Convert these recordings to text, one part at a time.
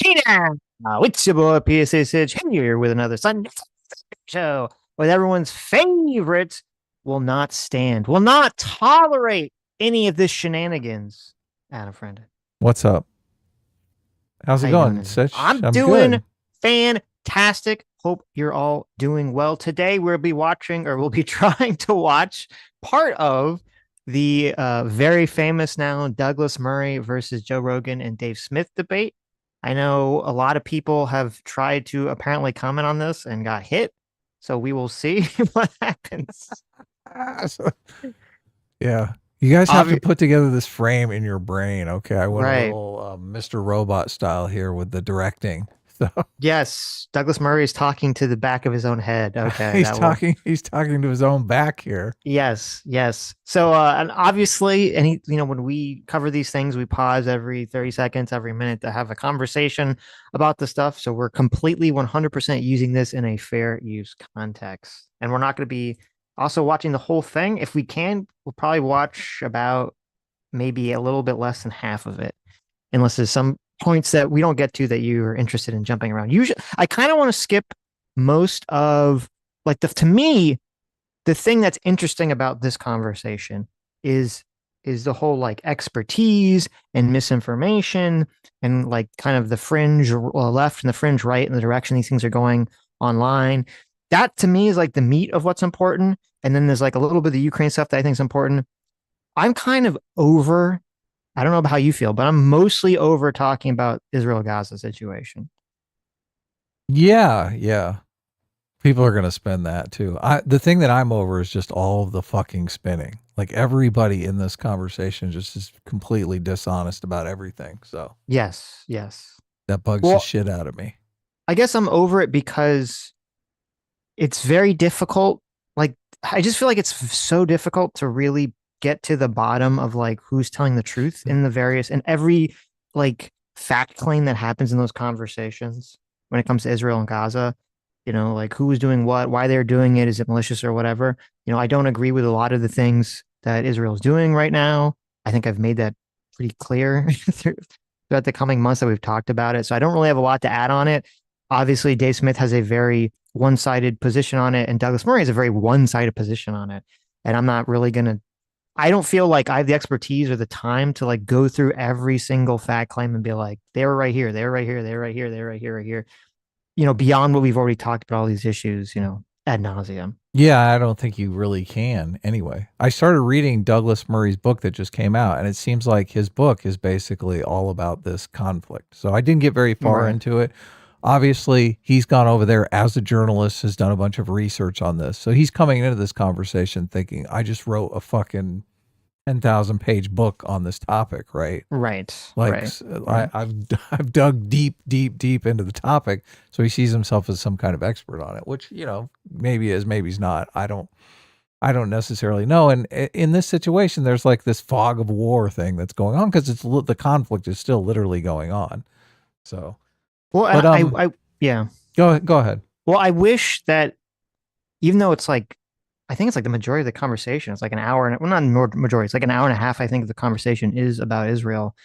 Hey now, it's your boy PSA Sitch here with another Sunday show with everyone's favorite will not stand, will not tolerate any of this shenanigans. Adam Friend, What's up? How's how it you doing going, today? Sitch? I'm I'm doing good. fantastic. Hope you're all doing well. Today we'll be watching, or we'll be trying to watch part of the very famous now Douglas Murray versus Joe Rogan and Dave Smith debate. I know a lot of people have tried to apparently comment on this and got hit. So we will see what happens. Yeah. You guys have to Obvi- put together this frame in your brain. Okay. I went a right. little Mr. Robot style here with the directing. So Yes. Douglas Murray is talking to the back of his own head. Okay. he's That will. talking to his own back here. Yes, yes. So, and obviously, when we cover these things, we pause every 30 seconds, every minute to have a conversation about the stuff. So we're completely 100% using this in a fair use context. And we're not going to be also watching the whole thing. If we can, we'll probably watch about maybe a little bit less than half of it, unless there's some points that we don't get to that you are interested in jumping around. Usually, I kind of want to skip most of like to me, the thing that's interesting about this conversation is the whole like expertise and misinformation and like kind of the fringe left and the fringe right and the direction these things are going online. That to me is like the meat of what's important. And then there's like a little bit of the Ukraine stuff that I think is important. I'm kind of over, I don't know about how you feel, but I'm mostly over talking about Israel-Gaza situation. Yeah, yeah. People are gonna spend that too. The thing that I'm over is just all of the fucking spinning. Like everybody in this conversation just is completely dishonest about everything. So Yes, yes. that bugs the Well, shit out of me. I guess I'm over it because it's very difficult. Like, I just feel like it's so difficult to really get to the bottom of like who's telling the truth in the various and every like fact claim that happens in those conversations when it comes to Israel and Gaza. Like who is doing what, why they're doing it, is it malicious or whatever. I don't agree with a lot of the things that Israel's doing right now. I think I've made that pretty clear throughout the coming months that we've talked about it. So I don't really have a lot to add on it. Obviously, Dave Smith has a very one-sided position on it, and Douglas Murray has a very one-sided position on it. And I'm not really gonna. I don't feel like I have the expertise or the time to like go through every single fact claim and be like, they were right here, they were right here, they were right here, they were right here, right here. Beyond what we've already talked about all these issues, ad nauseum. Yeah, I don't think you really can anyway. I started reading Douglas Murray's book that just came out, and it seems like his book is basically all about this conflict. So I didn't get very far Right. into it. Obviously, he's gone over there as a journalist, has done a bunch of research on this. So he's coming into this conversation thinking, I just wrote a fucking 10,000 page book on this topic, right? Right. Like Right. Right. I've dug deep, deep, deep into the topic, so he sees himself as some kind of expert on it, which maybe is, maybe he's not. I don't necessarily know. And in this situation, there's like this fog of war thing that's going on because the conflict is still literally going on. So, Well, but and yeah. go ahead. Well, I wish that even though it's like, I think it's like the majority of the conversation, it's like an hour and well, not majority, it's like an hour and a half. I think the conversation is about Israel.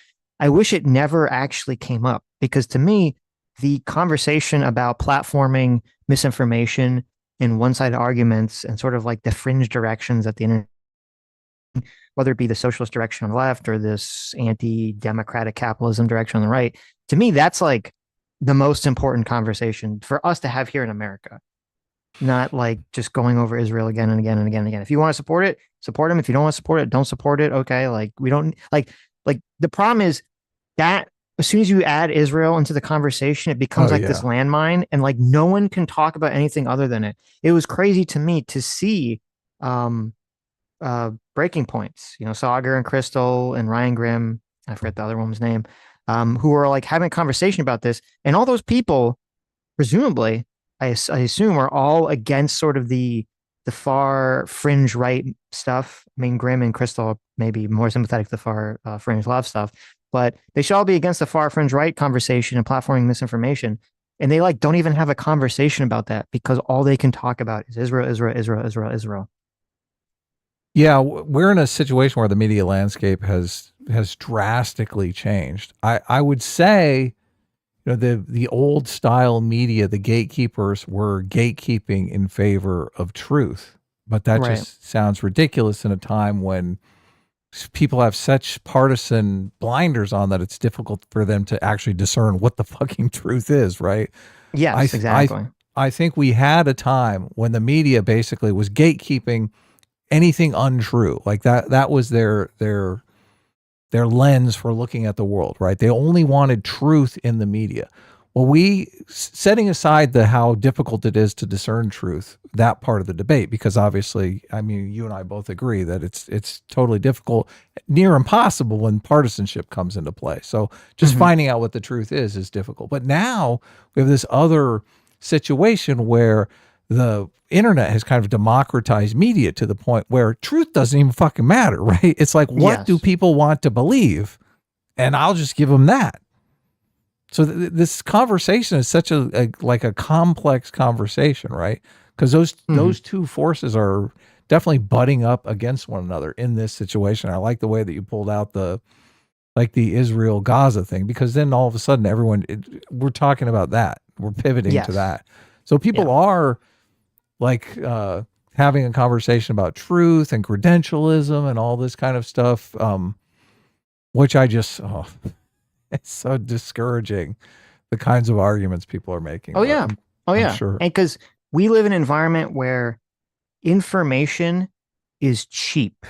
I wish it never actually came up because to me, the conversation about platforming misinformation and one-sided arguments and sort of like the fringe directions at the internet, whether it be the socialist direction on the left or this anti-democratic capitalism direction on the right, to me, that's like the most important conversation for us to have here in America, not like just going over Israel again and again and again and again. If you want to support it, support them. If you don't want to support it, don't support it. Okay. Like we don't like the problem is that as soon as you add Israel into the conversation, it becomes Oh like this yeah, landmine and like no one can talk about anything other than it. It was crazy to me to see um breaking points, Sagar and Crystal and Ryan Grimm, I forget the other woman's name, who were like having a conversation about this. And all those people, presumably, I assume, are all against sort of the far fringe right stuff. I mean, Grimm and Crystal may be more sympathetic to the far fringe left stuff, but they should all be against the far fringe right conversation and platforming misinformation. And they like don't even have a conversation about that because all they can talk about is Israel, Israel, Israel, Israel, Israel. yeah. We're in a situation where the media landscape has drastically changed. I would say the old style media, the gatekeepers were gatekeeping in favor of truth. But that Right. just sounds ridiculous in a time when people have such partisan blinders on that it's difficult for them to actually discern what the fucking truth is, right? I Yes, th- I exactly. I think we had a time when the media basically was gatekeeping anything untrue. Like that was their lens for looking at the world, right? They only wanted truth in the media. Well, setting aside the how difficult it is to discern truth, that part of the debate, because obviously, I mean, you and I both agree that it's totally difficult, near impossible when partisanship comes into play. So just Hmm. finding out what the truth is difficult. But now we have this other situation where the internet has kind of democratized media to the point where truth doesn't even fucking matter, right? It's like, what do Yes. people want to believe? And I'll just give them that. So this conversation is such a like a complex conversation, right? Because Hmm. those two forces are definitely butting up against one another in this situation. I like the way that you pulled out the Israel-Gaza thing, because then all of a sudden we're talking about that. We're pivoting to Yes. that. So people Yeah. are like having a conversation about truth and credentialism and all this kind of stuff, which it's so discouraging, the kinds of arguments people are making. Oh But yeah. Oh I'm yeah. sure. And because we live in an environment where information is cheap.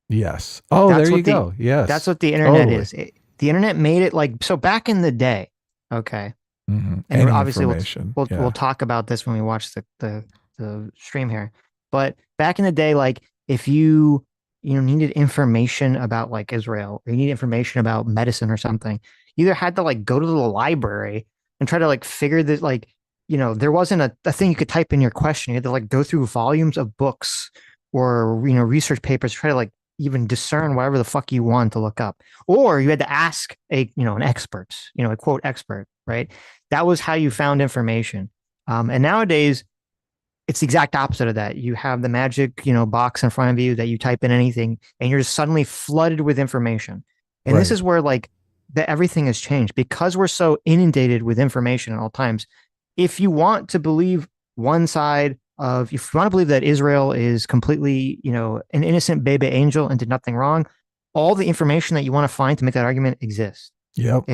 Yes. Oh, there That's you what the go. that's Yes, what the internet totally. is. The internet made it like so back in the day. Okay. And Any obviously information. we'll Yeah. talk about this when we watch the stream here. But back in the day, like if you needed information about like Israel or you need information about medicine or something, you either had to like go to the library and try to like figure this like there wasn't a thing you could type in your question. You had to like go through volumes of books or research papers, try to like even discern whatever the fuck you want to look up. Or you had to ask an expert, a quote expert, right? That was how you found information. And nowadays, it's the exact opposite of that. You have the magic, box in front of you that you type in anything, and you're just suddenly flooded with information. And this Right. is where like everything has changed because we're so inundated with information at all times. If you want to believe one side of, if you want to believe that Israel is completely, an innocent baby angel and did nothing wrong, all the information that you want to find to make that argument exists. Yep.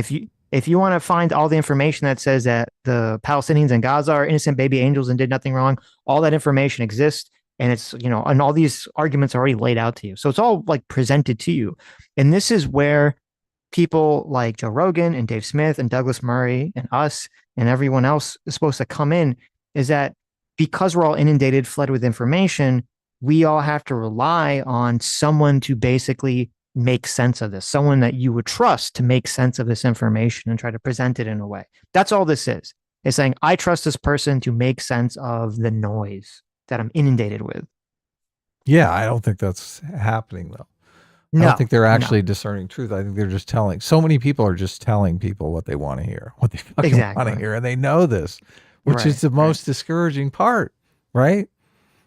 If you want to find all the information that says that the Palestinians in Gaza are innocent baby angels and did nothing wrong, all that information exists, and it's and all these arguments are already laid out to you. So it's all like presented to you, and this is where people like Joe Rogan and Dave Smith and Douglas Murray and us and everyone else is supposed to come in. Is that because we're all inundated, flooded with information, we all have to rely on someone to basically make sense of this, someone that you would trust to make sense of this information and try to present it in a way. That's all this is. It's saying, I trust this person to make sense of the noise that I'm inundated with. Yeah, I don't think that's happening though. I don't No, think they're no, actually discerning truth. I think they're just telling. So many people are just telling people what they want to hear, what they fucking want to exactly. hear, and they know this, which is Right, the right, most discouraging part, right?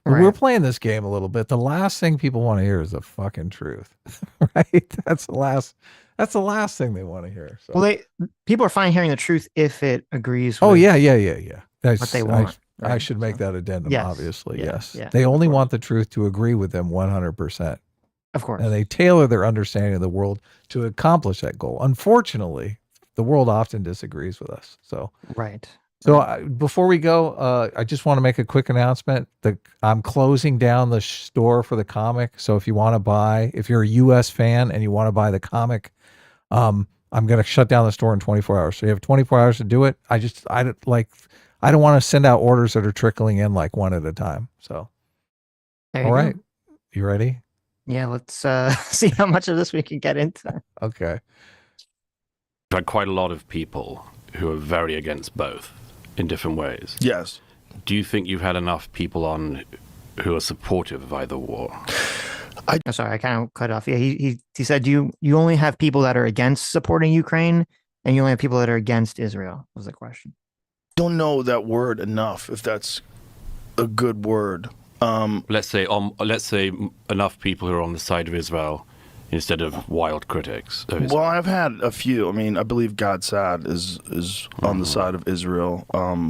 We're right. playing this game a little bit. The last thing people want to hear is the fucking truth, right? That's the last. That's the last thing they want to hear. Well, So, people are fine hearing the truth if it agrees oh with yeah, yeah, yeah, yeah. what they That's want, I right? should make So, that addendum. yes, Obviously, yeah, yes. yeah, They of only course, want the truth to agree with them 100%, of course. and they tailor their understanding of the world to accomplish that goal. Unfortunately, the world often disagrees with us. So, Right, so right. before we go, I just want to make a quick announcement that I'm closing down the store for the comic. So if you want to buy, if you're a U.S. fan and you want to buy the comic, I'm going to shut down the store in 24 hours. So you have 24 hours to do it. I don't want to send out orders that are trickling in like one at a time. So, There all you right, go. you ready? Yeah, let's see how much of this we can get into. Okay. I've had quite a lot of people who are very against both in different ways. Yes. Do you think you've had enough people on who are supportive of either war? I'm sorry, I kind of cut off. Yeah, he said you only have people that are against supporting Ukraine, and you only have people that are against Israel. Was the question? Don't know that word enough, if that's a good word. Let's say enough people who are on the side of Israel instead of wild critics. Well, I've had a few. I mean, I believe God Sad is on the side of Israel.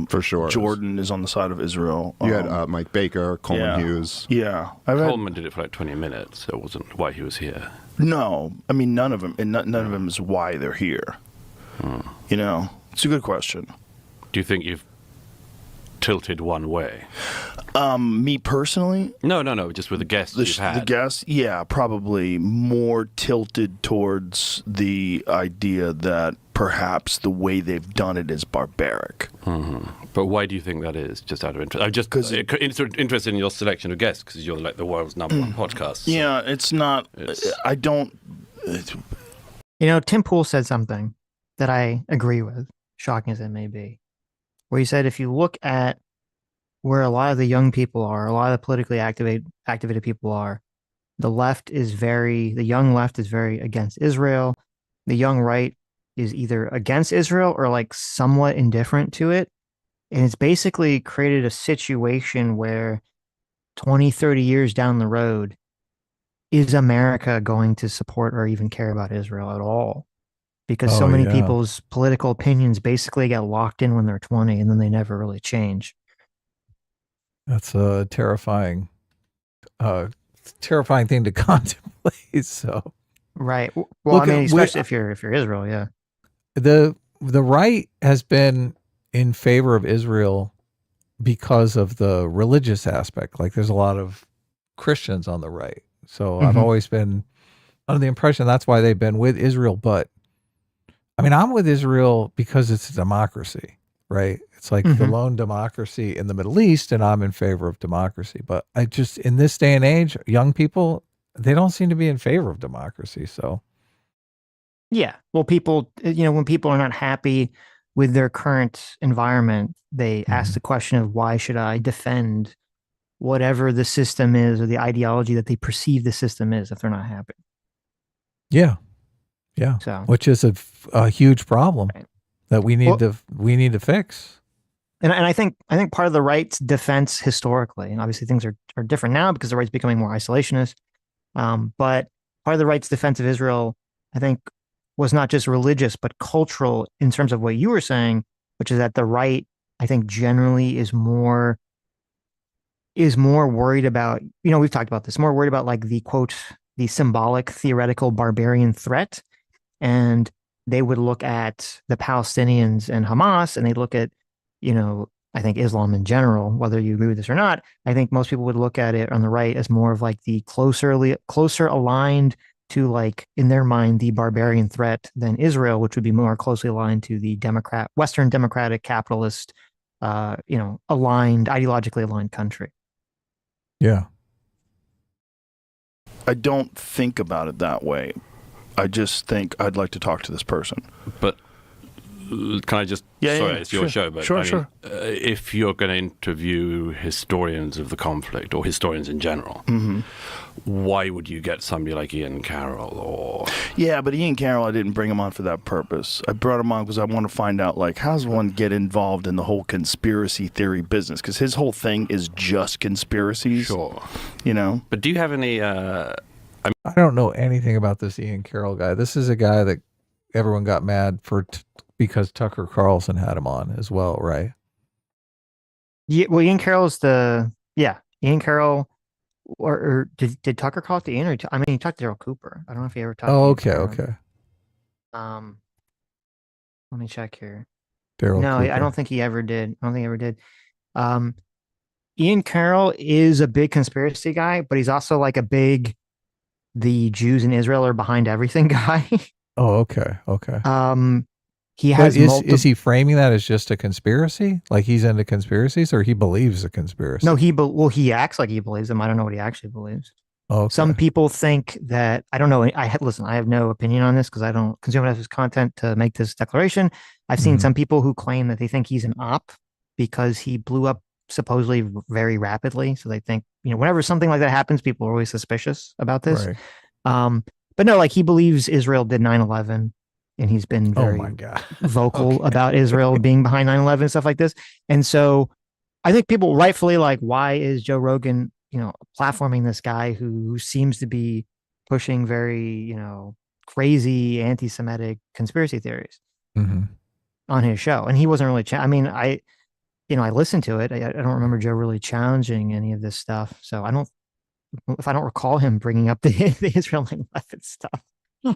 For sure. Jordan is on the side of Israel. You had Mike Baker, Coleman Hughes. Yeah. Coleman did it for like 20 minutes, so it wasn't why he was here. No. I mean, none of them. And none of them is why they're here. You know? It's a good question. Do you think you've tilted one way? Me personally? No. Just with the guests you've had. The guests? Yeah, probably more tilted towards the idea that perhaps the way they've done it is barbaric. But why do you think that is? Just out of interest. I'm just interested in your selection of guests because you're like the world's #1 podcast. So yeah, it's not. I don't. You know, Tim Pool said something that I agree with, shocking as it may be, where he said if you look at where a lot of the young people are, a lot of the politically activated people are, the young left is very against Israel. The young right is either against Israel or like somewhat indifferent to it. And it's basically created a situation where 20, 30 years down the road, is America going to support or even care about Israel at all? Because so many people's political opinions basically get locked in when they're 20 and then they never really change. That's a terrifying thing to contemplate. So, right. Well, I mean, especially if you're Israel, yeah. The right has been in favor of Israel because of the religious aspect. Like, there's a lot of Christians on the right, so I've always been under the impression that's why they've been with Israel. But I mean, I'm with Israel because it's a democracy, right? It's like the lone democracy in the Middle East, and I'm in favor of democracy. But I just, in this day and age, young people, they don't seem to be in favor of democracy. So, yeah. Well, people, when people are not happy with their current environment, they ask the question of why should I defend whatever the system is or the ideology that they perceive the system is if they're not happy. Yeah. Yeah. So, which is a huge problem that we need to fix. And I think part of the right's defense historically, and obviously things are different now because the right's becoming more isolationist. But part of the right's defense of Israel, I think, was not just religious but cultural in terms of what you were saying, which is that the right, I think, generally is more worried about, we've talked about this, more worried about like the quote, the symbolic theoretical barbarian threat. And they would look at the Palestinians and Hamas, and they look at, I think Islam in general, whether you agree with this or not. I think most people would look at it on the right as more of like the closer aligned to, like, in their mind, the barbarian threat than Israel, which would be more closely aligned to the Western democratic capitalist, ideologically aligned country. Yeah. I don't think about it that way. I just think I'd like to talk to this person. But can I just... sorry, it's your show, but sure. If you're going to interview historians of the conflict, or historians in general, why would you get somebody like Ian Carroll or... Yeah, but Ian Carroll, I didn't bring him on for that purpose. I brought him on because I want to find out, like, how does one get involved in the whole conspiracy theory business? Because his whole thing is just conspiracies. Sure. But do you have any... I don't know anything about this Ian Carroll guy. This is a guy that everyone got mad for because Tucker Carlson had him on as well, right? Yeah, well, Ian Carroll's Ian Carroll, or did Tucker call it to Ian? He talked to Daryl Cooper. I don't know if he ever talked to Ian okay. Let me check here. Daryl Cooper. I don't think he ever did. Ian Carroll is a big conspiracy guy, but he's also like a big the Jews in Israel are behind everything guy. Oh, okay. He has is he framing that as just a conspiracy? Like he's into conspiracies, or he believes a conspiracy? No, he acts like he believes them. I don't know what he actually believes. Okay. Some people think that, I don't know. I have no opinion on this because I don't consume enough of his content to make this declaration. I've seen some people who claim that they think he's an op because he blew up supposedly very rapidly. So they think, whenever something like that happens, people are always suspicious about this. Right. But no, like he believes Israel did 9/11, and he's been very vocal about Israel being behind 9/11 and stuff like this. And so I think people rightfully like, why is Joe Rogan, platforming this guy who seems to be pushing very, crazy anti-Semitic conspiracy theories on his show. And he wasn't really, I mean, I listened to it. I don't remember Joe really challenging any of this stuff. So if I don't recall him bringing up the Israel left stuff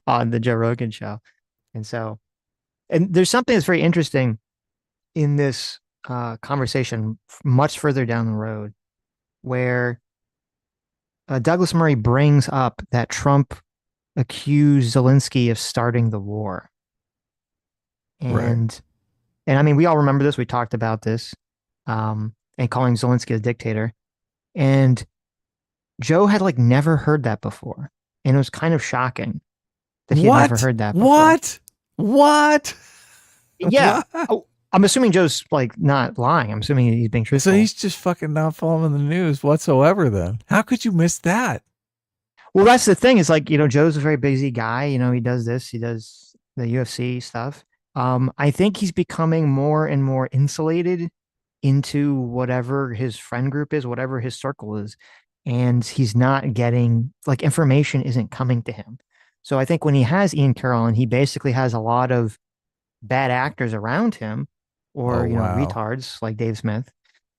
on the Joe Rogan show. And there's something that's very interesting in this conversation much further down the road where Douglas Murray brings up that Trump accused Zelensky of starting the war. And I mean, we all remember this. We talked about this, and calling Zelensky a dictator. And Joe had like never heard that before. And it was kind of shocking that he'd never heard that before. What? Yeah. Oh, I'm assuming Joe's like not lying. I'm assuming he's being truthful. So he's just fucking not following the news whatsoever then. How could you miss that? Well, that's the thing. Is like, Joe's a very busy guy. He does this. He does the UFC stuff. I think he's becoming more and more insulated into whatever his friend group is, whatever his circle is. And he's not getting, like, information isn't coming to him. So I think when he has Ian Carroll and he basically has a lot of bad actors around him or, retards like Dave Smith,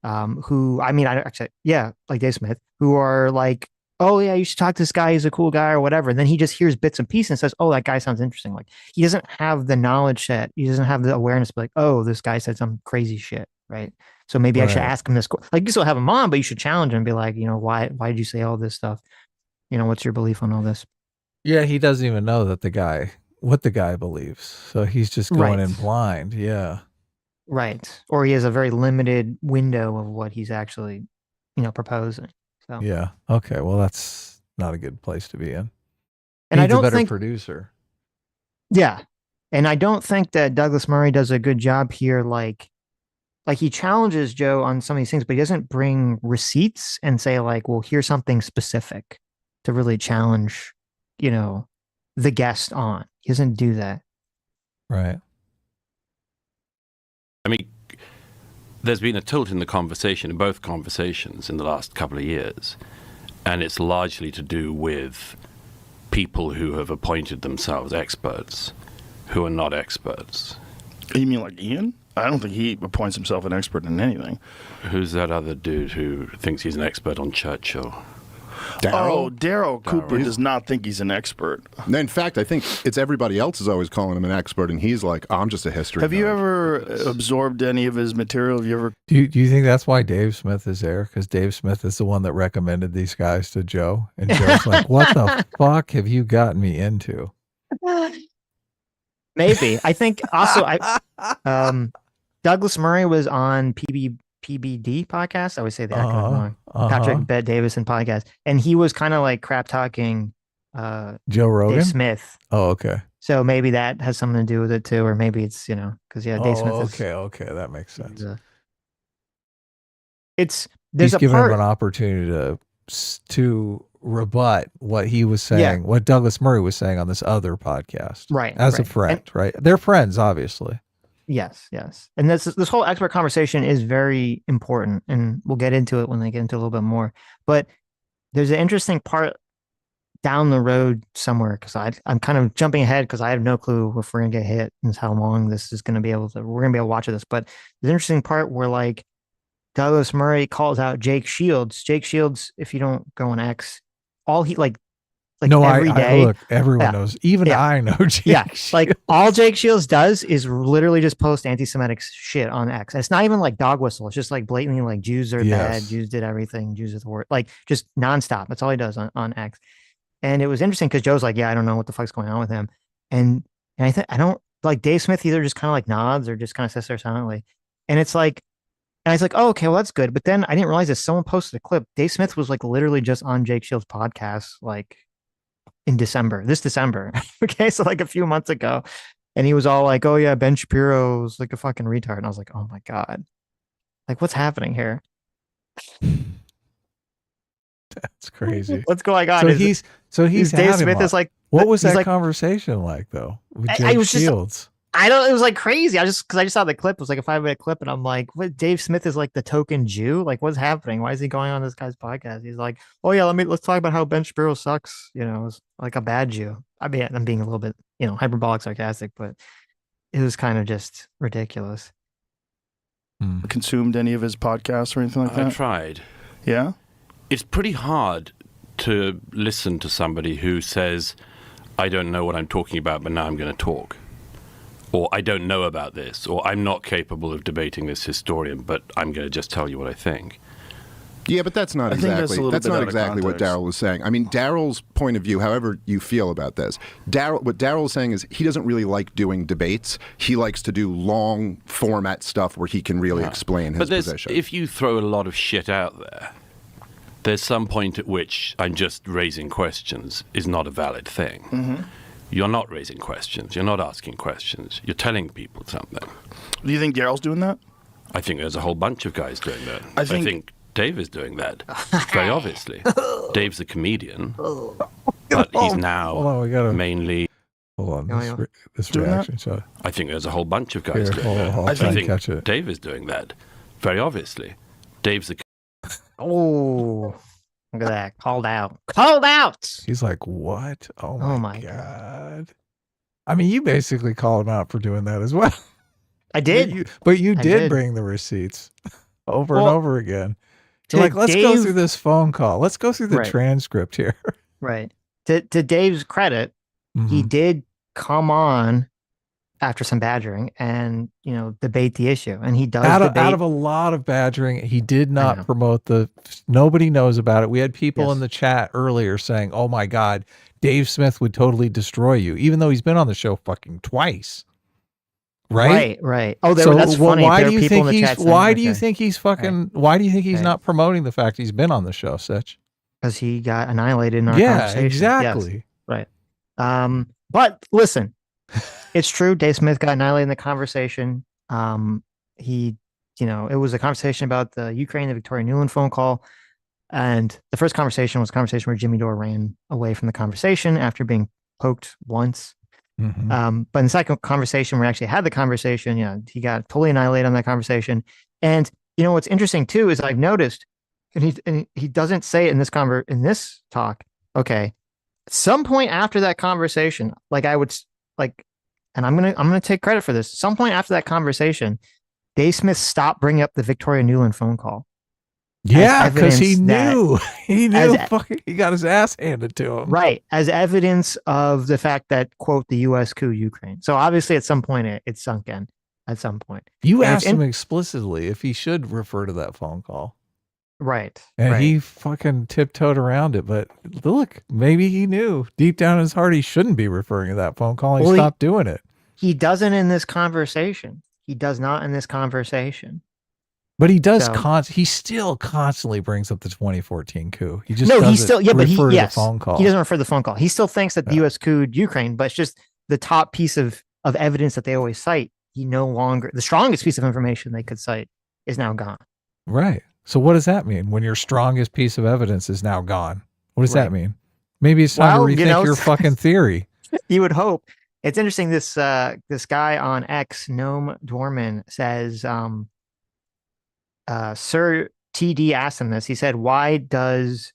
who, I mean, like Dave Smith, who are like, oh yeah, you should talk to this guy. He's a cool guy or whatever. And then he just hears bits and pieces and says, oh, that guy sounds interesting. Like he doesn't have the knowledge set. He doesn't have the awareness to be like, oh, this guy said some crazy shit. Right. So maybe I should ask him this. Like you still have him on, but you should challenge him and be like, why did you say all this stuff? What's your belief on all this? Yeah. He doesn't even know that what the guy believes. So he's just going in blind. Yeah. Right. Or he has a very limited window of what he's actually, proposing. So. Yeah. Okay. Well, that's not a good place to be in. And I don't a better think producer. Yeah. And I don't think that Douglas Murray does a good job here. Like he challenges Joe on some of these things, but he doesn't bring receipts and say like, well, here's something specific to really challenge, the guest on. He doesn't do that. Right. I mean, there's been a tilt in the conversation, in both conversations in the last couple of years, and it's largely to do with people who have appointed themselves experts who are not experts. You mean like Ian? I don't think he appoints himself an expert in anything. Who's that other dude who thinks he's an expert on Churchill? Daryl Cooper does not think he's an expert. In fact, I think it's everybody else is always calling him an expert, and he's like, oh, I'm just a history. Have you ever absorbed any of his material? Have you ever? Do you think that's why Dave Smith is there? Because Dave Smith is the one that recommended these guys to Joe, and Joe's like, "What the fuck have you gotten me into?" Maybe. I think also Douglas Murray was on PBD podcast. I always say the acronym wrong. Patrick Bet Davison podcast, and he was kind of like crap talking Joe Rogan, Dave Smith. Oh, okay. So maybe that has something to do with it too, or maybe it's because Dave Smith. Okay, that makes sense. He's giving him an opportunity to rebut what he was saying, what Douglas Murray was saying on this other podcast, right? As a friend, right? They're friends, obviously. Yes. And this whole expert conversation is very important, and we'll get into it when they get into a little bit more. But there's an interesting part down the road somewhere, because I'm kind of jumping ahead because I have no clue if we're gonna get hit and how long this is gonna be we're gonna be able to watch this. But there's an interesting part where like Douglas Murray calls out Jake Shields. Jake Shields, if you don't go on X, all he like no, every day. Look, everyone knows. Even I know Jake. Shields. Like all Jake Shields does is literally just post anti-Semitic shit on X. And it's not even like dog whistle. It's just like blatantly like Jews are bad. Jews did everything. Jews are the worst. Like just nonstop. That's all he does on X. And it was interesting because Joe's like, I don't know what the fuck's going on with him. And I don't like Dave Smith either. Just kind of like nods or just kind of sits there silently. And it's like, and I was like, oh, okay, well, that's good. But then I didn't realize that someone posted a clip. Dave Smith was like literally just on Jake Shields' podcast, like in this December. Okay. So like a few months ago. And he was all like, oh yeah, Ben Shapiro's like a fucking retard. And I was like, oh my God. Like what's happening here? That's crazy. What's going on? So he's Dave Smith is like, what was that conversation like though with Jake Shields? I don't. It was like crazy. Because I just saw the clip. It was like a 5-minute clip, and I'm like, "What? Dave Smith is like the token Jew? Like, what's happening? Why is he going on this guy's podcast?" He's like, "Oh yeah, let's talk about how Ben Shapiro sucks. It's like a bad Jew." I mean, I'm being a little bit, hyperbolic, sarcastic, but it was kind of just ridiculous. Consumed any of his podcasts or anything like that? I tried. Yeah? It's pretty hard to listen to somebody who says, I don't know what I'm talking about, but now I'm going to talk. Or I don't know about this. Or I'm not capable of debating this historian, but I'm going to just tell you what I think. Yeah, but that's not exactly what Daryl was saying. I mean, Daryl's point of view, however you feel about this, what Daryl is saying is he doesn't really like doing debates. He likes to do long format stuff where he can really explain his position. If you throw a lot of shit out there, there's some point at which I'm just raising questions is not a valid thing. Mm-hmm. You're not raising questions. You're not asking questions. You're telling people something. Do you think Daryl's doing that? I think there's a whole bunch of guys doing that. I think Dave is doing that, very obviously. Dave's a comedian, but he's now mainly... Hold on, this reaction shot. I think there's a whole bunch of guys doing that. I think Dave is doing that, very obviously. Dave's a... Oh, look at that. Called out. Called out! He's like, what? Oh my God. I mean, you basically called him out for doing that as well. I did. But you did bring the receipts over and over again. So let's go through this phone call. Let's go through the transcript here. Right. To Dave's credit, he did come on after some badgering and, debate the issue. And he does out of a lot of badgering, he did not promote nobody knows about it. We had people in the chat earlier saying, oh my God, Dave Smith would totally destroy you, even though he's been on the show fucking twice. Right. Oh, that's funny. Why do you think he's? Why do you think he's fucking? Why do you think he's not promoting the fact he's been on the show, Sitch? Because he got annihilated in our conversation. Exactly. Yes. Right. But listen, it's true. Dave Smith got annihilated in the conversation. It was a conversation about the Ukraine, the Victoria Nuland phone call, and the first conversation was a conversation where Jimmy Dore ran away from the conversation after being poked once. Mm-hmm. But in the second conversation, we actually had the conversation. He got totally annihilated on that conversation. And what's interesting too is I've noticed, and he doesn't say it in this talk. Okay, at some point after that conversation, and I'm gonna take credit for this. Some point after that conversation, Dave Smith stopped bringing up the Victoria Nuland phone call. Yeah, because he knew he got his ass handed to him. Right. As evidence of the fact that, quote, the U.S. coup Ukraine. So obviously at some point it sunk in at some point. You asked him explicitly if he should refer to that phone call. Right. And he fucking tiptoed around it. But look, maybe he knew deep down in his heart he shouldn't be referring to that phone call. And he stopped doing it. He doesn't in this conversation. He does not in this conversation. But he does he still constantly brings up the 2014 coup. He just the phone call. He doesn't refer to the phone call. He still thinks that the U.S. couped Ukraine, but it's just the top piece of evidence that they always cite. The strongest piece of information they could cite is now gone. Right. So what does that mean when your strongest piece of evidence is now gone? What does that mean? Maybe it's time to rethink your fucking theory. You would hope. It's interesting. This guy on X, Noam Dorman, says, Sir TD asked him this. He said, why does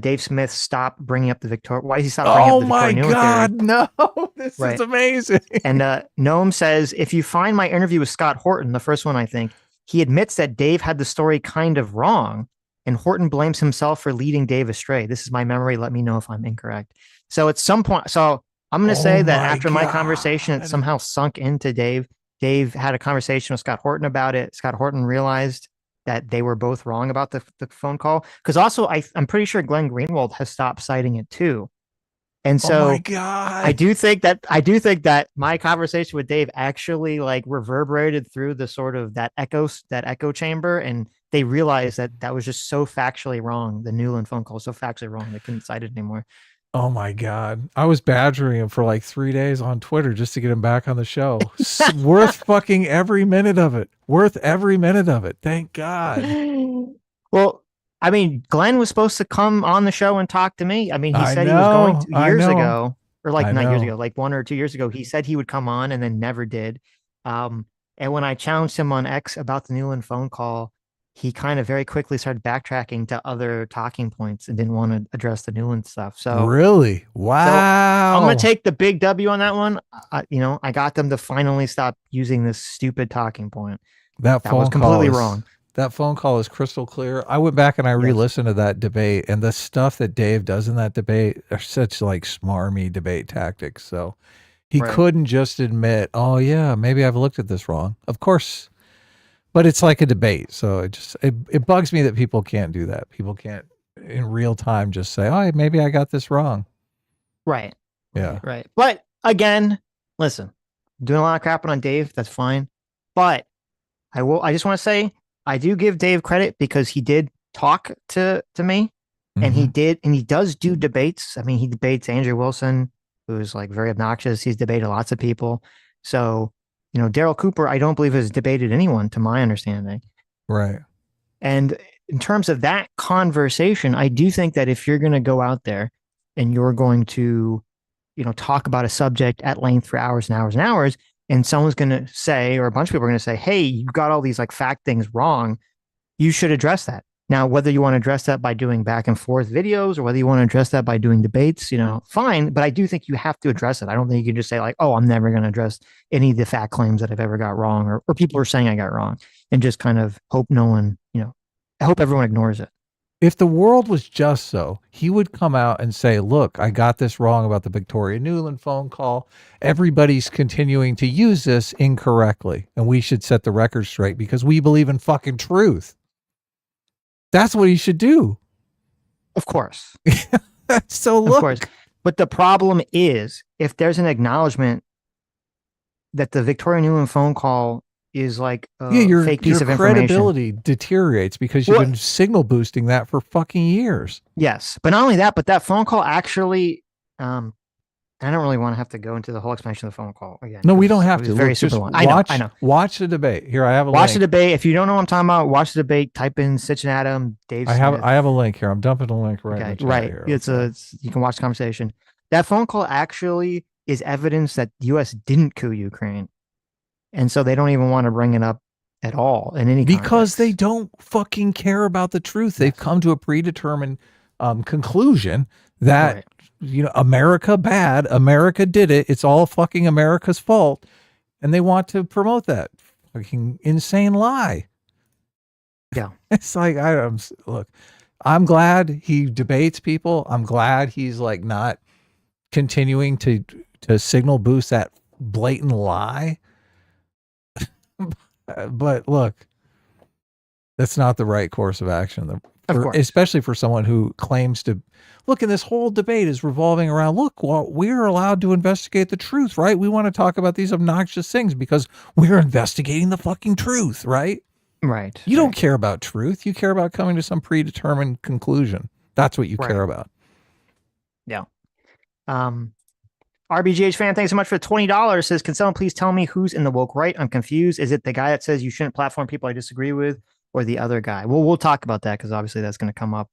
Dave Smith stop bringing up the Victoria? Why does he stop bringing up the Victoria Nuland theory? No, this is amazing. And Noam says, if you find my interview with Scott Horton, the first one, I think, he admits that Dave had the story kind of wrong, and Horton blames himself for leading Dave astray. This is my memory. Let me know if I'm incorrect. So at some point, I'm going to say that after my conversation, it somehow sunk into Dave. Dave had a conversation with Scott Horton about it. Scott Horton realized that they were both wrong about the phone call. Because also, I'm pretty sure Glenn Greenwald has stopped citing it too. And so I do think that my conversation with Dave actually reverberated through the sort of that echo chamber, and they realized that was just so factually wrong. The Nuland phone call was so factually wrong they couldn't cite it anymore. Oh my God. I was badgering him for 3 days on Twitter just to get him back on the show. Worth fucking every minute of it. Thank God. Well, I mean, Glenn was supposed to come on the show and talk to me. I mean, he said he was going to years ago. or like not years ago, like 1 or 2 years ago, he said he would come on and then never did. And when I challenged him on X about the Newland phone call, he kind of very quickly started backtracking to other talking points and didn't want to address the Newland stuff. So really, wow. So I'm going to take the big W on that one. I got them to finally stop using this stupid talking point. That was completely wrong. That phone call is crystal clear. I went back and I re-listened to that debate, and the stuff that Dave does in that debate are such like smarmy debate tactics. So he couldn't just admit, oh yeah, maybe I've looked at this wrong. Of course, but it's like a debate. So it bugs me that people can't do that. People can't in real time just say, oh, maybe I got this wrong. Right. Yeah. Right. But again, listen, doing a lot of crapping on Dave. That's fine. But I just want to say, I do give Dave credit because he did talk to me, and he does do debates. I mean, he debates Andrew Wilson, who's like very obnoxious. He's debated lots of people. So, Daryl Cooper, I don't believe has debated anyone to my understanding. Right. And in terms of that conversation, I do think that if you're going to go out there and you're going to, talk about a subject at length for hours and hours and hours, and someone's going to say, or a bunch of people are going to say, hey, you got all these like fact things wrong, you should address that. Now, whether you want to address that by doing back and forth videos or whether you want to address that by doing debates, fine. But I do think you have to address it. I don't think you can just say like, oh, I'm never going to address any of the fact claims that I've ever got wrong, or people are saying I got wrong, and just kind of hope no one, I hope everyone ignores it. If the world was just so, he would come out and say, look, I got this wrong about the Victoria Newland phone call. Everybody's continuing to use this incorrectly, and we should set the record straight because we believe in fucking truth. That's what he should do. Of course. So look. Of course. But the problem is, if there's an acknowledgement that the Victoria Newland phone call is like a fake piece of information. Your credibility deteriorates because you've been signal boosting that for fucking years. Yes. But not only that, but that phone call actually, I don't really want to have to go into the whole explanation of the phone call again. No, we don't have to. Very super long. I know. Watch the debate. Here, I have a link. Watch the debate. If you don't know what I'm talking about, watch the debate. Type in Sitch and Adam, Dave Smith. I have a link here. I'm dumping a link right in the chat here. You can watch the conversation. That phone call actually is evidence that the U.S. didn't coup Ukraine. And so they don't even want to bring it up at all in any context. Because they don't fucking care about the truth. They've come to a predetermined conclusion that, America bad, America did it. It's all fucking America's fault. And they want to promote that fucking insane lie. Yeah. It's like, look, I'm glad he debates people. I'm glad he's like not continuing to signal boost that blatant lie. But look, that's not the right course of action, especially for someone who claims to look. And this whole debate is revolving around, look, well, we're allowed to investigate the truth, right? We want to talk about these obnoxious things because we're investigating the fucking truth, right? Right. You don't care about truth. You care about coming to some predetermined conclusion. That's what you care about. Yeah. RBGH fan, thanks so much for the $20. Says, can someone please tell me who's in the woke right? I'm confused. Is it the guy that says you shouldn't platform people I disagree with, or the other guy? Well, we'll talk about that because obviously that's going to come up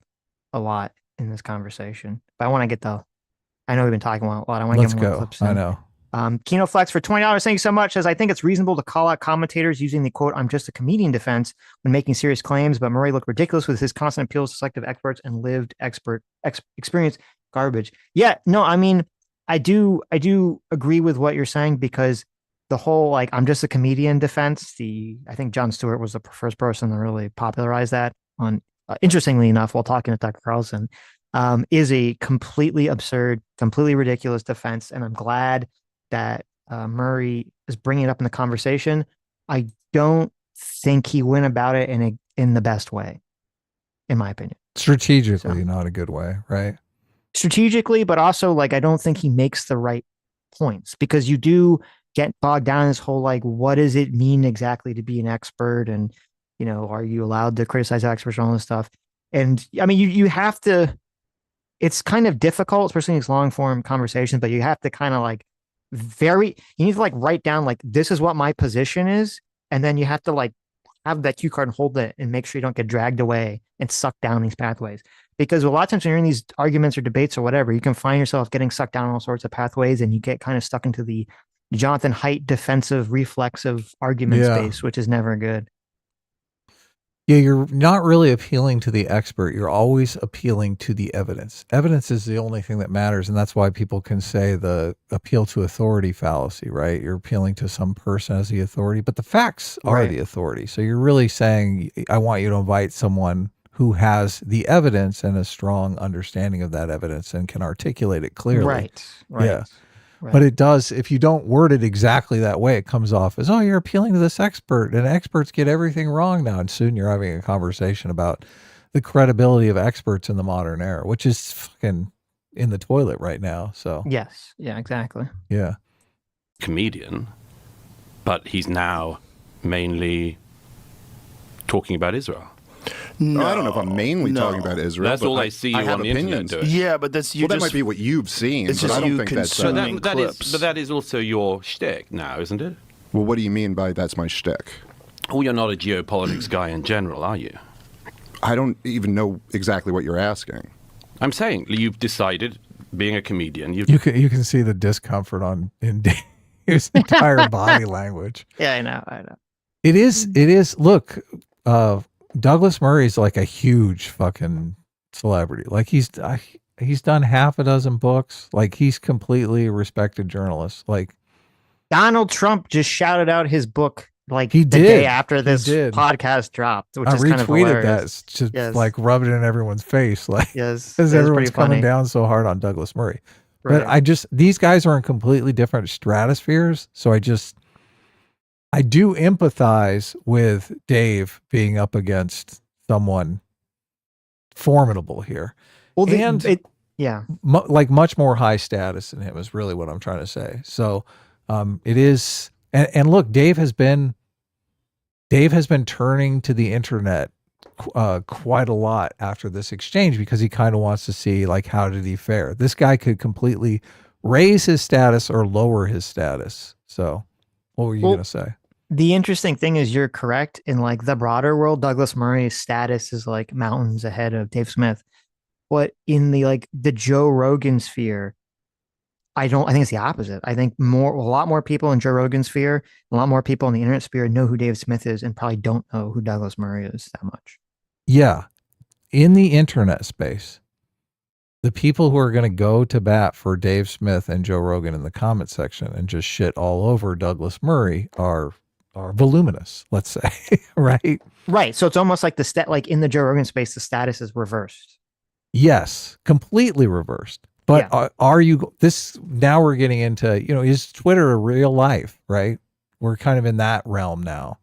a lot in this conversation. But I want to get I know we've been talking a lot. I want to get more clips in. I know. Kino Flex for $20. Thank you so much. Says, I think it's reasonable to call out commentators using the quote, I'm just a comedian defense when making serious claims, but Murray looked ridiculous with his constant appeals to selective experts and lived experience garbage. Yeah, no, I mean, I do agree with what you're saying because the whole, like, I'm just a comedian defense, I think Jon Stewart was the first person to really popularize that on, interestingly enough, while talking to Tucker Carlson, is a completely absurd, completely ridiculous defense. And I'm glad that Murray is bringing it up in the conversation. I don't think he went about it in the best way, in my opinion. Strategically, not a good way, right? Strategically, but also, like, I don't think he makes the right points because you do get bogged down in this whole, like, what does it mean exactly to be an expert? And, are you allowed to criticize experts and all this stuff? And I mean, you have to, it's kind of difficult, especially in these long form conversations, but you have to kind of like you need to like write down, like, this is what my position is. And then you have to like have that cue card and hold it and make sure you don't get dragged away and sucked down these pathways. because a lot of times when you're in these arguments or debates or whatever, you can find yourself getting sucked down all sorts of pathways, and you get kind of stuck into the Jonathan Haidt defensive, reflexive argument space, which is never good. Yeah, you're not really appealing to the expert. You're always appealing to the evidence. Evidence is the only thing that matters, and that's why people can say the appeal to authority fallacy, right? You're appealing to some person as the authority, but the facts are the authority. So you're really saying, I want you to invite someone who has the evidence and a strong understanding of that evidence and can articulate it clearly. Right. Yeah. Right. But it does, if you don't word it exactly that way, it comes off as, oh, you're appealing to this expert, and experts get everything wrong now. And soon you're having a conversation about the credibility of experts in the modern era, which is fucking in the toilet right now. So yes. Yeah, exactly. Yeah. Comedian, but he's now mainly talking about Israel. No, I don't know if I'm mainly talking about Israel. That's all I see you on the internet doing. Yeah, but that's you. Well, that might be what you've seen, but I don't think that's. So that is also your shtick now, isn't it? Well, what do you mean by that's my shtick? Well, you're not a geopolitics guy in general, are you? I don't even know exactly what you're asking. I'm saying you've decided, being a comedian, you can see the discomfort in his entire body language. Yeah, I know. It is. Look, Douglas Murray's like a huge fucking celebrity. Like he's done half a dozen books. Like he's completely a respected journalist. Like Donald Trump just shouted out his book like the day after this podcast dropped, which is kind of hilarious. That to like rub it in everyone's face. Like because everyone's coming down so hard on Douglas Murray. Right. But these guys are in completely different stratospheres. So I do empathize with Dave being up against someone formidable here. Well, like much more high status than him is really what I'm trying to say. So it is, and look, Dave has been turning to the internet quite a lot after this exchange because he kind of wants to see like how did he fare. This guy could completely raise his status or lower his status. So what were you going to say? The interesting thing is you're correct. In like the broader world, Douglas Murray's status is like mountains ahead of Dave Smith. But in the Joe Rogan sphere, I think it's the opposite. I think a lot more people in Joe Rogan's sphere, a lot more people in the internet sphere know who Dave Smith is and probably don't know who Douglas Murray is that much. Yeah. In the internet space, the people who are going to go to bat for Dave Smith and Joe Rogan in the comment section and just shit all over Douglas Murray are voluminous, let's say, right? Right. So it's almost like like in the Joe Rogan space, the status is reversed. Yes, completely reversed. But now we're getting into, is Twitter a real life, right? We're kind of in that realm now.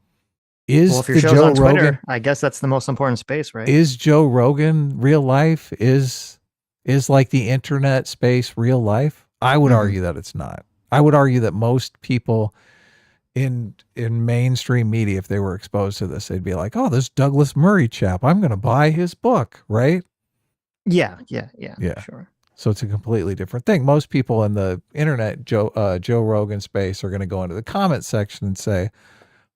If your show's on Twitter, I guess that's the most important space, right? Is Joe Rogan real life? Is like the internet space real life? I would argue that it's not. I would argue that most people in mainstream media, if they were exposed to this, they'd be like, oh, this Douglas Murray chap, I'm going to buy his book, right? Yeah, sure. So it's a completely different thing. Most people in the internet, Joe Rogan space, are going to go into the comment section and say,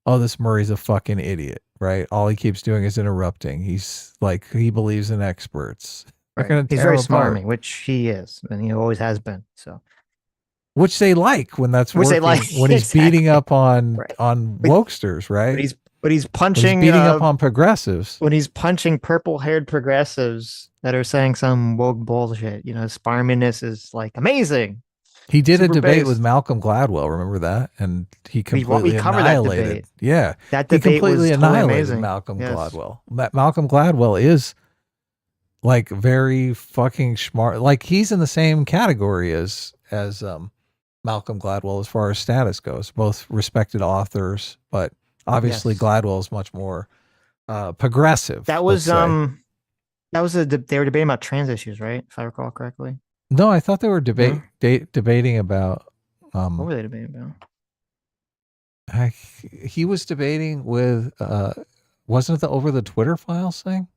oh, this Murray's a fucking idiot, right? All he keeps doing is interrupting. He's like, he believes in experts. Right. He's very smarmy, which he is, and he always has been. So, which they like when that's working, when he's beating up on wokesters, right? But he's punching, beating up on progressives. When he's punching purple-haired progressives that are saying some woke bullshit, smarminess is like amazing. He did a debate with Malcolm Gladwell. Remember that? And he completely annihilated. That debate. Yeah, that debate he completely was annihilated amazing. Malcolm Gladwell. Malcolm Gladwell is like very fucking smart. Like he's in the same category as Malcolm Gladwell as far as status goes. Both respected authors, but obviously Gladwell is much more progressive. That was they were debating about trans issues, right? If I recall correctly. No, I thought they were debating about. What were they debating about? He was debating with. Wasn't it the over the Twitter files thing?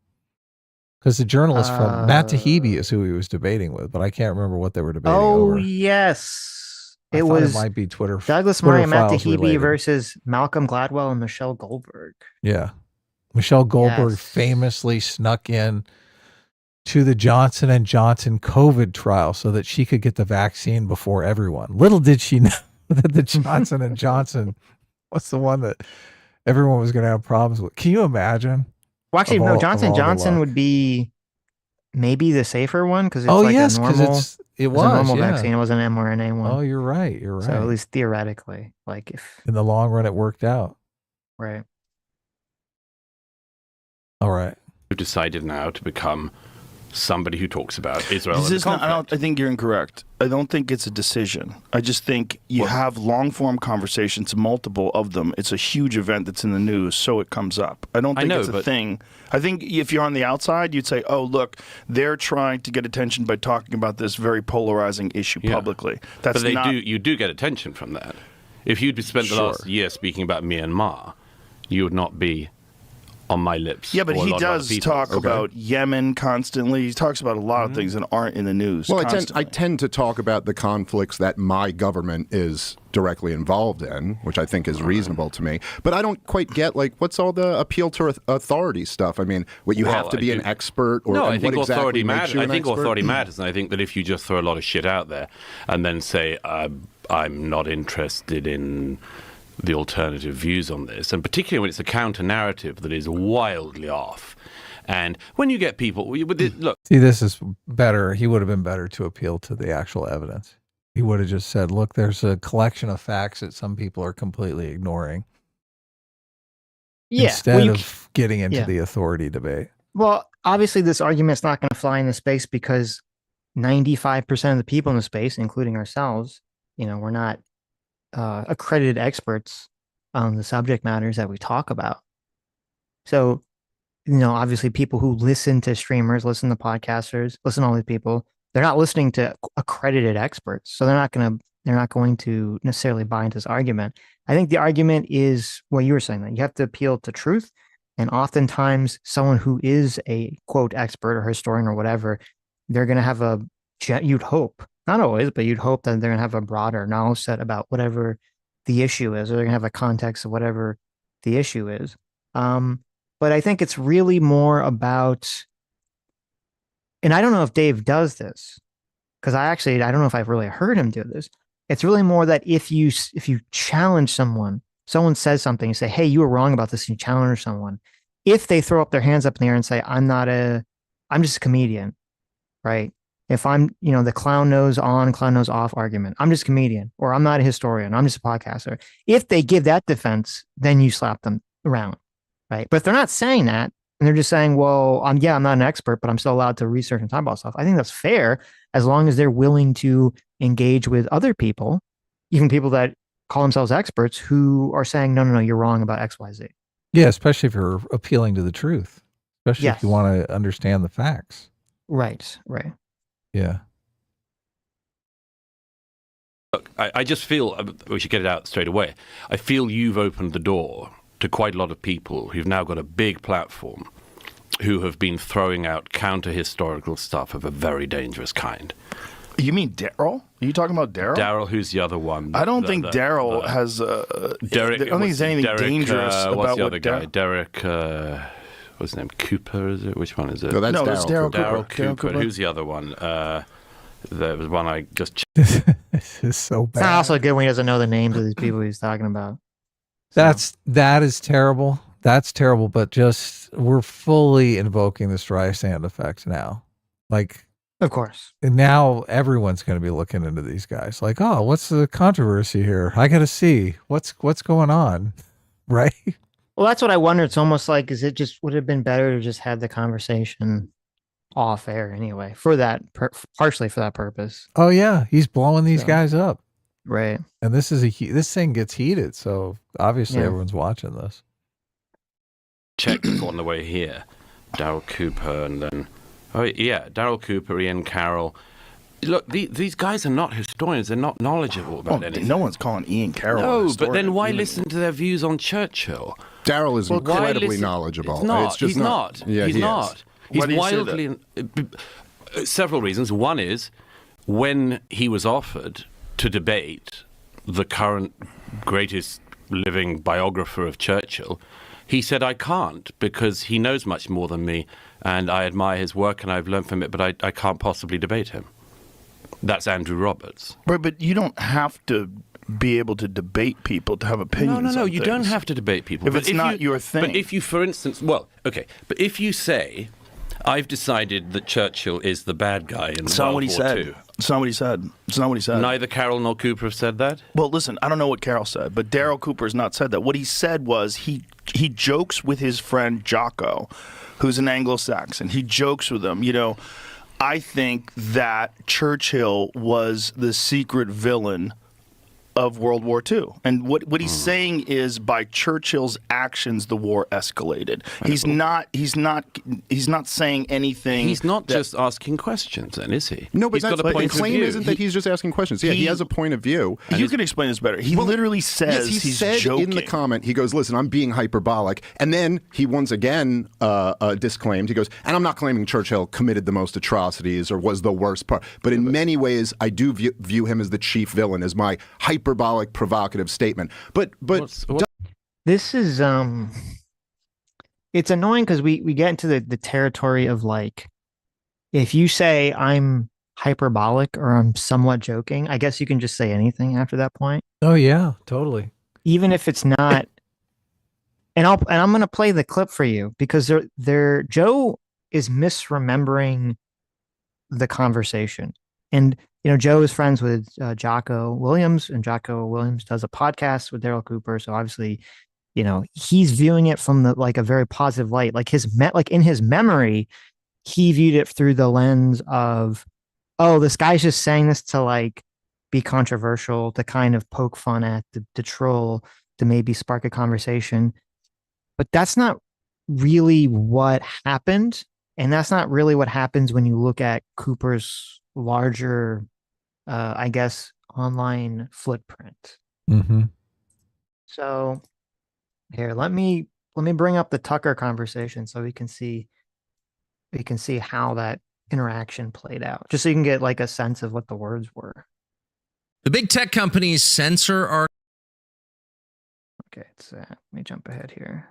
Because the journalist from Matt Taibbi is who he was debating with, but I can't remember what they were debating over. Oh yes, it might be Twitter. Douglas Murray and Matt Taibbi versus Malcolm Gladwell and Michelle Goldberg. Yeah, Michelle Goldberg famously snuck in to the Johnson & Johnson COVID trial so that she could get the vaccine before everyone. Little did she know that the Johnson & Johnson was the one that everyone was going to have problems with. Can you imagine? Well, actually, no, Johnson & Johnson would be maybe the safer one because it's a normal vaccine. It wasn't an mRNA one. Oh, you're right. You're right. So at least theoretically, like if in the long run, it worked out. Right. All right. You've decided now to become somebody who talks about Israel. I think you're incorrect. I don't think it's a decision. I just think you have long-form conversations, multiple of them. It's a huge event that's in the news, so it comes up. I don't think it's a thing. I think if you're on the outside, you'd say, oh, look, they're trying to get attention by talking about this very polarizing issue publicly. You do get attention from that. If you'd spent the last year speaking about Myanmar, you would not be on my lips. Yeah, but he does talk about Yemen constantly. He talks about a lot of things that aren't in the news. Well, I tend to talk about the conflicts that my government is directly involved in, which I think is reasonable to me. But I don't quite get, like, what's all the appeal to authority stuff? I mean, you have to be an expert? Or, no, I think authority matters. I think authority matters, and I think that if you just throw a lot of shit out there and then say, I'm not interested in the alternative views on this, and particularly when it's a counter-narrative that is wildly off. And when you get people... Look. See, this is better. He would have been better to appeal to the actual evidence. He would have just said, look, there's a collection of facts that some people are completely ignoring. Yeah. Instead of getting into the authority debate. Well, obviously this argument's not going to fly in the space because 95% of the people in the space, including ourselves, we're not accredited experts on the subject matters that we talk about. So, obviously people who listen to streamers, listen to podcasters, listen to all these people, they're not listening to accredited experts. So they're not going to necessarily buy into this argument. I think the argument is what you were saying, that you have to appeal to truth. And oftentimes someone who is a quote expert or historian or whatever, they're going to have you'd hope, not always, but you'd hope that they're going to have a broader knowledge set about whatever the issue is, or they're going to have a context of whatever the issue is. But I think it's really more about, and I don't know if Dave does this, because I don't know if I've really heard him do this. It's really more that if you challenge someone says something, you say, hey, you were wrong about this, and you challenge someone. If they throw up their hands up in the air and say, I'm just a comedian, right? If I'm, the clown nose on, clown nose off argument, I'm just a comedian, or I'm not a historian, I'm just a podcaster. If they give that defense, then you slap them around, right? But if they're not saying that, and they're just saying, well, I'm not an expert, but I'm still allowed to research and talk about stuff, I think that's fair, as long as they're willing to engage with other people, even people that call themselves experts, who are saying, no, you're wrong about X, Y, Z. Yeah, especially if you're appealing to the truth, especially if you want to understand the facts. Right. Yeah. Look, I just feel we should get it out straight away. I feel you've opened the door to quite a lot of people who've now got a big platform, who have been throwing out counter-historical stuff of a very dangerous kind. You mean Daryl? Are you talking about Daryl? Daryl, who's the other one? I don't think Daryl has... Derek, I don't think there's anything dangerous about what's the other guy? Derek... what's his name? Cooper, is it? Which one is it? No, that's Daryl Cooper. Who's the other one? There was one I just... This is so bad. It's not also good when he doesn't know the names of these people he's talking about. That is terrible. That's terrible, but we're fully invoking the Streisand effect now. Like, of course. And now everyone's going to be looking into these guys. Like, oh, what's the controversy here? I got to see what's going on, right? Well, that's what I wonder. It's almost like, would it have been better to just have the conversation off air anyway, partially for that purpose? Oh yeah, he's blowing these guys up, right? And this thing gets heated, so obviously everyone's watching this. Check on the way here, Daryl Cooper, and then Daryl Cooper, Ian Carroll. Look, these guys are not historians. They're not knowledgeable about anything. No one's calling Ian Carroll. No, but then why listen to their views on Churchill? Daryl is incredibly knowledgeable. He's not. Yeah, he's not. He's wildly... Several reasons. One is, when he was offered to debate the current greatest living biographer of Churchill, He said, I can't, because he knows much more than me, and I admire his work and I've learned from it, but I can't possibly debate him. That's Andrew Roberts. Right, but you don't have to be able to debate people to have opinions. No, you don't have to debate people. If it's not your thing. But if you, for instance, but if you say, I've decided that Churchill is the bad guy in World War II. It's not what he said. It's not what he said. Neither Carroll nor Cooper have said that? Well, listen, I don't know what Carroll said, but Daryl Cooper has not said that. What he said was he jokes with his friend Jocko, who's an Anglo-Saxon. He jokes with him, I think that Churchill was the secret villain of World War II. And what he's saying is, by Churchill's actions, the war escalated. He's not saying anything. He's not just asking questions, then, is he? No, but the claim isn't that he's just asking questions. Yeah, he has a point of view. You can explain this better. He literally says he's said joking. In the comment, he goes, listen, I'm being hyperbolic. And then he once again disclaimed, he goes, and I'm not claiming Churchill committed the most atrocities or was the worst part. But in many ways, I do view him as the chief villain, as my hyperbolic, provocative statement. But this is it's annoying because we get into the territory of, like, if you say I'm hyperbolic or I'm somewhat joking, I guess you can just say anything after that point. Oh yeah, totally. Even if it's not. And I'm going to play the clip for you, because Joe is misremembering the conversation. And Joe is friends with Jocko Williams, and Jocko Williams does a podcast with Daryl Cooper. So obviously, he's viewing it from a very positive light. Like in his memory, he viewed it through the lens of, oh, this guy's just saying this to be controversial, to kind of poke fun at, to troll, to maybe spark a conversation. But that's not really what happened. And that's not really what happens when you look at Cooper's larger, I guess, online footprint. Mm-hmm. So here, let me bring up the Tucker conversation so we can see how that interaction played out, just so you can get a sense of what the words were. The big tech companies censor our. Okay, let me jump ahead here.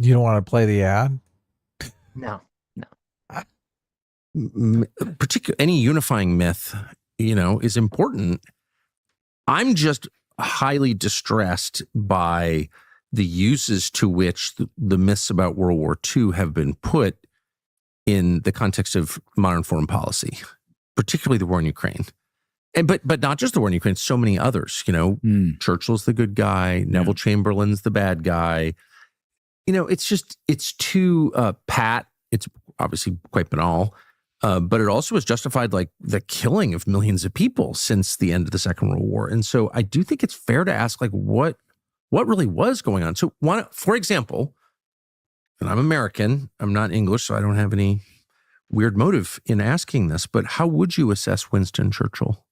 You don't want to play the ad? No. Any unifying myth, is important. I'm just highly distressed by the uses to which the myths about World War II have been put in the context of modern foreign policy, particularly the war in Ukraine. But not just the war in Ukraine, so many others. Churchill's the good guy, Neville Chamberlain's the bad guy. It's too pat. It's obviously quite banal. But it also has justified the killing of millions of people since the end of the Second World War. And so I do think it's fair to ask what really was going on. So for example, and I'm American, I'm not English, so I don't have any weird motive in asking this, but how would you assess Winston Churchill?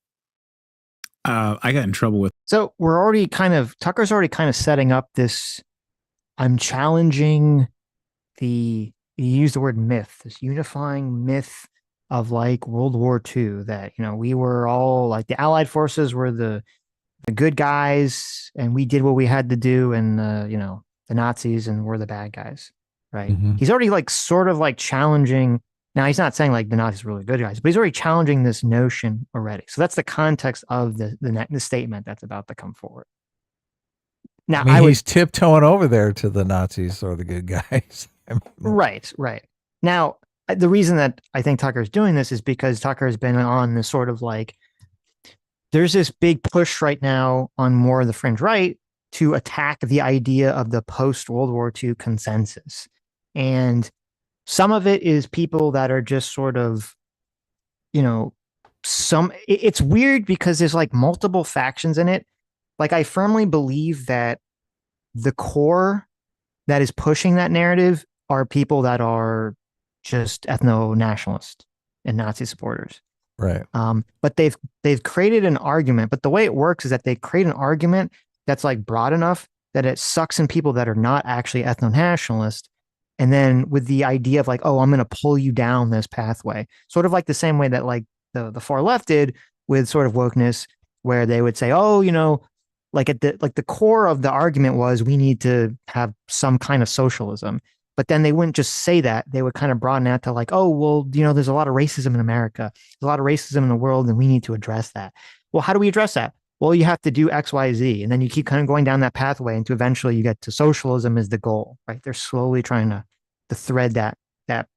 I got in trouble with. So Tucker's already kind of setting up this. I'm challenging you use the word myth, this unifying myth of World War II, that, we were all the Allied forces were the good guys and we did what we had to do. And, the Nazis and we're the bad guys. Right. Mm-hmm. He's already sort of challenging. Now he's not saying the Nazis were really good guys, but he's already challenging this notion already. So that's the context of the statement that's about to come forward. Now he's tiptoeing over there to the Nazis or the good guys. Right. Now, the reason that I think Tucker's doing this is because Tucker has been on this sort of there's this big push right now on more of the fringe right to attack the idea of the post-World War II consensus. And some of it is people that are just sort of, it's weird because there's multiple factions in it. I firmly believe that the core that is pushing that narrative are people that are just ethno-nationalist and Nazi supporters. Right. But they've created an argument, but the way it works is that they create an argument that's broad enough that it sucks in people that are not actually ethno-nationalist. And then with the idea of oh, I'm going to pull you down this pathway, sort of the same way that the far left did with sort of wokeness, where they would say, oh, like at the core of the argument was we need to have some kind of socialism. But then they wouldn't just say that. They would kind of broaden that to like, oh, well, there's a lot of racism in America. There's a lot of racism in the world, and we need to address that. Well, how do we address that? Well, you have to do X, Y, Z. And then you keep kind of going down that pathway until eventually you get to socialism is the goal, right? They're slowly trying to thread that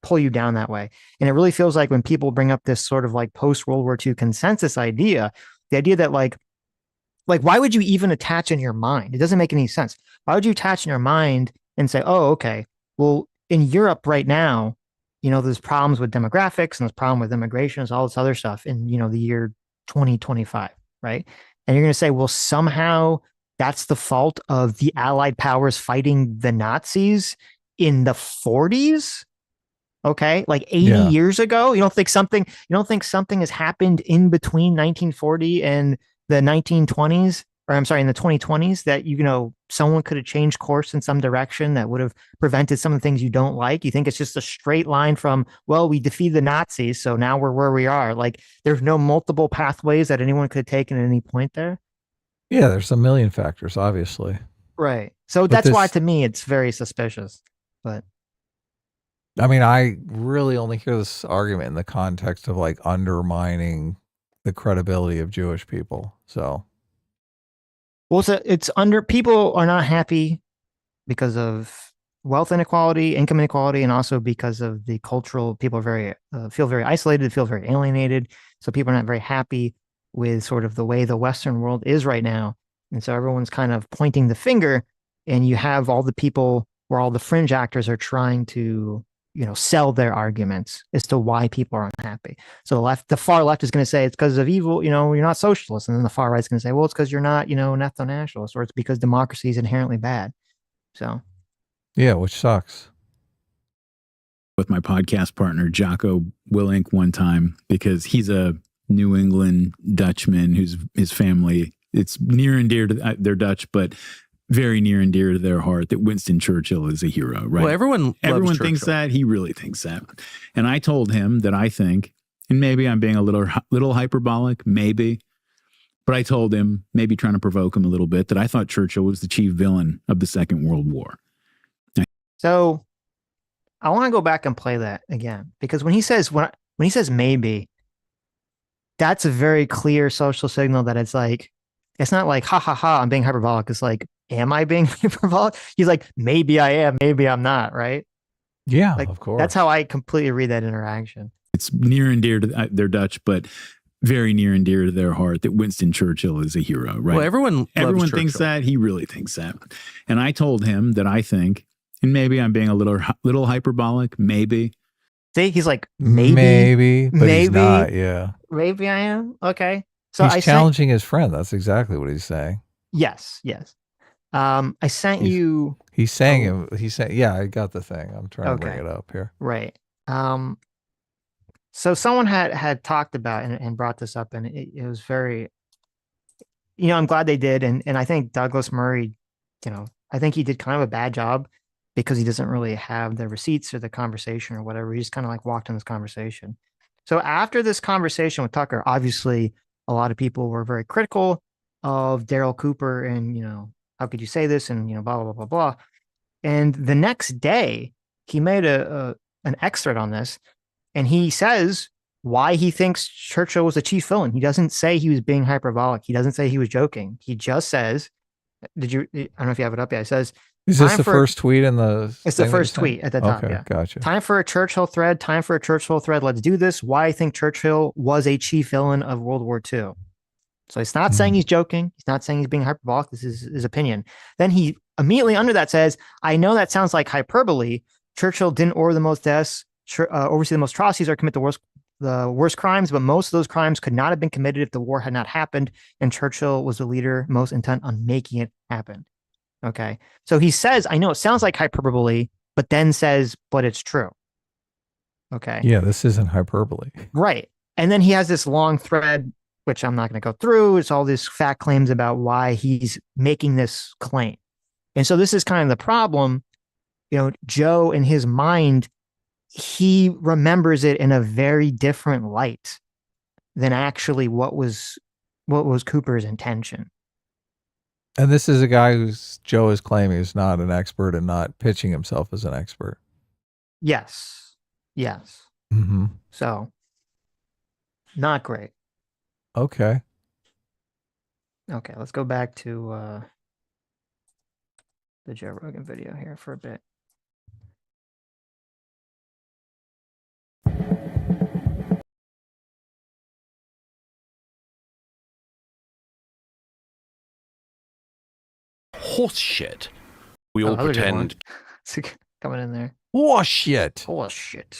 pull you down that way. And it really feels like when people bring up this sort of like post-World War II consensus idea, the idea that like, why would you even attach in your mind? It doesn't make any sense. Why would you attach in your mind and say, oh, okay, well, in Europe right now, there's problems with demographics and there's problem with immigration, and all this other stuff in, the year 2025, right? And you're going to say, well, somehow that's the fault of the Allied powers fighting the Nazis in the 40s? Okay, like 80 years ago. You don't think something has happened in between 1940 and the 1920s, or I'm sorry, in the 2020s that someone could have changed course in some direction that would have prevented some of the things you don't like? You think it's just a straight line from, well, we defeated the Nazis, so now we're where we are? Like there's no multiple pathways that anyone could have taken at any point there? Yeah, there's a million factors, obviously. Right. So that's why to me it's very suspicious. But I mean, I really only hear this argument in the context of like undermining the credibility of Jewish people. So, well, it's people are not happy because of wealth inequality, income inequality, and also because of the cultural. People are very feel very isolated, feel very alienated. So people are not very happy with sort of the way the Western world is right now, and so everyone's kind of pointing the finger. And you have all the people where all the fringe actors are trying to sell their arguments as to why people are unhappy. So the far left is going to say it's because of evil, you're not socialist. And then the far right is going to say, well, it's because you're not, an ethno-nationalist, or it's because democracy is inherently bad. So. Yeah, which sucks. With my podcast partner, Jocko Willink, one time, because he's a New England Dutchman his family, it's near and dear to they're Dutch, but very near and dear to their heart that Winston Churchill is a hero, right? Well, everyone thinks that. He really thinks that. And I told him that I think, and maybe I'm being a little hyperbolic, maybe, but I told him, maybe trying to provoke him a little bit, that I thought Churchill was the chief villain of the Second World War. So I want to go back and play that again, because when he says maybe, that's a very clear social signal that it's like, it's not like, ha, ha, ha, I'm being hyperbolic. It's like, am I being hyperbolic? He's like, maybe I am, maybe I'm not, right? Yeah, like, of course. That's how I completely read that interaction. It's near and dear to they're Dutch, but very near and dear to their heart that Winston Churchill is a hero, right? Well, everyone thinks that. He really thinks that. And I told him that I think, and maybe I'm being a little hyperbolic, maybe. See, he's like, maybe, but he's not, yeah. Maybe I am. Okay. So he's challenging his friend. That's exactly what he's saying. Yes. I sent you. He's saying yeah, I got the thing. I'm trying to bring it up here. Right. So someone had talked about and brought this up, and it was very, I'm glad they did. And I think Douglas Murray, I think he did kind of a bad job because he doesn't really have the receipts or the conversation or whatever. He just kind of like walked in this conversation. So after this conversation with Tucker, obviously a lot of people were very critical of Daryl Cooper and, how could you say this? And, blah, blah, blah, blah, blah. And the next day he made an excerpt on this, and he says why he thinks Churchill was the chief villain. He doesn't say he was being hyperbolic. He doesn't say he was joking. He just says, I don't know if you have it up yet. It says, is this the first tweet in the? It's the first tweet at the top. Okay, yeah. Gotcha. Time for a Churchill thread. Let's do this. Why I think Churchill was a chief villain of World War II. So he's not saying he's joking. He's not saying he's being hyperbolic. This is his opinion. Then he immediately under that says, I know that sounds like hyperbole. Churchill didn't order the most deaths, oversee the most atrocities, or commit the worst crimes, but most of those crimes could not have been committed if the war had not happened, and Churchill was the leader most intent on making it happen. Okay. So he says, I know it sounds like hyperbole, but then says, but it's true. Okay. Yeah, this isn't hyperbole. Right. And then he has this long thread, which I'm not going to go through. It's all these fact claims about why he's making this claim. And so this is kind of the problem. Joe, in his mind, he remembers it in a very different light than actually what was Cooper's intention. And this is a guy who's Joe is claiming is not an expert and not pitching himself as an expert. Yes. Yes. Mm-hmm. So, not great. Okay. Okay, let's go back to the Joe Rogan video here for a bit. Horse shit. We all pretend. Coming in there. Horse shit. Horse shit.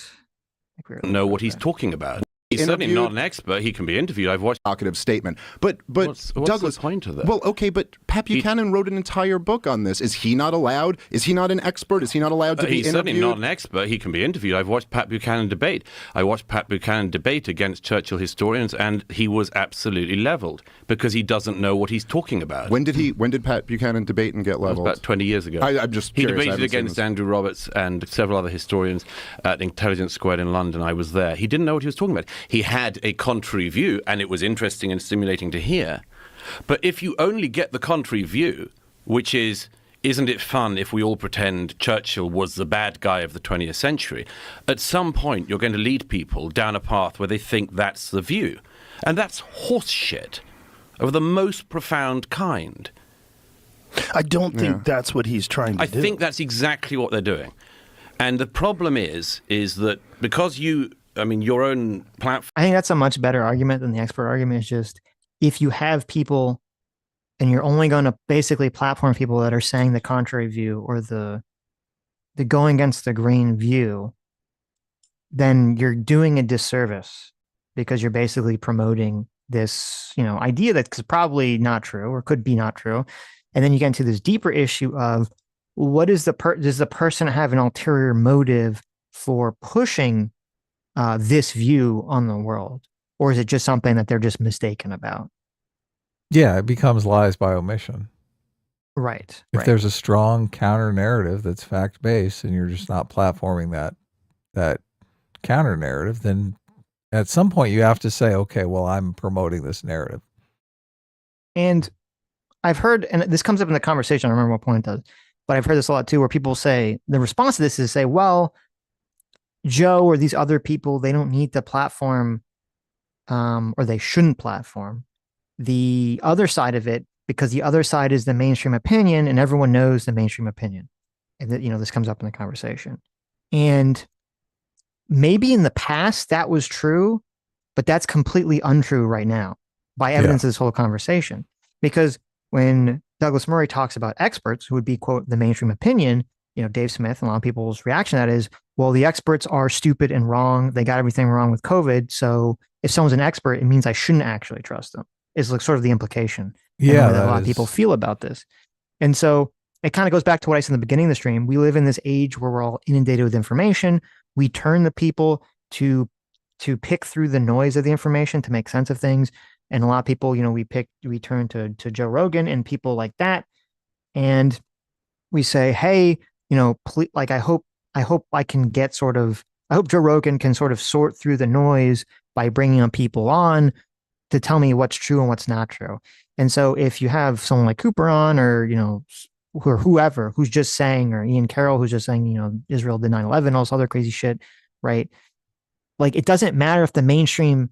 Know what he's talking about. He's certainly not an expert. He can be interviewed. I've watched provocative statement. But what's Douglas, the point of that? Well, okay, but Pat Buchanan wrote an entire book on this. Is he not allowed? Is he not an expert? Is he not allowed to be interviewed? He's certainly not an expert. He can be interviewed. I've watched Pat Buchanan debate. I watched Pat Buchanan debate against Churchill historians, and he was absolutely leveled because he doesn't know what he's talking about. When did Pat Buchanan debate and get leveled? About 20 years ago. I'm just curious. He debated against Andrew Roberts and several other historians at Intelligence Squared in London. I was there. He didn't know what he was talking about. He had a contrary view, and it was interesting and stimulating to hear. But if you only get the contrary view, which is, isn't it fun if we all pretend Churchill was the bad guy of the 20th century, at some point you're going to lead people down a path where they think that's the view. And that's horse shit of the most profound kind. I don't think that's what he's trying to do. I think that's exactly what they're doing. And the problem is that because your own platform. I think that's a much better argument than the expert argument. Is just if you have people and you're only going to basically platform people that are saying the contrary view or the going against the grain view, then you're doing a disservice because you're basically promoting this, idea that's probably not true or could be not true. And then you get into this deeper issue of does the person have an ulterior motive for pushing this view on the world, or is it just something that they're just mistaken about? Yeah, it becomes lies by omission. Right. If there's a strong counter narrative that's fact based, and you're just not platforming that counter narrative, then at some point you have to say, okay, well, I'm promoting this narrative. And I've heard, and this comes up in the conversation, I don't remember what point it does, but I've heard this a lot too, where people say the response to this is say, well, Joe or these other people, they don't need to platform, or they shouldn't platform the other side of it because the other side is the mainstream opinion and everyone knows the mainstream opinion. And that, this comes up in the conversation. And maybe in the past that was true, but that's completely untrue right now by evidence of this whole conversation. Because when Douglas Murray talks about experts who would be, quote, the mainstream opinion, Dave Smith and a lot of people's reaction to that is, well, the experts are stupid and wrong. They got everything wrong with COVID. So if someone's an expert, it means I shouldn't actually trust them. Is like sort of the implication. Yeah, that a lot of people feel about this. And so it kind of goes back to what I said in the beginning of the stream. We live in this age where we're all inundated with information. We turn the people to pick through the noise of the information to make sense of things. And a lot of people, we turn to Joe Rogan and people like that. And we say, hey, please, like, I hope I can get I hope Joe Rogan can sort of sort through the noise by bringing on people on to tell me what's true and what's not true. And so if you have someone like Cooper on or, or whoever who's just saying, or Ian Carroll, who's just saying, Israel did 9/11, all this other crazy shit, right? Like, it doesn't matter if the mainstream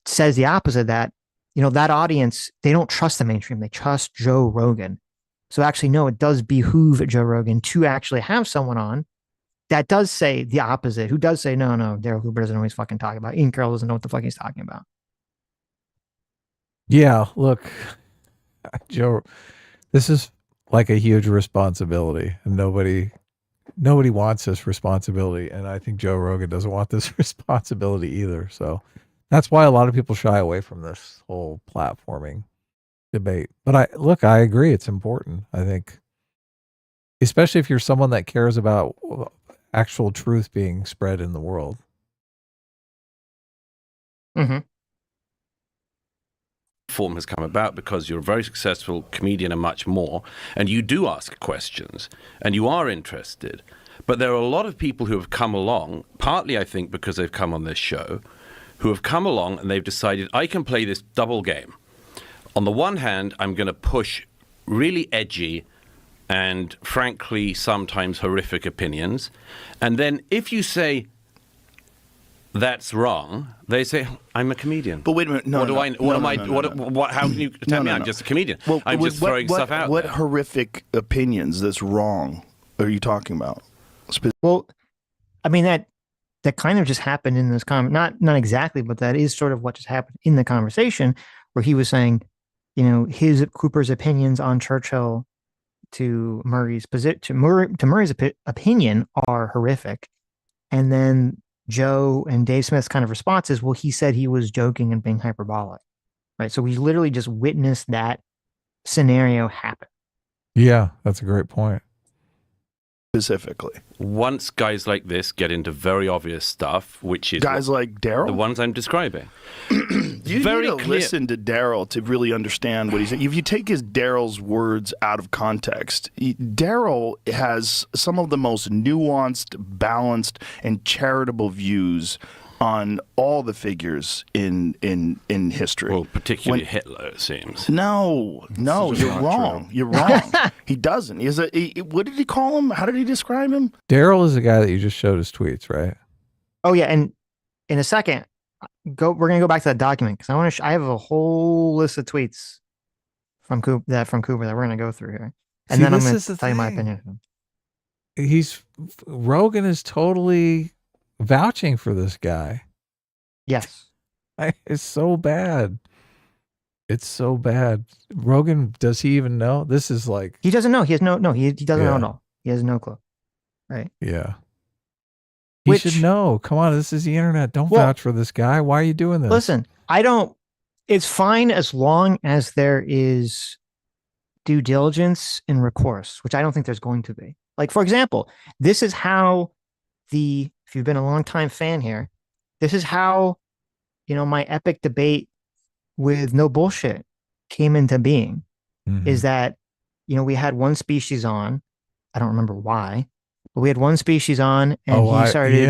says the opposite of that, that audience, they don't trust the mainstream. They trust Joe Rogan. So actually, no, it does behoove Joe Rogan to actually have someone on that does say the opposite, who does say, no, Daryl Cooper doesn't know what he's fucking talking about. Ian Carroll doesn't know what the fuck he's talking about. Yeah, look, Joe, this is like a huge responsibility, and nobody wants this responsibility. And I think Joe Rogan doesn't want this responsibility either. So that's why a lot of people shy away from this whole platforming debate. But I agree. It's important. I think, especially if you're someone that cares about actual truth being spread in the world. Mm-hmm. Form has come about because you're a very successful comedian and much more, and you do ask questions and you are interested. But there are a lot of people who have come along, partly I think because they've come on this show, who have come along and they've decided, I can play this double game. On the one hand, I'm going to push really edgy and frankly sometimes horrific opinions. And then if you say that's wrong, they say I'm a comedian. But wait a minute, how can you tell me I'm just a comedian? Well, I'm just throwing stuff out What there. horrific opinions that's wrong are you talking about? Well, I mean that kind of just happened in this not exactly, but that is sort of what just happened in the conversation, where he was saying, you know, Cooper's opinions on Churchill to Murray's opinion are horrific, and then Joe and Dave Smith's kind of response is, well, he said he was joking and being hyperbolic, right? So we literally just witnessed that scenario happen. Yeah, that's a great point. Specifically, once guys like this get into very obvious stuff, which is guys like Daryl, the ones I'm describing, you very need to listen to Daryl to really understand what he's saying. If you take Daryl's words out of context, Daryl has some of the most nuanced, balanced, and charitable views on all the figures in history. Well, particularly Hitler, it seems. No, you're wrong. You're wrong. He doesn't. What did he call him? How did he describe him? Daryl is the guy that you just showed his tweets, right? Oh yeah, and in a second, we're gonna go back to that document because I want to. I have a whole list of tweets from Cooper that we're gonna go through here, and then I'm gonna tell you my opinion. Rogan is totally vouching for this guy. Yes. It's so bad. It's so bad. Rogan, does he even know? This is like... He doesn't know. He doesn't know at all. He has no clue. Right. Yeah. He should know. Come on, this is the internet. Don't vouch for this guy. Why are you doing this? Listen, it's fine as long as there is due diligence and recourse, which I don't think there's going to be. Like, for example, this is how if you've been a long time fan here, this is how, you know, my epic debate with No Bullshit came into being. Is that, you know, we had one species on, I don't remember why, but we had one species on, and he started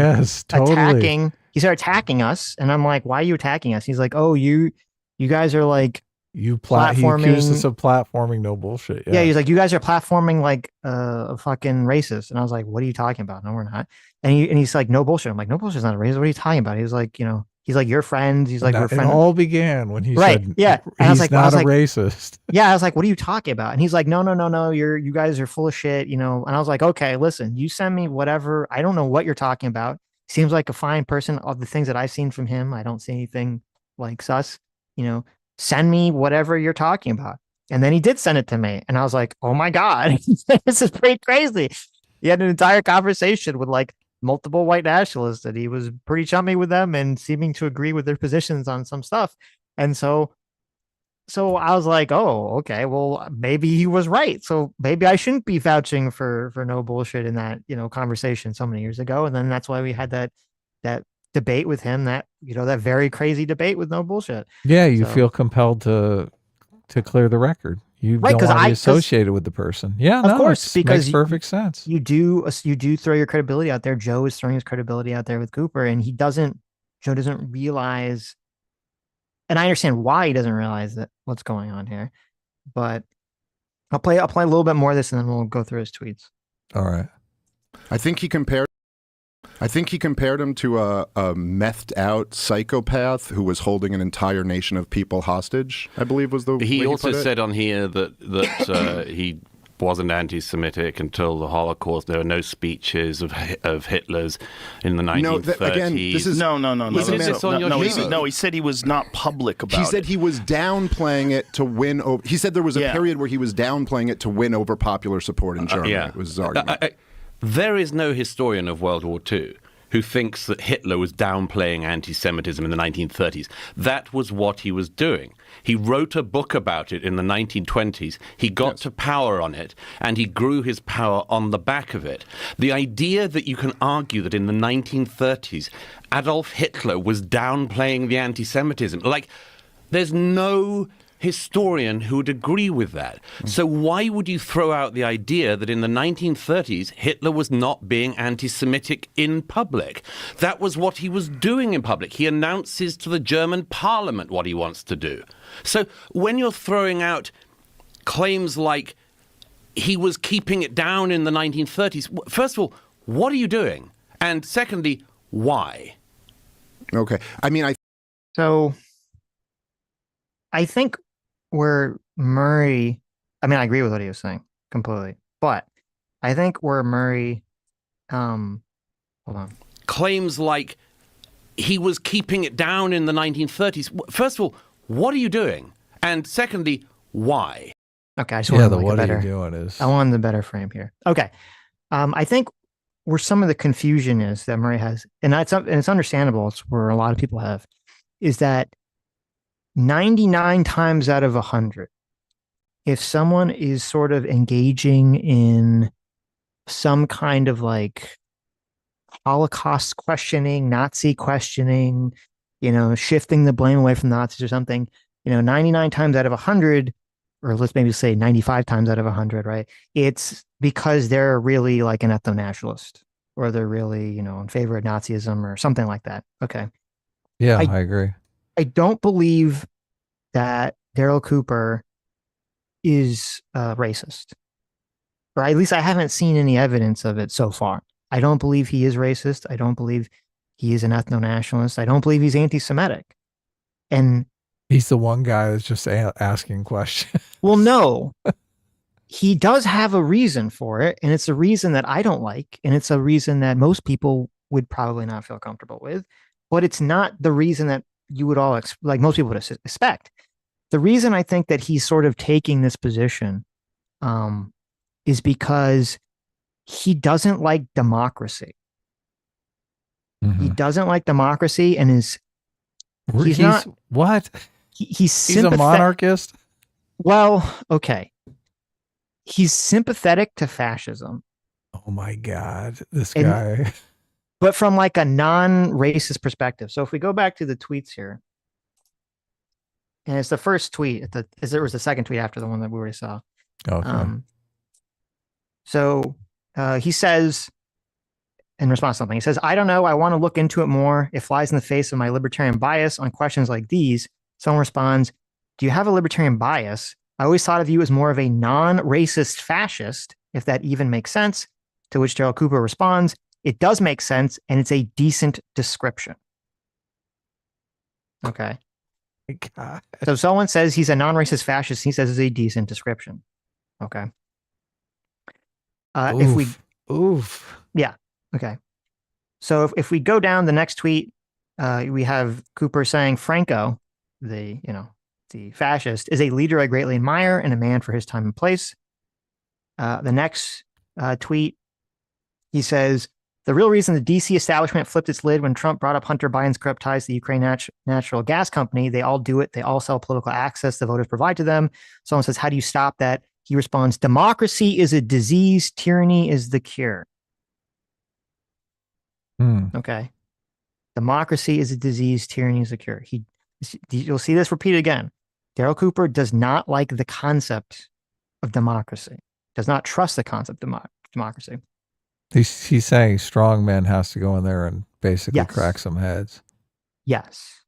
attacking. He started attacking us, and I'm like, "Why are you attacking us?" He's like, "Oh, you guys are like platforming." He accused us of platforming No Bullshit. Yeah, he's like, "You guys are platforming like a fucking racist," and I was like, "What are you talking about? No, we're not." And he's like, "No Bullshit." I'm like, "No Bullshit's not a racist. What are you talking about?" He's like, you know. He's like, you're friends. He's like, we're friends. It all began when he said, yeah. And he's not a racist. Yeah, I was like, what are you talking about? And he's like, no, you guys are full of shit, you know. And I was like, okay, listen, you send me whatever. I don't know what you're talking about. Seems like a fine person. Of the things that I've seen from him, I don't see anything like sus. You know, send me whatever you're talking about. And then he did send it to me, and I was like, oh my god, this is pretty crazy. He had an entire conversation with like multiple white nationalists, and he was pretty chummy with them and seeming to agree with their positions on some stuff. And so I was like, oh, okay, well, maybe he was right. So maybe I shouldn't be vouching for No Bullshit in that, you know, conversation so many years ago. And then that's why we had that debate with him, that, you know, that very crazy debate with No Bullshit. Yeah, you feel compelled to clear the record. You don't want to be associated with the person. Yeah, of course, because makes perfect sense. You do throw your credibility out there. Joe is throwing his credibility out there with Cooper, and Joe doesn't realize, and I understand why he doesn't realize that what's going on here. But I'll play a little bit more of this, and then we'll go through his tweets. All right. I think he compared him to a methed out psychopath who was holding an entire nation of people hostage, I believe was the way he also put it. said on here that he wasn't anti-Semitic until the Holocaust. There were no speeches of Hitler's in the 1930s. No, again, this is No, he said he was not public about it. He said he was downplaying it to win over. He said there was a period where he was downplaying it to win over popular support in Germany. It was his argument. There is no historian of World War II who thinks that Hitler was downplaying anti-Semitism in the 1930s. That was what he was doing. He wrote a book about it in the 1920s. He got to power on it, and he grew his power on the back of it. The idea that you can argue that in the 1930s, Adolf Hitler was downplaying the anti-Semitism, like, there's no historian who would agree with that. So why would you throw out the idea that in the 1930s Hitler was not being anti-Semitic in public? That was what he was doing in public. He announces to the German parliament what he wants to do. So when you're throwing out claims like he was keeping it down in the 1930s. First of all, what are you doing? And secondly, why? Okay. I mean, So I think where Murray, I mean, I agree with what he was saying completely, but I think where Murray, hold on. Claims like he was keeping it down in the 1930s. First of all, what are you doing? And secondly, why? Okay, I just wanted what better, are you doing is... I wanted the better frame here. Okay. I think where some of the confusion is that Murray has, and it's understandable, it's where a lot of people have, is that 99 times out of 100, if someone is sort of engaging in some kind of like Holocaust questioning, Nazi questioning, shifting the blame away from Nazis or something, 99 times out of 100, or let's maybe say 95 times out of 100, right? It's because they're really like an ethno-nationalist, or they're really, in favor of Nazism or something like that. Okay. Yeah, I agree. I don't believe that Daryl Cooper is racist, or at least I haven't seen any evidence of it so far. I don't believe he is racist. I don't believe he is an ethno-nationalist. I don't believe he's anti-Semitic. And he's the one guy that's just asking questions. Well, no, he does have a reason for it. And it's a reason that I don't like. And it's a reason that most people would probably not feel comfortable with. But it's not the reason that you would all, like most people would expect. The reason I think that he's sort of taking this position is because he doesn't like democracy. Mm-hmm. He doesn't like democracy, and he's not what? He's a monarchist. Well, okay. He's sympathetic to fascism. Oh my God, this guy. But from like a non-racist perspective. So if we go back to the tweets here, and it's the first tweet, there was the second tweet after the one that we already saw. Okay. So he says, in response to something, he says, I don't know. I want to look into it more. It flies in the face of my libertarian bias on questions like these. Someone responds, do you have a libertarian bias? I always thought of you as more of a non-racist fascist, if that even makes sense. To which Daryl Cooper responds, it does make sense, and it's a decent description. Okay. God. So someone says he's a non-racist fascist. He says it's a decent description. Okay. Yeah. Okay. So if we go down the next tweet, we have Cooper saying Franco, the fascist, is a leader I greatly admire and a man for his time and place. The next tweet, he says, the real reason the DC establishment flipped its lid when Trump brought up Hunter Biden's corrupt ties to the Ukraine natural gas company, they all do it. They all sell political access the voters provide to them. Someone says, how do you stop that? He responds, democracy is a disease. Tyranny is the cure. Okay. Democracy is a disease. Tyranny is a cure. You'll see this repeated again. Daryl Cooper does not like the concept of democracy, does not trust the concept of democracy. He's saying strong men has to go in there and basically crack some heads. Yes.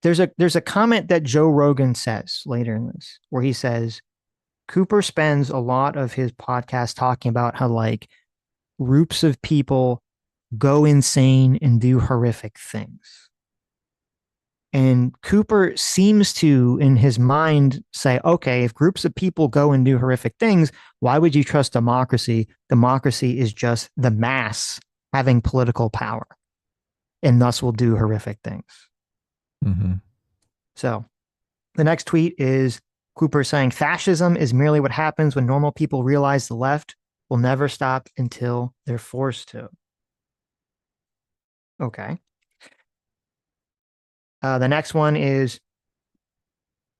There's a comment that Joe Rogan says later in this where he says Cooper spends a lot of his podcast talking about how like groups of people go insane and do horrific things. And Cooper seems to, in his mind, say, okay, if groups of people go and do horrific things, why would you trust democracy? Democracy is just the mass having political power and thus will do horrific things. Mm-hmm. So the next tweet is Cooper saying, fascism is merely what happens when normal people realize the left will never stop until they're forced to. Okay. The next one is,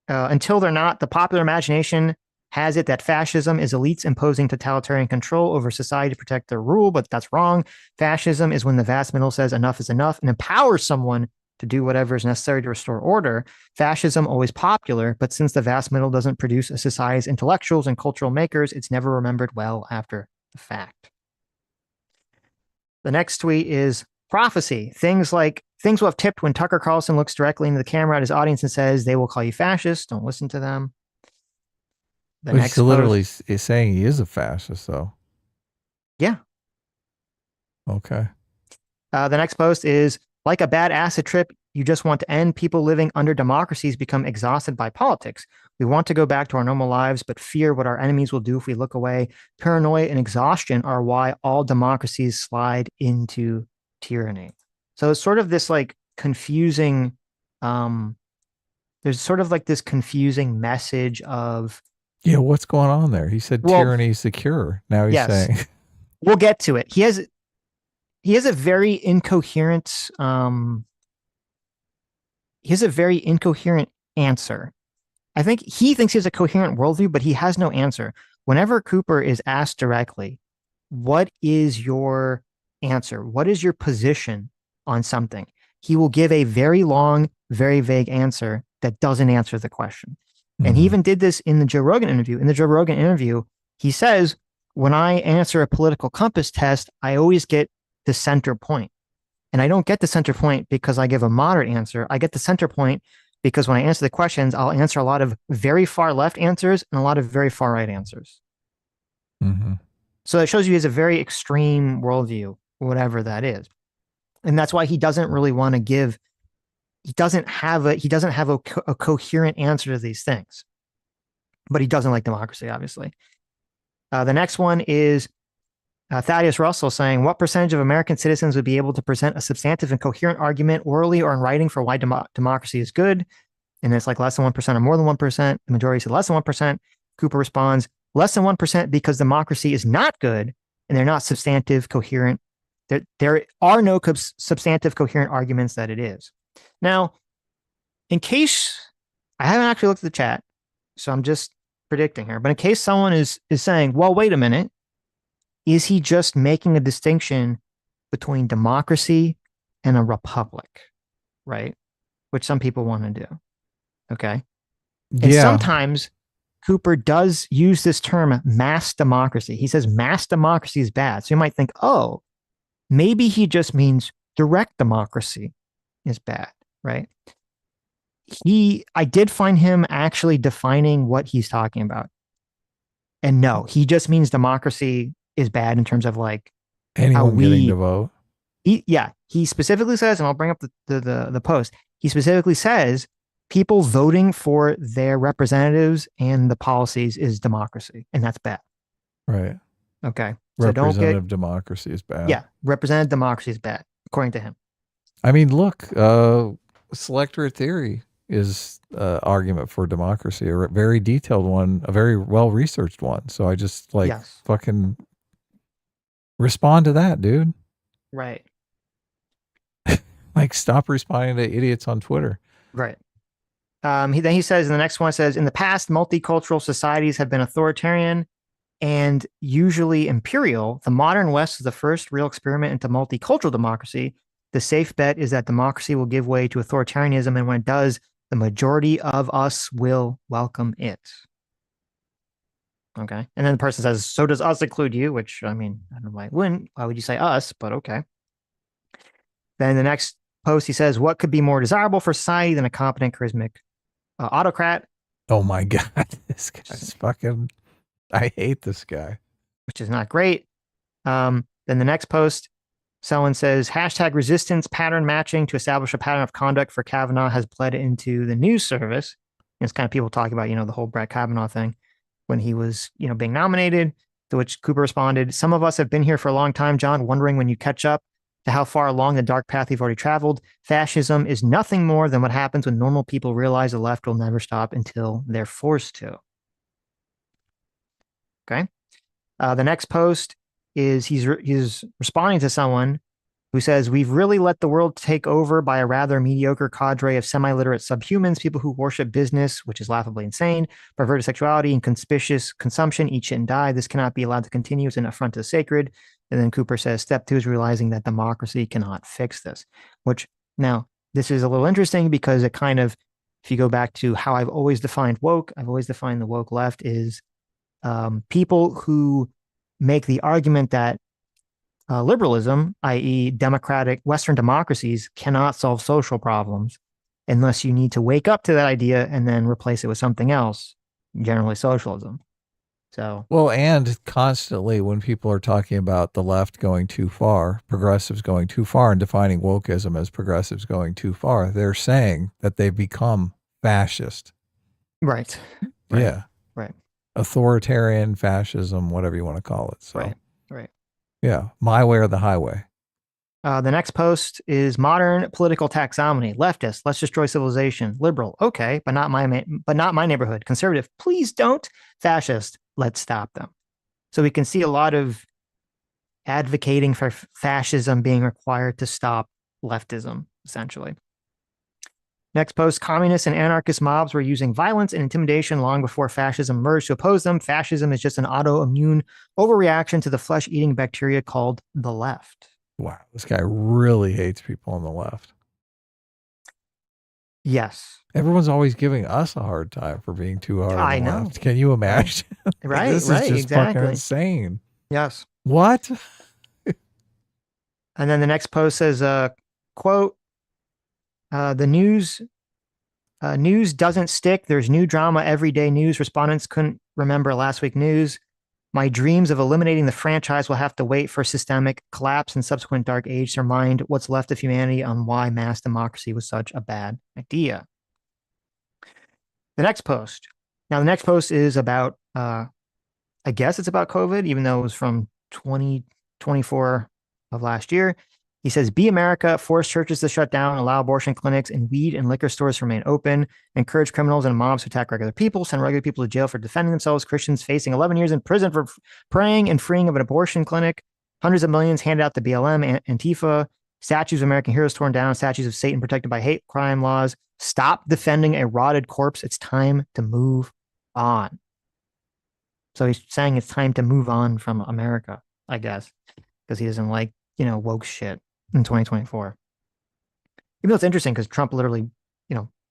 until they're not, the popular imagination has it that fascism is elites imposing totalitarian control over society to protect their rule, but that's wrong. Fascism is when the vast middle says enough is enough and empowers someone to do whatever is necessary to restore order. Fascism always popular, but since the vast middle doesn't produce a society's intellectuals and cultural makers, it's never remembered well after the fact. The next tweet is prophecy. Things will have tipped when Tucker Carlson looks directly into the camera at his audience and says, they will call you fascist. Don't listen to them. The next He's literally is saying he is a fascist, though. Yeah. Okay. The next post is, like a bad acid trip, you just want to end. People living under democracies become exhausted by politics. We want to go back to our normal lives, but fear what our enemies will do if we look away. Paranoia and exhaustion are why all democracies slide into tyranny. So it's sort of this like confusing, there's sort of like this confusing message of, yeah, what's going on there? He said tyranny is the cure. Now he's saying we'll get to it. He has a very incoherent answer. I think he thinks he has a coherent worldview, but he has no answer. Whenever Cooper is asked directly, what is your answer? What is your position on something? He will give a very long, very vague answer that doesn't answer the question. And he even did this in the Joe Rogan interview. In the Joe Rogan interview, he says, when I answer a political compass test, I always get the center point. And I don't get the center point because I give a moderate answer. I get the center point because when I answer the questions, I'll answer a lot of very far left answers and a lot of very far right answers. Mm-hmm. So it shows you he has a very extreme worldview, whatever that is. And that's why he doesn't really want to give, he doesn't have a coherent answer to these things. But he doesn't like democracy, obviously. The next one is Thaddeus Russell saying, what percentage of American citizens would be able to present a substantive and coherent argument orally or in writing for why democracy is good? And it's like less than 1% or more than 1%. The majority said less than 1%. Cooper responds, less than 1% because democracy is not good and they're not substantive, coherent. There are no substantive, coherent arguments that it is. Now, in case I haven't actually looked at the chat, so I'm just predicting here, but in case someone is saying, well, wait a minute, is he just making a distinction between democracy and a republic, right? Which some people want to do. Okay. And sometimes Cooper does use this term mass democracy. He says mass democracy is bad. So you might think, oh, maybe he just means direct democracy is bad, right? I did find him actually defining what he's talking about. And no, he just means democracy is bad in terms of like anyone getting to vote. He specifically says, and I'll bring up the post. He specifically says people voting for their representatives and the policies is democracy, and that's bad. Right. Okay. Representative democracy is bad. Yeah, representative democracy is bad, according to him. I mean, look, selectorate theory is argument for democracy, a very detailed one, a very well-researched one. So I just fucking respond to that, dude. Right. Like, stop responding to idiots on Twitter. Right. Then he says, in the next one, says, in the past, multicultural societies have been authoritarian and usually imperial. The modern West is the first real experiment into multicultural democracy. The safe bet is that democracy will give way to authoritarianism, and when it does, the majority of us will welcome it. Okay. And then the person says, so does us include you? Which, I mean, I don't know why would you say us, but okay. Then the next post, he says, what could be more desirable for society than a competent, charismatic autocrat? Oh my God. This guy's fucking, I hate this guy. Which is not great. Then the next post, someone says, hashtag resistance pattern matching to establish a pattern of conduct for Kavanaugh has bled into the news service. And it's kind of people talking about, the whole Brett Kavanaugh thing when he was, being nominated, to which Cooper responded, some of us have been here for a long time, John, wondering when you catch up to how far along the dark path you've already traveled. Fascism is nothing more than what happens when normal people realize the left will never stop until they're forced to. Okay. The next post is he's responding to someone who says, we've really let the world take over by a rather mediocre cadre of semi-literate subhumans, people who worship business, which is laughably insane, perverted sexuality, and conspicuous consumption, eat shit and die. This cannot be allowed to continue. It's an affront to the sacred. And then Cooper says, step 2 is realizing that democracy cannot fix this, which now this is a little interesting because it kind of, if you go back to how I've always defined woke, I've always defined the woke left is people who make the argument that liberalism, i.e. democratic Western democracies, cannot solve social problems unless you need to wake up to that idea and then replace it with something else, generally socialism. So, well, and constantly when people are talking about the left going too far, progressives going too far, and defining wokeism as progressives going too far, they're saying that they've become fascist. right. Yeah. Right. Authoritarian fascism, whatever you want to call it. So, right. Yeah. My way or the highway. The next post is modern political taxonomy. Leftist, let's destroy civilization. Liberal, okay, but not my neighborhood. Conservative, please don't. Fascist, let's stop them. So we can see a lot of advocating for fascism being required to stop leftism, essentially. Next post, communist and anarchist mobs were using violence and intimidation long before fascism emerged to oppose them. Fascism is just an autoimmune overreaction to the flesh-eating bacteria called the left. Wow, this guy really hates people on the left. Yes. Everyone's always giving us a hard time for being too hard on the left. Can you imagine? Right, this is just fucking insane. Yes. What? And then the next post says, quote, the news doesn't stick. There's new drama every day. News respondents couldn't remember last week news. My dreams of eliminating the franchise will have to wait for systemic collapse and subsequent dark age to remind what's left of humanity on why mass democracy was such a bad idea. The next post. Now, the next post is about, I guess it's about COVID, even though it was from 2024 of last year. He says, be America, force churches to shut down, allow abortion clinics and weed and liquor stores to remain open, encourage criminals and mobs to attack regular people, send regular people to jail for defending themselves, Christians facing 11 years in prison for praying and freeing of an abortion clinic, hundreds of millions handed out to BLM, Antifa, statues of American heroes torn down, statues of Satan protected by hate crime laws. Stop defending a rotted corpse. It's time to move on. So he's saying it's time to move on from America, I guess, because he doesn't like, woke shit in 2024. Even though it's interesting because Trump literally,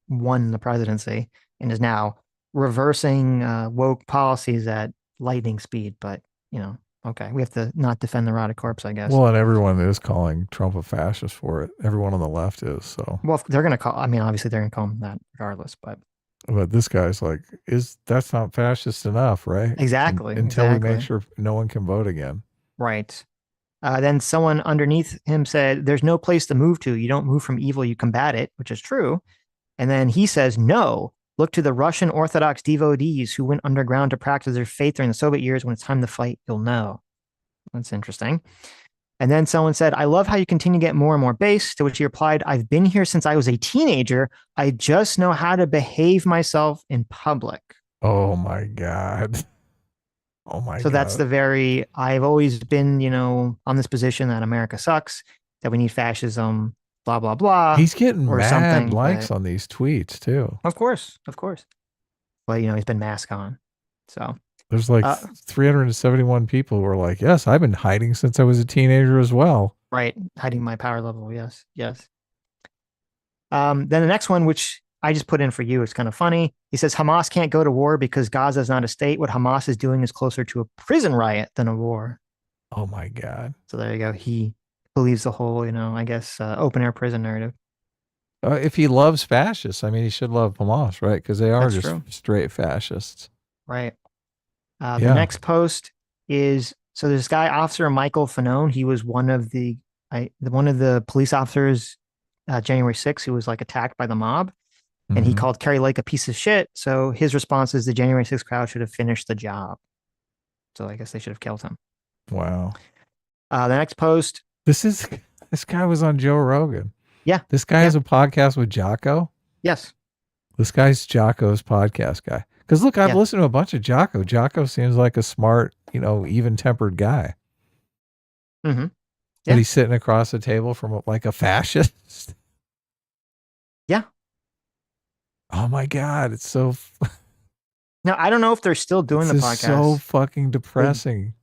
won the presidency and is now reversing woke policies at lightning speed. But, okay, we have to not defend the rotted corpse, I guess. Well, and everyone is calling Trump a fascist for it. Everyone on the left is. So, well, they're going to call, obviously they're going to call him that regardless, but this guy's like, that's not fascist enough, right? Exactly. Until we make sure no one can vote again. Right. Then someone underneath him said, there's no place to move to. You don't move from evil, you combat it, which is true. And then he says, no, look to the Russian Orthodox devotees who went underground to practice their faith during the Soviet years. When it's time to fight, you'll know. That's interesting. And then someone said, I love how you continue to get more and more base, to which he replied, I've been here since I was a teenager. I just know how to behave myself in public. Oh my God. Oh my God. So that's I've always been, on this position that America sucks, that we need fascism, blah, blah, blah. He's getting mad likes on these tweets too. Of course. But, he's been mask on. So there's like 371 people who are like, yes, I've been hiding since I was a teenager as well. Right. Hiding my power level. Yes. Then the next one, which I just put in for you, it's kind of funny. He says, Hamas can't go to war because Gaza is not a state. What Hamas is doing is closer to a prison riot than a war. Oh my God. So there you go. He believes the whole, I guess, open air prison narrative. If he loves fascists, he should love Hamas, right? Because they are straight fascists. Right. The next post is, so this guy, Officer Michael Fanone, he was one of the police officers January 6th who was like attacked by the mob. And he called Kerry Lake a piece of shit. So his response is the January 6th crowd should have finished the job. So I guess they should have killed him. Wow. The next post. This guy was on Joe Rogan. Yeah. This guy has a podcast with Jocko. Yes. This guy's Jocko's podcast guy. Because look, I've listened to a bunch of Jocko. Jocko seems like a smart, even-tempered guy. Mm-hmm. Yeah. But he's sitting across the table from like a fascist. Yeah. Oh my God, it's so. Now I don't know if they're still doing the podcast. It's so fucking depressing.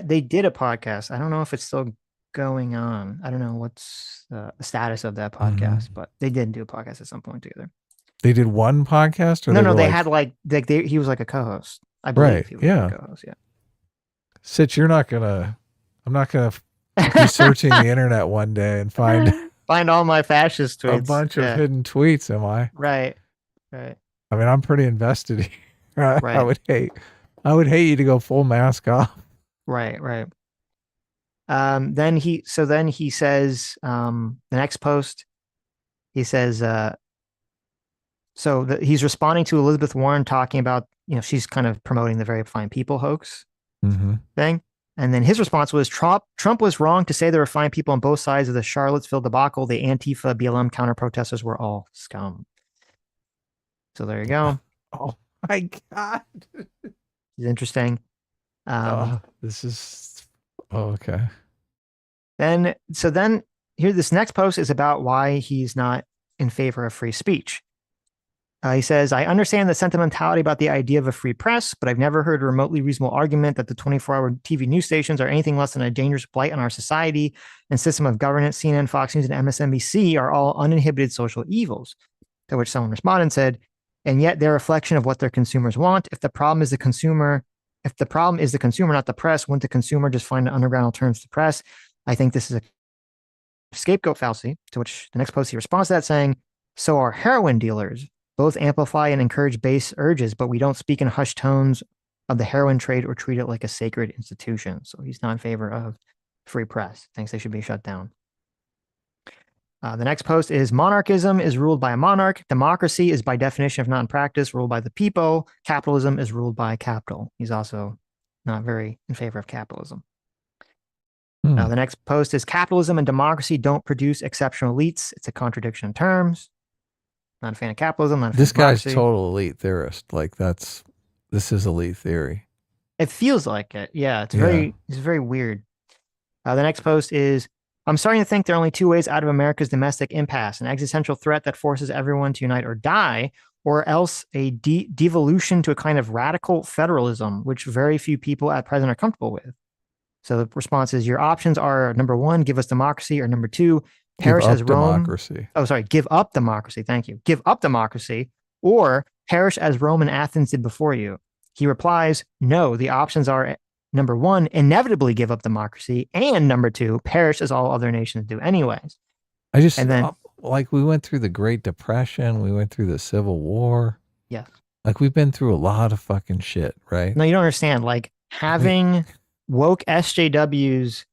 They did a podcast. I don't know if it's still going on. I don't know what's the status of that podcast, but they did do a podcast at some point together. They did one podcast, or no, they had he was like a co-host. I believe right? He was like a co-host. Yeah. Sitch, I'm not gonna be searching the internet one day and find all my fascist tweets. A bunch of hidden tweets. Am I right? I'm pretty invested here. I I would hate you to go full mask off. Right. Then he says, the next post, he says, he's responding to Elizabeth Warren talking about, she's kind of promoting the Very Fine People hoax thing. And then his response was, Trump was wrong to say there were fine people on both sides of the Charlottesville debacle. The Antifa BLM counter protesters were all scum. So there you go. Oh my God. It's interesting. This is okay. Then here, this next post is about why he's not in favor of free speech. He says, I understand the sentimentality about the idea of a free press, but I've never heard a remotely reasonable argument that the 24-hour TV news stations are anything less than a dangerous blight on our society and system of governance. CNN, Fox News, and MSNBC are all uninhibited social evils. To which someone responded and said, and yet they're a reflection of what their consumers want. If the problem is the consumer, not the press, wouldn't the consumer just find an underground alternative to the press? I think this is a scapegoat fallacy. To which the next post he responds to that saying, so are heroin dealers. Both amplify and encourage base urges, but we don't speak in hushed tones of the heroin trade or treat it like a sacred institution. So he's not in favor of free press. Thinks they should be shut down. The next post is monarchism is ruled by a monarch. Democracy is by definition, if not in practice, ruled by the people. Capitalism is ruled by capital. He's also not very in favor of capitalism. The next post is capitalism and democracy don't produce exceptional elites. It's a contradiction in terms. Not a fan of capitalism. Not a fan this of democracy. Guy's total elite theorist. Like this is elite theory. It feels like it. Yeah, it's very weird. The next post is, I'm starting to think there are only two ways out of America's domestic impasse: an existential threat that forces everyone to unite or die, or else a devolution to a kind of radical federalism, which very few people at present are comfortable with. So the response is, your options are, number one, give us democracy, or number two, perish as Rome. Democracy. Oh, sorry. Give up democracy. Thank you. Give up democracy or perish as Rome and Athens did before you. He replies, no, the options are, number one, inevitably give up democracy, and number two, perish as all other nations do anyways. Like we went through the Great Depression. We went through the Civil War. Yes. Like we've been through a lot of fucking shit, right? No, you don't understand. Like having woke SJWs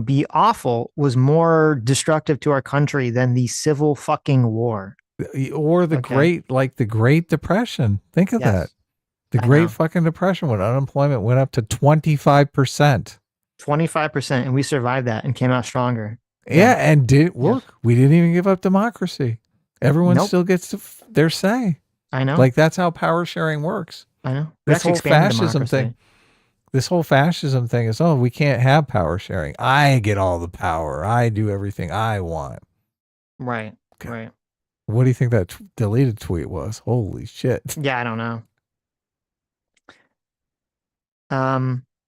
be awful was more destructive to our country than the Civil fucking war. Or the Great Depression. Think of that. The Great fucking Depression, when unemployment went up to 25%. 25%, and we survived that and came out stronger. Yeah, and we didn't even give up democracy. Everyone still gets their say. I know. Like that's how power sharing works. I know. This whole fascism thing. This whole fascism thing is, we can't have power sharing. I get all the power. I do everything I want. Right. Okay. Right. What do you think that deleted tweet was? Holy shit. Yeah, I don't know.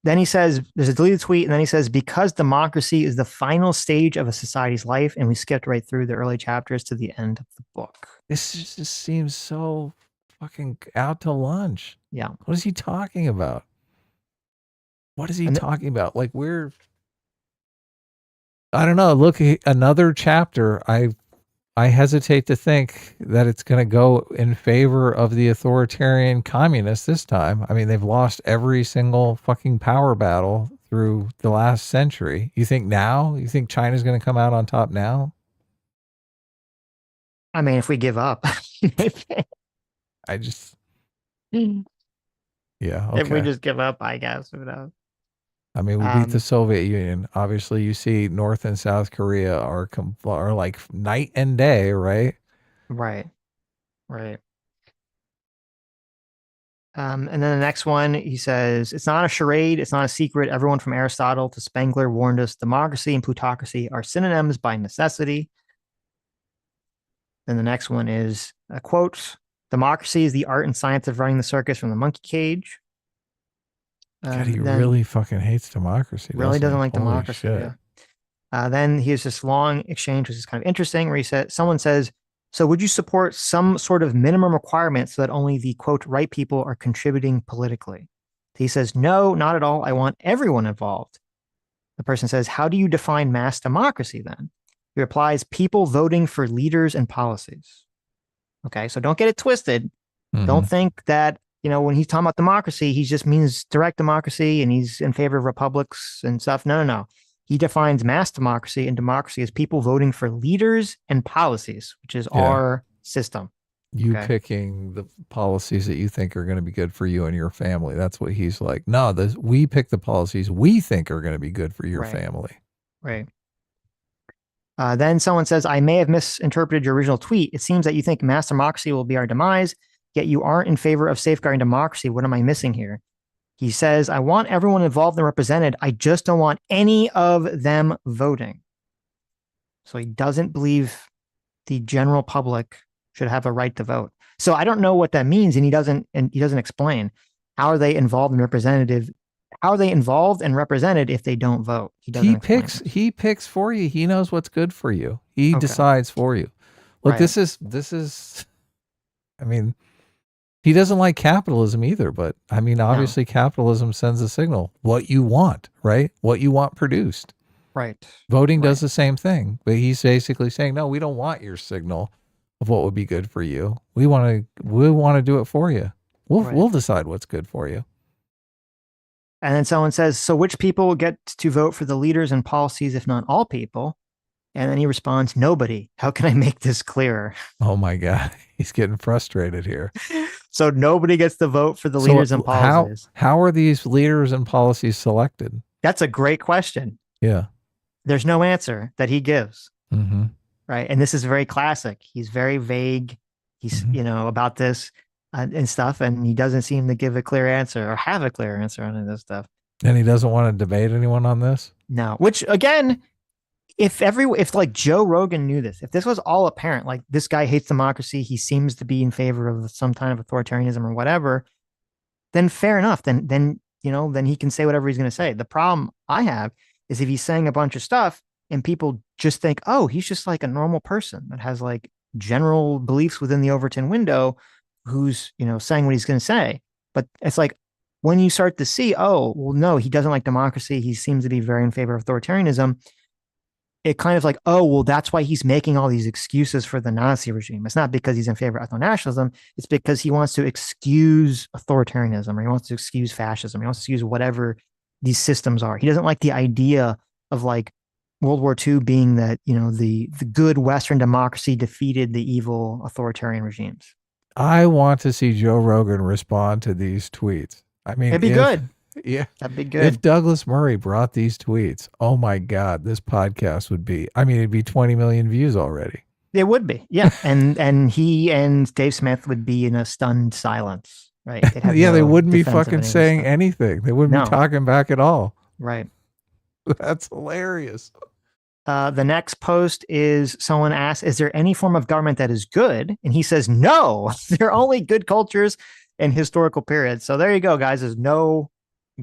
Then he says, there's a deleted tweet, and then he says, because democracy is the final stage of a society's life, and we skipped right through the early chapters to the end of the book. This just seems so fucking out to lunch. Yeah. What is he talking about? What is he talking about? Like I don't know. Look, another chapter. I hesitate to think that it's going to go in favor of the authoritarian communists this time. I mean, they've lost every single fucking power battle through the last century. You think China's going to come out on top now? I mean, if we give up. Yeah, okay. If we just give up, I guess. Who knows? I mean, we beat the Soviet Union. Obviously, you see North and South Korea are like night and day, right? Right. And then the next one, he says, it's not a charade. It's not a secret. Everyone from Aristotle to Spengler warned us democracy and plutocracy are synonyms by necessity. Then the next one is a quote, democracy is the art and science of running the circus from the monkey cage. God, he really fucking hates democracy. Really doesn't like democracy. Yeah. Then he has this long exchange, which is kind of interesting, where someone says, so would you support some sort of minimum requirement so that only the, quote, right people are contributing politically? He says, no, not at all. I want everyone involved. The person says, how do you define mass democracy then? He replies, people voting for leaders and policies. Okay, so don't get it twisted. Mm-hmm. Don't think that when he's talking about democracy, he just means direct democracy and he's in favor of republics and stuff. No. He defines mass democracy and democracy as people voting for leaders and policies, which is our system. You picking the policies that you think are going to be good for you and your family. That's what he's like. No, we pick the policies we think are going to be good for your family. Right. Then someone says, I may have misinterpreted your original tweet. It seems that you think mass democracy will be our demise, yet you aren't in favor of safeguarding democracy. What am I missing here? He says, I want everyone involved and represented. I just don't want any of them voting. So he doesn't believe the general public should have a right to vote. So I don't know what that means, and he doesn't explain. How are they involved and representative? How are they involved and represented if they don't vote? He picks for you. He knows what's good for you. He decides for you. Look, this is I mean, he doesn't like capitalism either, but I mean, obviously capitalism sends a signal. What you want, right? What you want produced. Right. Voting does the same thing, but he's basically saying, no, we don't want your signal of what would be good for you. We want to do it for you. We'll decide what's good for you. And then someone says, so which people get to vote for the leaders and policies, if not all people? And then he responds, nobody. How can I make this clearer? Oh my God. He's getting frustrated here. So nobody gets to vote for the leaders and policies. How are these leaders and policies selected? That's a great question. Yeah. There's no answer that he gives. Mm-hmm. Right. And this is very classic. He's very vague. He's, about this and stuff. And he doesn't seem to give a clear answer or have a clear answer on this stuff. And he doesn't want to debate anyone on this? No. Which, again, if like Joe Rogan knew this, if this was all apparent, like this guy hates democracy, he seems to be in favor of some kind of authoritarianism or whatever, then fair enough. Then he can say whatever he's going to say. The problem I have is if he's saying a bunch of stuff and people just think, oh, he's just like a normal person that has like general beliefs within the Overton window who's, saying what he's going to say. But it's like when you start to see, oh, well, no, he doesn't like democracy. He seems to be very in favor of authoritarianism. It kind of like, oh, well, that's why he's making all these excuses for the Nazi regime. It's not because he's in favor of ethno-nationalism. It's because he wants to excuse authoritarianism, or he wants to excuse fascism. He wants to excuse whatever these systems are. He doesn't like the idea of like World War II being that, the good Western democracy defeated the evil authoritarian regimes. I want to see Joe Rogan respond to these tweets. I mean, it'd be good. Yeah. That'd be good. If Douglas Murray brought these tweets, oh my God, this podcast it'd be 20 million views already. It would be. Yeah. and he and Dave Smith would be in a stunned silence, right? They wouldn't be fucking saying anything. They wouldn't be talking back at all. Right. That's hilarious. The next post is someone asks, is there any form of government that is good? And he says, no, there are only good cultures and historical periods. So there you go, guys. There's no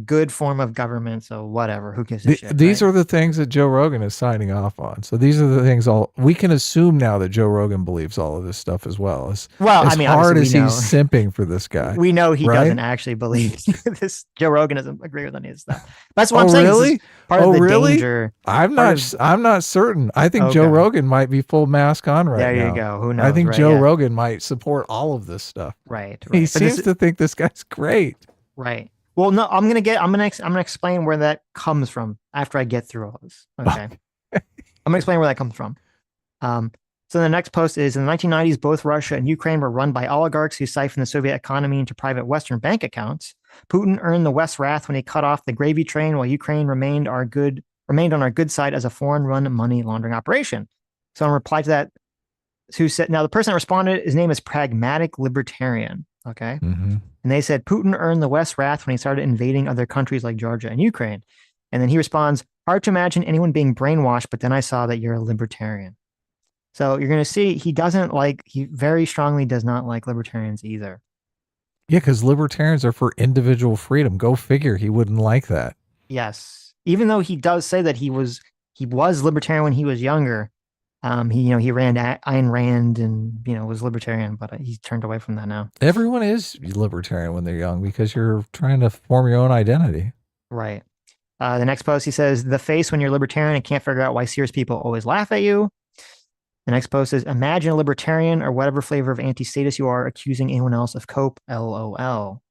good form of government. So whatever, who gives a shit? These are the things that Joe Rogan is signing off on. So these are the things we can assume now that Joe Rogan believes all of this stuff as well. As hard as he's simping for this guy. We know he doesn't actually believe this. Joe Rogan doesn't agree with any of this stuff. That's what I'm saying. Really? Part of the danger. I'm not certain. I think Joe Rogan might be full mask on right now. There you go. Who knows? I think Joe Rogan might support all of this stuff. Right. He seems to think this guy's great. Right. Well, no, I'm gonna explain where that comes from after I get through all this. Okay. I'm gonna explain where that comes from. So the next post is, in the 1990s, both Russia and Ukraine were run by oligarchs who siphoned the Soviet economy into private Western bank accounts. Putin earned the West's wrath when he cut off the gravy train, while Ukraine remained on our good side as a foreign-run money laundering operation. So in reply to that, now the person that responded, his name is Pragmatic Libertarian. Okay. Mm-hmm. And they said Putin earned the West's wrath when he started invading other countries like Georgia and Ukraine. And then he responds, hard to imagine anyone being brainwashed, but then I saw that you're a libertarian. So you're going to see he very strongly does not like libertarians either. Yeah, because libertarians are for individual freedom. Go figure, he wouldn't like that. Yes. Even though he does say that he was libertarian when he was younger. He ran Ayn Rand and, was libertarian, but he's turned away from that now. Everyone is libertarian when they're young because you're trying to form your own identity. Right. The next post, he says, the face when you're libertarian and can't figure out why serious people always laugh at you. The next post is, imagine a libertarian or whatever flavor of anti-status you are accusing anyone else of cope, LOL.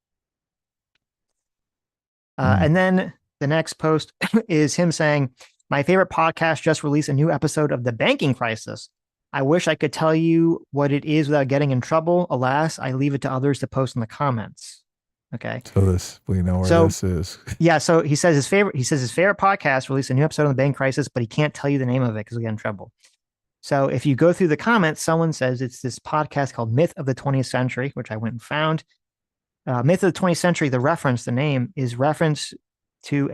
And then the next post is him saying, my favorite podcast just released a new episode of The Banking Crisis. I wish I could tell you what it is without getting in trouble. Alas, I leave it to others to post in the comments. Okay. So we know where this is. Yeah. So he says his favorite podcast released a new episode of The Banking Crisis, but he can't tell you the name of it because we'll get in trouble. So if you go through the comments, someone says it's this podcast called Myth of the 20th Century, which I went and found. Myth of the 20th Century, the name is reference to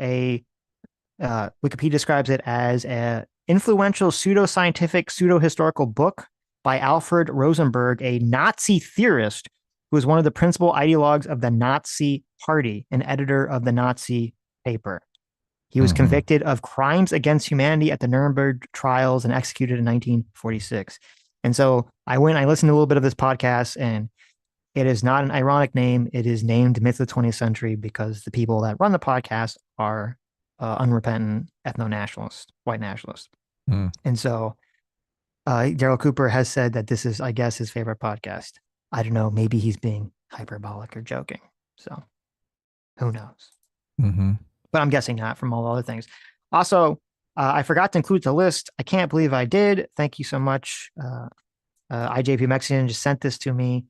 Wikipedia describes it as a influential pseudoscientific, pseudo-historical book by Alfred Rosenberg, a Nazi theorist who was one of the principal ideologues of the Nazi Party and editor of the Nazi paper. He was convicted of crimes against humanity at the Nuremberg trials and executed in 1946. And so I listened to a little bit of this podcast, and it is not an ironic name. It is named Myth of the 20th Century because the people that run the podcast are unrepentant ethno-nationalists, white nationalists. And so Daryl Cooper has said that this is, I guess, his favorite podcast. I don't know. Maybe he's being hyperbolic or joking. So who knows? But I'm guessing not from all the other things. Also, I forgot to include the list. I can't believe I did. Thank you so much. IJP Mexican just sent this to me.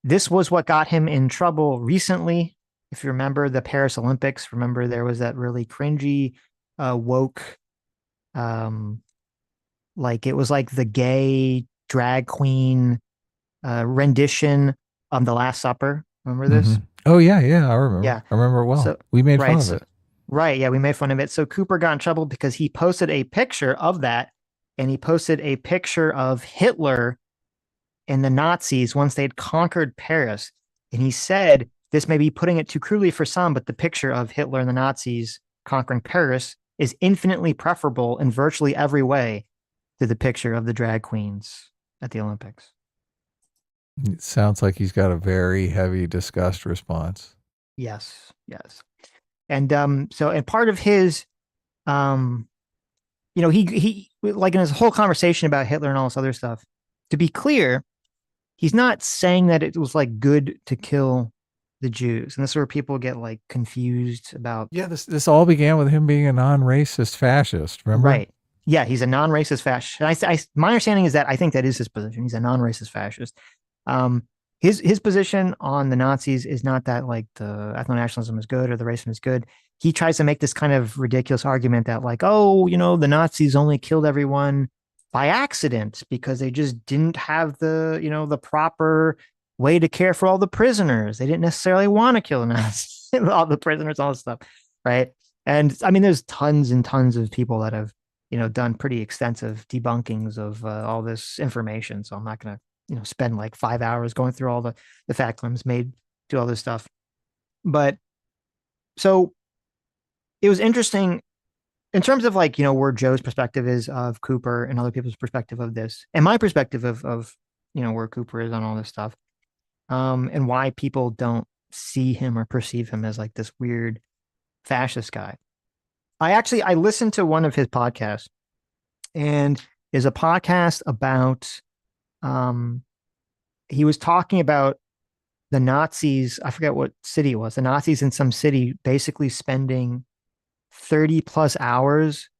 This was what got him in trouble recently. If you remember the Paris Olympics, remember there was that really cringy, woke, like it was like the gay drag queen rendition of The Last Supper. Remember this? Oh, yeah. I remember. Yeah. I remember it well. So, we made fun of it. Right. Yeah, we made fun of it. So Cooper got in trouble because he posted a picture of that, and he posted a picture of Hitler and the Nazis once they'd conquered Paris. And he said, this may be putting it too crudely for some, but the picture of Hitler and the Nazis conquering Paris is infinitely preferable in virtually every way to the picture of the drag queens at the Olympics. It sounds like he's got a very heavy disgust response. Yes. And and part of his he like in his whole conversation about Hitler and all this other stuff, to be clear, he's not saying that it was like good to kill the Jews. And this is where people get like confused about. Yeah, this all began with him being a non-racist fascist, remember? Right. Yeah, he's a non-racist fascist. My understanding is that I think that is his position. He's a non-racist fascist. His position on the Nazis is not that like the ethno-nationalism is good or the racism is good. He tries to make this kind of ridiculous argument that like, oh, the Nazis only killed everyone by accident because they just didn't have the, the proper way to care for all the prisoners. They didn't necessarily want to kill the Nazis, all the prisoners, all this stuff. Right. And I mean, there's tons and tons of people that have, done pretty extensive debunkings of all this information. So I'm not going to, spend like 5 hours going through all the fact claims made to all this stuff. But so it was interesting in terms of like, where Joe's perspective is of Cooper and other people's perspective of this, and my perspective of where Cooper is on all this stuff, and why people don't see him or perceive him as like this weird fascist guy. I listened to one of his podcasts, and is a podcast about, he was talking about the Nazis. I forget what city it was. The Nazis in some city basically spending 30 plus hours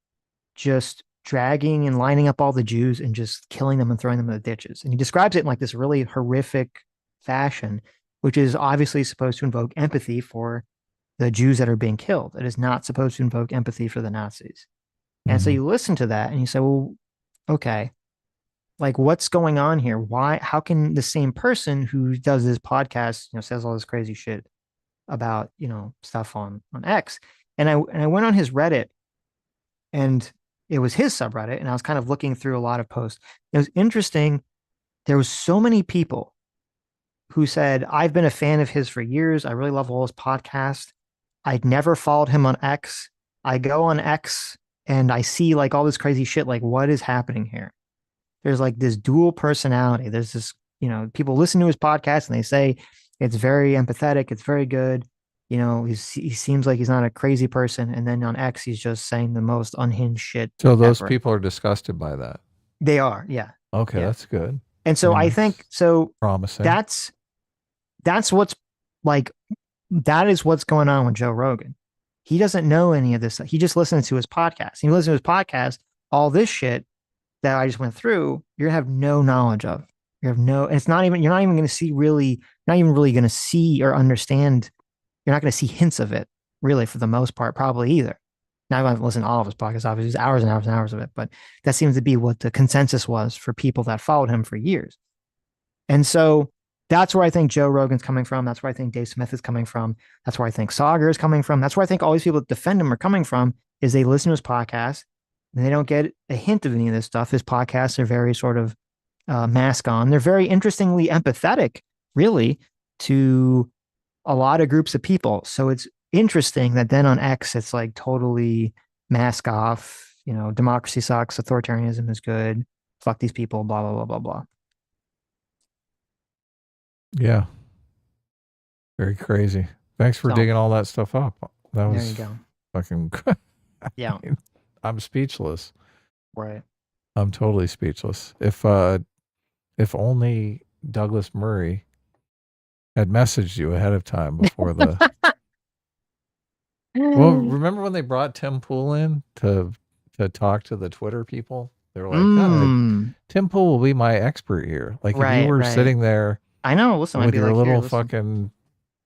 just dragging and lining up all the Jews and just killing them and throwing them in the ditches. And he describes it in like this really horrific fashion, which is obviously supposed to invoke empathy for the Jews that are being killed. It is not supposed to invoke empathy for the Nazis. And so you listen to that and you say, well, okay, like what's going on here? Why, how can the same person who does this podcast, says all this crazy shit about, stuff on X. And I went on his Reddit, and it was his subreddit, and I was kind of looking through a lot of posts. It was interesting. There was so many people who said, I've been a fan of his for years. I really love all his podcasts. I'd never followed him on X. I go on X and I see like all this crazy shit. Like, what is happening here? There's like this dual personality. There's this, people listen to his podcast and they say it's very empathetic. It's very good. He seems like he's not a crazy person. And then on X, he's just saying the most unhinged shit. So those people are disgusted by that. They are. Yeah. Okay. Yeah. That's good. And so I think, so promising. That's what's like that is what's going on with Joe Rogan. He doesn't know any of this. He just listens to his podcast. He listens to his podcast, all this shit that I just went through, you're gonna have no knowledge of. You have no, and it's not even, you're not even going to see really, not even really going to see or understand. You're not going to see hints of it really for the most part, probably either. Now I haven't listened to all of his podcasts, obviously, there's hours and hours and hours of it, but that seems to be what the consensus was for people that followed him for years. And so that's where I think Joe Rogan's coming from. That's where I think Dave Smith is coming from. That's where I think Sagar is coming from. That's where I think all these people that defend him are coming from, is they listen to his podcast and they don't get a hint of any of this stuff. His podcasts are very sort of mask on. They're very interestingly empathetic, really, to a lot of groups of people. So it's interesting that then on X, it's like totally mask off, democracy sucks, authoritarianism is good, fuck these people, blah, blah, blah, blah, blah. Yeah. Very crazy. Thanks for digging all that stuff up. That was, there you go. Fucking, yeah. I'm speechless. Right. I'm totally speechless. If only Douglas Murray had messaged you ahead of time before the. Well, remember when they brought Tim Pool in to talk to the Twitter people? They were like, Tim Pool will be my expert here. Like, if you were sitting there, I know. Listen, with I'd be your like, little fucking.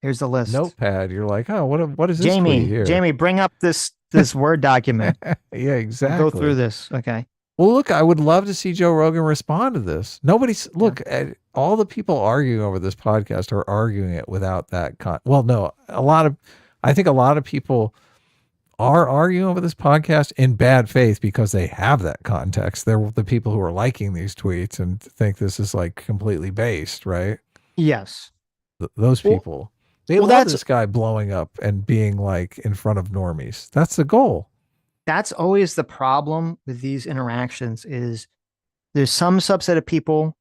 Here's the list. Notepad. You're like, oh, what is this Jamie, tweet here? Jamie, bring up this Word document. Yeah, exactly. We'll go through this. Okay. Well, look, I would love to see Joe Rogan respond to this. All the people arguing over this podcast are arguing it without that well, no, I think a lot of people are arguing over this podcast in bad faith because they have that context. They're the people who are liking these tweets and think this is like completely based, right? Yes. Those people, they love this guy blowing up and being like in front of normies. That's the goal. That's always the problem with these interactions, is there's some subset of people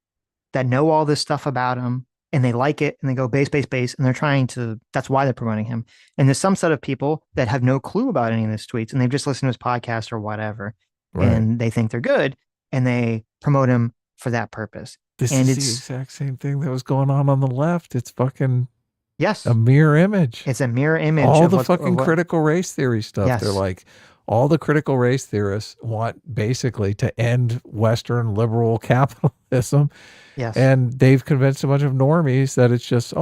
that know all this stuff about him and they like it and they go base, and they're trying to, that's why they're promoting him. And there's some set of people that have no clue about any of his tweets and they've just listened to his podcast or whatever. Right. And they think they're good and they promote him for that purpose. This is the exact same thing that was going on the left. It's fucking a mirror image. It's a mirror image. All the fucking critical race theory stuff. Yes. They're like, all the critical race theorists want basically to end Western liberal capitalism. Yes. And they've convinced a bunch of normies that it's just,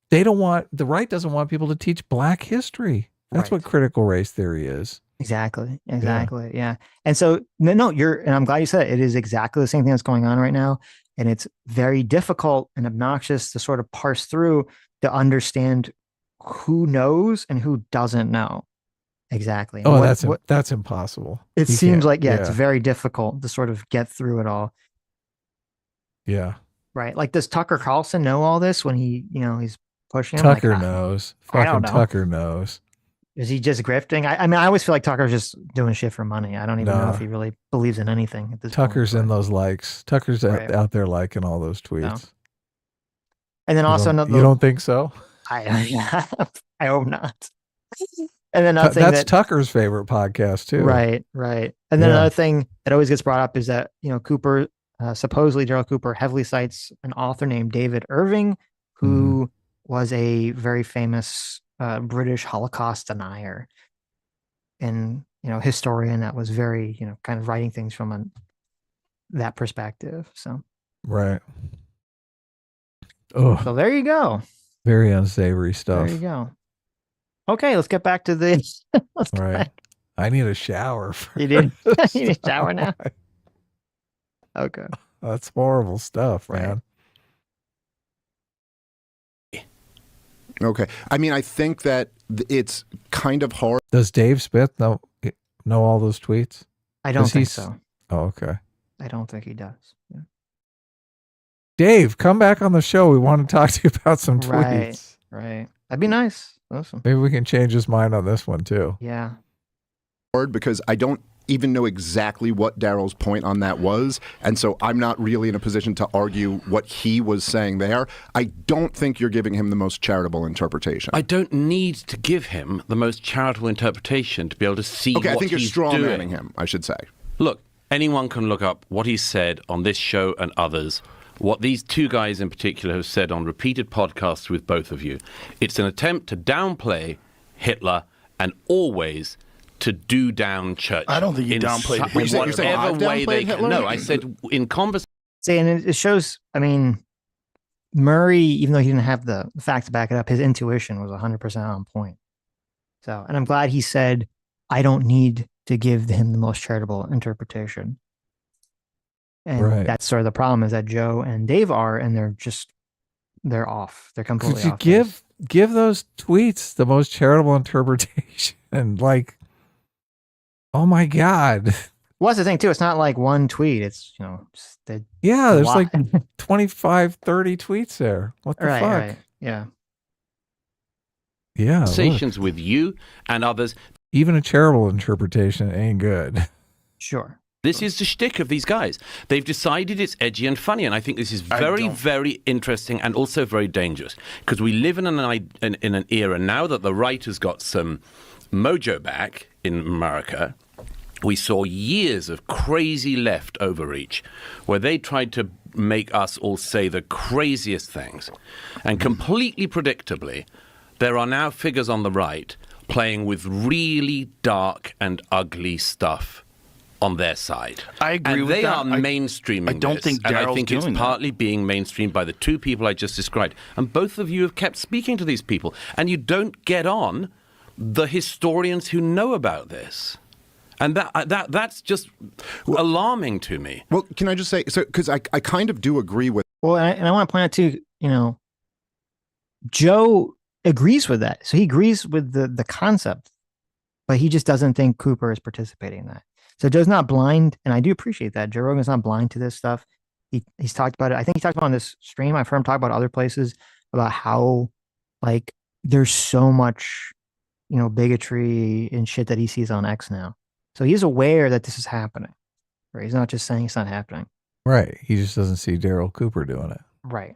they don't want, the right doesn't want people to teach Black history. That's what critical race theory is. Exactly. Yeah. And so, and I'm glad you said it. It is exactly the same thing that's going on right now. And it's very difficult and obnoxious to sort of parse through to understand who knows and who doesn't know. Exactly. Oh, that's impossible. It seems like, it's very difficult to sort of get through it all. Yeah. Right. Like, does Tucker Carlson know all this when he's pushing him? Tucker knows. Fucking Tucker knows. Is he just grifting? I mean, I always feel like Tucker's just doing shit for money. I don't even know if he really believes in anything at this Tucker's point. in those likes. Tucker's out there liking all those tweets. No. And then you don't think so? I hope not. And then that's Tucker's favorite podcast too. Right. And then another thing that always gets brought up is that, Cooper, supposedly Gerald Cooper heavily cites an author named David Irving, who was a very famous British Holocaust denier and, historian that was very, kind of writing things from that perspective. So. Right. Oh. So there you go. Very unsavory stuff. There you go. Okay, let's get back to this. Right. I need a shower. You need a shower now? Okay. That's horrible stuff, man. Okay. I mean, I think that it's kind of hard. Does Dave Smith know all those tweets? I don't think so. Oh, okay. I don't think he does. Yeah. Dave, come back on the show. We want to talk to you about some tweets. Right. That'd be nice. Awesome. Maybe we can change his mind on this one too. Yeah. Because I don't even know exactly what Daryl's point on that was, and so I'm not really in a position to argue what he was saying there. I don't think you're giving him the most charitable interpretation. I don't need to give him the most charitable interpretation to be able to see what he's doing. I think you're straw-manning him, I should say. Look, anyone can look up what he said on this show and others what these two guys in particular have said on repeated podcasts with both of you. It's an attempt to downplay Hitler and always to do down Churchill. I don't think you downplayed Hitler. Whatever way they can. No, I said in conversation. See, and it shows, I mean, Murray, even though he didn't have the facts to back it up, his intuition was 100% on point. So, and I'm glad he said, I don't need to give him the most charitable interpretation. And that's sort of the problem, is that Joe and Dave are, and they're off. They're completely off. Could you give those tweets the most charitable interpretation? Like, oh my God. What's the thing too? It's not like one tweet. It's, there's like 25, 30 tweets there. What the fuck? Right. Yeah. Yeah. Conversations with you and others. Even a charitable interpretation ain't good. Sure. This is the shtick of these guys. They've decided it's edgy and funny, and I think this is very, very interesting and also very dangerous, because we live in an era now that the right has got some mojo back in America. We saw years of crazy left overreach where they tried to make us all say the craziest things. And completely predictably, there are now figures on the right playing with really dark and ugly stuff on their side. I agree with that. And they are mainstreaming I don't think Daryl's and I think it's doing partly being mainstreamed by the two people I just described. And both of you have kept speaking to these people. And you don't get on the historians who know about this. And that's just alarming to me. Well, can I just say, so because I kind of do agree with. Well, and I want to point out too, Joe agrees with that. So he agrees with the concept, but he just doesn't think Cooper is participating in that. So Joe's not blind, and I do appreciate that. Joe Rogan's not blind to this stuff. He's talked about it. I think he talked about on this stream. I've heard him talk about other places about how, like, there's so much, bigotry and shit that he sees on X now. So he's aware that this is happening. Right? He's not just saying it's not happening. Right. He just doesn't see Daryl Cooper doing it. Right.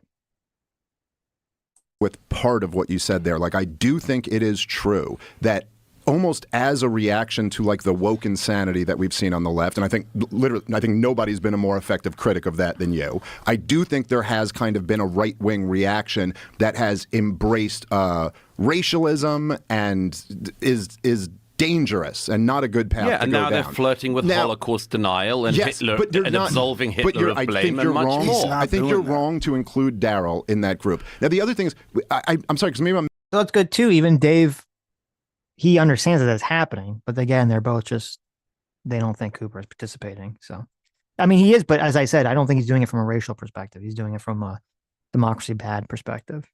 With part of what you said there, like, I do think it is true that almost as a reaction to like the woke insanity that we've seen on the left, and I think nobody's been a more effective critic of that than you. I do think there has kind of been a right-wing reaction that has embraced racialism and is dangerous and not a good path to go down. Yeah, and now they're flirting with Holocaust denial and Hitler and absolving Hitler of blame and much more. I think you're wrong to include Daryl in that group. Now, the other thing is, I'm sorry, because maybe I'm... So that's good too. Even Dave, he understands that it's happening, but again, they're both they don't think Cooper is participating. So, I mean, he is, but as I said, I don't think he's doing it from a racial perspective. He's doing it from a democracy bad perspective.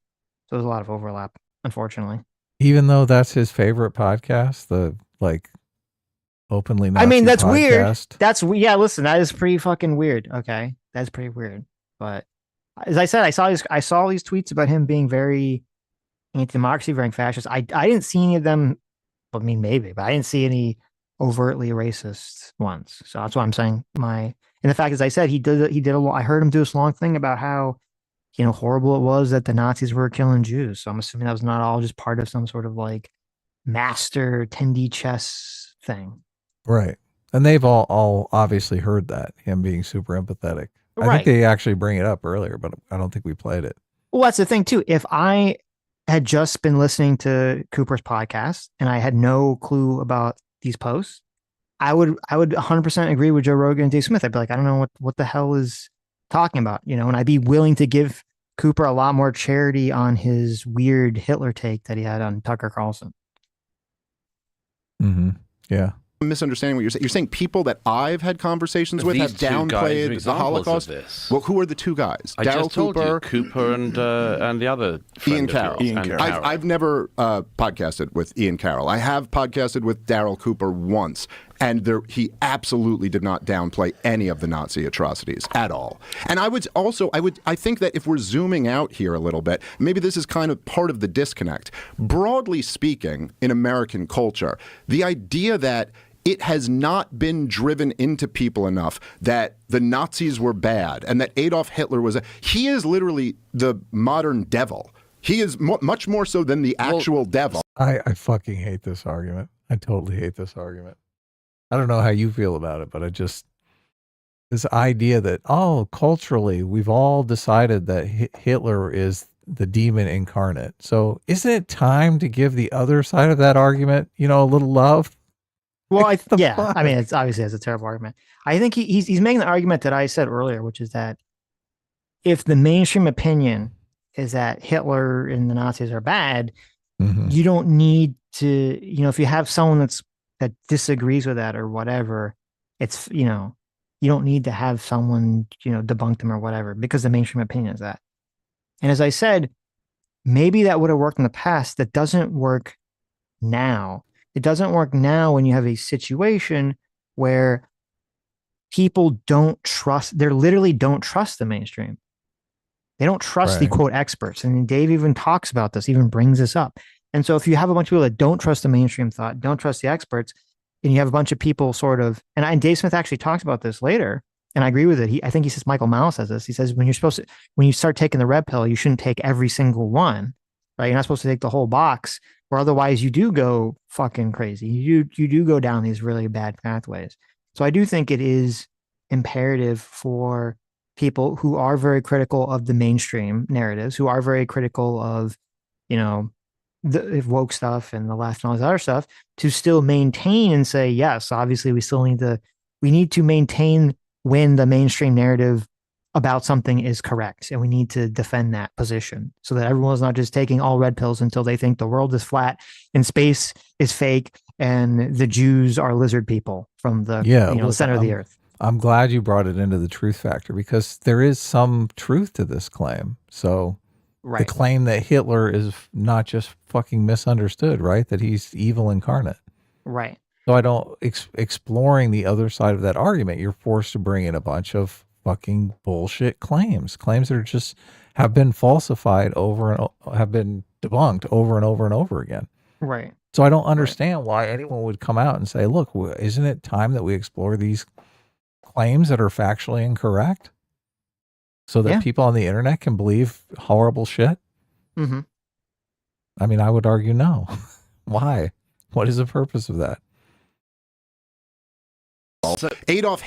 So there's a lot of overlap, unfortunately. Even though that's his favorite podcast, the openly Nazi that's podcast. weird. Listen, that is pretty fucking weird. Okay. That's pretty weird. But as I said, I saw these tweets about him being very anti-democracy, very fascist. I didn't see any of them. I mean, maybe, but I didn't see any overtly racist ones. So that's why I'm saying and the fact, as I said, he did I heard him do this long thing about how, horrible it was that the Nazis were killing Jews. So I'm assuming that was not all just part of some sort of like master 10D chess thing. Right. And they've all obviously heard that, him being super empathetic. Right. I think they actually bring it up earlier, but I don't think we played it. Well, that's the thing too. If I had just been listening to Cooper's podcast and I had no clue about these posts, I would 100% agree with Joe Rogan and Dave Smith. I'd be like, I don't know what the hell is talking about, and I'd be willing to give Cooper a lot more charity on his weird Hitler take that he had on Tucker Carlson. Mm-hmm. Yeah. I'm misunderstanding what you're saying. You're saying people that I've had conversations with have downplayed the Holocaust. Well, who are the two guys? I just told you, Cooper and the other Ian Carroll. I've never podcasted with Ian Carroll. I have podcasted with Daryl Cooper once, and he absolutely did not downplay any of the Nazi atrocities at all. And I think that if we're zooming out here a little bit, maybe this is kind of part of the disconnect. Broadly speaking, in American culture, the idea that it has not been driven into people enough that the Nazis were bad and that Adolf Hitler he is literally the modern devil. He is much more so than the actual devil. I fucking hate this argument. I totally hate this argument. I don't know how you feel about it, but This idea that, culturally, we've all decided that Hitler is the demon incarnate. So isn't it time to give the other side of that argument, a little love? Well, I mean, it's obviously a terrible argument. I think he's making the argument that I said earlier, which is that if the mainstream opinion is that Hitler and the Nazis are bad, you don't need to, if you have someone that disagrees with that or whatever, it's, you don't need to have someone, debunk them or whatever, because the mainstream opinion is that. And as I said, maybe that would have worked in the past. That doesn't work now. It doesn't work now when you have a situation where people they literally don't trust the mainstream. They don't trust the quote experts. And Dave even talks about this, even brings this up. And so if you have a bunch of people that don't trust the mainstream thought, don't trust the experts, and you have a bunch of people sort of, and Dave Smith actually talks about this later, and I agree with it. I think he says, Michael Malice says this. He says, when you start taking the red pill, you shouldn't take every single one, right? You're not supposed to take the whole box, or otherwise you do go fucking crazy. You do go down these really bad pathways. So I do think it is imperative for people who are very critical of the mainstream narratives, who are very critical of, the woke stuff and the left and all this other stuff, to still maintain and say, yes, obviously we need to maintain when the mainstream narrative about something is correct, and we need to defend that position so that everyone's not just taking all red pills until they think the world is flat and space is fake and the Jews are lizard people from the center of the earth. I'm glad you brought it into the truth factor, because there is some truth to this claim. So the claim that Hitler is not just fucking misunderstood, right? That he's evil incarnate. Right. So I don't, exploring the other side of that argument, you're forced to bring in a bunch of fucking bullshit claims that are just have been falsified have been debunked over and over and over again. Right. So I don't understand why anyone would come out and say, look, isn't it time that we explore these claims that are factually incorrect so that people on the internet can believe horrible shit? Mm-hmm. I mean, I would argue no. Why? What is the purpose of that? Adolf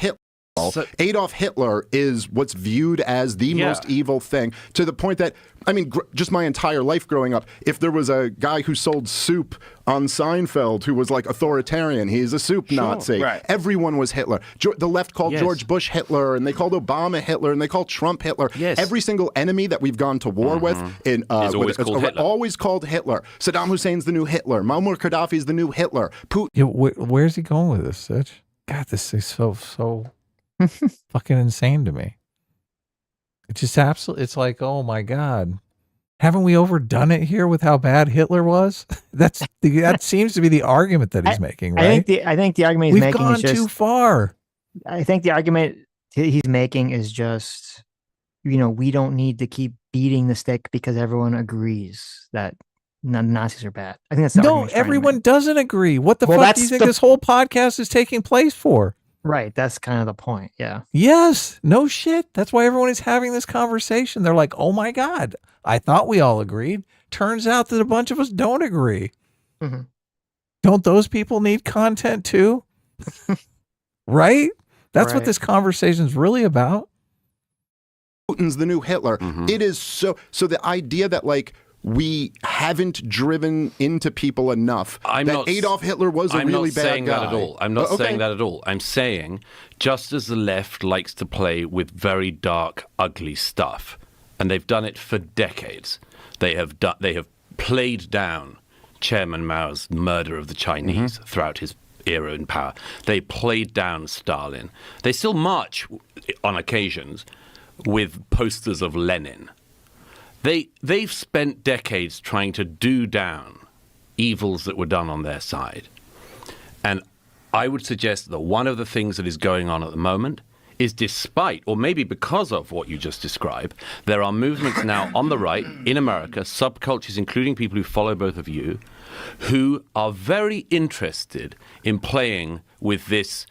Hitler is what's viewed as the most evil thing, to the point that, I mean, just my entire life growing up, if there was a guy who sold soup on Seinfeld who was like authoritarian, he's a soup Nazi. Right. Everyone was Hitler. The left called George Bush Hitler, and they called Obama Hitler, and they called Trump Hitler. Yes. Every single enemy that we've gone to war with always called Hitler. Saddam Hussein's the new Hitler. Muammar Gaddafi's the new Hitler. Putin. Yeah, where's he going with this, Sitch? God, this is so fucking insane to me. It's just absolutely, it's like, oh my God. Haven't we overdone it here with how bad Hitler was? That seems to be the argument that he's making, right? I think the argument We've gone too far. I think the argument he's making is just, we don't need to keep beating the stick because everyone agrees that Nazis are bad. I think that's no, everyone doesn't agree. What the fuck do you think this whole podcast is taking place for? Right. That's kind of the point. Yeah. Yes. No shit. That's why everyone is having this conversation. They're like, oh my God, I thought we all agreed. Turns out that a bunch of us don't agree. Mm-hmm. Don't those people need content too? Right? That's what this conversation is really about. Putin's the new Hitler. Mm-hmm. It is so the idea that we haven't driven into people enough that Adolf Hitler was a really bad guy. I'm not saying that at all. I'm saying just as the left likes to play with very dark, ugly stuff, and they've done it for decades. They have played down Chairman Mao's murder of the Chinese throughout his era in power. They played down Stalin. They still march on occasions with posters of Lenin. They've spent decades trying to do down evils that were done on their side. And I would suggest that one of the things that is going on at the moment is, despite, or maybe because of what you just described, there are movements now on the right in America, subcultures, including people who follow both of you, who are very interested in playing with this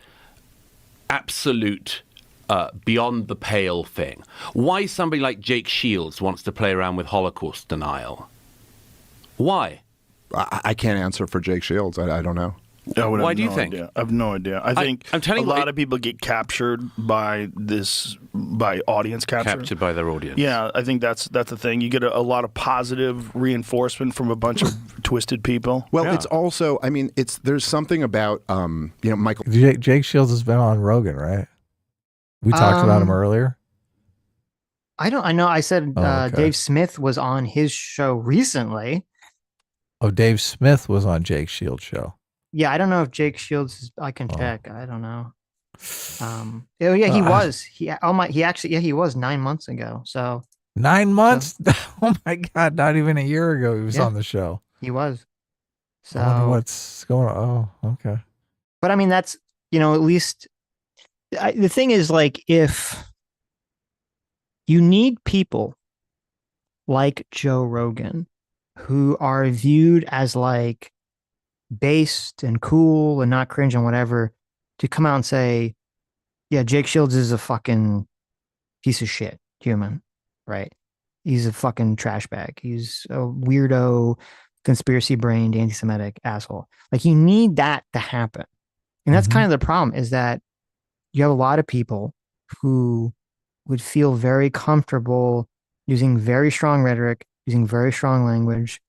absolute beyond the pale thing. Why somebody like Jake Shields wants to play around with Holocaust denial? Why? I can't answer for Jake Shields. I don't know. Why do you think? I have no idea. I think I'm telling a lot of people get captured by audience capture. Captured by their audience. Yeah, I think that's the thing. You get a lot of positive reinforcement from a bunch of twisted people. Well, it's also, I mean, there's something about, Michael. Jake Shields has been on Rogan, right? We talked about him earlier. I know. I said okay. Dave Smith was on his show recently. Oh, Dave Smith was on Jake Shields' show. Yeah, I don't know if Jake Shields. I can check. I don't know. He was. He was 9 months ago. So 9 months. So, oh my God! Not even a year ago, he was on the show. He was. So I wonder what's going on. Oh, okay. But I mean, that's at least the thing is, like, if you need people like Joe Rogan who are viewed as like based and cool and not cringe and whatever, to come out and say, yeah, Jake Shields is a fucking piece of shit human, right? He's a fucking trash bag. He's a weirdo, conspiracy brained, anti-Semitic asshole. Like, you need that to happen. And that's kind of the problem, is that you have a lot of people who would feel very comfortable using very strong rhetoric, using very strong language.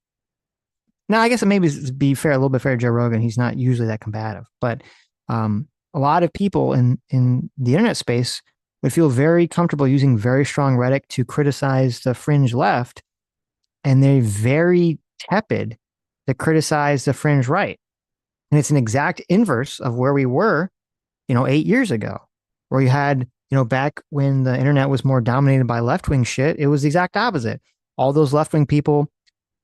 Now, I guess it maybe be fair, a little bit fair to Joe Rogan. He's not usually that combative, but a lot of people in the internet space would feel very comfortable using very strong rhetoric to criticize the fringe left, and they're very tepid to criticize the fringe right. And it's an exact inverse of where we were, 8 years ago, where you had, back when the internet was more dominated by left-wing shit, it was the exact opposite. All those left-wing people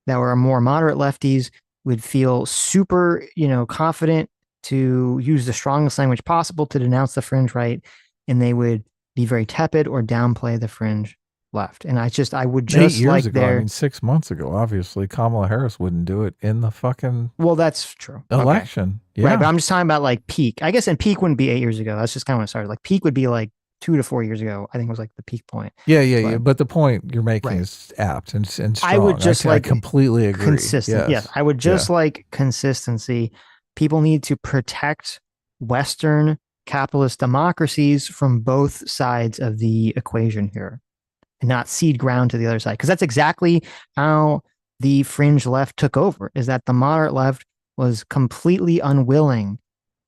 that were more moderate lefties would feel super, confident to use the strongest language possible to denounce the fringe right, and they would be very tepid or downplay the fringe left. And I would just 8 years like ago, I mean, 6 months ago, obviously, Kamala Harris wouldn't do it in the fucking that's true election. Okay. Yeah. Right, but I'm just talking about like peak. I guess, and peak wouldn't be 8 years ago. That's just kind of when it started. Like, peak would be like 2 to 4 years ago. I think was like the peak point. Yeah. But the point you're making is apt and strong. I would just I completely agree. Consistent. Yes. I would just like consistency. People need to protect Western capitalist democracies from both sides of the equation here, and not cede ground to the other side. Because that's exactly how the fringe left took over, is that the moderate left was completely unwilling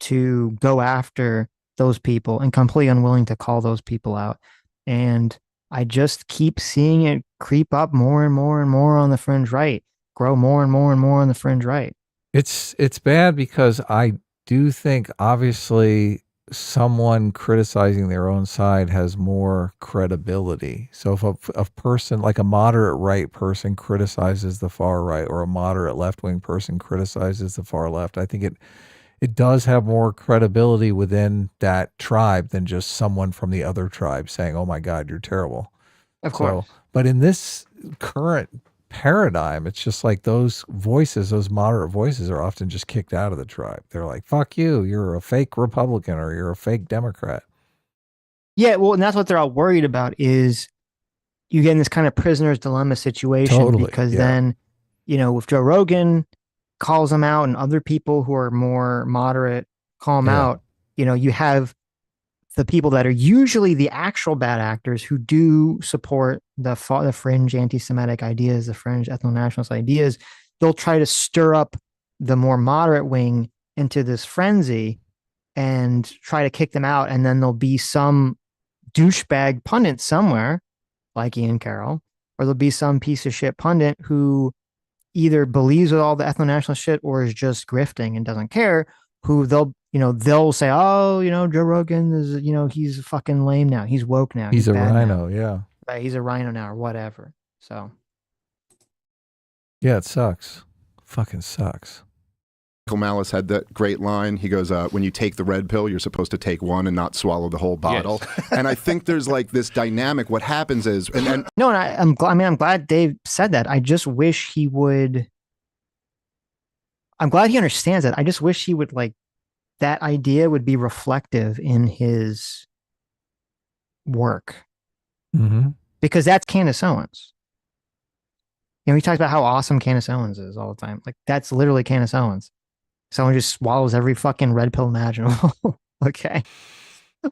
to go after those people and completely unwilling to call those people out. And I just keep seeing it creep up more and more and more on the fringe right, grow more and more and more on the fringe right. It's bad, because I do think, obviously, someone criticizing their own side has more credibility. So if a person, like a moderate right person, criticizes the far right, or a moderate left-wing person criticizes the far left, I think it does have more credibility within that tribe than just someone from the other tribe saying, oh my God, you're terrible. Of course. But in this current paradigm, it's just like those voices, those moderate voices, are often just kicked out of the tribe. They're like, fuck you, you're a fake Republican, or you're a fake Democrat. Yeah, well, and that's what they're all worried about, is you get in this kind of prisoner's dilemma situation. Totally, because then, if Joe Rogan calls them out and other people who are more moderate call them out, you have the people that are usually the actual bad actors who do support the fringe anti-Semitic ideas, the fringe ethno-nationalist ideas. They'll try to stir up the more moderate wing into this frenzy and try to kick them out. And then there'll be some douchebag pundit somewhere, like Ian Carroll, or there'll be some piece of shit pundit who either believes with all the ethno-nationalist shit or is just grifting and doesn't care, who they'll say, oh, Joe Rogan is, he's fucking lame now. He's woke now. He's a rhino. Now. Yeah. Right. He's a rhino now, or whatever. So. Yeah, it sucks. Fucking sucks. Michael Malice had that great line. He goes, when you take the red pill, you're supposed to take one and not swallow the whole bottle. Yes. And I think there's like this dynamic. What happens is, and no, and I'm glad Dave said that. I just wish he would. I'm glad he understands it. I just wish he would, like, that idea would be reflective in his work. Mm-hmm. Because that's Candace Owens. He talks about how awesome Candace Owens is all the time. Like, that's literally Candace Owens. Someone just swallows every fucking red pill imaginable. Okay.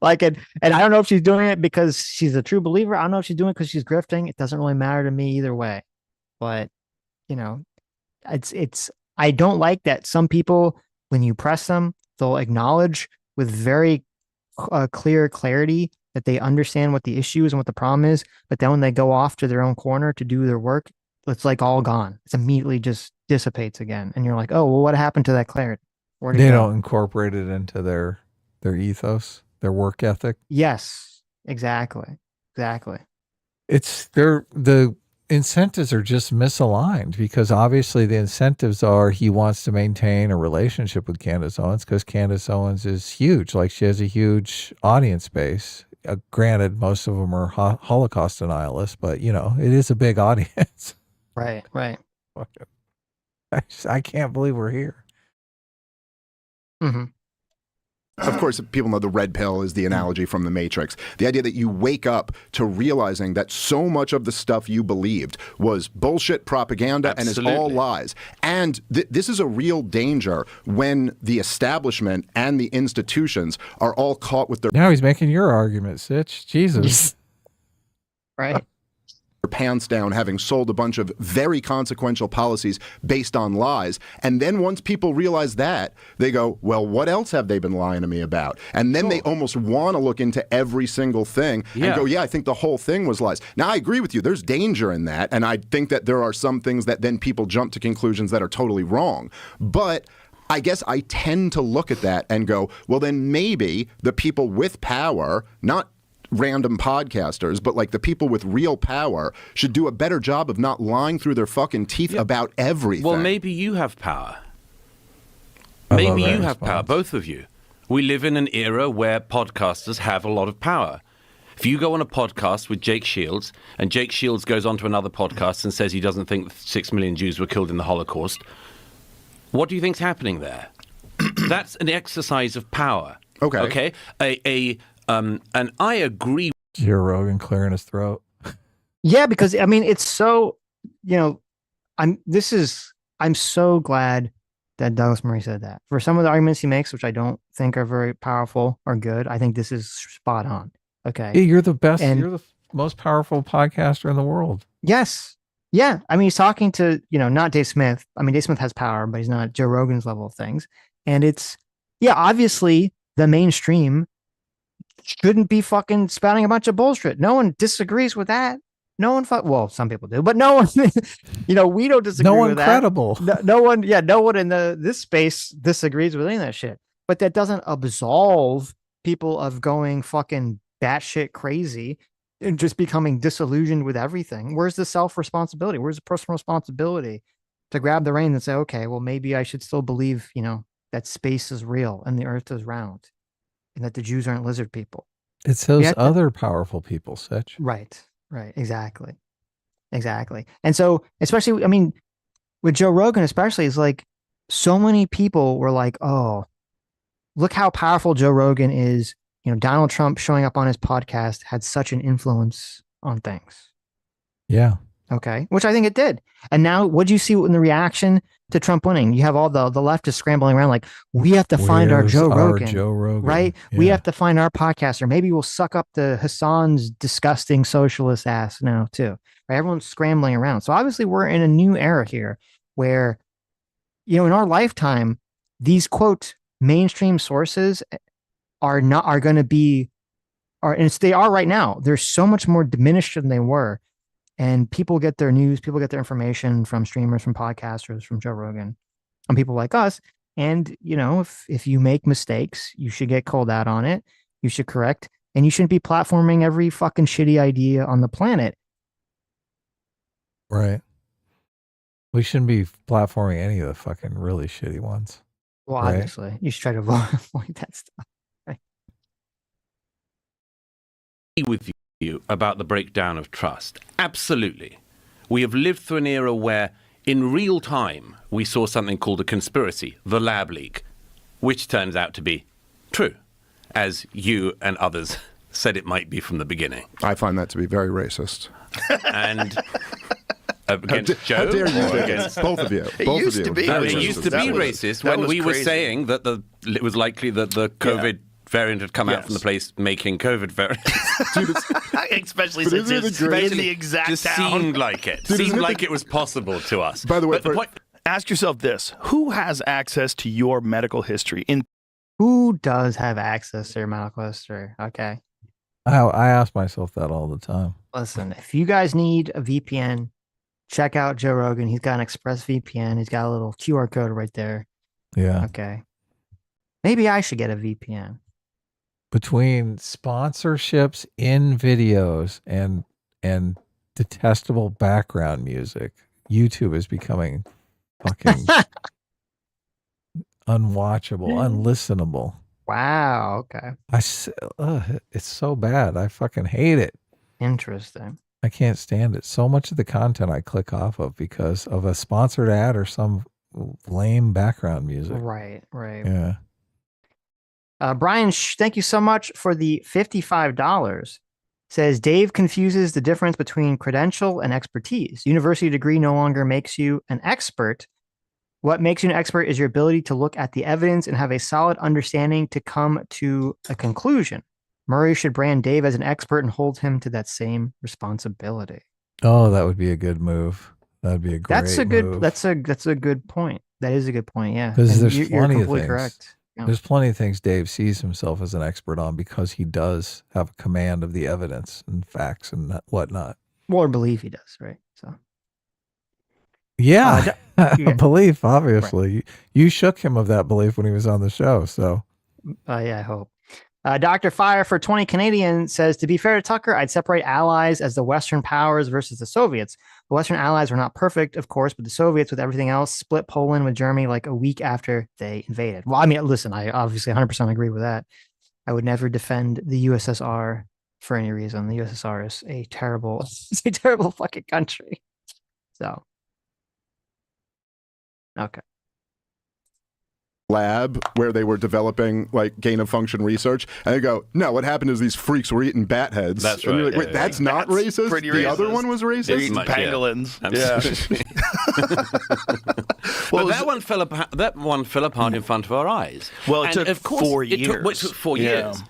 Like it, and I don't know if she's doing it because she's a true believer. I don't know if she's doing it because she's grifting. It doesn't really matter to me either way. But, you know, I don't like that some people, when you press them, they'll acknowledge with very clarity that they understand what the issue is and what the problem is. But then when they go off to their own corner to do their work, it's like all gone. It's immediately just dissipates again. And you're like, oh, well, what happened to that clarity? They don't incorporate it into their ethos, their work ethic. Yes, exactly. It's the incentives are just misaligned, because obviously the incentives are he wants to maintain a relationship with Candace Owens because Candace Owens is huge. Like, she has a huge audience base. Granted, most of them are Holocaust denialists, but you know, it is a big audience. Right. I can't believe we're here. Mm-hmm. Of course, people know the red pill is the analogy from the Matrix. The idea that you wake up to realizing that so much of the stuff you believed was bullshit propaganda. Absolutely. And is all lies. And this is a real danger when the establishment and the institutions are all caught with their... Now he's making your argument, Sitch. Jesus. Right. Pants down, having sold a bunch of very consequential policies based on lies. And then once people realize that, they go, well, what else have they been lying to me about? And then they almost want to look into every single thing and go, yeah, I think the whole thing was lies. Now, I agree with you. There's danger in that. And I think that there are some things that then people jump to conclusions that are totally wrong. But I guess I tend to look at that and go, well, then maybe the people with power, not random podcasters, but like the people with real power, should do a better job of not lying through their fucking teeth about everything. Well, maybe you have power. Maybe you have power, both of you. We live in an era where podcasters have a lot of power. If you go on a podcast with Jake Shields, and Jake Shields goes on to another podcast and says he doesn't think 6 million Jews were killed in the Holocaust, what do you think's happening there? That's an exercise of power. Okay? And I agree. Joe Rogan clearing his throat. Yeah, because I mean, it's so, you know, I'm so glad that Douglas Murray said that. For some of the arguments he makes, which I don't think are very powerful or good, I think this is spot on. Okay. Yeah, you're the best. You're the most powerful podcaster in the world. Yes. Yeah. I mean, he's talking to, you know, not Dave Smith. I mean, Dave Smith has power, but he's not Joe Rogan's level of things. And it's, yeah, obviously the mainstream shouldn't be fucking spouting a bunch of bullshit. No one disagrees with that. No one, well, some people do, but no one, you know, we don't disagree with that. Credible. No one in this space disagrees with any of that shit. But that doesn't absolve people of going fucking batshit crazy and just becoming disillusioned with everything. Where's the self-responsibility? Where's the personal responsibility to grab the reins and say, okay, well, maybe I should still believe, you know, that space is real and the earth is round, and that the Jews aren't lizard people. It's those other powerful people, Sitch. Right. Exactly. And so, especially, I mean, with Joe Rogan, especially, it's like so many people were like, oh, look how powerful Joe Rogan is. You know, Donald Trump showing up on his podcast had such an influence on things. Yeah. Okay. Which I think it did. And now what do you see in the reaction to Trump winning? You have all the leftists scrambling around like, we have to find our Joe Rogan, right? Yeah. We have to find our podcaster. Maybe we'll suck up the Hassan's disgusting socialist ass now too. Right? Everyone's scrambling around. So obviously we're in a new era here where, you know, in our lifetime, these quote mainstream sources and they are right now. They're so much more diminished than they were. And people get their news, people get their information from streamers, from podcasters, from Joe Rogan, and people like us. And, you know, if you make mistakes, you should get called out on it. You should correct. And you shouldn't be platforming every fucking shitty idea on the planet. Right. We shouldn't be platforming any of the fucking really shitty ones. Well, right? Obviously, you should try to avoid that stuff. Right? With you about the breakdown of trust. Absolutely. We have lived through an era where in real time we saw something called a conspiracy, the lab leak, which turns out to be true, as you and others said it might be from the beginning. I find that to be very racist. Against Joe? How dare you against both of you? It used to be. It used to be racist when we were saying that it was likely that the COVID variant had come out from the place making COVID variants. Especially since it's in the exact just town. Seemed like it. Seemed like it was possible to us. By the way, ask yourself this. Who has access to your medical history? Who does have access to your medical history? Okay. I ask myself that all the time. Listen, if you guys need a VPN, check out Joe Rogan. He's got an Express VPN. He's got a little QR code right there. Yeah. Okay. Maybe I should get a VPN. Between sponsorships in videos and detestable background music, YouTube is becoming fucking unwatchable, unlistenable. Wow. Okay. It's so bad. I fucking hate it. Interesting. I can't stand it. So much of the content I click off of because of a sponsored ad or some lame background music. Right. Yeah. Brian, thank you so much for the $55. Says Dave confuses the difference between credential and expertise. University degree no longer makes you an expert. What makes you an expert is your ability to look at the evidence and have a solid understanding to come to a conclusion. Murray should brand Dave as an expert and hold him to that same responsibility. Oh, that would be a good move. That'd be a great move. That's a good point. That is a good point. Yeah. Because there's plenty of things. Correct. Yeah. There's plenty of things Dave sees himself as an expert on because he does have a command of the evidence and facts and whatnot. Or believe he does, right? So. Yeah, belief, obviously. Right. You shook him of that belief when he was on the show, so. Yeah, I hope. Dr. Fire for 20 Canadian says, to be fair to Tucker, I'd separate allies as the Western powers versus the Soviets. The Western allies were not perfect, of course, but the Soviets with everything else split Poland with Germany like a week after they invaded. Well, I mean, listen, I obviously 100% agree with that. I would never defend the USSR for any reason. The USSR is a terrible fucking country. So. Okay. Lab where they were developing like gain of function research, and they go, no, what happened is these freaks were eating bat heads. That's right. Like, wait, that's not racist? The racist. Other one was racist? They're eating pangolins. Well, that one fell apart in front of our eyes. Well, it took 4 years. It took 4 years.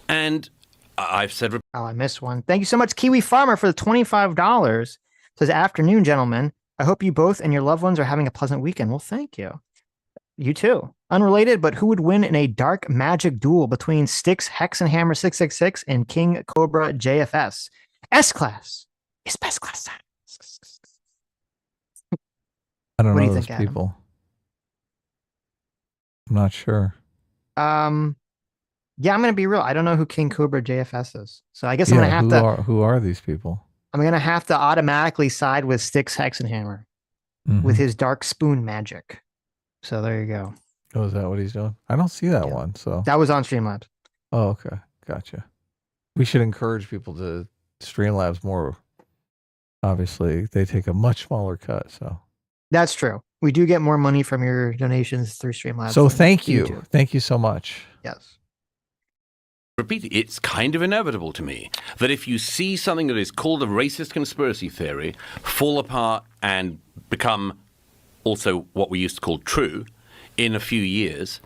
And I've said... Oh, I missed one. Thank you so much, Kiwi Farmer, for the $25. Says, afternoon, gentlemen. I hope you both and your loved ones are having a pleasant weekend. Well, thank you. You too. Unrelated, but who would win in a dark magic duel between Styx Hexenhammer 666 and King Cobra JFS? S-Class is best class. I don't know those people. I'm not sure. Yeah, I'm going to be real. I don't know who King Cobra JFS is. So I guess I'm going to have to... Who are these people? I'm going to have to automatically side with Styx Hexenhammer with his dark spoon magic. So there you go. Oh, is that what he's doing? I don't see that one. So that was on Streamlabs. Oh, okay. Gotcha. We should encourage people to Streamlabs more. Obviously, they take a much smaller cut. So that's true. We do get more money from your donations through Streamlabs. So thank you. Thank you so much. Yes. Repeat, it's kind of inevitable to me that if you see something that is called a racist conspiracy theory fall apart and become also what we used to call true in a few years,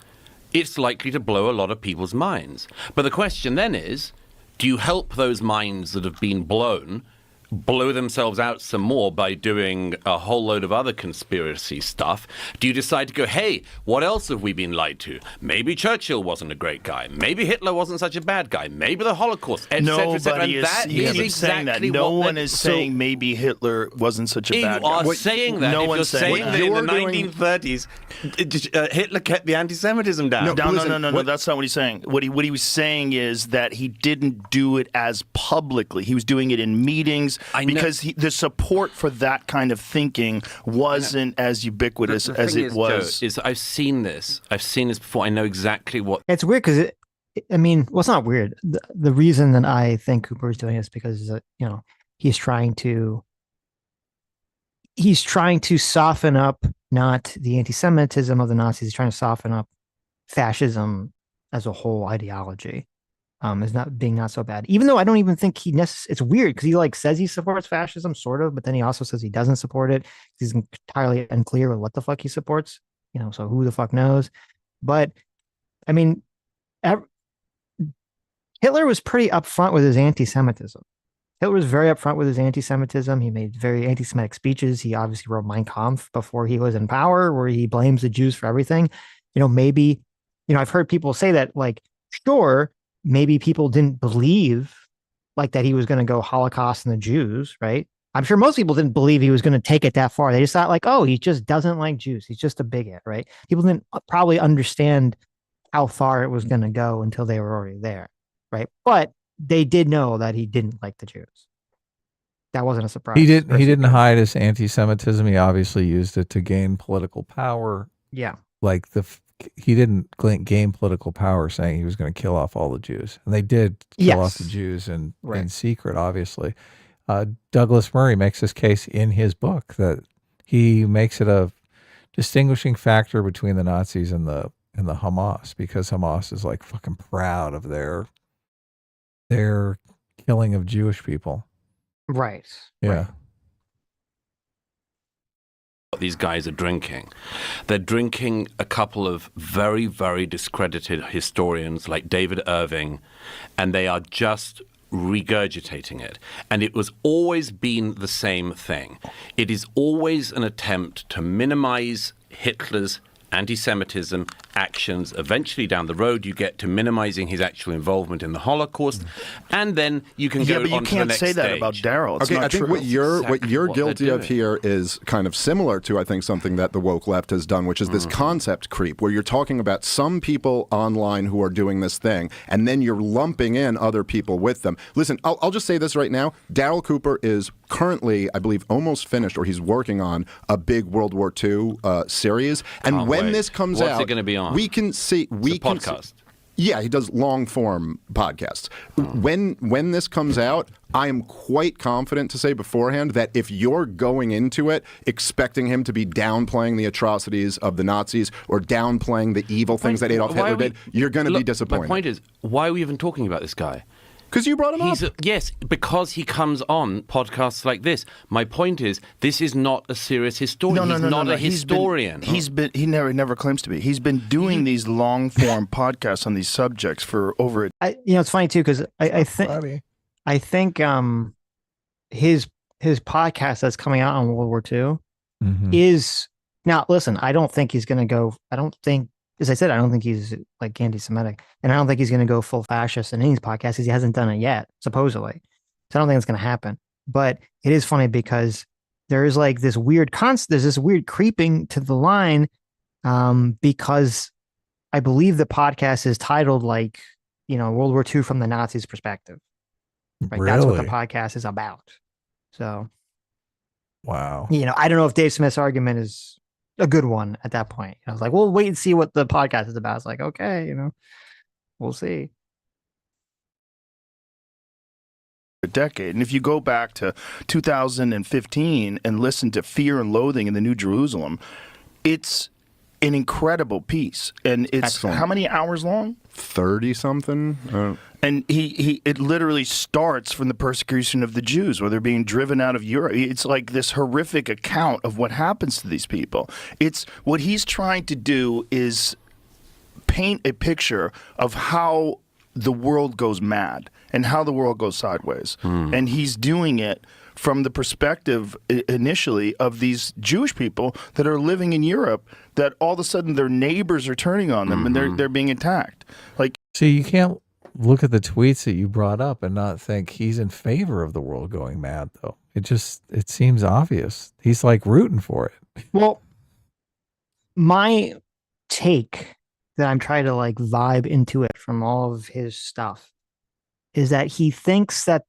it's likely to blow a lot of people's minds. But the question then is, do you help those minds that have been blow themselves out some more by doing a whole load of other conspiracy stuff? Do you decide to go, hey, what else have we been lied to? Maybe Churchill wasn't a great guy. Maybe Hitler wasn't such a bad guy. Maybe the Holocaust, etc., etc. And that is exactly that. No one is saying maybe Hitler wasn't such a bad guy. You are saying that. No one's saying that in the 1930s, Hitler kept the anti-Semitism down. No, that's not what he's saying. What he was saying is that he didn't do it as publicly. He was doing it in meetings. Because the support for that kind of thinking wasn't as ubiquitous as it was. Joe, I've seen this before. I know exactly what. It's weird because it's not weird. The reason that I think Cooper is doing this because he's trying to soften up not the anti-Semitism of the Nazis. He's trying to soften up fascism as a whole ideology. as not being not so bad. Even though I don't even think it's weird because he like says he supports fascism, sort of, but then he also says he doesn't support it. He's entirely unclear with what the fuck he supports. So who the fuck knows? But I mean, Hitler was pretty upfront with his anti-Semitism. Hitler was very upfront with his anti-Semitism. He made very anti-Semitic speeches. He obviously wrote Mein Kampf before he was in power, where he blames the Jews for everything. Maybe, I've heard people say that, like, sure, maybe people didn't believe like that he was going to go Holocaust and the Jews, right? I'm sure most people didn't believe he was going to take it that far. They just thought like, oh, he just doesn't like Jews. He's just a bigot, right? People didn't probably understand how far it was going to go until they were already there, right? But they did know that he didn't like the Jews. That wasn't a surprise. He didn't hide his anti-Semitism. He obviously used it to gain political power. Yeah. Like he didn't gain political power saying he was going to kill off all the Jews. And they did kill off the Jews in secret, obviously. Douglas Murray makes this case in his book that he makes it a distinguishing factor between the Nazis and the Hamas, because Hamas is like fucking proud of their killing of Jewish people. Right. Yeah. Right. These guys are drinking. They're drinking a couple of very, very discredited historians like David Irving, and they are just regurgitating it. And it was always been the same thing. It is always an attempt to minimize Hitler's anti-Semitism actions. Eventually down the road you get to minimizing his actual involvement in the Holocaust, and then you can go on to the next stage. You can't say that about Darryl. Okay, I think what you're guilty of here is kind of similar to, I think, something that the woke left has done, which is this concept creep, where you're talking about some people online who are doing this thing, and then you're lumping in other people with them. Listen, I'll just say this right now. Darryl Cooper is currently, I believe, almost finished, or he's working on a big World War II series. And when this comes out, what's it going to be on? we can see. Podcast. Yeah, he does long form podcasts. When this comes out, I am quite confident to say beforehand that if you're going into it expecting him to be downplaying the atrocities of the Nazis or downplaying the evil things that Adolf Hitler did, you're going to be disappointed. My point is, why are we even talking about this guy? Because you brought him up. Yes, because he comes on podcasts like this. My point is, this is not a serious historian. He's not a historian. He never claims to be. He's been doing these long form podcasts on these subjects for over. It's funny too, because I think his podcast that's coming out on World War II is now. Listen, I don't think he's going to go. I don't think. As I said, I don't think he's like anti-Semitic, and I don't think he's going to go full fascist in any podcast because he hasn't done it yet, supposedly. So I don't think it's going to happen. But it is funny because there is like this weird there's this weird creeping to the line, because I believe the podcast is titled like, World War II from the Nazis' perspective. Right? Really? That's what the podcast is about. So, wow. I don't know if Dave Smith's argument is a good one at that point. I was like, well, wait and see what the podcast is about. It's like, okay, we'll see. A decade. And if you go back to 2015 and listen to Fear and Loathing in the New Jerusalem, it's an incredible piece. And it's excellent. How many hours long? 30 something. And it literally starts from the persecution of the Jews, where they're being driven out of Europe. It's like this horrific account of what happens to these people. It's what he's trying to do is paint a picture of how the world goes mad and how the world goes sideways. And he's doing it from the perspective initially of these Jewish people that are living in Europe, that all of a sudden their neighbors are turning on them and they're being attacked. Like, see, you can't look at the tweets that you brought up and not think he's in favor of the world going mad, though. It seems obvious. He's like rooting for it. Well, my take that I'm trying to like vibe into it from all of his stuff is that he thinks that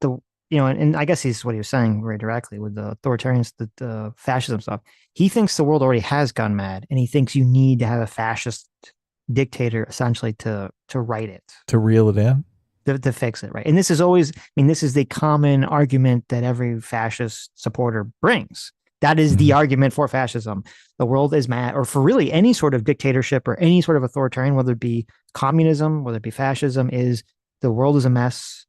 and I guess he's what he was saying very directly with the authoritarians, the fascism stuff. He thinks the world already has gone mad, and he thinks you need to have a fascist dictator essentially to right it, to reel it in, to fix it, right? And this is always, this is the common argument that every fascist supporter brings. That is the argument for fascism. The world is mad, or for really any sort of dictatorship or any sort of authoritarian, whether it be communism, whether it be fascism, is the world is a mess.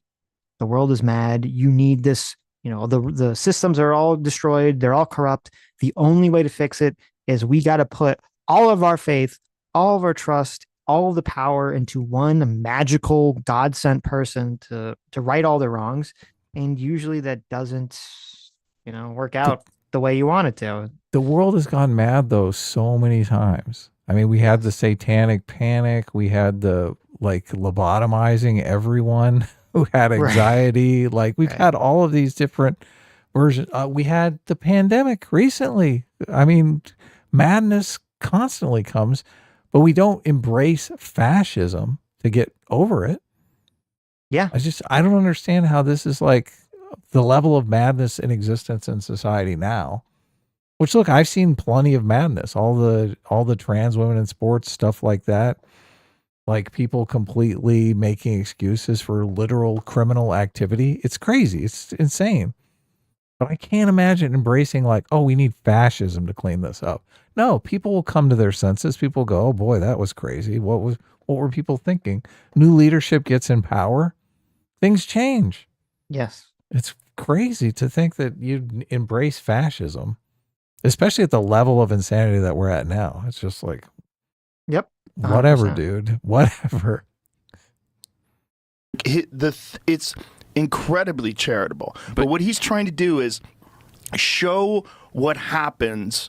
The world is mad. You need this, the systems are all destroyed. They're all corrupt. The only way to fix it is we got to put all of our faith, all of our trust, all of the power into one magical God-sent person to right all the wrongs. And usually that doesn't, work out the way you want it to. The world has gone mad though so many times. I mean, we had the satanic panic. We had the lobotomizing everyone who had anxiety. Right. We've had all of these different versions. We had the pandemic recently. I mean, madness constantly comes, but we don't embrace fascism to get over it. Yeah. I don't understand how this is the level of madness in existence in society now. Which, look, I've seen plenty of madness, all the trans women in sports, stuff like that. People completely making excuses for literal criminal activity. It's crazy. It's insane. But I can't imagine embracing we need fascism to clean this up. No, people will come to their senses. People go, oh boy, that was crazy. What were people thinking? New leadership gets in power. Things change. Yes. It's crazy to think that you'd embrace fascism, especially at the level of insanity that we're at now. It's just yep. 100%. Whatever, dude. Whatever. It's incredibly charitable. But what he's trying to do is show what happens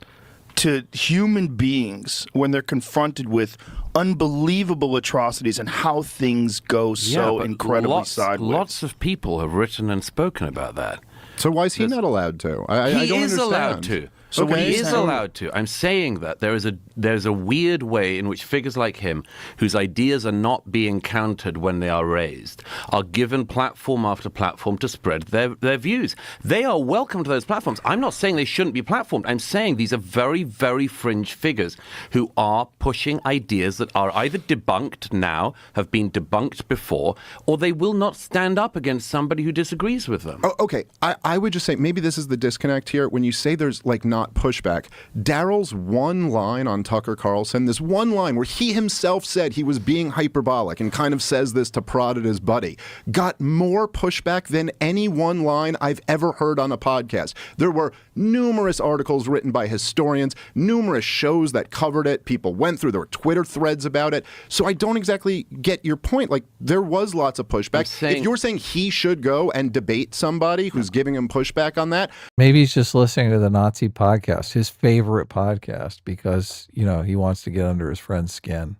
to human beings when they're confronted with unbelievable atrocities and how things go so incredibly sideways. Lots of people have written and spoken about that. So why is he not allowed to? I don't understand. He is allowed to. So he is allowed to. I'm saying that there's a weird way in which figures like him, whose ideas are not being countered when they are raised, are given platform after platform to spread their views. They are welcome to those platforms. I'm not saying they shouldn't be platformed. I'm saying these are very, very fringe figures who are pushing ideas that are either debunked now, have been debunked before, or they will not stand up against somebody who disagrees with them. Oh, okay. I would just say maybe this is the disconnect here. When you say there's not pushback, Daryl's one line on Tucker Carlson, this one line where he himself said he was being hyperbolic and kind of says this to prod at his buddy, got more pushback than any one line I've ever heard on a podcast. There were numerous articles written by historians, numerous shows that covered it. People went through, there were Twitter threads about it. So I don't exactly get your point. There was lots of pushback. If you're saying he should go and debate somebody who's giving him pushback on that. Maybe he's just listening to the Nazi podcast, his favorite podcast, because, he wants to get under his friend's skin.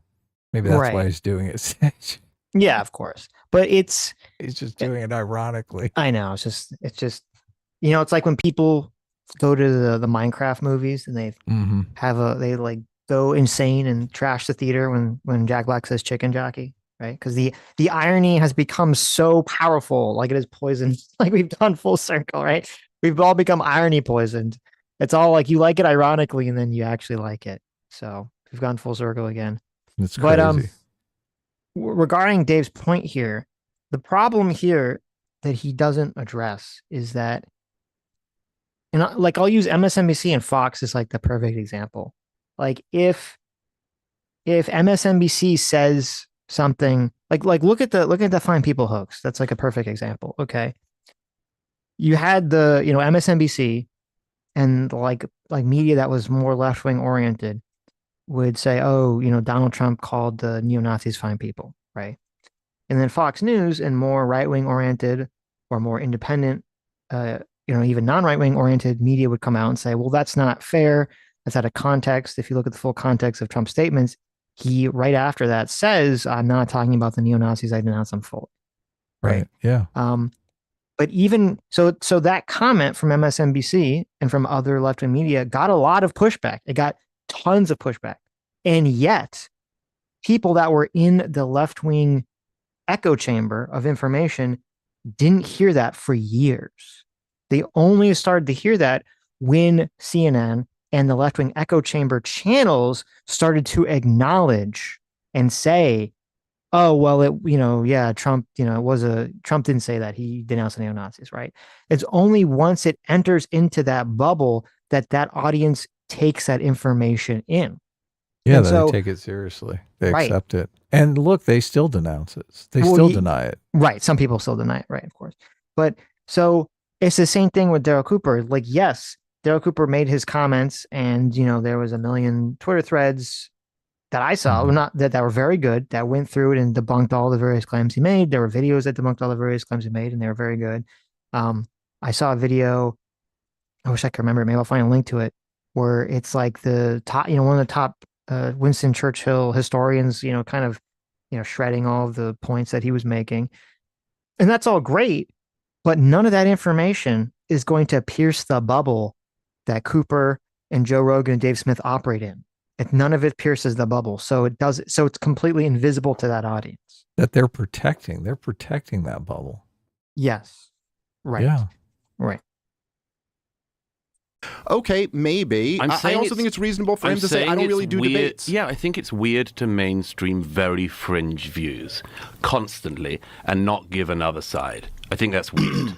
Maybe that's why he's doing it. Yeah, of course. But he's just doing it ironically. I know. It's just, it's like when people go to the Minecraft movies and they they go insane and trash the theater when Jack Black says chicken jockey. Right, because the irony has become so powerful, it is poisoned. We've done full circle, right? We've all become irony poisoned. It's all you like it ironically, and then you actually like it. So we've gone full circle again. It's crazy. But regarding Dave's point here, the problem here that he doesn't address is that, and I'll use MSNBC and Fox as the perfect example. If MSNBC says something look at the Fine People hoax. That's a perfect example. Okay. You had the, MSNBC and media that was more left-wing oriented would say, oh, Donald Trump called the neo-Nazis fine people. Right. And then Fox News and more right-wing oriented or more independent, even non-right-wing oriented media would come out and say, well, that's not fair. That's out of context. If you look at the full context of Trump's statements, he right after that says, I'm not talking about the neo-Nazis. I denounce them fully. Right. Yeah. But even so that comment from MSNBC and from other left-wing media got a lot of pushback. It got tons of pushback. And yet people that were in the left-wing echo chamber of information didn't hear that for years. They only started to hear that when CNN and the left-wing echo chamber channels started to acknowledge and say, oh, well, Trump, Trump didn't say that. He denounced the neo-Nazis, right? It's only once it enters into that bubble that audience takes that information in. Yeah, they take it seriously. They accept it. And look, they still denounce it. They still deny it. Right. Some people still deny it. Right, of course. But so it's the same thing with Daryl Cooper. Like, yes, Daryl Cooper made his comments, and there was a million Twitter threads that I saw, not that were very good, that went through it and debunked all the various claims he made. There were videos that debunked all the various claims he made, and they were very good. I saw a video, I wish I could remember, maybe I'll find a link to it, where it's like the top, one of the top Winston Churchill historians, kind of, shredding all of the points that he was making. And that's all great, but none of that information is going to pierce the bubble that Cooper and Joe Rogan and Dave Smith operate in. None of it pierces the bubble. So it's completely invisible to that audience. That they're protecting. They're protecting that bubble. Yes. Right. Yeah. Right. Okay, maybe. I also think it's reasonable for him to say, I don't really do debates. Yeah, I think it's weird to mainstream very fringe views constantly and not give another side. I think that's weird.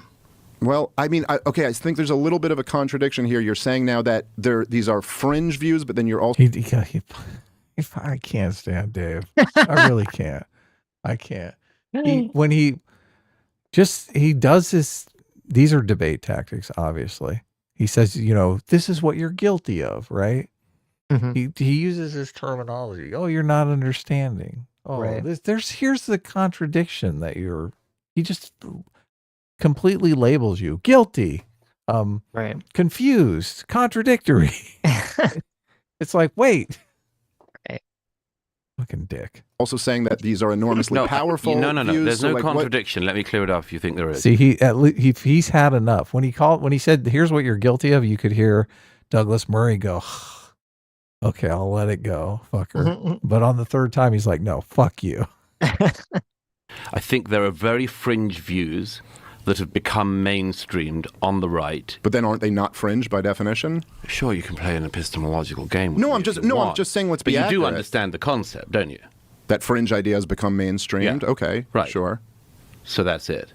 Well, I mean, I think there's a little bit of a contradiction here. You're saying now that these are fringe views, but then you're also... I can't stand Dave. I really can't. I can't. He does this... These are debate tactics, obviously. He says, this is what you're guilty of, right? Mm-hmm. He uses this terminology. Oh, you're not understanding. Oh, right. Here's the contradiction that he just completely labels you guilty, confused, contradictory. It's like, wait, fucking dick. Also saying that these are enormously powerful. No. There's no contradiction. Let me clear it up if you think there is. See, he's had enough. When he said, "Here's what you're guilty of," you could hear Douglas Murray go, "Okay, I'll let it go, fucker." Mm-hmm. But on the third time, he's like, "No, fuck you." I think there are very fringe views that have become mainstreamed on the right. But then aren't they not fringe by definition? Sure, you can play an epistemological game. I'm just saying let's be accurate. But you do understand the concept, don't you? That fringe ideas become mainstreamed? Yeah. Okay, right. Sure. So that's it.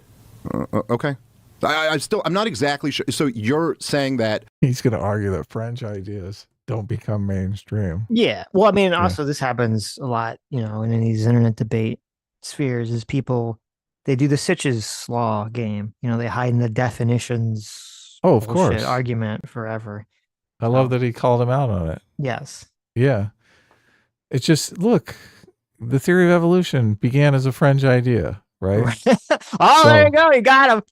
Okay. I'm not exactly sure. So you're saying that... He's going to argue that fringe ideas don't become mainstream. Yeah. Well, I mean, also this happens a lot, in these internet debate spheres, is people... They do the Sitch's law game. They hide in the definitions. Oh, of course. Argument forever. I love that he called him out on it. Yes. Yeah. It's just, look, the theory of evolution began as a fringe idea, right? There you go. You got him.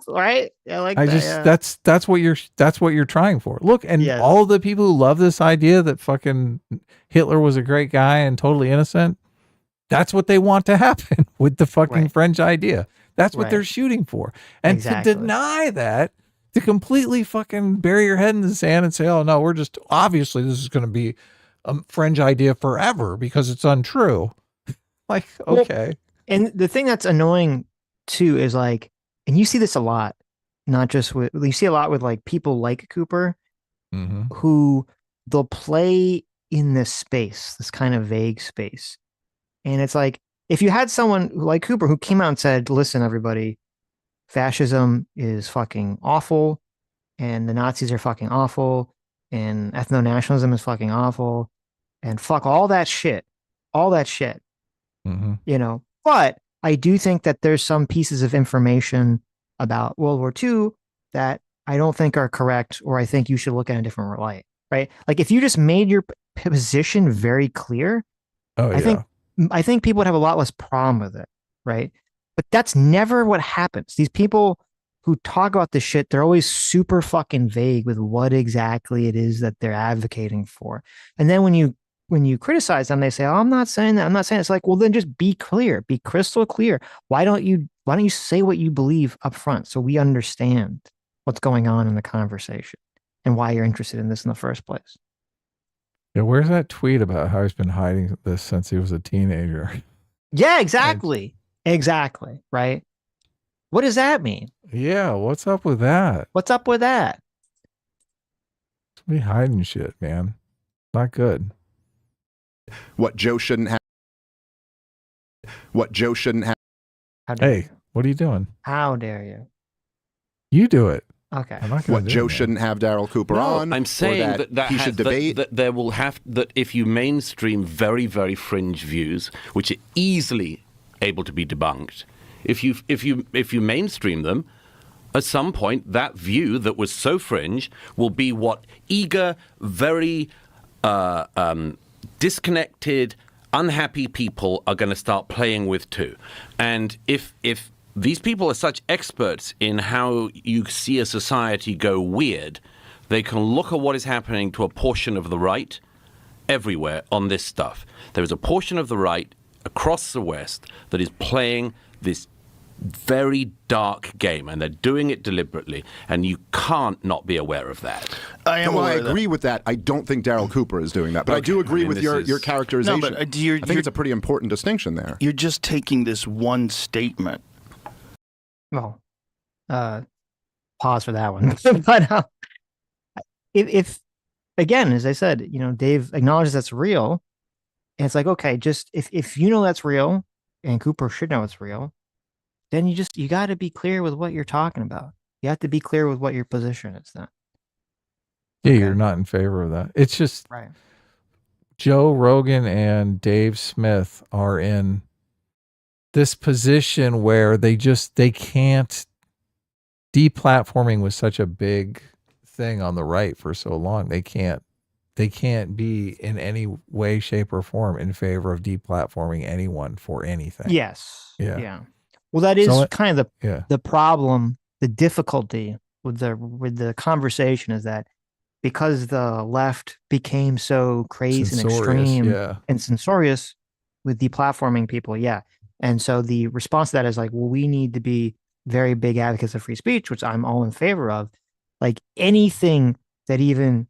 Right? That's what you're trying for. Look, and all the people who love this idea that fucking Hitler was a great guy and totally innocent, that's what they want to happen with the fucking fringe idea. That's what they're shooting for. And to deny that, to completely fucking bury your head in the sand and say, oh, no, obviously this is going to be a fringe idea forever because it's untrue. Like, okay. Well, and the thing that's annoying too is like, and you see this a lot, you see a lot with like people like Cooper, who they'll play in this space, this kind of vague space. And it's like, if you had someone like Cooper who came out and said, listen, everybody, fascism is fucking awful, and the Nazis are fucking awful, and ethno-nationalism is fucking awful, and fuck all that shit. But I do think that there's some pieces of information about World War II that I don't think are correct, or I think you should look at in a different light, right? Like if you just made your position very clear, I think people would have a lot less problem with it, right? But that's never what happens. These people who talk about this shit, they're always super fucking vague with what exactly it is that they're advocating for. And then when you criticize them, they say, oh, I'm not saying that. I'm not saying it. It's like, well, then just be clear, be crystal clear. Why don't you say what you believe up front so we understand what's going on in the conversation and why you're interested in this in the first place? Yeah, where's that tweet about how he's been hiding this since he was a teenager? Yeah, exactly. Exactly. Right. What does that mean? Yeah, what's up with that? What's up with that? Be hiding shit, man. Not good. What Joe shouldn't have. Hey, what are you doing? How dare you? You do it. Okay. I'm not What, Joe shouldn't have Daryl Cooper on? I'm saying that he should debate? That there will have, that if you mainstream very, very fringe views, which are easily able to be debunked, if you mainstream them, at some point that view that was so fringe will be what eager, very disconnected, unhappy people are going to start playing with too. And if these people are such experts in how you see a society go weird, they can look at what is happening to a portion of the right everywhere on this stuff. There is a portion of the right across the West that is playing this very dark game, and they're doing it deliberately, and you can't not be aware of that. I agree with that. I don't think Daryl Cooper is doing that, but I do agree with your characterization. No, but I think it's a pretty important distinction there. You're just taking this one statement. Well, pause for that one. But if again, as I said, Dave acknowledges that's real, and it's like, okay, just if you know that's real, and Cooper should know it's real, then you got to be clear with what you're talking about. You have to be clear with what your position is then. Yeah, okay. You're not in favor of that. It's just right. Joe Rogan and Dave Smith are in this position where they can't. Deplatforming was such a big thing on the right for so long. They can't be in any way, shape, or form in favor of deplatforming anyone for anything. Yes. Yeah. Well, that is kind of the problem. The difficulty with the conversation is that because the left became so crazy and extreme and censorious with deplatforming people, and so the response to that is like, well, we need to be very big advocates of free speech, which I'm all in favor of. Like anything that even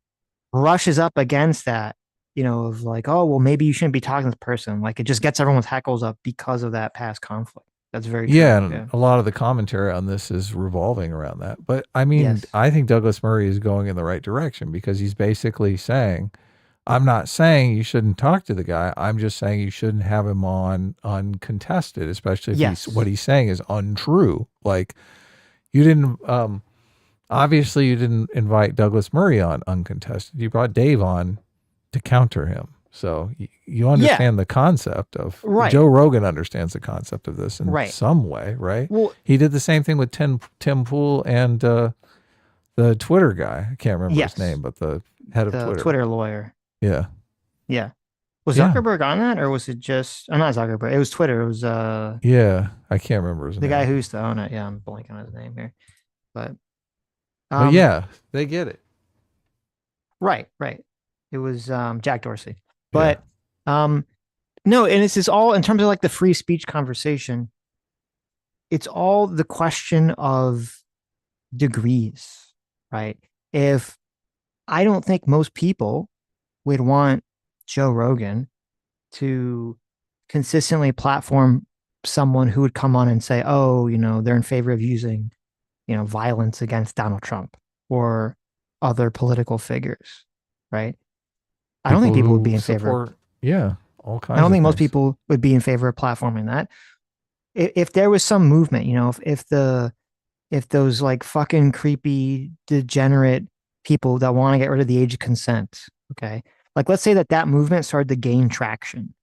brushes up against that, of like, oh, well, maybe you shouldn't be talking to this person. Like it just gets everyone's hackles up because of that past conflict. That's very true. And a lot of the commentary on this is revolving around that. But I mean, I think Douglas Murray is going in the right direction because he's basically saying, I'm not saying you shouldn't talk to the guy. I'm just saying you shouldn't have him on uncontested, especially if what he's saying is untrue. Like you didn't, obviously you didn't invite Douglas Murray on uncontested. You brought Dave on to counter him. So you understand the concept of Joe Rogan understands the concept of this in some way, right? Well, he did the same thing with Tim Pool and the Twitter guy. I can't remember his name, but the head of Twitter. Twitter lawyer. Yeah. Yeah. Was Zuckerberg on that, or was it just? I'm not Zuckerberg. It was Twitter. It was yeah, I can't remember his name. The guy who used to own it. Yeah, I'm blanking on his name here, but yeah, they get it. Right. It was Jack Dorsey. But no, and it's just all in terms of like the free speech conversation. It's all the question of degrees, right? If I don't think most people would want Joe Rogan to consistently platform someone who would come on and say, oh, they're in favor of using, violence against Donald Trump or other political figures, right? I don't think people would be in favor. All kinds. I don't think most people would be in favor of platforming that. If there was some movement, if those like fucking creepy, degenerate people that want to get rid of the age of consent, okay, like let's say that movement started to gain traction,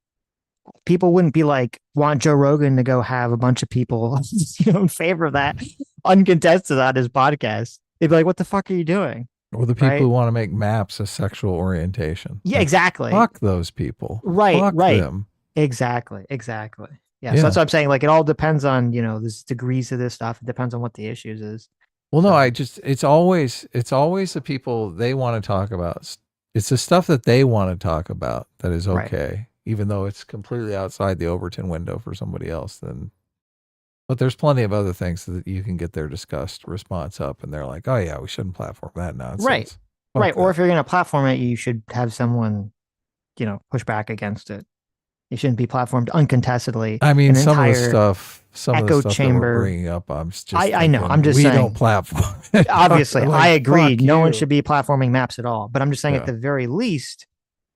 people wouldn't be like want Joe Rogan to go have a bunch of people, in favor of that, uncontested on his podcast. They'd be like, "What the fuck are you doing?" Or the people who want to make maps a sexual orientation. Yeah, exactly. Fuck those people. Right, fuck them. Exactly. Yeah, so that's what I'm saying. Like, it all depends on, the degrees of this stuff. It depends on what the issues is. Well, no, it's always the people they want to talk about. It's the stuff that they want to talk about that is okay, even though it's completely outside the Overton window for somebody else. But there's plenty of other things that you can get their disgust response up, and they're like, "Oh yeah, we shouldn't platform that nonsense." Right. Or if you're going to platform it, you should have someone, push back against it. You shouldn't be platformed uncontestedly. I mean, some of the stuff that we're bringing up, I'm just I know. I'm just saying we don't platform. Obviously, I agree. No one should be platforming maps at all. But I'm just saying, at the very least,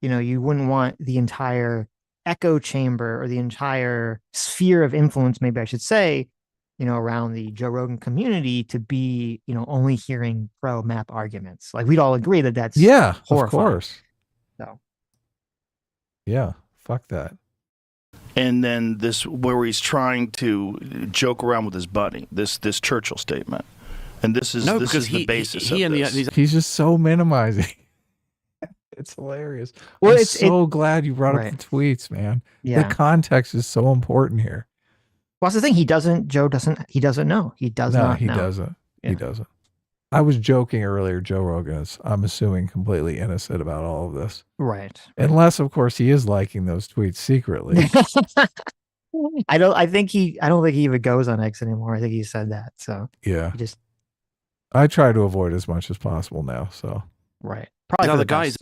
you wouldn't want the entire echo chamber or the entire sphere of influence, maybe I should say, around the Joe Rogan community to be, only hearing pro map arguments. Like we'd all agree that that's horrifying. Of course. So yeah, fuck that. And then this, where he's trying to joke around with his buddy, this Churchill statement, and this is the basis of this. He's just so minimizing. It's hilarious. Well, I'm so glad you brought up the tweets, man. Yeah. The context is so important here. Well, that's the thing. He doesn't know. He does not know. He doesn't. Yeah. He doesn't. I was joking earlier. Joe Rogan is, I'm assuming, completely innocent about all of this. Right. Unless, of course, he is liking those tweets secretly. I don't think he even goes on X anymore. I think he said that. So yeah. I try to avoid as much as possible now. So right. Probably the guys.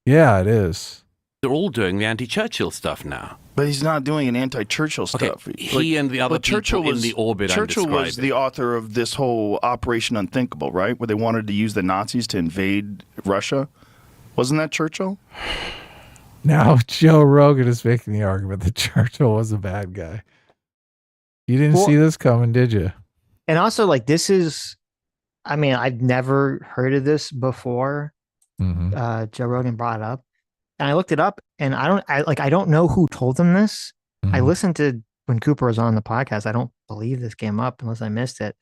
Yeah, it is. They're all doing the anti-Churchill stuff now. But he's not doing an anti-Churchill stuff. He and the other people in the orbit. Churchill was the author of this whole Operation Unthinkable, right? Where they wanted to use the Nazis to invade Russia. Wasn't that Churchill? Now Joe Rogan is making the argument that Churchill was a bad guy. You didn't see this coming, did you? And also, like, this is, I mean, I've never heard of this before. Joe Rogan brought it up, and I looked it up, and I don't know who told him this. I listened to when Cooper was on the podcast. I don't believe this came up unless I missed it.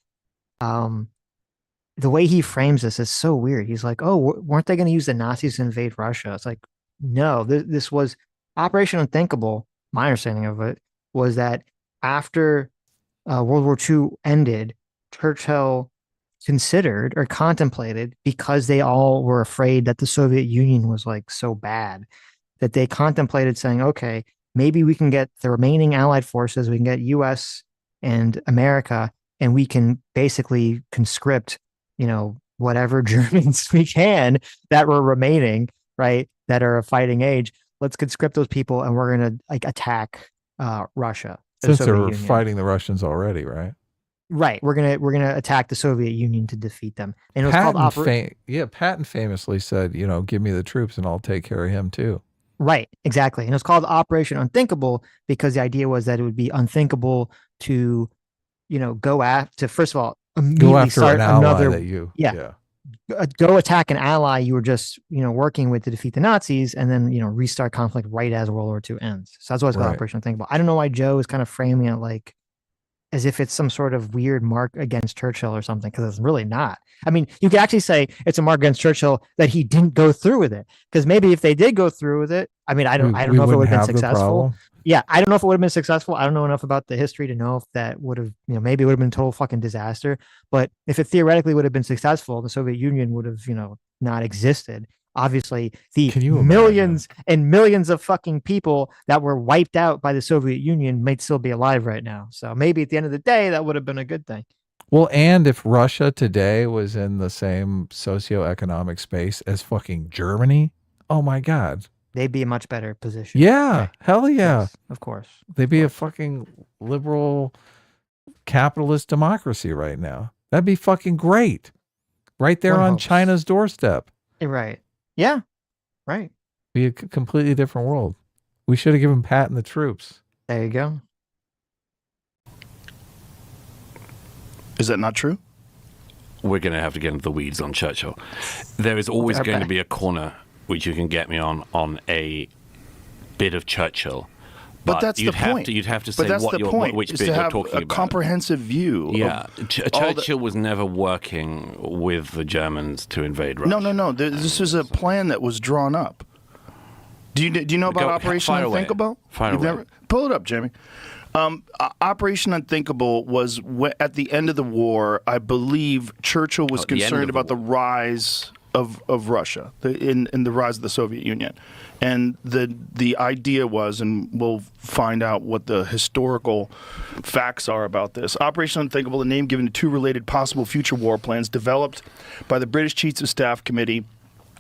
The way he frames this is so weird. He's like, "Oh, weren't they going to use the Nazis to invade Russia?" It's like, no, this was Operation Unthinkable. My understanding of it was that after World War II ended, Churchill considered or contemplated, because they all were afraid that the Soviet Union was like so bad, that they contemplated saying, okay, maybe we can get the remaining Allied forces, we can get US and America, and we can basically conscript, whatever Germans we can that were remaining, right, that are of fighting age. Let's conscript those people, and we're going to attack Russia. Since they're fighting the Russians already, right? Right, we're gonna attack the Soviet Union to defeat them, and it was called Patton famously said, "Give me the troops, and I'll take care of him too." Right, exactly, and it was called Operation Unthinkable because the idea was that it would be unthinkable to, go after. First of all, immediately start another. Go attack an ally you were just working with to defeat the Nazis, and then restart conflict right as World War II ends. So that's why it's called Operation Unthinkable. I don't know why Joe is kind of framing it like as if it's some sort of weird mark against Churchill or something, because it's really not. I mean, you could actually say it's a mark against Churchill that he didn't go through with it, because maybe if they did go through with it, I mean, I don't know if it would have been successful. Yeah, I don't know if it would have been successful. I don't know enough about the history to know if that would have, maybe it would have been a total fucking disaster. But if it theoretically would have been successful, the Soviet Union would have, not existed. Obviously, the millions and millions of fucking people that were wiped out by the Soviet Union might still be alive right now. So maybe at the end of the day, that would have been a good thing. Well, and if Russia today was in the same socioeconomic space as fucking Germany, oh my God. They'd be a much better position. Yeah, right? Hell yeah. Yes, of course. They'd be a fucking liberal capitalist democracy right now. That'd be fucking great. Right there on China's doorstep. Right. Yeah, right. Be a completely different world. We should have given Patton the troops. There you go. Is that not true? We're going to have to get into the weeds on Churchill. There is always going to be a corner which you can get me on a bit of Churchill. But that's the point. You'd have to say which bit you're talking about. A comprehensive view. Yeah, Churchill was never working with the Germans to invade Russia. No. This was a plan that was drawn up. Do you know about Operation Unthinkable? Pull it up, Jamie. Operation Unthinkable was at the end of the war. I believe Churchill was concerned about the rise of Russia in the rise of the Soviet Union. And the idea was, and we'll find out what the historical facts are about this. Operation Unthinkable, the name given to two related possible future war plans developed by the British Chiefs of Staff Committee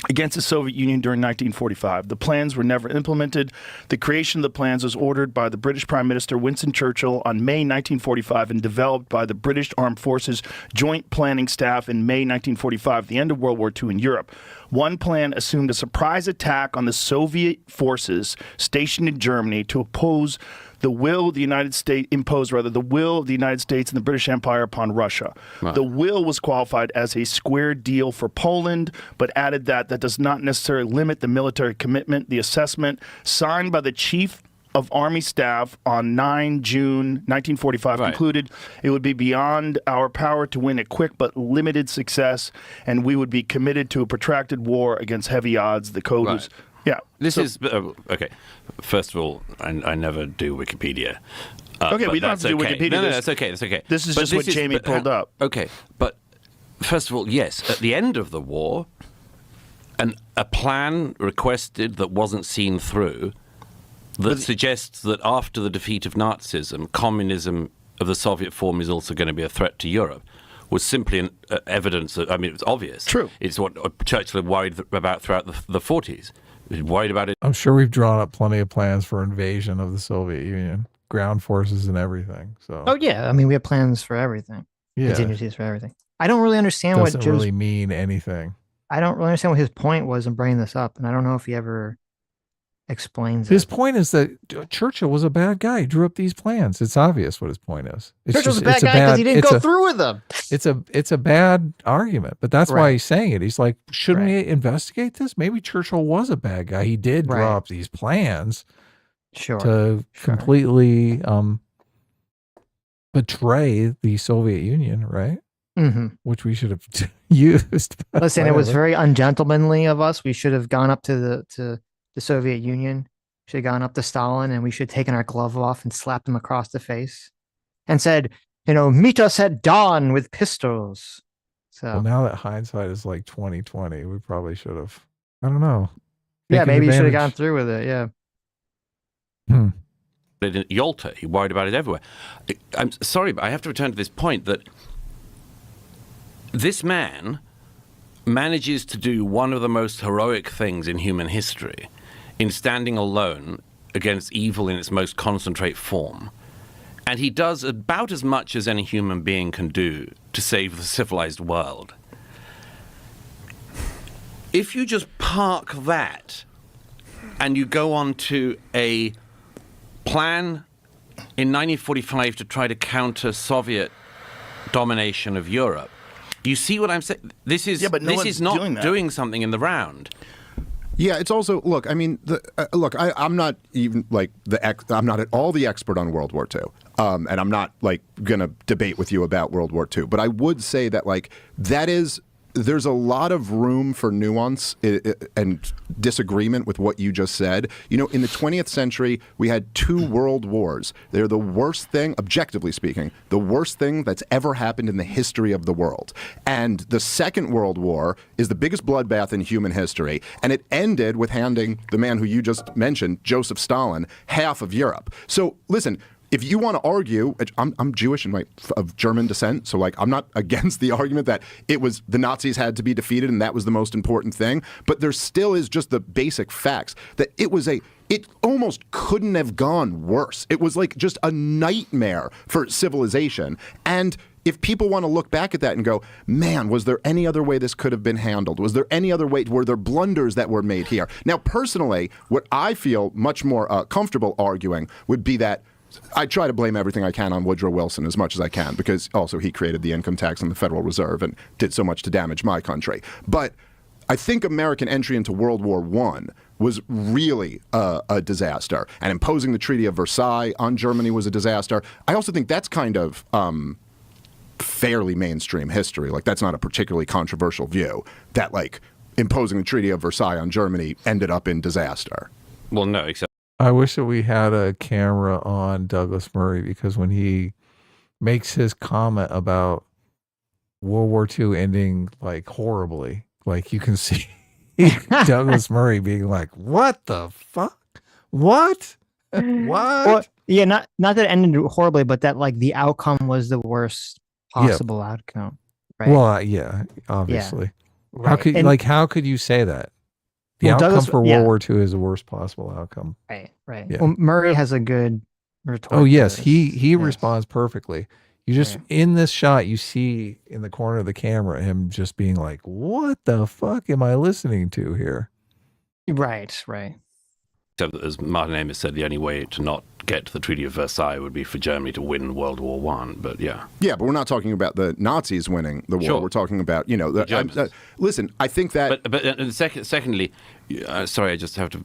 against the Soviet Union during 1945. The plans were never implemented. The creation of the plans was ordered by the British Prime Minister Winston Churchill on May 1945 and developed by the British Armed Forces Joint Planning Staff in May 1945, the end of World War II in Europe. One plan assumed a surprise attack on the Soviet forces stationed in Germany to oppose the will of the United States the will of the United States and the British Empire upon Russia. Right. The will was qualified as a square deal for Poland, but added that does not necessarily limit the military commitment. The assessment signed by the Chief of Army Staff on 9 June 1945 concluded it would be beyond our power to win a quick but limited success, and we would be committed to a protracted war against heavy odds. The code was... Yeah. This is... okay. First of all, I never do Wikipedia. Okay, we don't have to do Wikipedia. No, that's okay. That's okay. This is just what Jamie pulled up. Okay, but first of all, yes, at the end of the war, a plan requested that wasn't seen through that suggests that after the defeat of Nazism, communism of the Soviet form is also going to be a threat to Europe, was simply an evidence that, I mean, it was obvious. True. It's what Churchill had worried about throughout the 40s. He was worried about it. I'm sure we've drawn up plenty of plans for invasion of the Soviet Union, ground forces and everything. So. Oh, yeah. I mean, we have plans for everything. Yeah. Contingencies for everything. I don't really understand what doesn't really mean anything. I don't really understand what his point was in bringing this up, and I don't know if he ever explains his point is that Churchill was a bad guy. He drew up these plans. It's obvious what his point is. Churchill's a bad guy because he didn't go through with them. It's a bad argument, but that's why he's saying it. He's like, shouldn't we investigate this? Maybe Churchill was a bad guy. He did draw up these plans to completely betray the Soviet Union, right? Mm-hmm. Which we should have used. Listen, it was very ungentlemanly of us. We should have gone up to the Soviet Union, should have gone up to Stalin, and we should have taken our glove off and slapped him across the face and said, meet us at dawn with pistols. So well, now that hindsight is like 2020, we probably should have, I don't know. Yeah, maybe you should have gone through with it. Yeah. In Yalta, he worried about it everywhere. I'm sorry, but I have to return to this point that this man manages to do one of the most heroic things in human history in standing alone against evil in its most concentrate form. And he does about as much as any human being can do to save the civilized world. If you just park that and you go on to a plan in 1945 to try to counter Soviet domination of Europe, you see what I'm saying? This is not doing something in the round. Yeah, it's also, look, I mean, I'm not even like I'm not at all the expert on World War II. And I'm not like going to debate with you about World War II. But I would say that there's a lot of room for nuance and disagreement with what you just said. In the 20th century, we had 2 world wars. They're the worst thing, objectively speaking, the worst thing that's ever happened in the history of the world. And the Second World War is the biggest bloodbath in human history. And it ended with handing the man who you just mentioned, Joseph Stalin, half of Europe. So listen, if you want to argue, I'm Jewish and of German descent, so I'm not against the argument that it was the Nazis had to be defeated and that was the most important thing. But there still is just the basic facts that it almost couldn't have gone worse. It was just a nightmare for civilization. And if people want to look back at that and go, man, was there any other way this could have been handled? Was there any other way? Were there blunders that were made here? Now, personally, what I feel much more comfortable arguing would be that I try to blame everything I can on Woodrow Wilson as much as I can, because also he created the income tax and the Federal Reserve and did so much to damage my country. But I think American entry into World War I was really a disaster, and imposing the Treaty of Versailles on Germany was a disaster. I also think that's kind of fairly mainstream history. That's not a particularly controversial view, that imposing the Treaty of Versailles on Germany ended up in disaster. Well, no, except I wish that we had a camera on Douglas Murray, because when he makes his comment about World War II ending horribly, you can see Douglas Murray being like, what the fuck? What? What? Well, yeah, not that it ended horribly, but that the outcome was the worst possible outcome. Right? Well, yeah, obviously. Yeah. Right. How could you say that? The outcome for World War II is the worst possible outcome. Right. Yeah. Well, Murray has a good retort. Oh, yes. He responds perfectly. You just, in this shot, you see in the corner of the camera him just being like, what the fuck am I listening to here? Right. Except that, as Martin Amis said, the only way to not get to the Treaty of Versailles would be for Germany to win World War One. But yeah, but we're not talking about the Nazis winning the war. Sure. We're talking about listen. I think that. But secondly, sorry, I just have to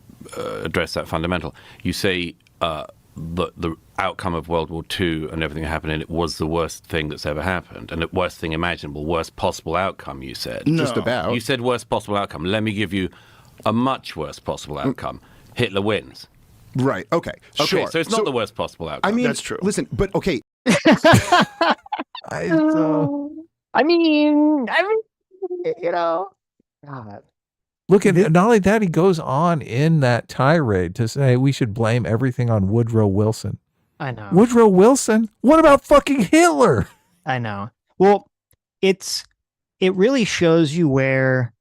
address that fundamental. You say the outcome of World War II and everything that happened in it was the worst thing that's ever happened, and the worst thing imaginable, worst possible outcome. You said just about. You said worst possible outcome. Let me give you a much worse possible outcome. Hitler wins. Right. Okay. Sure. So it's not the worst possible outcome. I mean, that's true. Listen, but okay. I mean, you know, God. Look at not only that, he goes on in that tirade to say we should blame everything on Woodrow Wilson. I know. Woodrow Wilson? What about fucking Hitler? I know. Well, it really shows you where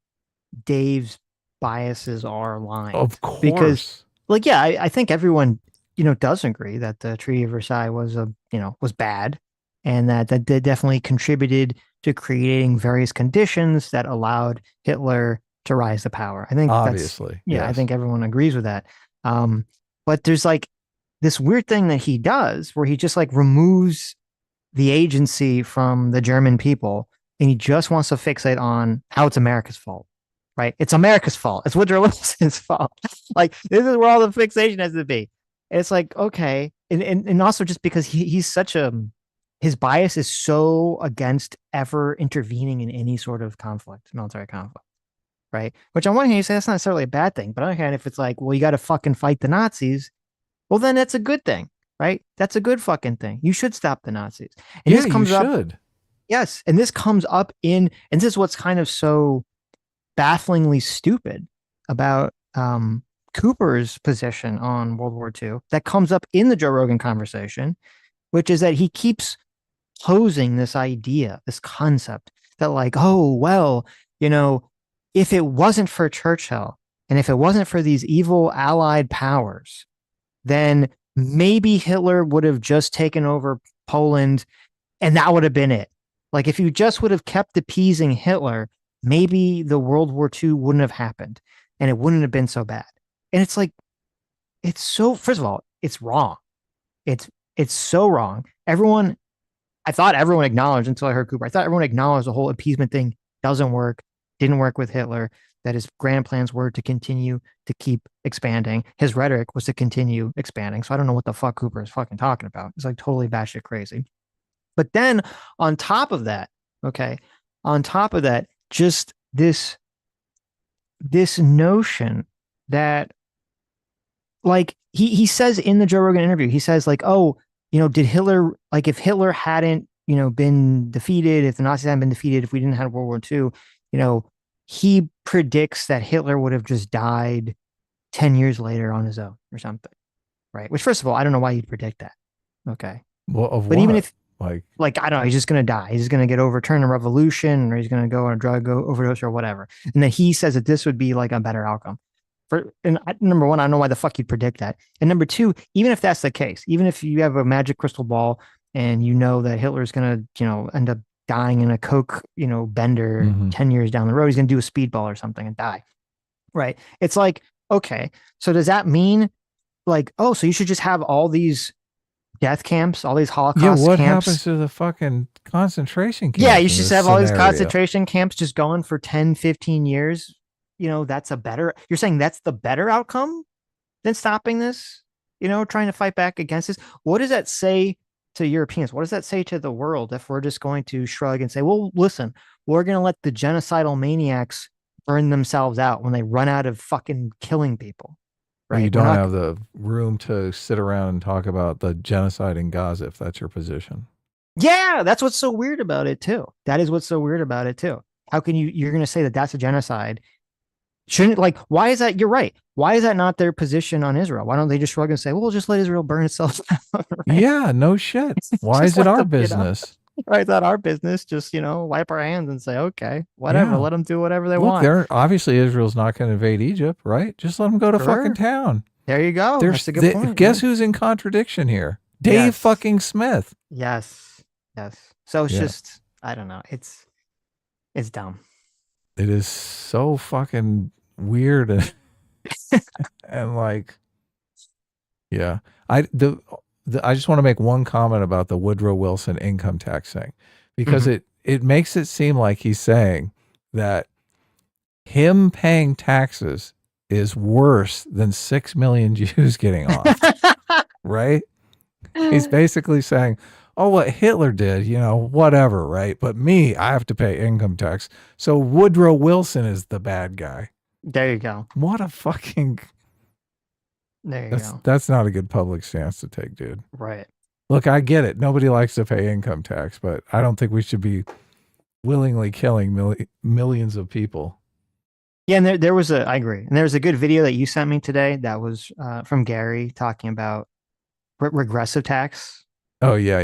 Dave's biases are aligned. Of course. Because, I think everyone, does agree that the Treaty of Versailles was was bad, and that definitely contributed to creating various conditions that allowed Hitler to rise to power. I think obviously, yes. I think everyone agrees with that. But there's this weird thing that he does where he just removes the agency from the German people, and he just wants to fixate on how it's America's fault. Right? It's America's fault. It's Woodrow Wilson's fault. This is where all the fixation has to be. And it's okay. And also just because he's such his bias is so against ever intervening in any sort of conflict, military conflict. Right? Which on one hand, you say that's not necessarily a bad thing. But on the other hand, if it's well, you got to fucking fight the Nazis, well, then that's a good thing. Right? That's a good fucking thing. You should stop the Nazis. And this comes up. Yes. And this comes up and this is what's kind of so bafflingly stupid about Cooper's position on World War II that comes up in the Joe Rogan conversation, which is that he keeps posing this idea, this concept that if it wasn't for Churchill and if it wasn't for these evil allied powers, then maybe Hitler would have just taken over Poland and that would have been it. If you just would have kept appeasing Hitler, maybe the World War II wouldn't have happened and it wouldn't have been so bad. And it's it's so, first of all, it's wrong. It's so wrong. I thought everyone acknowledged until I heard Cooper. I thought everyone acknowledged the whole appeasement thing didn't work with Hitler, that his grand plans were to continue to keep expanding. His rhetoric was to continue expanding. So I don't know what the fuck Cooper is fucking talking about. It's totally batshit crazy. But then on top of that, just this notion that he says in the Joe Rogan interview, he says did Hitler, if Hitler hadn't, been defeated, if the Nazis hadn't been defeated, if we didn't have World War II, he predicts that Hitler would have just died 10 years later on his own or something. Right. Which, first of all, I don't know why you'd predict that. Okay. Well, but what? Even if, I don't know, he's just going to die. He's going to get overturned in revolution, or he's going to go on a drug overdose or whatever. And then he says that this would be a better outcome. Number one, I don't know why the fuck you'd predict that. And number two, even if that's the case, even if you have a magic crystal ball and that Hitler's going to, end up dying in a coke, bender 10 years down the road, he's going to do a speedball or something and die. Right. It's okay. So does that mean so you should just have all these death camps, all these Holocaust camps? Yeah, what happens to the fucking concentration camps? Yeah, you should have all these concentration camps just going for 10, 15 years. That's you're saying that's the better outcome than stopping this, trying to fight back against this. What does that say to Europeans? What does that say to the world if we're just going to shrug and say, well, listen, we're going to let the genocidal maniacs burn themselves out when they run out of fucking killing people? Right. You don't have the room to sit around and talk about the genocide in Gaza if that's your position. Yeah, that's what's so weird about it too. That is what's so weird about it too. How can you're going to say that that's a genocide? Shouldn't why is that? You're right. Why is that not their position on Israel? Why don't they just shrug and say, well, just let Israel burn itself down? Right? Yeah, no shit. Why is it our business? Right, it's not our business. Just, wipe our hands and say, okay, whatever. Yeah. Let them do whatever they want. Obviously, Israel's not going to invade Egypt, right? Just let them go to fucking town. There you go. That's a good point. Guess who's in contradiction here? Dave fucking Smith. Yes. So it's just, I don't know. It's dumb. It is so fucking weird and Yeah. I just want to make one comment about the Woodrow Wilson income tax thing, because it makes it seem like he's saying that him paying taxes is worse than 6 million Jews getting off. Right? He's basically saying, oh, what Hitler did, whatever, right? But me, I have to pay income tax. So Woodrow Wilson is the bad guy. There you go. What a fucking... There you go. That's not a good public stance to take, dude. Right. Look, I get it. Nobody likes to pay income tax, but I don't think we should be willingly killing millions of people. Yeah, and I agree. And there was a good video that you sent me today that was from Gary talking about regressive tax. Oh, yeah.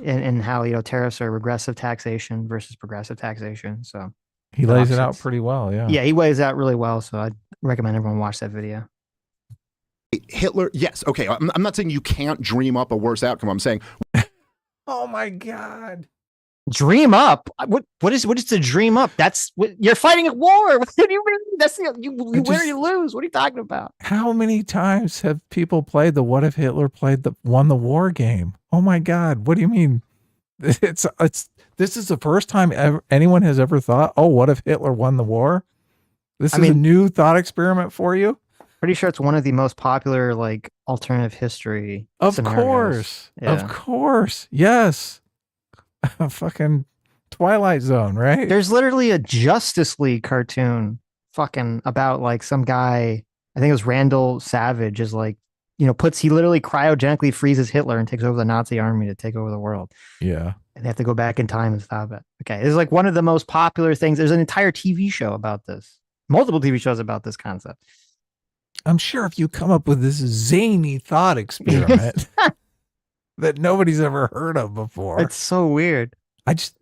And how, tariffs are regressive taxation versus progressive taxation. So he lays it out pretty well, yeah. Yeah, he lays it out really well, so I'd recommend everyone watch that video. Hitler, yes, okay. I'm not saying you can't dream up a worse outcome. I'm saying, oh my God, dream up. What is to dream up? That's what you're fighting a war. What do you mean? That's you win or you lose. What are you talking about? How many times have people played the "What if Hitler won the war" game? Oh my God, what do you mean? This is the first time anyone has ever thought, oh, what if Hitler won the war? This is a new thought experiment for you. Pretty sure it's one of the most popular alternative history scenarios. Of course, yes. Fucking Twilight Zone, right? There's literally a Justice League cartoon fucking about some guy, I think it was Randall Savage, is he literally cryogenically freezes Hitler and takes over the Nazi army to take over the world. Yeah. And they have to go back in time and stop it. Okay. It's one of the most popular things. There's an entire TV show about this. Multiple TV shows about this concept. I'm sure if you come up with this zany thought experiment that nobody's ever heard of before. It's so weird.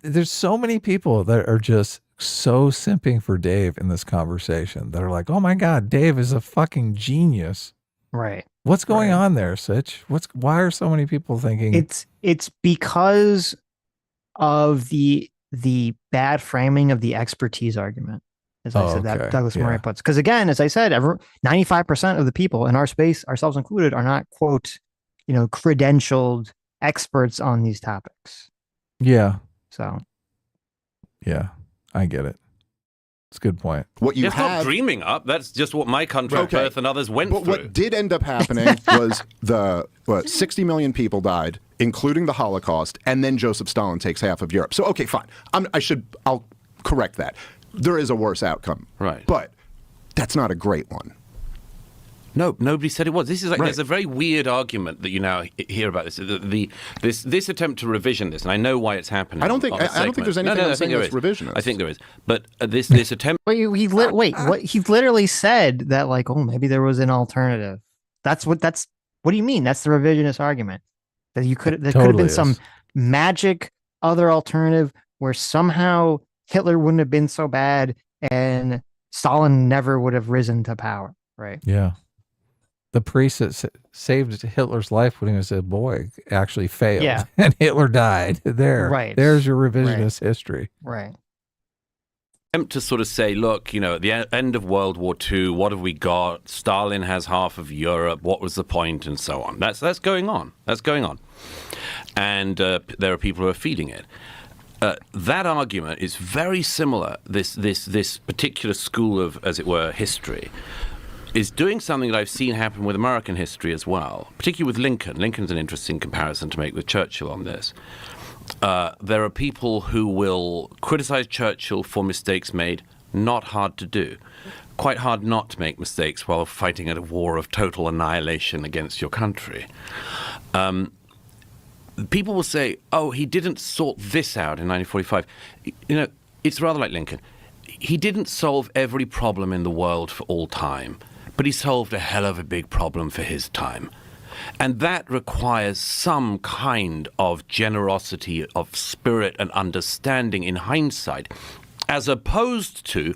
There's so many people that are just so simping for Dave in this conversation that are like, oh my God, Dave is a fucking genius. Right. What's going on there, Sitch? Why are so many people thinking it's because of the bad framing of the expertise argument. As I said, that Douglas Murray puts. Because again, as I said, 95% of the people in our space, ourselves included, are not, quote, credentialed experts on these topics. Yeah. So. Yeah, I get it. It's a good point. It's not dreaming up. That's just what my country, Earth, and others went through. What did end up happening was 60 million people died, including the Holocaust, and then Joseph Stalin takes half of Europe. So, okay, fine. I'll correct that. There is a worse outcome. Right. But that's not a great one. No, nobody said it was. This is there's a very weird argument that you now hear about this. This attempt to revision this, and I know why it's happening. I don't think there's anything I'm saying that's revisionist. I think there is. But this attempt. Wait, he literally said that maybe there was an alternative. What do you mean? That's the revisionist argument. That there could have been some magic other alternative where somehow Hitler wouldn't have been so bad and Stalin never would have risen to power, right? Yeah. The priest that saved Hitler's life when he was a boy actually failed, and Hitler died. Right. There's your revisionist history. Right. To sort of say, look, at the end of World War II, what have we got? Stalin has half of Europe. What was the point? And so on. That's going on. That's going on. And there are people who are feeding it. That argument is very similar. This particular school of, as it were, history is doing something that I've seen happen with American history as well, particularly with Lincoln. Lincoln's an interesting comparison to make with Churchill on this. There are people who will criticize Churchill for mistakes made, not hard to do. Quite hard not to make mistakes while fighting at a war of total annihilation against your country. People will say, oh, he didn't sort this out in 1945. It's rather like Lincoln. He didn't solve every problem in the world for all time, but he solved a hell of a big problem for his time. And that requires some kind of generosity of spirit and understanding in hindsight, as opposed to,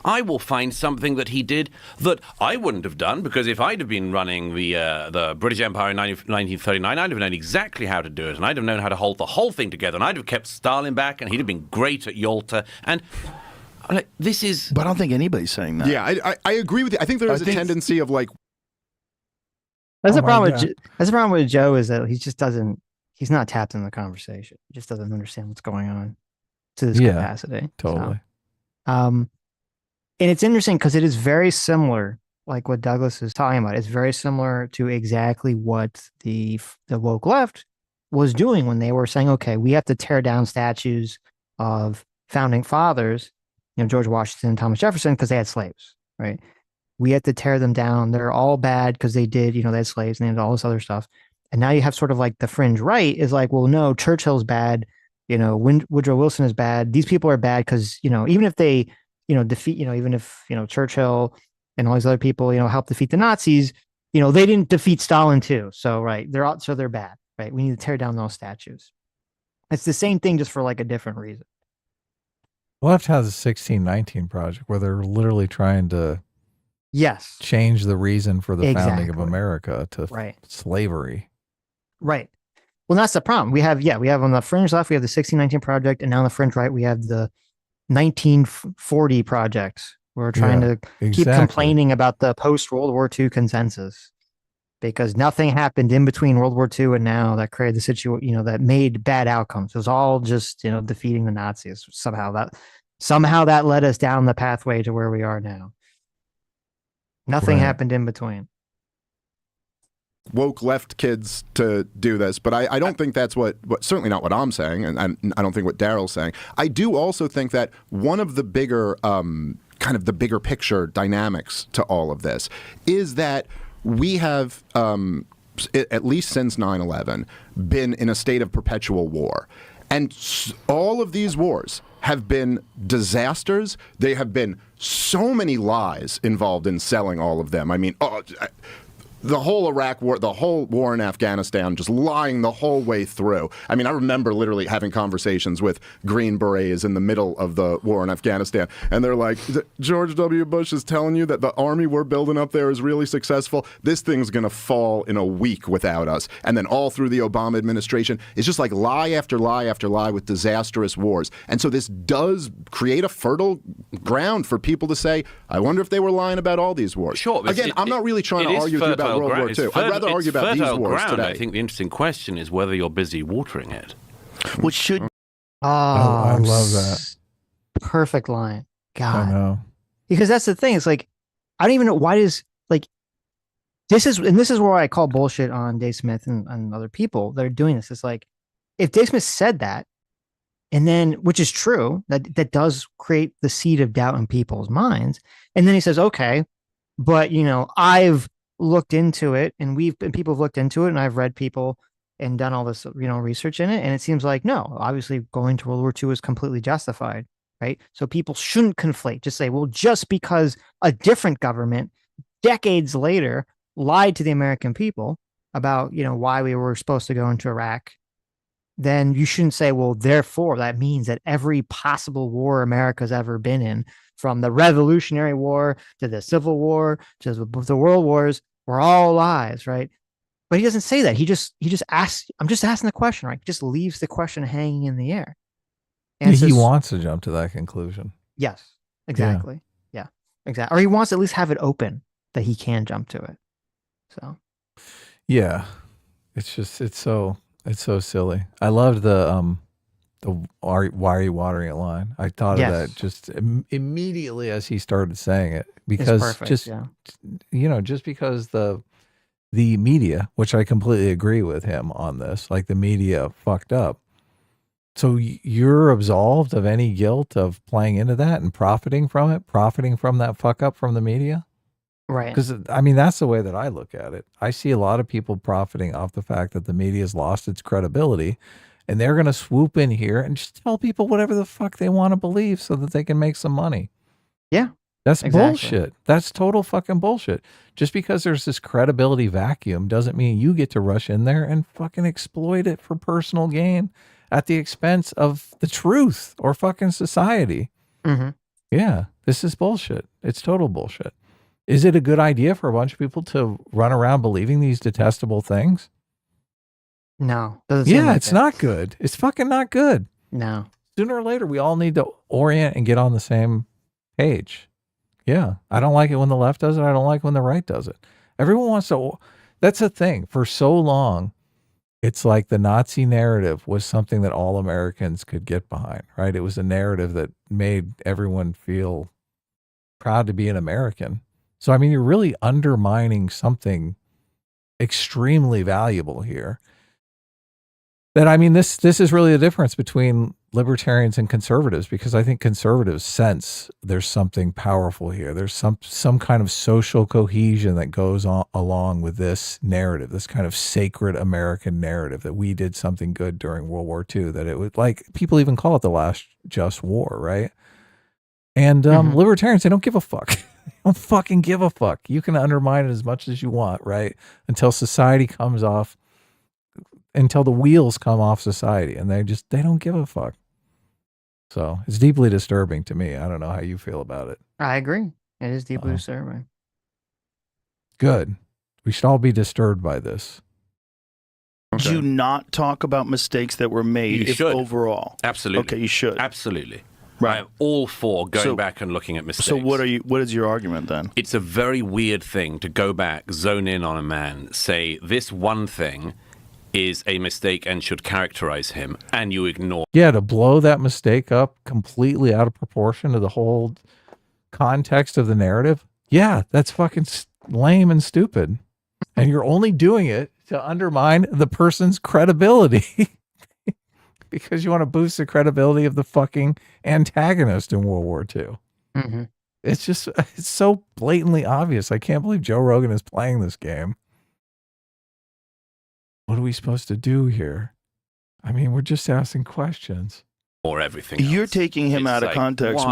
I will find something that he did that I wouldn't have done, because if I'd have been running the British Empire in 1939, I'd have known exactly how to do it, and I'd have known how to hold the whole thing together, and I'd have kept Stalin back, and he'd have been great at Yalta. And this is... But I don't think anybody's saying that. Yeah, I agree with you. I think there is a tendency of That's the problem that's the problem with Joe, is that he's not tapped in the conversation. He just doesn't understand what's going on to this capacity. Totally. So, and it's interesting because it is very similar, like what Douglas is talking about. It's very similar to exactly what the woke left was doing when they were saying, okay, we have to tear down statues of founding fathers, George Washington, Thomas Jefferson, because they had slaves, right? We have to tear them down. They're all bad because they did, they had slaves and they had all this other stuff. And now you have sort of like the fringe right is like, well, no, Churchill's bad. Woodrow Wilson is bad. These people are bad because, even if they, defeat, even if, Churchill and all these other people, helped defeat the Nazis, they didn't defeat Stalin too. So, right. They're bad, right? We need to tear down those statues. It's the same thing, just for like a different reason. Left has a 1619 project where they're literally trying to change the reason for the founding of America to slavery. Right. Well, that's the problem. We have on the fringe left, we have the 1619 project, and now on the fringe right, we have the 1940 projects. We're trying to keep complaining about the post-World War II consensus, because nothing happened in between World War II and now that created the situation, that made bad outcomes. It was all just, defeating the Nazis. Somehow that led us down the pathway to where we are now. Nothing happened in between. Woke left kids to do this, but I don't think that's what certainly not what I'm saying, and I don't think what Daryl's saying. I do also think that one of the bigger kind of the bigger picture dynamics to all of this is that we have at least since 9/11 been in a state of perpetual war, and all of these wars have been disasters. They have been so many lies involved in selling all of them. I mean, the whole Iraq war, the whole war in Afghanistan, just lying the whole way through. I mean, I remember literally having conversations with Green Berets in the middle of the war in Afghanistan, and they're like, George W. Bush is telling you that the army we're building up there is really successful. This thing's going to fall in a week without us. And then all through the Obama administration, it's just like lie after lie after lie with disastrous wars. And so this does create a fertile ground for people to say, I wonder if they were lying about all these wars. Sure. Again, I'm not really trying to argue with you about World War II. I'd rather argue about these wars today. I think the interesting question is whether you're busy watering it. Which should... I love that. Perfect line. God. I know. Because that's the thing. It's like, I don't even know why this is where I call bullshit on Dave Smith and other people that are doing this. It's like, if Dave Smith said that, and then, which is true, that does create the seed of doubt in people's minds. And then he says, okay, but I've looked into it, and people have looked into it, and I've read people and done all this, research in it. And it seems like, no, obviously going to World War II is completely justified, right? So people shouldn't conflate, just say, well, just because a different government decades later lied to the American people about, why we were supposed to go into Iraq, then you shouldn't say, well, therefore that means that every possible war America's ever been in, from the Revolutionary War to the Civil War to the World Wars, were all lies, right? But he doesn't say that. He just asks, I'm just asking the question, right? He just leaves the question hanging in the air. And he wants to jump to that conclusion. Yes, exactly. Yeah, exactly. Or he wants to at least have it open that he can jump to it. So, yeah, it's so silly. I loved the why are you watering it line. I thought of that just immediately as he started saying it, because just because the media, which I completely agree with him on this, like the media fucked up. So you're absolved of any guilt of playing into that and profiting from that fuck up from the media. Right. Because, I mean, that's the way that I look at it. I see a lot of people profiting off the fact that the media has lost its credibility, and they're going to swoop in here and just tell people whatever the fuck they want to believe so that they can make some money. Yeah. That's bullshit. That's total fucking bullshit. Just because there's this credibility vacuum doesn't mean you get to rush in there and fucking exploit it for personal gain at the expense of the truth or fucking society. Mm-hmm. Yeah, this is bullshit. It's total bullshit. Is it a good idea for a bunch of people to run around believing these detestable things? No. It's not good. It's fucking not good. No. Sooner or later, we all need to orient and get on the same page. Yeah. I don't like it when the left does it. I don't like when the right does it. Everyone wants to That's a thing. For so long, it's like the Nazi narrative was something that all Americans could get behind, right? It was a narrative that made everyone feel proud to be an American. So, I mean, you're really undermining something extremely valuable here. That, I mean, this is really the difference between libertarians and conservatives, because I think conservatives sense there's something powerful here. There's some kind of social cohesion that goes on along with this narrative, this kind of sacred American narrative that we did something good during World War II, that it would, like, people even call it the last just war, right? And libertarians, they don't give a fuck. They don't fucking give a fuck. You can undermine it as much as you want, right? Until society comes off, until the wheels come off society, and they don't give a fuck. So it's deeply disturbing to me. I don't know how you feel about it. I agree. It is deeply disturbing. Good. We should all be disturbed by this. Okay. Do not talk about mistakes that were made overall. Absolutely. Okay, you should. Absolutely. Right. I'm all for going back and looking at mistakes. So what is your argument then? It's a very weird thing to go back, zone in on a man, say this one thing is a mistake and should characterize him, and you ignore. Yeah, to blow that mistake up completely out of proportion to the whole context of the narrative. Yeah, that's fucking lame and stupid. And you're only doing it to undermine the person's credibility because you want to boost the credibility of the fucking antagonist in World War II. Mm-hmm. It's so blatantly obvious. I can't believe Joe Rogan is playing this game. What are we supposed to do here? I mean, we're just asking questions. Or everything You're else. taking him out of context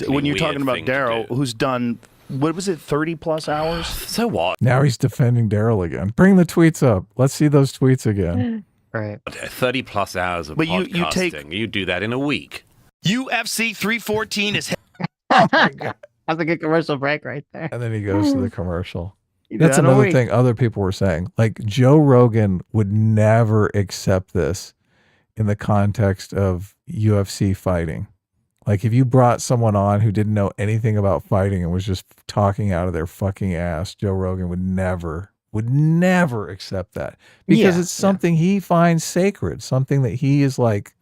when you're talking about Daryl, who's done, what was it, 30 plus hours? So what? Now he's defending Daryl again. Bring the tweets up. Let's see those tweets again. Right. 30 plus hours of podcasting. You do that in a week. UFC 314 is... Oh my God. That's a good commercial break right there. And then he goes to the commercial. That's another thing other people were saying. Like, Joe Rogan would never accept this in the context of UFC fighting. Like, if you brought someone on who didn't know anything about fighting and was just talking out of their fucking ass, Joe Rogan would never accept that, because it's something he finds sacred, something that he is like,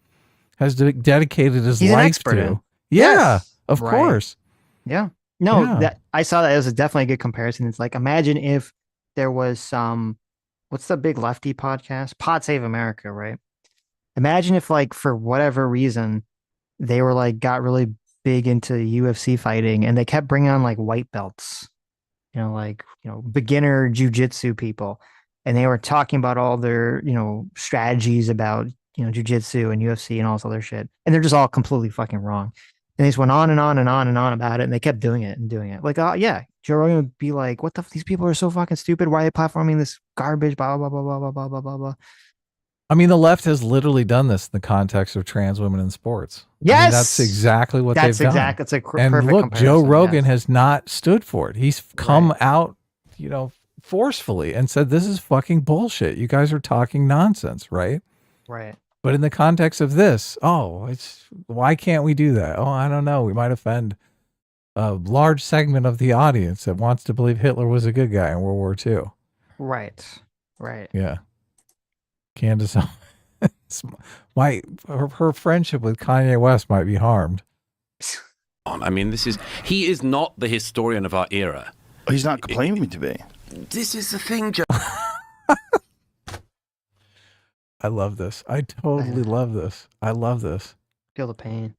has dedicated his life to. Yeah, yes. Of course. Yeah. No, that I saw that as definitely a good comparison. It's like, imagine if there was some, what's the big lefty podcast? Pod Save America, right? Imagine if, like, for whatever reason, they were like, got really big into UFC fighting and they kept bringing on like white belts, beginner jujitsu people. And they were talking about all their, strategies about, jujitsu and UFC and all this other shit. And they're just all completely fucking wrong. And they just went on and on and on and on about it, and they kept doing it and doing it. Like, yeah, Joe Rogan would be like, "What the? These people are so fucking stupid. Why are they platforming this garbage?" Blah blah blah blah blah blah blah blah blah. I mean, the left has literally done this in the context of trans women in sports. Yes, I mean, that's exactly what they've done. That's a perfect and look, comparison. Joe Rogan has not stood for it. He's come out, forcefully and said, "This is fucking bullshit. You guys are talking nonsense, right?" Right. But in the context of this, why can't we do that? Oh, I don't know. We might offend a large segment of the audience that wants to believe Hitler was a good guy in World War II. Right. Yeah. Candace, her friendship with Kanye West might be harmed. I mean, he is not the historian of our era. He's not claiming to be. This is the thing, Joe. I love this. I totally love this. I love this. Feel the pain.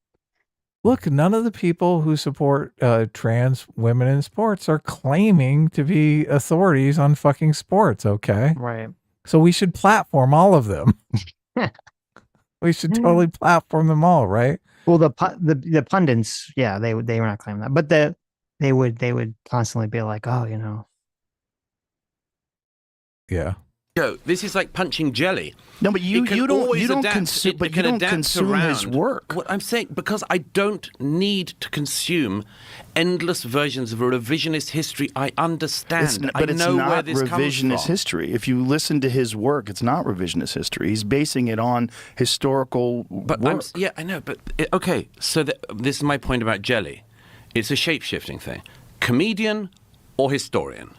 Look, none of the people who support trans women in sports are claiming to be authorities on fucking sports, okay? Right. So we should platform all of them. We should totally platform them all, right? Well, the pundits, yeah, they were not claiming that, but they would constantly be like, oh, Yeah. Joe, this is like punching jelly. No, but you don't consume his work. What I'm saying, because I don't need to consume endless versions of a revisionist history. I understand. But it's not where this revisionist history. If you listen to his work, it's not revisionist history. He's basing it on historical work. I know. But okay, so this is my point about jelly. It's a shape-shifting thing. Comedian or historian?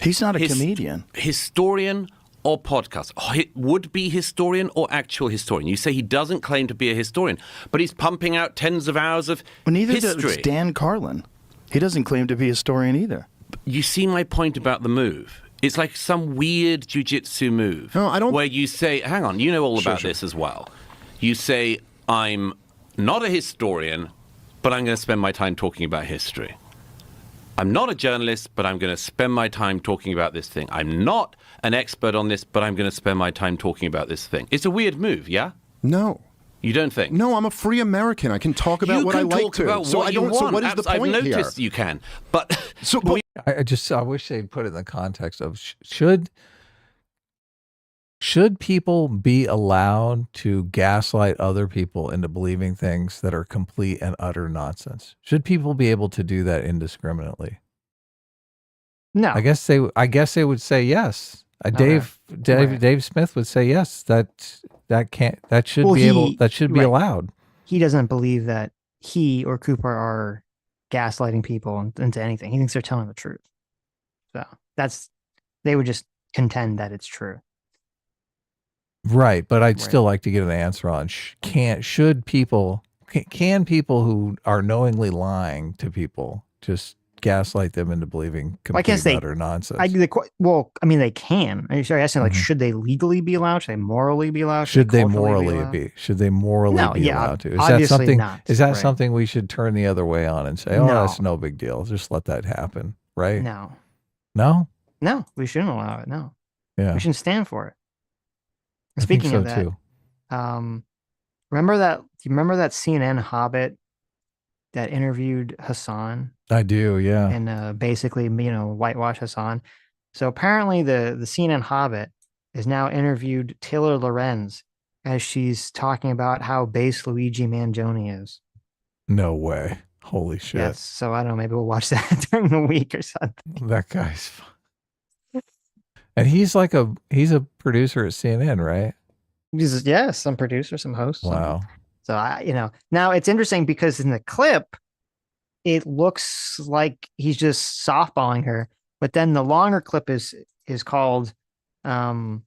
He's not a comedian. Historian or podcast? Would-be historian or actual historian? You say he doesn't claim to be a historian, but he's pumping out tens of hours of neither history. Does Dan Carlin. He doesn't claim to be a historian either. You see my point about the move. It's like some weird jiu-jitsu move. No, I don't. Where you say, hang on, you know all about this as well. You say, I'm not a historian, but I'm going to spend my time talking about history. I'm not a journalist, but I'm going to spend my time talking about this thing. I'm not an expert on this, but I'm going to spend my time talking about this thing. It's a weird move, yeah? No. You don't think? No, I'm a free American. I can talk about what I like to. So what is the point here? I've noticed you can, but I wish they'd put it in the context of should people be allowed to gaslight other people into believing things that are complete and utter nonsense? Should people be able to do that indiscriminately? No. I guess they would say yes. Dave Smith would say yes. That should be allowed. He doesn't believe that he or Cooper are gaslighting people into anything. He thinks they're telling the truth. So they would just contend that it's true. Right, but I'd still like to get an answer on can people who are knowingly lying to people just gaslight them into believing complete utter nonsense? They can. Are you asking should they legally be allowed? Should they morally be allowed? Should they morally be allowed to? Is that something we should turn the other way on and say, that's no big deal. Just let that happen, right? No. No? No, we shouldn't allow it. No. Yeah. We shouldn't stand for it. Speaking of that, too. Remember that CNN Hobbit that interviewed Hassan? I do, yeah. And basically, whitewash Hassan. So apparently the CNN Hobbit has now interviewed Taylor Lorenz as she's talking about how base Luigi Mangione is. No way. Holy shit. Yes. So I don't know, maybe we'll watch that during the week or something. That guy's fun. And he's a producer at CNN, right? Some producer, some host. Wow. So now it's interesting because in the clip, it looks like he's just softballing her, but then the longer clip is called CNN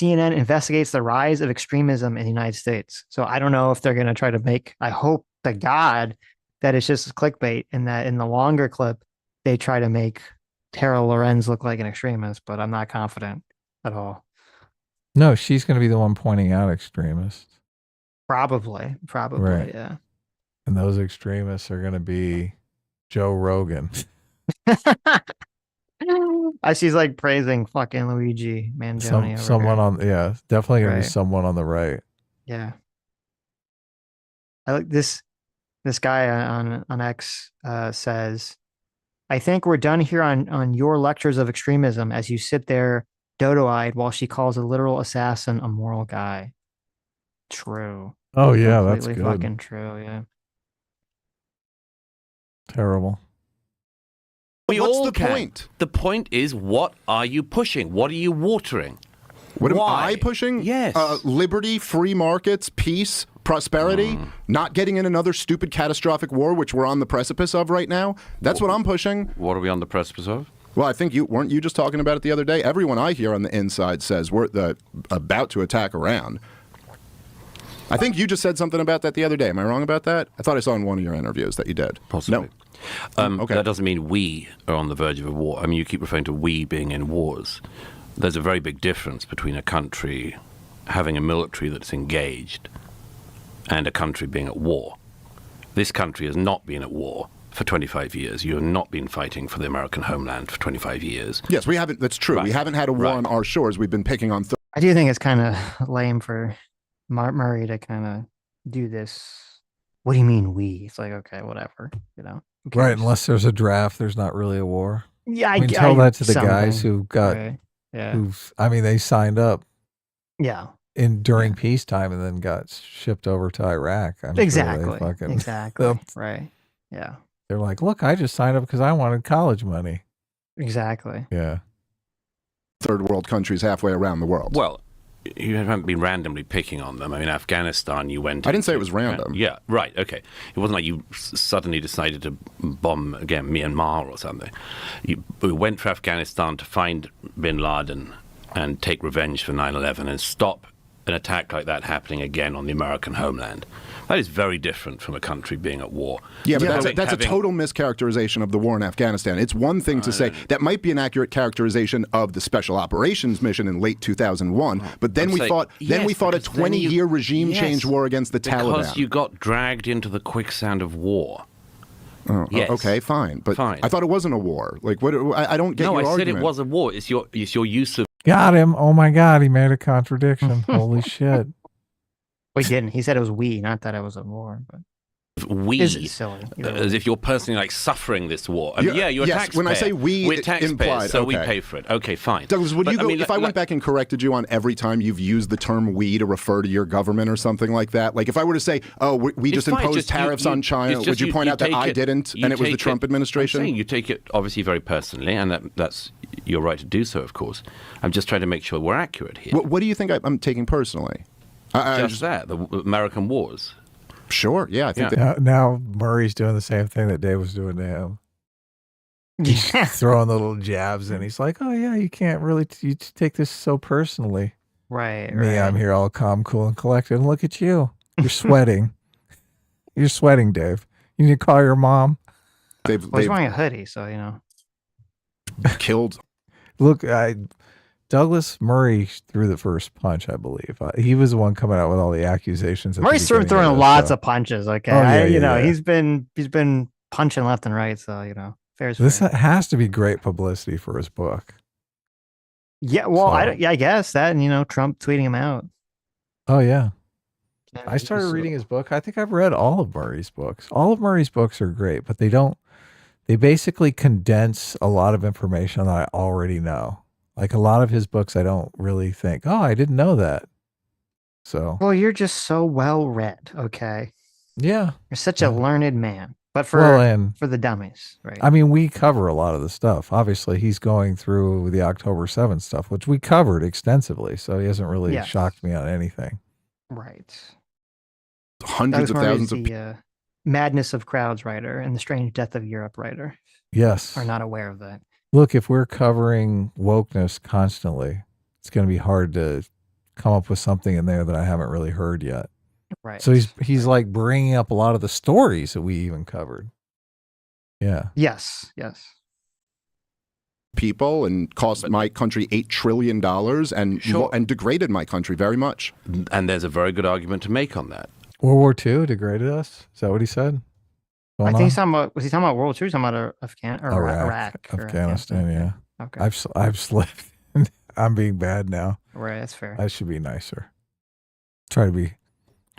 investigates the rise of extremism in the United States. So I don't know if they're going to try to I hope to God that it's just clickbait and that in the longer clip, they try to make Tara Lorenz look like an extremist, but I'm not confident at all. No, she's going to be the one pointing out extremists. Probably, right. Yeah. And those extremists are going to be Joe Rogan. She's praising fucking Luigi Mangione. Definitely going to be someone on the right. Yeah. I like this guy on X says, I think we're done here on your lectures of extremism as you sit there dodo-eyed while she calls a literal assassin a moral guy. True. Oh, yeah, that's good. Fucking true, yeah. Terrible. What's the point? The point is, what are you pushing? What are you watering? What am I pushing? Yes. Liberty, free markets, peace, prosperity, not getting in another stupid catastrophic war, which we're on the precipice of right now. That's what I'm pushing. What are we on the precipice of? Well, I think weren't you just talking about it the other day? Everyone I hear on the inside says we're about to attack Iran. I think you just said something about that the other day. Am I wrong about that? I thought I saw in one of your interviews that you did. Possibly. No. Okay. That doesn't mean we are on the verge of a war. I mean, you keep referring to we being in wars. There's a very big difference between a country having a military that's engaged and a country being at war. This country has not been at war for 25 years. You have not been fighting for the American homeland for 25 years. Yes, we haven't. That's true. Right. We haven't had a war on our shores. We've been picking on... I do think it's kind of lame for Murray to kind of do this. What do you mean we? It's like, okay, whatever, Right, unless there's a draft, there's not really a war. Yeah, I tell that to the guys who got... Right. Yeah. They signed up. Yeah. During peacetime and then got shipped over to Iraq. Exactly. Right. Yeah. They're like, look, I just signed up because I wanted college money. Exactly. Yeah. Third world countries halfway around the world. Well, you haven't been randomly picking on them. I mean, Afghanistan, you went. I didn't say it was random. Yeah, right. Okay, it wasn't like you suddenly decided to bomb again Myanmar or something. You went for Afghanistan to find Bin Laden and take revenge for 9/11 and stop an attack like that happening again on the American homeland. That is very different from a country being at war. Yeah, but that's a total mischaracterization of the war in Afghanistan. It's one thing to say that might be an accurate characterization of the special operations mission in late 2001, but then we fought a 20-year regime change war against the Taliban. Because you got dragged into the quicksand of war. Oh, yes. Okay, fine. But fine. I thought it wasn't a war. Like, what? I don't get your argument. No, I said it was a war. It's your use of... Got him. Oh, my God. He made a contradiction. Holy shit. Well, he didn't. He said it was we, not that it was a war. But we, silly, as if you're personally like suffering this war. I mean, you're a taxpayer. When I say we, we're taxpayers, implied, so we pay for it. Okay, fine. Douglas, would you go, if I went back and corrected you on every time you've used the term "we" to refer to your government or something like that? Like if I were to say, "Oh, we just imposed tariffs on China," would you point out that I didn't, and it was the Trump administration? I'm saying you take it obviously very personally, and that's your right to do so, of course. I'm just trying to make sure we're accurate here. What do you think I'm taking personally? Just that, the American wars. Sure, yeah. I think now Murray's doing the same thing that Dave was doing to him. He's throwing the little jabs in. He's like, oh, yeah, you can't really you take this so personally. Right. Me, I'm here all calm, cool, and collected. And look at you. You're sweating. You're sweating, Dave. You need to call your mom. He's wearing a hoodie, so, killed. Look, Douglas Murray threw the first punch, I believe. He was the one coming out with all the accusations. Murray's throwing lots of punches. Okay, he's been punching left and right. So fair's this fair. Has to be great publicity for his book. Yeah, well, I guess that, and Trump tweeting him out. Oh yeah, I started reading his book. I think I've read all of Murray's books. All of Murray's books are great, but they basically condense a lot of information that I already know. Like a lot of his books, I don't really think, oh, I didn't know that. So. Well, you're just so well read, okay? Yeah. You're such a learned man, but for the dummies, right? I mean, we cover a lot of the stuff. Obviously, he's going through the October 7th stuff, which we covered extensively. So he hasn't really shocked me on anything. Right. Hundreds of thousands of people. Madness of Crowds writer and the Strange Death of Europe writer. Yes. Are not aware of that. Look, if we're covering wokeness constantly, it's going to be hard to come up with something in there that I haven't really heard yet. Right. So he's like bringing up a lot of the stories that we even covered. Yeah. Yes. People and cost my country $8 trillion and degraded my country very much. And there's a very good argument to make on that. World War II degraded us? Is that what he said? I think was he talking about World War II? He was talking about Iraq. Afghanistan, yeah. Okay. I've slipped. I'm being bad now. Right, that's fair. I should be nicer. Try to be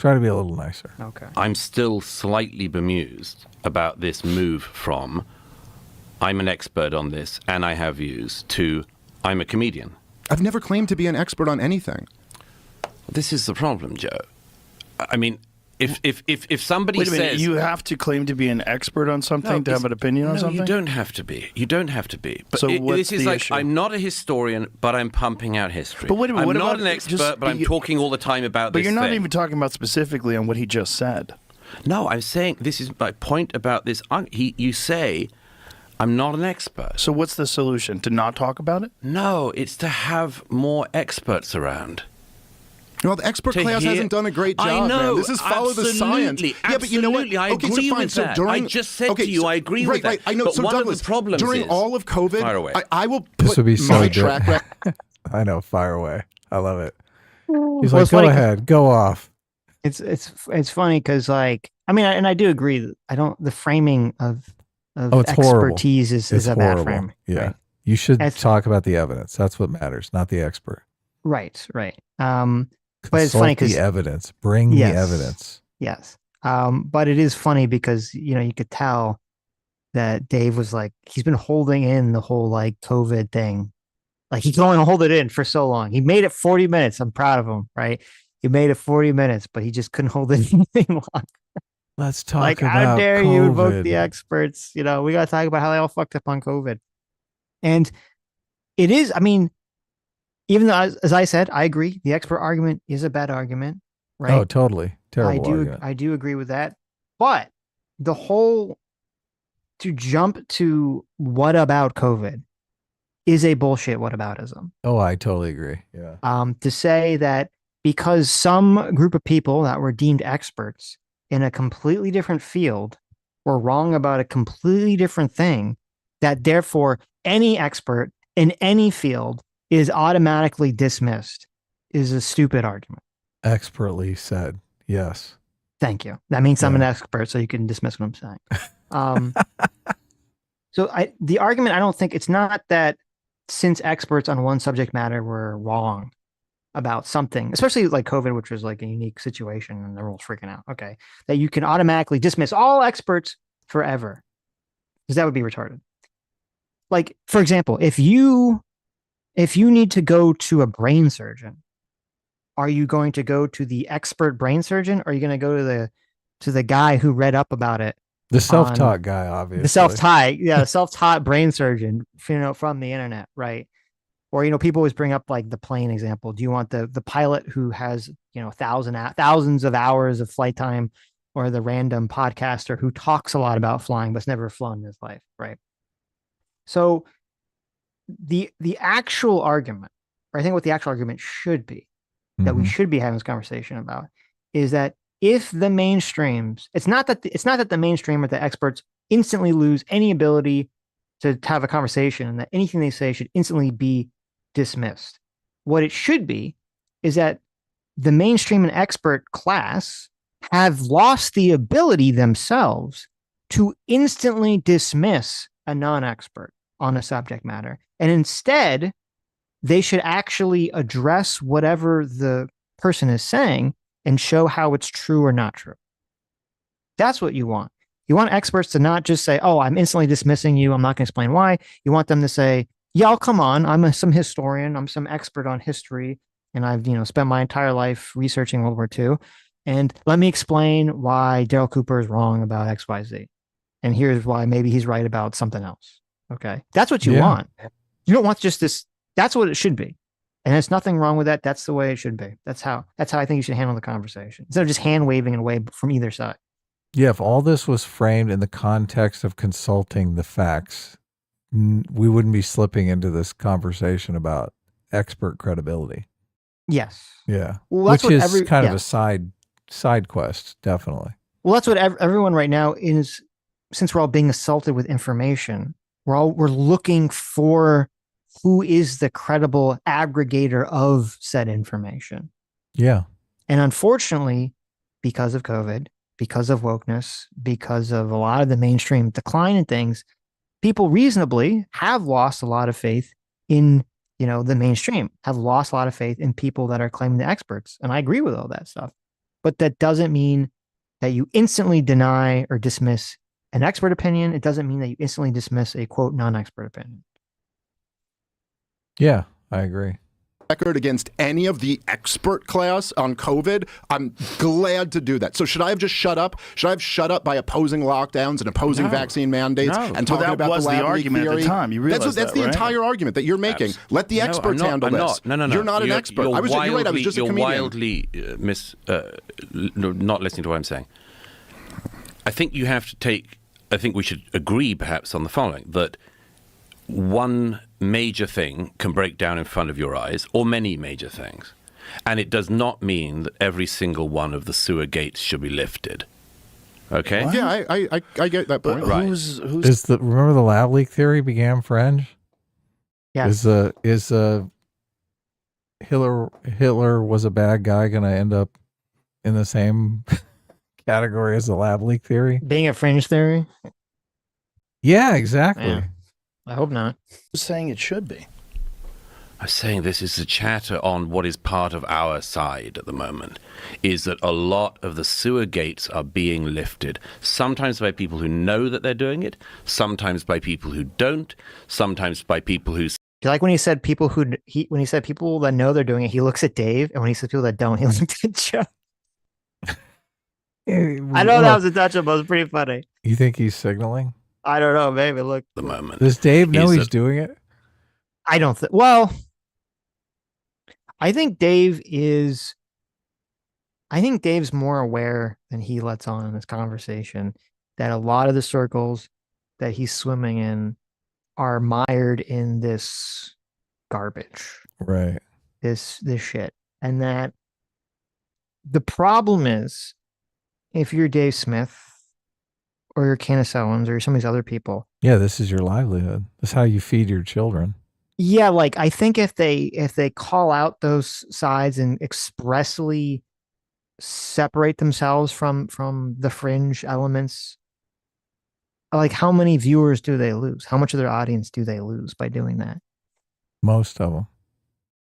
a little nicer. Okay. I'm still slightly bemused about this move from I'm an expert on this and I have views to I'm a comedian. I've never claimed to be an expert on anything. This is the problem, Joe. I mean, if somebody says you have to claim to be an expert on something to have an opinion on something, you don't have to be. You don't have to be. But so what's this is the like issue? I'm not a historian, but I'm pumping out history. But wait a minute, I'm not an expert, but I'm talking all the time about this. But you're not even talking about specifically on what he just said. No, I'm saying this is my point about this. You say I'm not an expert. So what's the solution? To not talk about it? No, it's to have more experts around. Well, the expert class hasn't done a great job. I know. Man. This is follow the science. Yeah, but you know what? I agree with that. I just said to you, I agree with that. Right. I know. But so one Douglas, of the problems during all of COVID, I will put this would be so my track record. I know. Fire away. I love it. He's like, go ahead, go off. It's funny because I do agree. The framing of expertise is a bad frame. Yeah, right? You should talk about the evidence. That's what matters, not the expert. Right. But it's funny because the evidence. Bring the evidence. Yes. But it is funny because you could tell that Dave was like he's been holding in the whole COVID thing. Like he can only hold it in for so long. He made it 40 minutes. I'm proud of him, right? He made it 40 minutes, but he just couldn't hold it in any longer. Let's talk about how dare COVID. you invoke the experts? We got to talk about how they all fucked up on COVID. And it is, Even though, as I said, I agree, the expert argument is a bad argument, right? Oh, totally. Terrible argument. I do agree with that. But to jump to what about COVID is a bullshit whataboutism. Oh, I totally agree. Yeah. To say that because some group of people that were deemed experts in a completely different field were wrong about a completely different thing, that therefore any expert in any field is automatically dismissed is a stupid argument. Expertly said. Yes. Thank you. That means I'm an expert, so you can dismiss what I'm saying. So the argument, I don't think it's not that since experts on one subject matter were wrong about something, especially like COVID, which was like a unique situation and everyone's freaking out. Okay. That you can automatically dismiss all experts forever. Because that would be retarded. Like, for example, if you need to go to a brain surgeon, are you going to go to the expert brain surgeon? Or are you going to go to the guy who read up about it? The self-taught guy, obviously. The self-taught brain surgeon, from the internet, right? Or, people always bring up like the plane example. Do you want the pilot who has, thousands of hours of flight time, or the random podcaster who talks a lot about flying but's never flown in his life, right? So the actual argument, or I think what the actual argument should be, that we should be having this conversation about, is that if the mainstreams, it's not that the mainstream or the experts instantly lose any ability to have a conversation and that anything they say should instantly be dismissed. What it should be is that the mainstream and expert class have lost the ability themselves to instantly dismiss a non-expert on a subject matter. And instead, they should actually address whatever the person is saying and show how it's true or not true. That's what you want. You want experts to not just say, oh, I'm instantly dismissing you, I'm not going to explain why. You want them to say, yeah, come on, I'm some historian, I'm some expert on history, and I've spent my entire life researching World War II, and let me explain why Daryl Cooper is wrong about XYZ. And here's why maybe he's right about something else. Okay. That's what you want. You don't want just this. That's what it should be. And there's nothing wrong with that. That's the way it should be. That's how I think you should handle the conversation, instead of just hand waving away from either side. Yeah. If all this was framed in the context of consulting the facts, we wouldn't be slipping into this conversation about expert credibility. Yes. Yeah. Well, which is kind of a side quest, definitely. Well, that's what everyone right now is. Since we're all being assaulted with information, we're looking for who is the credible aggregator of said information. Yeah. And unfortunately, because of COVID, because of wokeness, because of a lot of the mainstream decline in things, people reasonably have lost a lot of faith in, the mainstream, have lost a lot of faith in people that are claiming the experts. And I agree with all that stuff. But that doesn't mean that you instantly deny or dismiss an expert opinion. It doesn't mean that you instantly dismiss a quote non-expert opinion. Yeah, I agree. Record against any of the expert class on COVID, I'm glad to do that. So should I have just shut up? Should I have shut up by opposing lockdowns and opposing vaccine mandates and talking about the lab argument theory? At the time. You realize that's the right? entire argument that you're making. Let the experts handle this. No. You're not an expert. You're right. I was just a comedian. You're wildly not listening to what I'm saying. I think you have to take. I think we should agree, perhaps, on the following: that one major thing can break down in front of your eyes, or many major things. And it does not mean that every single one of the sewer gates should be lifted. Okay? What? Yeah, I get that point. Right. Remember the lab leak theory began Fringe? Yeah. Is Hitler was a bad guy going to end up in the same category as the lab leak theory? Being a fringe theory? Yeah, exactly. Yeah. I hope not. Who's saying it should be? I'm saying this is a chatter on what is part of our side at the moment, is that a lot of the sewer gates are being lifted, sometimes by people who know that they're doing it, sometimes by people who don't, sometimes by people who... Do you like when he said people when he said people that know they're doing it, he looks at Dave, and when he said people that don't, he looks at Joe. I know that was a touch-up, but it was pretty funny. You think he's signaling? I don't know, maybe. Look. The moment. Does Dave know he's doing it? I don't think. Well, I think Dave's more aware than he lets on in this conversation that a lot of the circles that he's swimming in are mired in this garbage. Right. This shit. And that the problem is, if you're Dave Smith or you're Candace Owens or some of these other people. Yeah, this is your livelihood. This is how you feed your children. Yeah, like I think if they call out those sides and expressly separate themselves from the fringe elements, like how many viewers do they lose? How much of their audience do they lose by doing that? Most of them.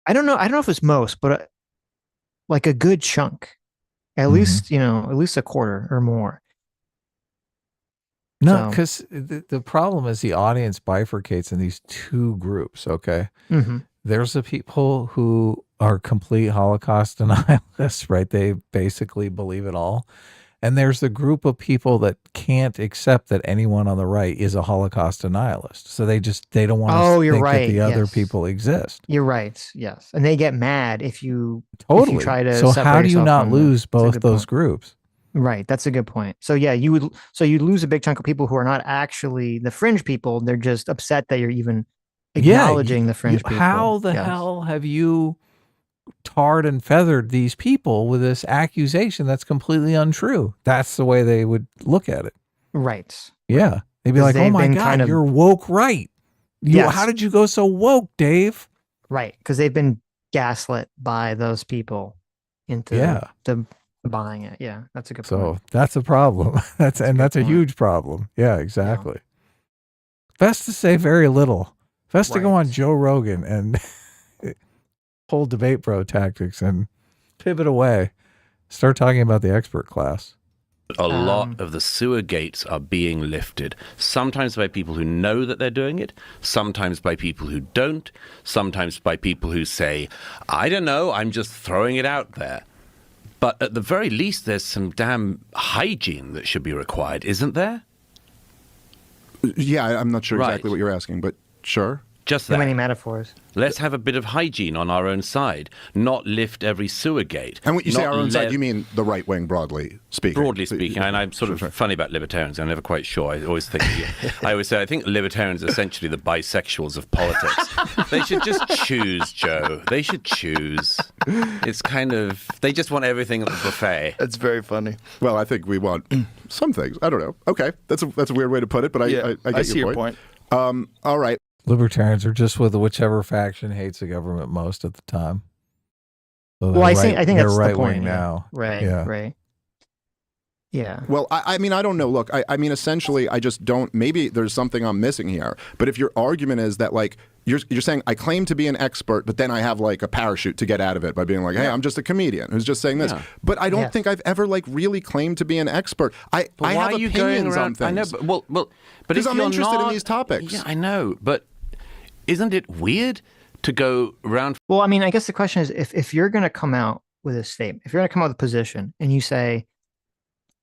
I don't know if it's most, but like a good chunk, at least, at least a quarter or more. No, because the problem is the audience bifurcates in these two groups, okay? Mm-hmm. There's the people who are complete Holocaust denialists, right? They basically believe it all. And there's the group of people that can't accept that anyone on the right is a Holocaust denialist. So they don't want to think that the other people exist. You're right, yes. And they get mad if you try to So how do you not lose both those groups? Right, that's a good point. So yeah, you lose a big chunk of people who are not actually the fringe people. They're just upset that you're even acknowledging the fringe people. How the hell have you tarred and feathered these people with this accusation that's completely untrue? That's the way they would look at it. Right. Yeah. They'd be like, oh my God, you're woke right. How did you go so woke, Dave? Right, because they've been gaslit by those people into buying it. Yeah, that's a good point. So that's a problem. That's a huge problem. Yeah, exactly. Yeah. Best to say very little. Best to go on Joe Rogan and pull debate bro tactics and pivot away. Start talking about the expert class. A lot of the sewer gates are being lifted, sometimes by people who know that they're doing it, sometimes by people who don't, sometimes by people who say, I don't know, I'm just throwing it out there. But at the very least, there's some damn hygiene that should be required, isn't there? Yeah, I'm not sure exactly what you're asking, but sure. Just that. Too many metaphors. Let's have a bit of hygiene on our own side, not lift every sewer gate. And when you say our own side, you mean the right wing, broadly speaking? Broadly speaking, and I'm sort of funny about libertarians. I'm never quite sure. I always say I think libertarians are essentially the bisexuals of politics. They should just choose, Joe. They should choose. It's kind of, they just want everything at the buffet. That's very funny. Well, I think we want some things. I don't know. Okay, that's a weird way to put it, but I get your point. All right. Libertarians are just with whichever faction hates the government most at the time. So well, I think that's right the point wing now. Right. Yeah. Right. Yeah. Well, I mean, I don't know. Look, I mean, essentially, I just don't. Maybe there's something I'm missing here. But if your argument is that, like, you're saying I claim to be an expert, but then I have like a parachute to get out of it by being like, hey, I'm just a comedian who's just saying this. Yeah. But I don't think I've ever like really claimed to be an expert. I have opinions on things. I know, but because I'm interested in these topics. Yeah, I know, but isn't it weird to go around? Well, I mean, I guess the question is, if you're going to come out with a statement, if you're going to come out with a position, and you say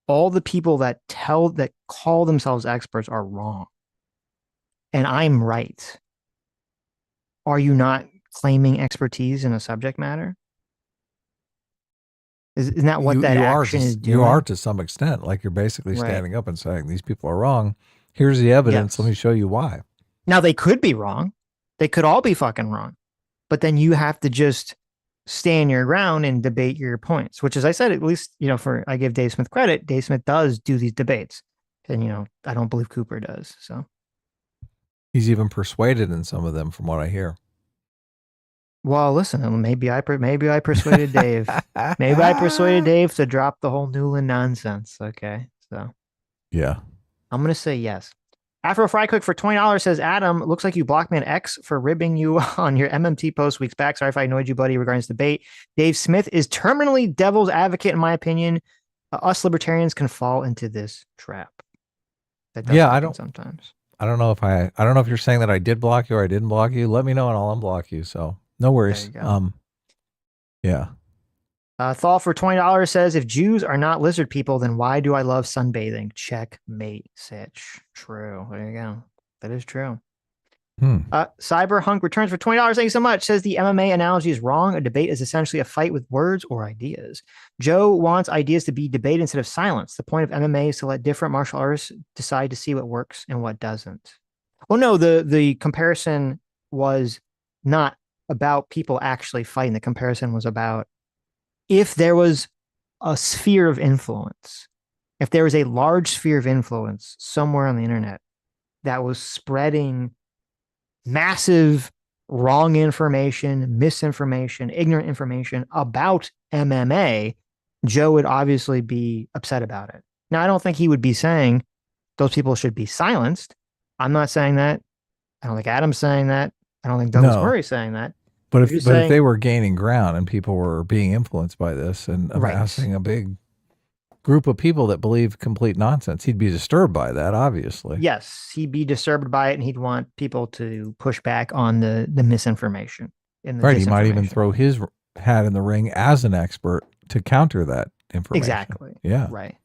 all the people that call themselves experts are wrong, and I'm right, are you not claiming expertise in a subject matter? Isn't that what that action is doing? You are to some extent. Like you're basically standing up and saying, these people are wrong. Here's the evidence. Yes. Let me show you why. Now, they could be wrong. They could all be fucking wrong. But then you have to just stand your ground and debate your points, which, as I said, at least, I give Dave Smith credit. Dave Smith does do these debates. And, I don't believe Cooper does. So he's even persuaded in some of them, from what I hear. Well, listen, maybe I persuaded Dave. Maybe I persuaded Dave to drop the whole Newland nonsense. Okay, so yeah, I'm gonna say yes. Afro Fry Cook for $20 says, Adam, looks like you blocked me on X for ribbing you on your MMT post weeks back. Sorry if I annoyed you, buddy, regarding this debate. Dave Smith is terminally devil's advocate, in my opinion. Us libertarians can fall into this trap. I don't sometimes. I don't know if you're saying that I did block you or I didn't block you. Let me know and I'll unblock you. So no worries. Yeah. Thal for $20 says, if Jews are not lizard people, then why do I love sunbathing? Checkmate, Sitch. True. There you go. That is true. Cyberhunk returns for $20. Thank you so much. Says the MMA analogy is wrong. A debate is essentially a fight with words or ideas. Joe wants ideas to be debated instead of silence. The point of MMA is to let different martial artists decide to see what works and what doesn't. Well, no, the comparison was not about people actually fighting. The comparison was about if there was a sphere of influence, if there was a large sphere of influence somewhere on the internet that was spreading massive wrong information, misinformation, ignorant information about MMA, Joe would obviously be upset about it. Now, I don't think he would be saying those people should be silenced. I'm not saying that. I don't think Adam's saying that. I don't think Douglas Murray's saying that. But if they were gaining ground and people were being influenced by this and amassing a big group of people that believe complete nonsense, he'd be disturbed by that, obviously. Yes, he'd be disturbed by it, and he'd want people to push back on the misinformation. Right, he might even throw his hat in the ring as an expert to counter that information. Exactly. Yeah. Right.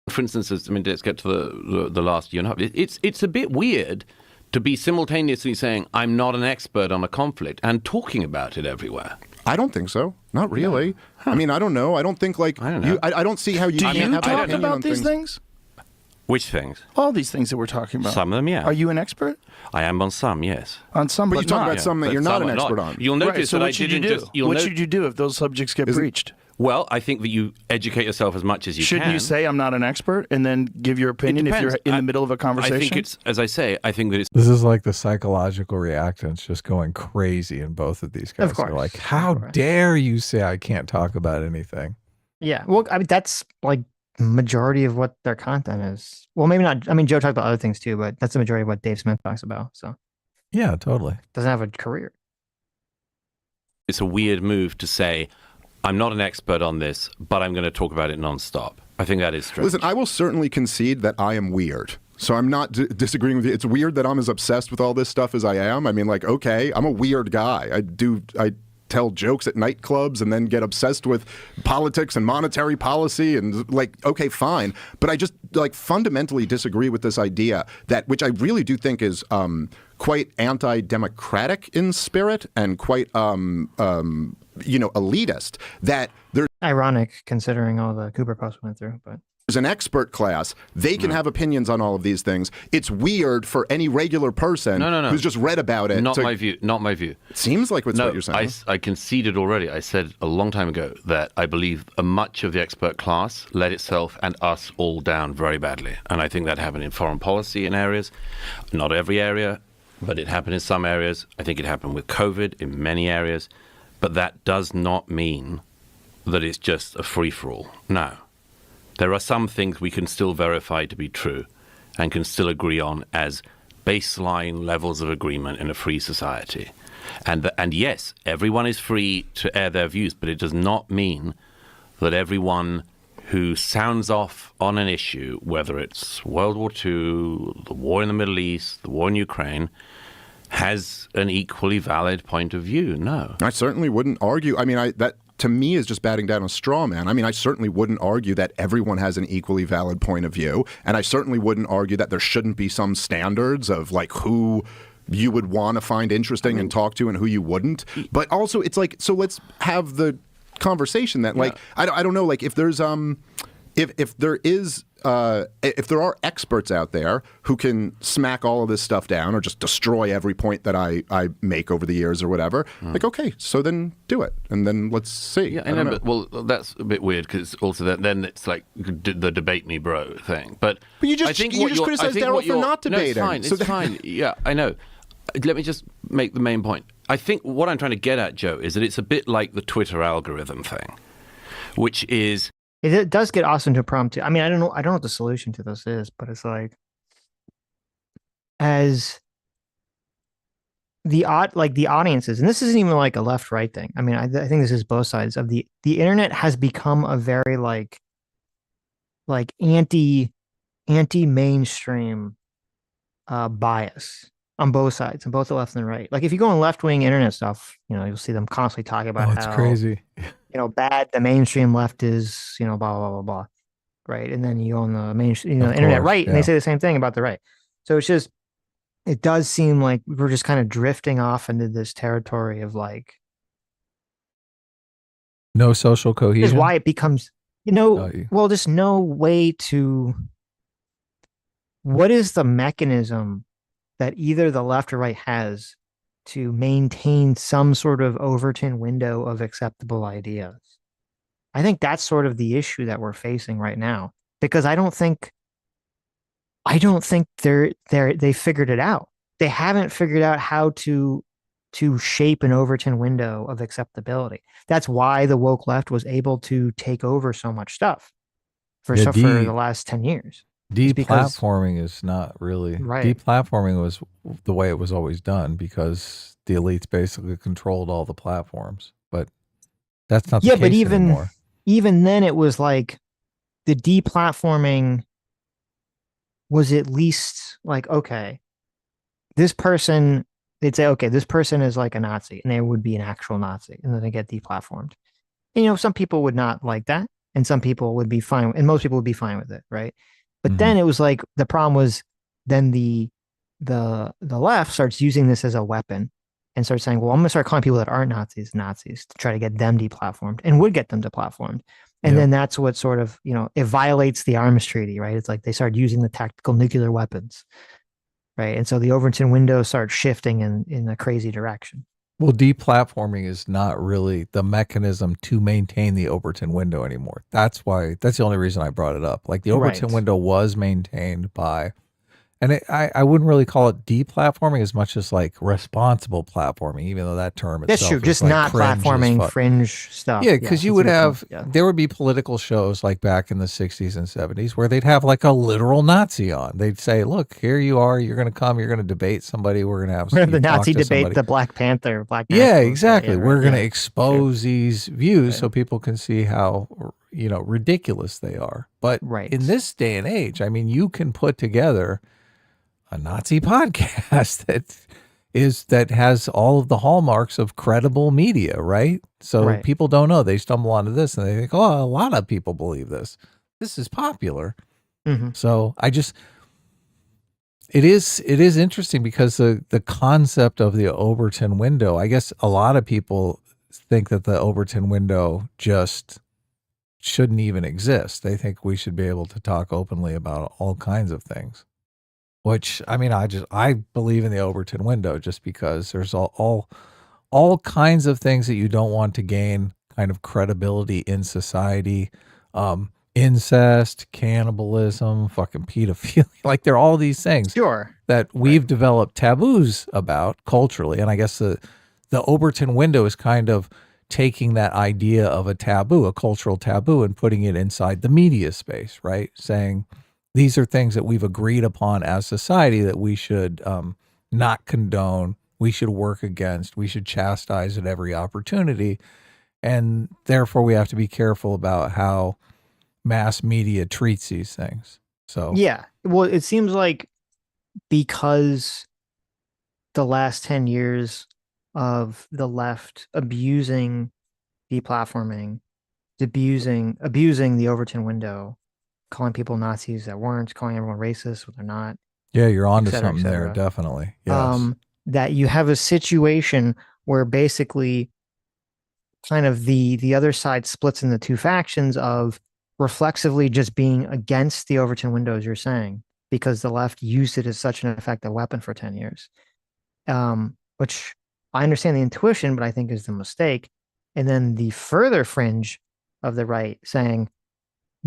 For instance, let's get to the last year and a half. It's a bit weird to be simultaneously saying, I'm not an expert on a conflict, and talking about it everywhere. I don't think so. Not really. No. Huh. I mean, I don't know. I don't think I don't see how you can talk about these things. Which things? All these things that we're talking about. Some of them, yeah. Are you an expert? I am on some, yes. On some, but you talk about some that you're not an expert on. You'll notice that I didn't just... What should you do if those subjects get breached? Well, I think that you educate yourself as much as you can. Shouldn't you say I'm not an expert and then give your opinion if you're in the middle of a conversation? I think it's, as I say, I think that it's... This is like the psychological reactants just going crazy in both of these guys. Of course. They're like, how dare you say I can't talk about anything? Yeah, well, I mean, that's like majority of what their content is. Well, maybe not. I mean, Joe talked about other things too, but that's the majority of what Dave Smith talks about. So, yeah, totally. Doesn't have a career. It's a weird move to say, I'm not an expert on this, but I'm going to talk about it nonstop. I think that is strange. Listen, I will certainly concede that I am weird. So I'm not disagreeing with you. It's weird that I'm as obsessed with all this stuff as I am. I mean, like, okay, I'm a weird guy. I tell jokes at nightclubs and then get obsessed with politics and monetary policy and like, okay, fine. But I just like fundamentally disagree with this idea that, which I really do think is quite anti-democratic in spirit and quite elitist, that there's ironic considering all the Cooper Post went through, but there's an expert class. They can have opinions on all of these things. It's weird for any regular person who's just read about it. Not my view. Not my view. It seems like what you're saying. I conceded already. I said a long time ago that I believe much of the expert class let itself and us all down very badly. And I think that happened in foreign policy in areas. Not every area, but it happened in some areas. I think it happened with COVID in many areas. But that does not mean that it's just a free-for-all. No. There are some things we can still verify to be true and can still agree on as baseline levels of agreement in a free society. And yes, everyone is free to air their views, but it does not mean that everyone who sounds off on an issue, whether it's World War II, the war in the Middle East, the war in Ukraine, has an equally valid point of view. No. I certainly wouldn't argue. I mean, that to me is just batting down a straw man. I mean, I certainly wouldn't argue that everyone has an equally valid point of view. And I certainly wouldn't argue that there shouldn't be some standards of like who you would want to find interesting and talk to and who you wouldn't. But also it's like, so let's have the conversation that like, I don't know, like if there's, if there are experts out there who can smack all of this stuff down or just destroy every point that I make over the years or whatever, like, okay, so then do it. And then let's see. Yeah, I know. But, well, that's a bit weird because also then it's like the debate me bro thing. But you just criticized Daryl for not debating. No, it's fine. It's fine. Yeah, I know. Let me just make the main point. I think what I'm trying to get at, Joe, is that it's a bit like the Twitter algorithm thing, which is... It does get us into a problem too. I mean, I don't know what the solution to this is, but it's like as the audiences, and this isn't even like a left-right thing. I mean, I think this is both sides of the internet has become a very like anti-mainstream bias on both sides, on both the left and the right. Like if you go on left-wing internet stuff, you'll see them constantly talking about how crazy. Bad the mainstream left is, blah, blah, blah, blah. Right. And then you go on the mainstream, internet right, and they say the same thing about the right. So it does seem like we're just kind of drifting off into this territory of like no social cohesion. Is why it becomes, well, just no way to. What is the mechanism that either the left or right has to maintain some sort of Overton window of acceptable ideas? I think that's sort of the issue that we're facing right now, because I don't think they figured it out. They haven't figured out how to shape an Overton window of acceptability. That's why the woke left was able to take over so much stuff for the last 10 years. Deplatforming is not really right. Deplatforming was the way it was always done because the elites basically controlled all the platforms. But that's not the case anymore. Even then, it was like the deplatforming was at least like, okay, this person, they'd say, okay, this person is like a Nazi, and they would be an actual Nazi, and then they get deplatformed. And, some people would not like that, and some people would be fine, and most people would be fine with it, right? But then it was like the problem was then the left starts using this as a weapon and starts saying, well, I'm going to start calling people that aren't Nazis to try to get them deplatformed, and would get them deplatformed. And then that's what sort of, it violates the arms treaty, right? It's like they start using the tactical nuclear weapons, right? And so the Overton window starts shifting in a crazy direction. Well, deplatforming is not really the mechanism to maintain the Overton window anymore. That's the only reason I brought it up. Like the Overton window was maintained by, and I wouldn't really call it deplatforming as much as like responsible platforming, even though that term itself That's true, just like not platforming fringe stuff. Yeah, because you would have, there would be political shows like back in the 60s and 70s where they'd have like a literal Nazi on. They'd say, look, here you are, you're going to come, you're going to debate somebody, we're going to have the Nazi debate, the Black Panther. Yeah, exactly. We're going to expose these views so people can see how, ridiculous they are. But in this day and age, I mean, you can put together a Nazi podcast that has all of the hallmarks of credible media, right? So people don't know. They stumble onto this and they think, oh, a lot of people believe this. This is popular. So it is interesting because the concept of the Overton window, I guess a lot of people think that the Overton window just shouldn't even exist. They think we should be able to talk openly about all kinds of things. Which, I mean, I believe in the Overton window just because there's all kinds of things that you don't want to gain kind of credibility in society. Incest, cannibalism, fucking pedophilia. Like there are all these things that we've developed taboos about culturally. And I guess the Overton window is kind of taking that idea of a taboo, a cultural taboo, and putting it inside the media space, right? Saying, these are things that we've agreed upon as society that we should not condone, we should work against, we should chastise at every opportunity. And therefore, we have to be careful about how mass media treats these things. So yeah, well, it seems like because the last 10 years of the left abusing deplatforming, abusing the Overton window, calling people Nazis that weren't, calling everyone racist when they're not. Yeah, you're onto something there, definitely. Yes. That you have a situation where basically kind of the other side splits into two factions of reflexively just being against the Overton window, as you're saying, because the left used it as such an effective weapon for 10 years. Which I understand the intuition, but I think is the mistake. And then the further fringe of the right saying,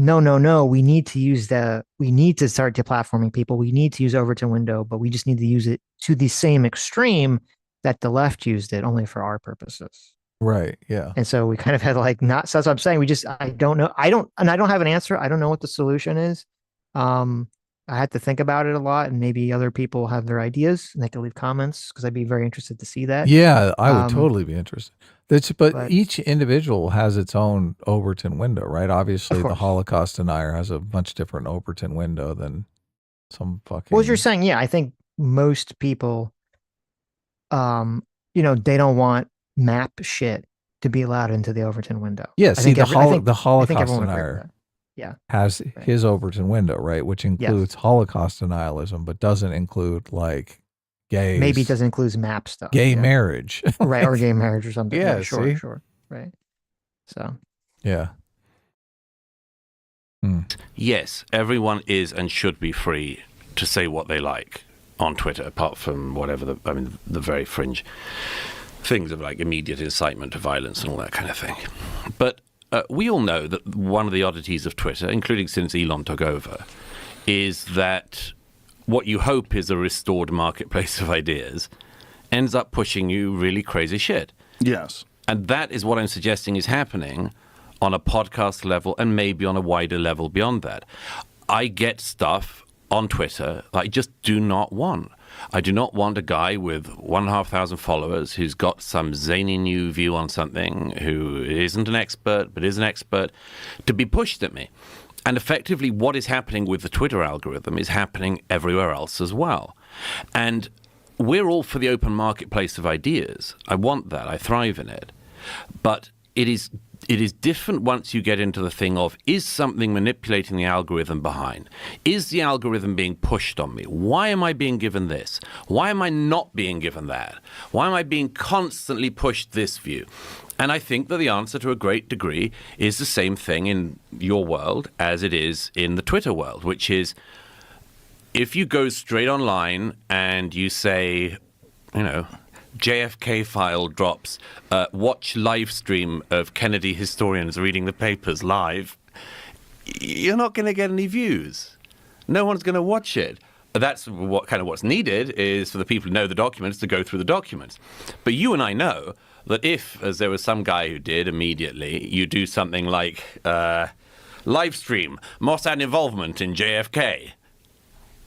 no, we need to start deplatforming people. We need to use Overton window, but we just need to use it to the same extreme that the left used it, only for our purposes. Right. Yeah. And so we kind of had like not, so that's what I'm saying. I don't know. I don't have an answer. I don't know what the solution is. I had to think about it a lot, and maybe other people have their ideas and they can leave comments because I'd be very interested to see that. Yeah, I would totally be interested. But each individual has its own Overton window, right? Obviously, the Holocaust denier has a much different Overton window than some fucking. Well, as you're saying, yeah, I think most people, they don't want map shit to be allowed into the Overton window. Yeah, see, the Holocaust denier. has his Overton window, right? Which includes Holocaust denialism, but doesn't include like gays. Maybe it doesn't include map stuff. Gay marriage. Right, or gay marriage or something. Yeah, sure. Right. So. Yeah. Yes, everyone is and should be free to say what they like on Twitter, apart from whatever the very fringe things of like immediate incitement to violence and all that kind of thing. But we all know that one of the oddities of Twitter, including since Elon took over, is that what you hope is a restored marketplace of ideas ends up pushing you really crazy shit. Yes. And that is what I'm suggesting is happening on a podcast level and maybe on a wider level beyond that. I get stuff on Twitter that I just do not want. I do not want a guy with 1,500 followers who's got some zany new view on something, who isn't an expert but is an expert, to be pushed at me. And effectively what is happening with the Twitter algorithm is happening everywhere else as well. And we're all for the open marketplace of ideas. I want that. I thrive in it. But it is different once you get into the thing of, is something manipulating the algorithm behind? Is the algorithm being pushed on me? Why am I being given this? Why am I not being given that? Why am I being constantly pushed this view? And I think that the answer to a great degree is the same thing in your world as it is in the Twitter world, which is if you go straight online and you say, JFK file drops, watch live stream of Kennedy historians reading the papers live, you're not going to get any views. No one's going to watch it. That's what's needed is for the people who know the documents to go through the documents. But you and I know that if, as there was some guy who did immediately, you do something like live stream Mossad involvement in JFK,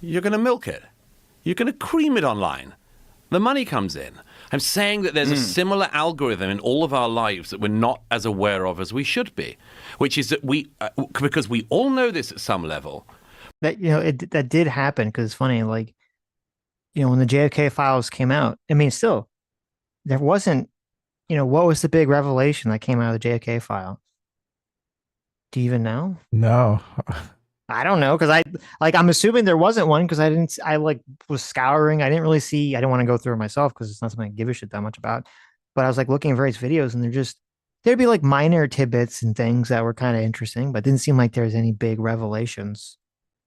you're going to milk it. You're going to cream it online. The money comes in. I'm saying that there's a similar algorithm in all of our lives that we're not as aware of as we should be, which is that because we all know this at some level. That, that did happen, because it's funny, like, when the JFK files came out, still, there wasn't, what was the big revelation that came out of the JFK file? Do you even know? No. I don't know, because I'm assuming there wasn't one, because I was scouring. I didn't really see, I didn't want to go through it myself because it's not something I give a shit that much about. But I was looking at various videos, and there'd be minor tidbits and things that were kind of interesting, but it didn't seem like there was any big revelations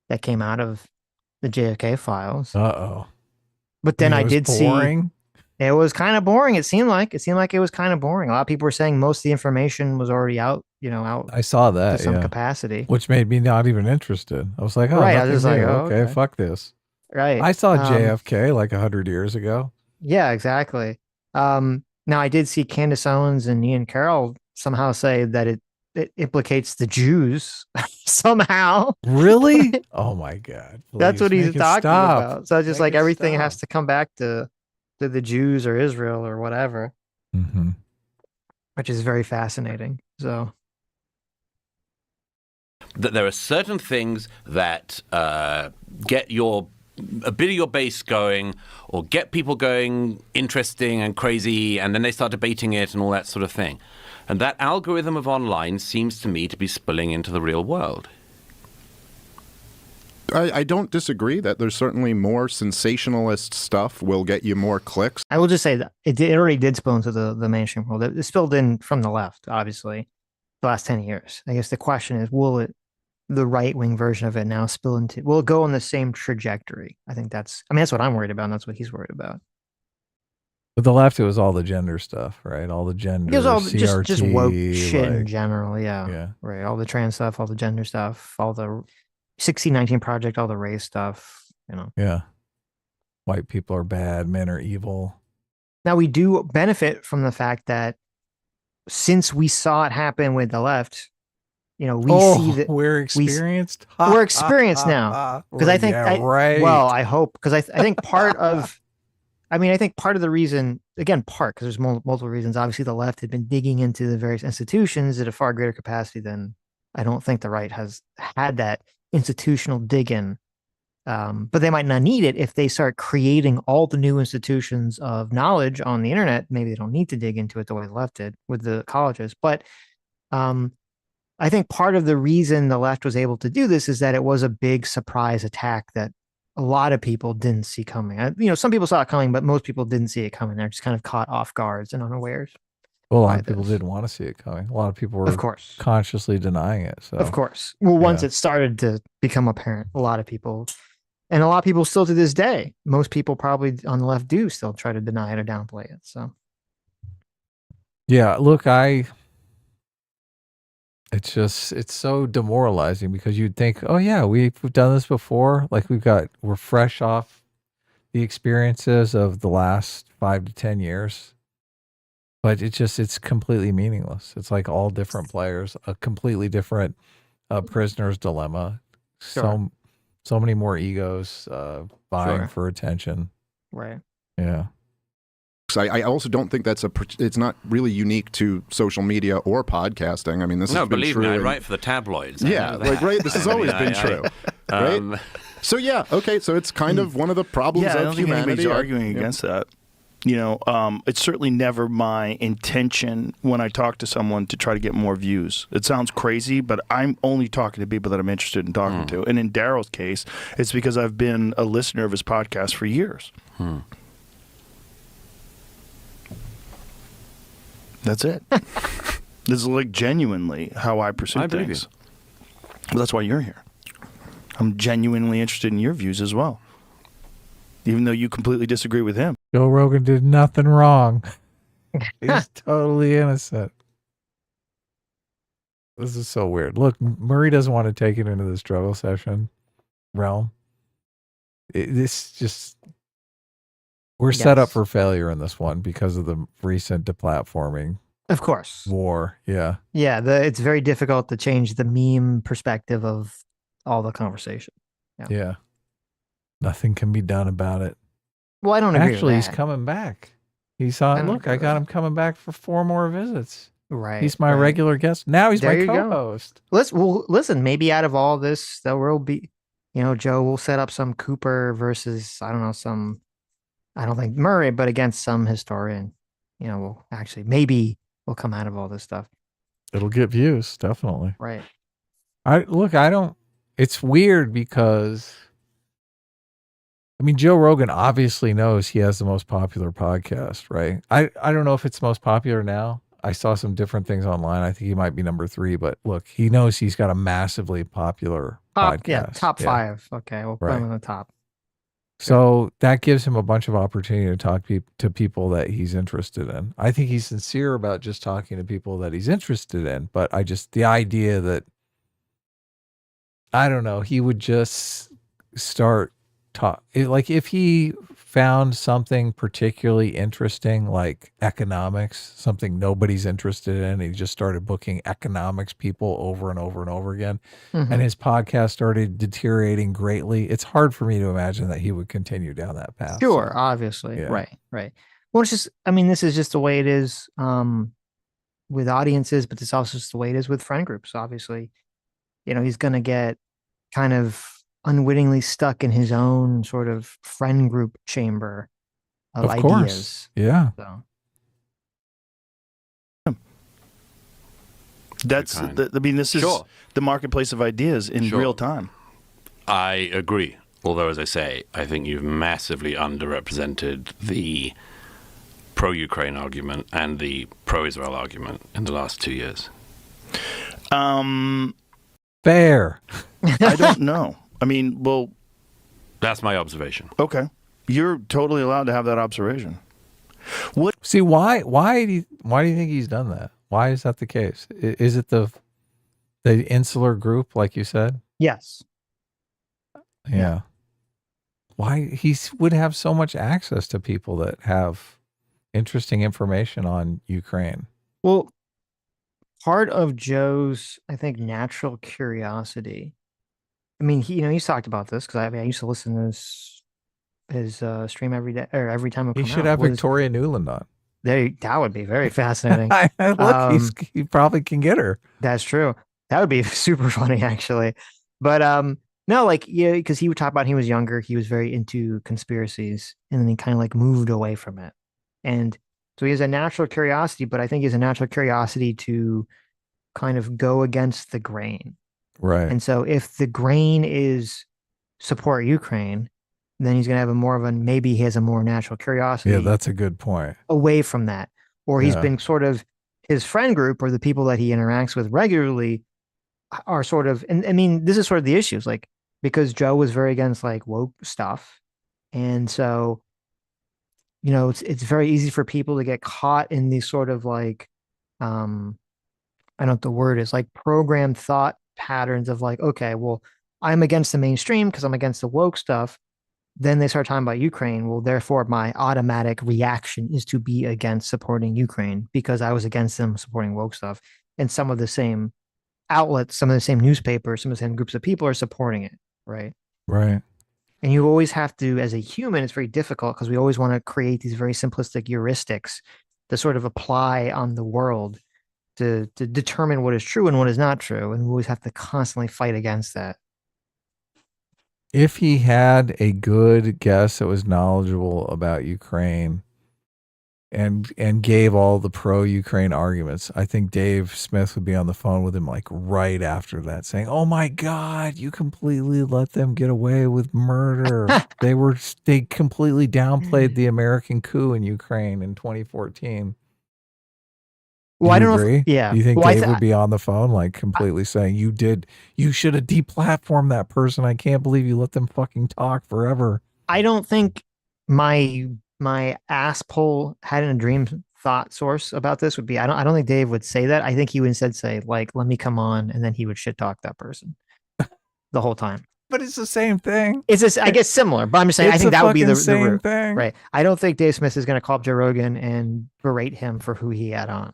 that came out of the JFK files. Uh-oh. But then I did see it was kind of boring. It seemed like it was kind of boring. A lot of people were saying most of the information was already out, out. I saw that to some capacity, which made me not even interested. I was like, oh, right. I was just like, oh, okay, fuck this. Right. I saw JFK 100 years ago. Yeah, exactly. Now I did see Candace Owens and Ian Carroll somehow say that it implicates the Jews somehow. Really? Oh my God. That's what he's talking about. So it's just everything has to come back to the Jews or Israel or whatever, which is very fascinating. So that there are certain things that get a bit of your base going, or get people going interesting and crazy, and then they start debating it and all that sort of thing. And that algorithm of online seems to me to be spilling into the real world. I don't disagree that there's certainly more sensationalist stuff will get you more clicks. I will just say that it already did spill into the mainstream world. It spilled in from the left, obviously, the last 10 years. I guess the question is, will the right-wing version of it now spill into, will it go on the same trajectory? I think that's what I'm worried about, and that's what he's worried about. But the left, it was all the gender stuff, right? All the gender, it was all CRT, just woke shit in general, yeah. Right, all the trans stuff, all the gender stuff, all the 1619 Project, all the race stuff, Yeah. White people are bad, men are evil. Now, we do benefit from the fact that since we saw it happen with the left, we see that we're experienced. We're experienced now. Because I think, right. Well, I hope, because I think part of, I think part of the reason, again, because there's multiple reasons. Obviously, the left had been digging into the various institutions at a far greater capacity than I don't think the right has had that institutional dig-in. But they might not need it if they start creating all the new institutions of knowledge on the internet. Maybe they don't need to dig into it the way the left did with the colleges. But I I think part of the reason the left was able to do this is that it was a big surprise attack that a lot of people didn't see coming. Some people saw it coming, but most people didn't see it coming. They're just kind of caught off guards and unawares. Well, a lot of people didn't want to see it coming. A lot of people were consciously denying it. So. Of course. Well, once it started to become apparent, a lot of people still to this day, most people probably on the left do still try to deny it or downplay it. So. Yeah, look, it's so demoralizing because you'd think, oh yeah, we've done this before. Like we're fresh off the experiences of the last 5 to 10 years. But it's completely meaningless. It's like all different players, a completely different prisoner's dilemma. Sure. So many more egos vying for attention. Right. Yeah. I also don't think it's not really unique to social media or podcasting. I mean, this has been believe true. Me, I write for the tabloids. Yeah, right. This has always been true, right? So yeah, okay. So it's kind of one of the problems of I don't humanity. think anybody's arguing against that. It's certainly never my intention when I talk to someone to try to get more views. It sounds crazy, but I'm only talking to people that I'm interested in talking to. And in Daryl's case, it's because I've been a listener of his podcast for years. That's it. This is like genuinely how I pursue things. Well, that's why you're here. I'm genuinely interested in your views as well. Even though you completely disagree with him. Joe Rogan did nothing wrong. He's totally innocent. This is so weird. Look, Murray doesn't want to take it into the struggle session realm. We're set up for failure in this one because of the recent deplatforming. Of course. War. Yeah. Yeah. It's very difficult to change the meme perspective of all the conversation. Yeah. Nothing can be done about it. Well, I don't agree with Actually, that. he's coming back. He saw it. Look, I got him coming back for 4 more visits. Right. He's my regular guest. Now he's my co-host. Listen, maybe out of all this, there will be, Joe will set up some Cooper versus, I don't think Murray, but against some historian. Maybe will come out of all this stuff. It'll get views, definitely. Right. It's weird because Joe Rogan obviously knows he has the most popular podcast, right? I don't know if it's most popular now. I saw some different things online. I think he might be number 3, but look, he knows he's got a massively popular podcast. Yeah, top 5. Okay, we'll put him in the top. So that gives him a bunch of opportunity to talk to people that he's interested in. I think he's sincere about just talking to people that he's interested in, but the idea that, I don't know, he would just start like if he found something particularly interesting, like economics, something nobody's interested in, he just started booking economics people over and over and over again, and his podcast started deteriorating greatly. It's hard for me to imagine that he would continue down that path. Sure, obviously. Yeah. Right. Well, it's just, this is just the way it is with audiences, but it's also just the way it is with friend groups. Obviously, he's going to get kind of unwittingly stuck in his own sort of friend group chamber of ideas. Course. Yeah. So. This is the marketplace of ideas in real time. I agree. Although, as I say, I think you've massively underrepresented the pro-Ukraine argument and the pro-Israel argument in the last 2 years. Fair. I don't know. That's my observation. Okay. You're totally allowed to have that observation. See, why do you think he's done that? Why is that the case? Is it the insular group, like you said? Yes. Yeah. Why he would have so much access to people that have interesting information on Ukraine? Well, part of Joe's, I think, natural curiosity. He's talked about this because I used to listen to his stream every day or every time it comes out. He should have Victoria Nuland on. That would be very fascinating. Look, he probably can get her. That's true. That would be super funny, actually. But no, because he would talk about he was younger, he was very into conspiracies, and then he kind of moved away from it. And so he has a natural curiosity, but I think he has a natural curiosity to kind of go against the grain. Right. And so if the grain is support Ukraine, then he's going to have maybe he has a more natural curiosity. Yeah, that's a good point. Away from that. Or he's been sort of, his friend group or the people that he interacts with regularly are sort of, and I mean, this is sort of the issues, like, because Joe was very against like woke stuff. And so, it's very easy for people to get caught in these sort of like, I don't know what the word is, like programmed thought patterns of like, okay, well, I'm against the mainstream because I'm against the woke stuff. Then they start talking about Ukraine. Well, therefore, my automatic reaction is to be against supporting Ukraine because I was against them supporting woke stuff. And some of the same outlets, some of the same newspapers, some of the same groups of people are supporting it, right? Right. And you always have to, as a human, it's very difficult because we always want to create these very simplistic heuristics to sort of apply on the world to determine what is true and what is not true. And we always have to constantly fight against that. If he had a good guest that was knowledgeable about Ukraine and gave all the pro-Ukraine arguments, I think Dave Smith would be on the phone with him like right after that saying, "Oh my God, you completely let them get away with murder. They completely downplayed the American coup in Ukraine in 2014." Well, I don't agree? know. Yeah. Do you think Dave would be on the phone, like completely saying, you should have deplatformed that person. I can't believe you let them fucking talk forever. I don't think my asshole had a dream thought source about this would be, I don't think Dave would say that. I think he would instead say like, let me come on. And then he would shit talk that person the whole time. But it's the same thing. It's just, I guess, similar. But I'm just saying, I think that would be the same thing. Right. I don't think Dave Smith is going to call up Joe Rogan and berate him for who he had on.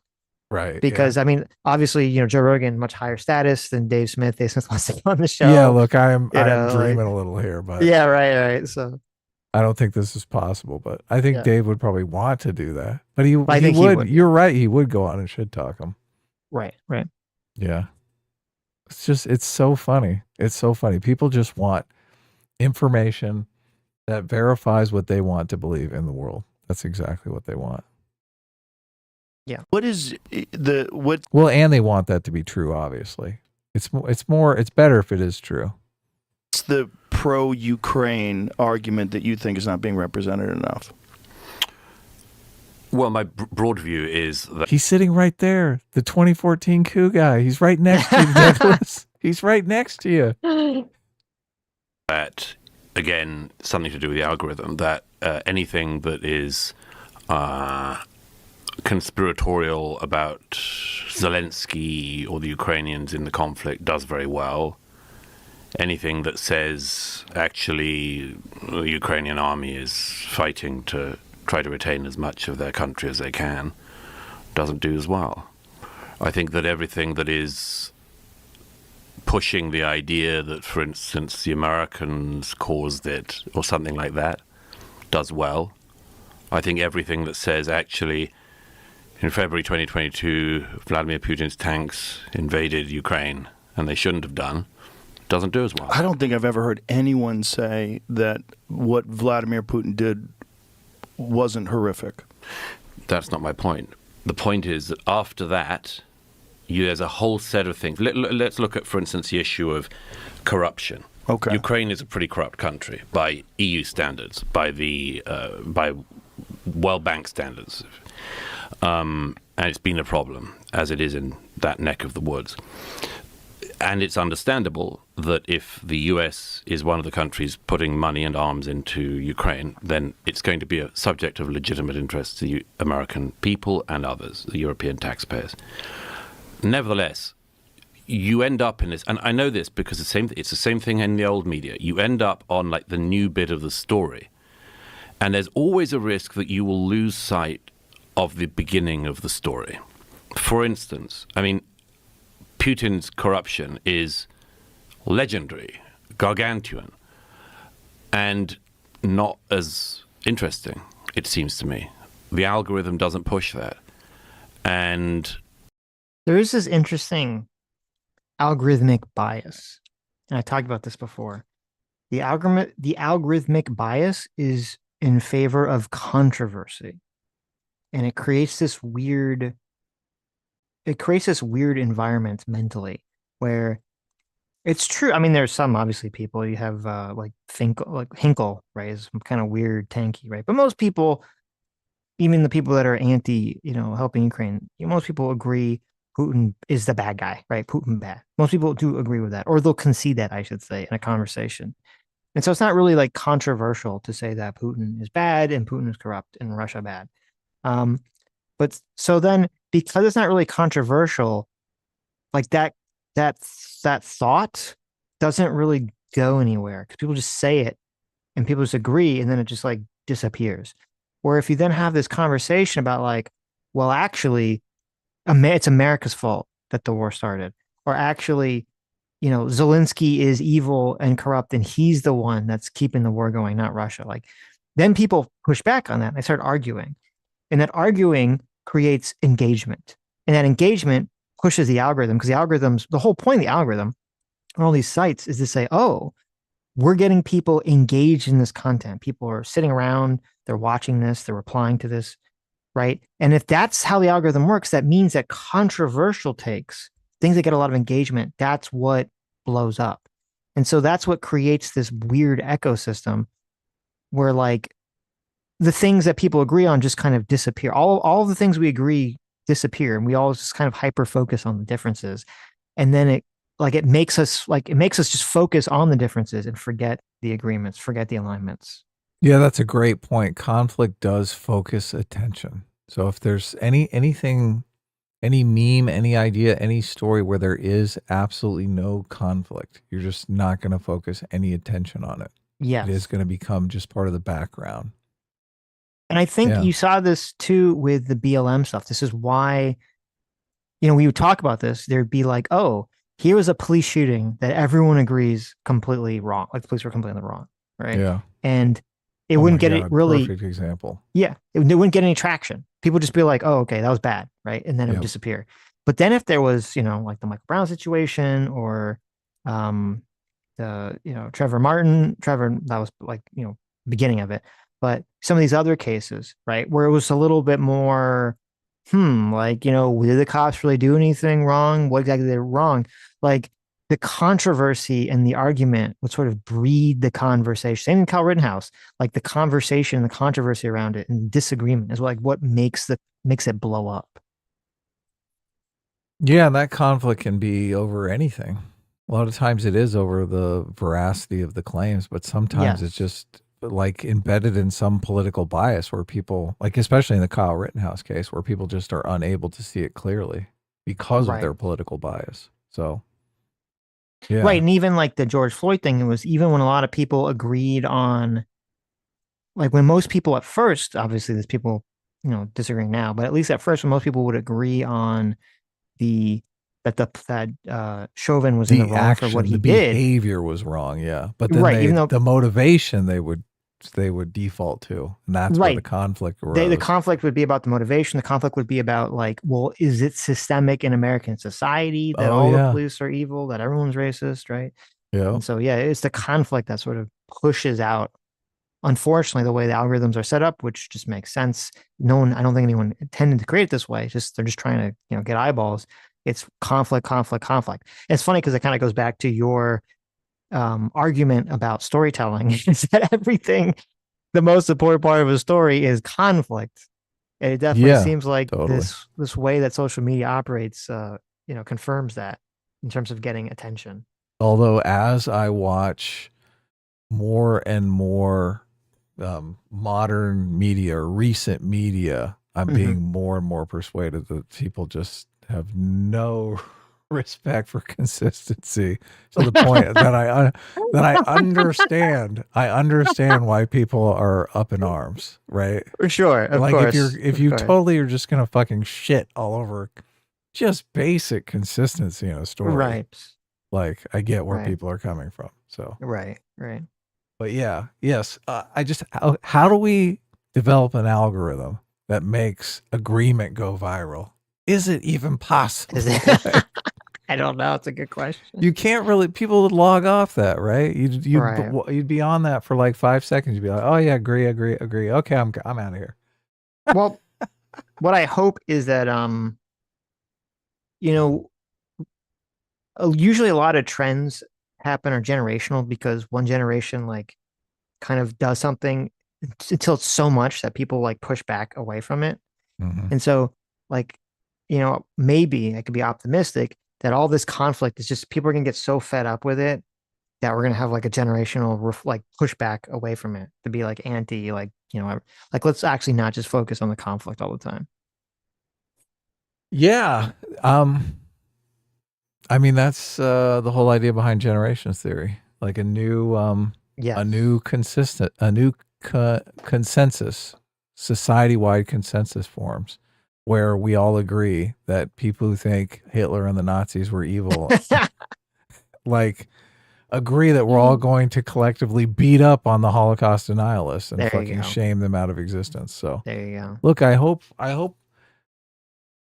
Right. Because I mean, obviously, Joe Rogan, much higher status than Dave Smith. Dave Smith wants to go on the show. Yeah, look, I'm dreaming a little here, but yeah, right. So I don't think this is possible, but I think Dave would probably want to do that. But he would. You're right. He would go on and shit talk him. Right. Yeah. It's so funny. It's so funny. People just want information that verifies what they want to believe in the world. That's exactly what they want. Yeah. What is what? Well, and they want that to be true. Obviously, it's better if it is true. What's the pro-Ukraine argument that you think is not being represented enough? Well, my broad view is that he's sitting right there, the 2014 coup guy. He's right next to you, Nicholas. He's right next to you. That again, something to do with the algorithm. That anything that is conspiratorial about Zelensky or the Ukrainians in the conflict does very well. Anything that says actually the Ukrainian army is fighting to try to retain as much of their country as they can doesn't do as well. I think that everything that is pushing the idea that, for instance, the Americans caused it or something like that does well. I think everything that says actually in February 2022, Vladimir Putin's tanks invaded Ukraine, and they shouldn't have done, doesn't do as well. I don't think I've ever heard anyone say that what Vladimir Putin did wasn't horrific. That's not my point. The point is that after that, there's a whole set of things. Let's look at, for instance, the issue of corruption. Okay. Ukraine is a pretty corrupt country by EU standards, by World Bank standards. And it's been a problem, as it is in that neck of the woods. And it's understandable that if the US is one of the countries putting money and arms into Ukraine, then it's going to be a subject of legitimate interest to the American people and others, the European taxpayers. Nevertheless, you end up in this, and I know this because it's the same thing in the old media. You end up on like the new bit of the story. And there's always a risk that you will lose sight of the beginning of the story. For instance, I mean, Putin's corruption is legendary, gargantuan, and not as interesting, it seems to me. The algorithm doesn't push that. And there is this interesting algorithmic bias. And I talked about this before. The algorithmic bias is in favor of controversy. And it creates this weird it creates this weird environment mentally where it's true. I mean, there's some obviously people you have like Hinkle, right? Is kind of weird, tanky, right? But most people, even the people that are anti, helping Ukraine, most people agree Putin is the bad guy, right? Putin bad. Most people do agree with that, or they'll concede that, I should say, in a conversation. And so it's not really like controversial to say that Putin is bad and Putin is corrupt and Russia bad. But so then, because it's not really controversial, like that thought doesn't really go anywhere because people just say it and people just agree and then it just like disappears. Where if you then have this conversation about like, well, actually, it's America's fault that the war started, or actually, Zelensky is evil and corrupt and he's the one that's keeping the war going, not Russia. Like, then people push back on that and they start arguing, and that arguing creates engagement, and that engagement pushes the algorithm, because the whole point of the algorithm on all these sites is to say, oh, we're getting people engaged in this content. People are sitting around, they're watching this, they're replying to this, right? And if that's how the algorithm works, that means that controversial takes, things that get a lot of engagement, that's what blows up. And so that's what creates this weird ecosystem where like the things that people agree on just kind of disappear. All of the things we agree disappear, and we all just kind of hyper focus on the differences. And then it makes us just focus on the differences and forget the agreements, forget the alignments. Yeah, that's a great point. Conflict does focus attention. So if there's anything, any meme, any idea, any story where there is absolutely no conflict, you're just not going to focus any attention on it. Yes. It is going to become just part of the background. And I think you saw this too with the BLM stuff. This is why, we would talk about this. There'd be like, oh, here was a police shooting that everyone agrees completely wrong. Like the police were completely wrong, right? Yeah. And it wouldn't get it really. Perfect example. Yeah, it wouldn't get any traction. People would just be like, oh, okay, that was bad, right? And then it would disappear. But then if there was, like the Michael Brown situation or Trevor, that was like, beginning of it. But some of these other cases, right, where it was a little bit more, like, did the cops really do anything wrong? What exactly did they wrong? Like the controversy and the argument would sort of breed the conversation. Same in Kyle Rittenhouse, like the conversation, the controversy around it, and disagreement is like what makes it blow up. Yeah, that conflict can be over anything. A lot of times it is over the veracity of the claims, but sometimes it's just like embedded in some political bias where people, like especially in the Kyle Rittenhouse case, where people just are unable to see it clearly because of their political bias. So, yeah. Right. And even like the George Floyd thing, it was even when a lot of people agreed on, like when most people at first, obviously there's people, disagreeing now, but at least at first when most people would agree on that Chauvin was in the wrong for what he did. The behavior was wrong, yeah. But then the motivation they would default to, and that's where the conflict arose. The conflict would be about the motivation. The conflict would be about like, well, is it systemic in American society that the police are evil, that everyone's racist, right? Yeah. And so it's the conflict that sort of pushes out, unfortunately, the way the algorithms are set up, which just makes sense. I don't think anyone intended to create it this way. They're just trying to get eyeballs. It's conflict. And it's funny because it kind of goes back to your argument about storytelling is that everything, the most important part of a story is conflict. And it definitely seems like this way that social media operates, confirms that in terms of getting attention. Although as I watch more and more modern media or recent media, I'm being more and more persuaded that people just have no respect for consistency, to the point that I understand why people are up in arms, right? For sure, of course. If you totally are just gonna fucking shit all over just basic consistency in a story, right? Like I get where people are coming from, so right. But how do we develop an algorithm that makes agreement go viral? Is it even possible? I don't know. It's a good question. You can't really, people would log off that, right? You'd be on that for like 5 seconds. You'd be like, oh yeah, agree. Okay, I'm out of here. Well, what I hope is that you know, usually a lot of trends happen are generational because one generation like kind of does something until it's so much that people like push back away from it. And so like, maybe I could be optimistic that all this conflict is just people are going to get so fed up with it that we're going to have like a generational like pushback away from it to be like anti, like, like let's actually not just focus on the conflict all the time. Yeah. I mean, that's the whole idea behind generations theory, like a new consensus, society-wide consensus forms where we all agree that people who think Hitler and the Nazis were evil, like agree that we're all going to collectively beat up on the Holocaust denialists and fucking shame them out of existence. So there you go. Look, I hope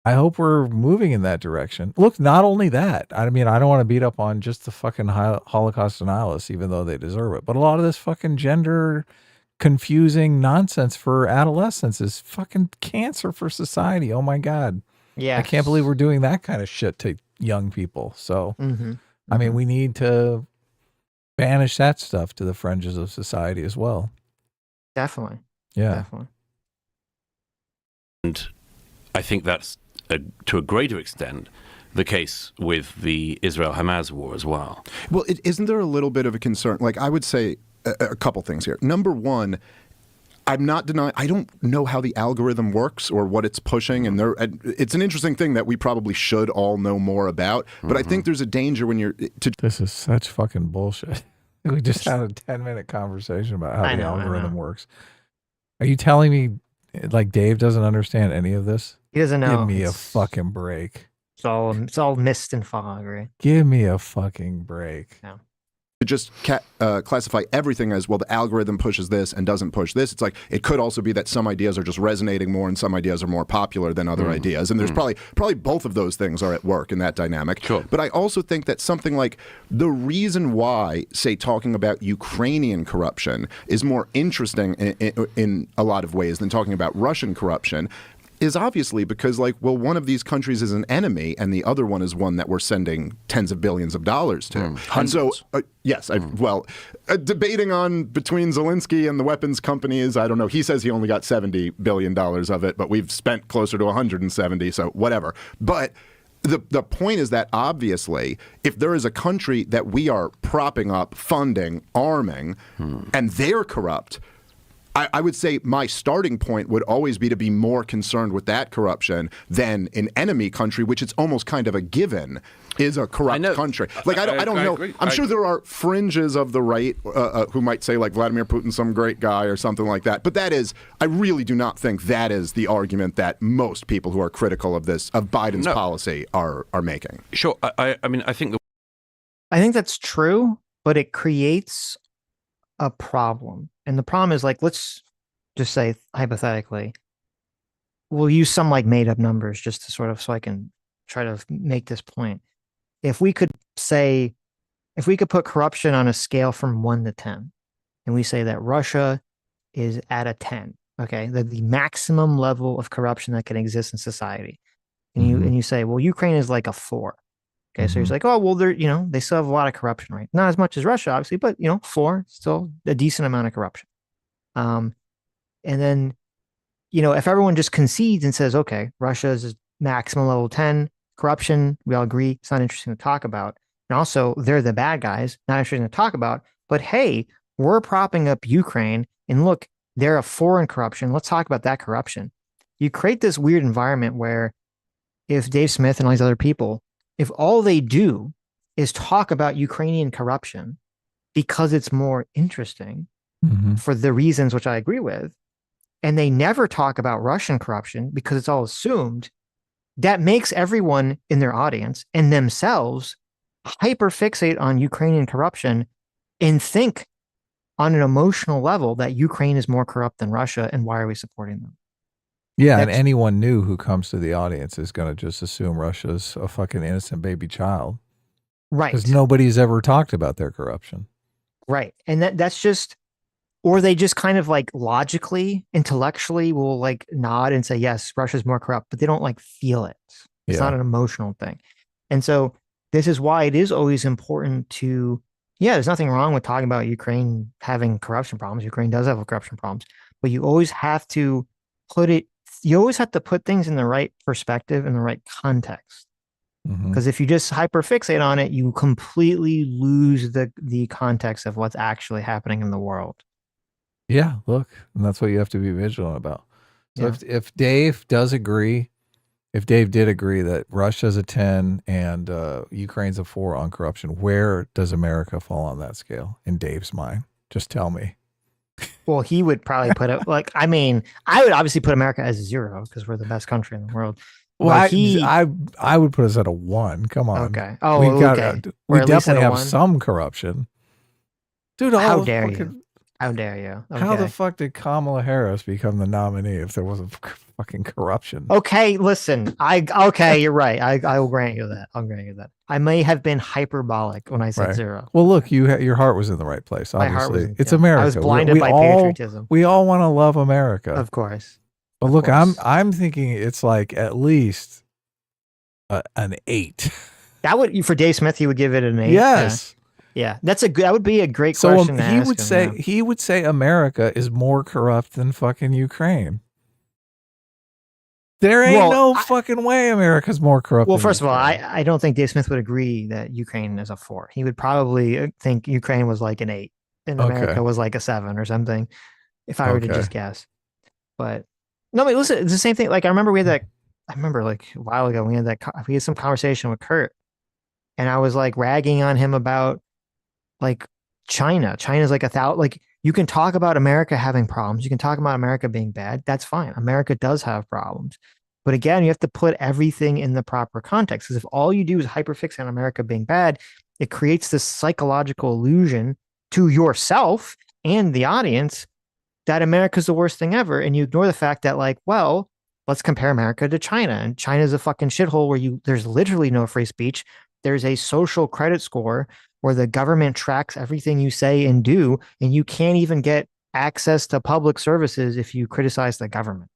we're moving in that direction. Look, not only that, I mean, I don't want to beat up on just the fucking Holocaust denialists, even though they deserve it. But a lot of this fucking gender confusing nonsense for adolescents is fucking cancer for society. Oh my God. Yeah. I can't believe we're doing that kind of shit to young people. So, I mean, we need to banish that stuff to the fringes of society as well. Definitely. Yeah. Definitely. And I think that's to a greater extent the case with the Israel-Hamas war as well. Well, isn't there a little bit of a concern? Like, I would say a couple things here. Number one, I'm not denying, I don't know how the algorithm works or what it's pushing. And it's an interesting thing that we probably should all know more about. But I think there's a danger when you're... This is such fucking bullshit. We just had a 10-minute conversation about how the algorithm works. Are you telling me, like, Dave doesn't understand any of this? He doesn't know. Give me a fucking break. It's all mist and fog, right? Give me a fucking break. Yeah. To just classify everything as, well, the algorithm pushes this and doesn't push this. It's like, it could also be that some ideas are just resonating more and some ideas are more popular than other ideas. And there's probably both of those things are at work in that dynamic. Sure. But I also think that something like the reason why, say, talking about Ukrainian corruption is more interesting in a lot of ways than talking about Russian corruption is obviously because, like, well, one of these countries is an enemy and the other one is one that we're sending tens of billions of dollars to. And so, yes, debating on between Zelensky and the weapons companies, I don't know. He says he only got $70 billion of it, but we've spent closer to 170, so whatever. But the point is that, obviously, if there is a country that we are propping up, funding, arming, and they're corrupt, I would say my starting point would always be to be more concerned with that corruption than an enemy country, which it's almost kind of a given is a corrupt country. Like, I don't know. Agree. I'm sure there are fringes of the right who might say, like, Vladimir Putin's some great guy or something like that. But that is, I really do not think that is the argument that most people who are critical of Biden's policy are making. Sure. I mean, I think that's true, but it creates a problem. And the problem is, like, let's just say hypothetically, we'll use some like made up numbers just to sort of, so I can try to make this point. If we could put corruption on a scale from 1 to 10, and we say that Russia is at a 10, okay, the maximum level of corruption that can exist in society. And you say, well, Ukraine is like a 4. Okay, so he's like, oh, well, they still have a lot of corruption, right? Not as much as Russia, obviously, but 4, still a decent amount of corruption. And then, if everyone just concedes and says, okay, Russia is maximum level 10 corruption, we all agree, it's not interesting to talk about. And also, they're the bad guys, not interesting to talk about. But hey, we're propping up Ukraine, and look, they're a 4 in corruption. Let's talk about that corruption. You create this weird environment where if Dave Smith and all these other people, if all they do is talk about Ukrainian corruption because it's more interesting for the reasons which I agree with, and they never talk about Russian corruption because it's all assumed, that makes everyone in their audience and themselves hyperfixate on Ukrainian corruption and think on an emotional level that Ukraine is more corrupt than Russia, and why are we supporting them? Yeah, and anyone new who comes to the audience is going to just assume Russia's a fucking innocent baby child. Right. Because nobody's ever talked about their corruption. Right. And that's just, or they just kind of like logically, intellectually will like nod and say, yes, Russia's more corrupt, but they don't like feel it. It's not an emotional thing. And so this is why it is always important to, there's nothing wrong with talking about Ukraine having corruption problems. Ukraine does have corruption problems, but you always have to put things in the right perspective, in the right context. Because if you just hyperfixate on it, you completely lose the context of what's actually happening in the world. Yeah, look, and that's what you have to be vigilant about. So if Dave does agree, if Dave did agree that Russia's a 10 and Ukraine's a 4 on corruption, where does America fall on that scale in Dave's mind? Just tell me. Well, he would probably put it I would obviously put America as a 0 because we're the best country in the world. Well, I would put us at a 1. Come on. Okay. Oh, we definitely have some corruption. Dude, how dare you? How dare you? Okay. How the fuck did Kamala Harris become the nominee if there wasn't fucking corruption? Okay, listen. You're right. I will grant you that. I'll grant you that. I may have been hyperbolic when I said 0. Well, look, your heart was in the right place. Obviously, my heart was it's America. I was blinded by patriotism. We all want to love America, of course. But look, I'm thinking it's like at least an 8. That would for Dave Smith, he would give it an 8. Yes. Yeah, that would be a great question to ask he would say America is more corrupt than fucking Ukraine. There ain't no fucking way America's more corrupt. Well, first of all, I don't think Dave Smith would agree that Ukraine is a 4. He would probably think Ukraine was like an 8 and America was like a 7 or something, if I were to just guess. But no, listen, it's the same thing. Like I remember like a while ago we had some conversation with Kurt, and I was like ragging on him about like China's like 1,000. Like you can talk about America having problems. You can talk about America being bad. That's fine. America does have problems. But again, you have to put everything in the proper context. Because if all you do is hyperfixate on America being bad, it creates this psychological illusion to yourself and the audience that America's the worst thing ever. And you ignore the fact that like, well, let's compare America to China. And China's a fucking shithole where there's literally no free speech. There's a social credit score where the government tracks everything you say and do, and you can't even get access to public services if you criticize the government.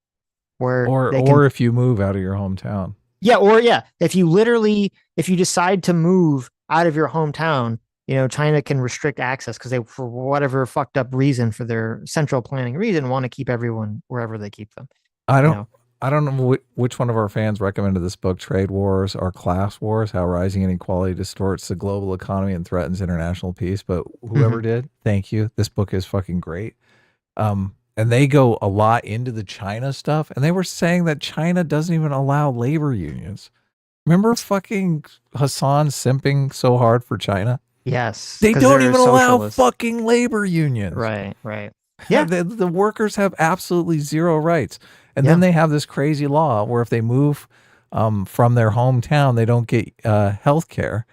Or if you move out of your hometown. Yeah, if you decide to move out of your hometown, China can restrict access because they, for whatever fucked up reason, for their central planning reason, want to keep everyone wherever they keep them. I don't know which one of our fans recommended this book, Trade Wars or Class Wars, How Rising Inequality Distorts the Global Economy and Threatens International Peace. But whoever did, thank you. This book is fucking great. And they go a lot into the China stuff. And they were saying that China doesn't even allow labor unions. Remember fucking Hassan simping so hard for China? Yes. They don't even allow fucking labor unions. Right. Yeah. The workers have absolutely zero rights. And then they have this crazy law where if they move from their hometown, they don't get health care.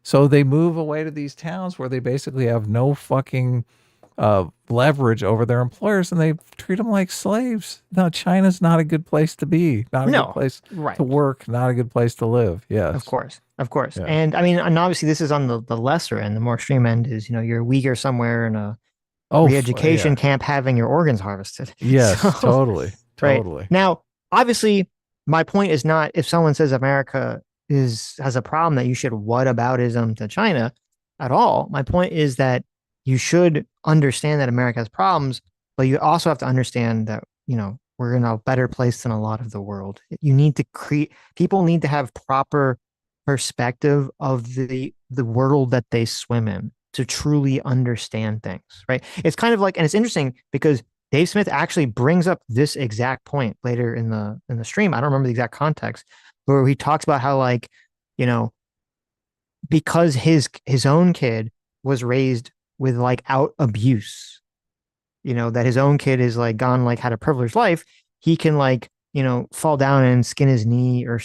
So they move away to these towns where they basically have no fucking leverage over their employers, and they treat them like slaves. No, China's not a good place to be. Not a good place to work. Not a good place to live. Yes. Of course. Yeah. And and obviously this is on the lesser end. The more extreme end is, you're Uyghur somewhere in a re-education camp having your organs harvested. Yes, totally. Right. Now, obviously, my point is not if someone says America has a problem that you should whataboutism to China at all. My point is that you should understand that America has problems, but you also have to understand that, we're in a better place than a lot of the world. You need to people need to have proper perspective of the world that they swim in to truly understand things, right? It's kind of like, and it's interesting because Dave Smith actually brings up this exact point later in the stream. I don't remember the exact context, where he talks about how, like, because his own kid was raised with like out abuse, that his own kid is like gone, like had a privileged life, he can like, fall down and skin his knee or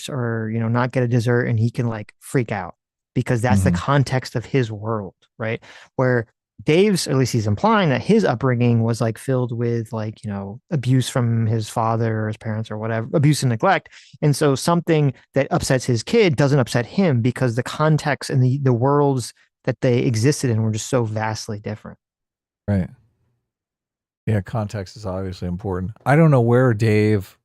not get a dessert, and he can like freak out because that's the context of his world, right? Where Dave's, or at least he's implying that his upbringing was like filled with like, abuse from his father or his parents or whatever, abuse and neglect. And so something that upsets his kid doesn't upset him because the context and the worlds that they existed in were just so vastly different. Right. Yeah, context is obviously important. I don't know where Dave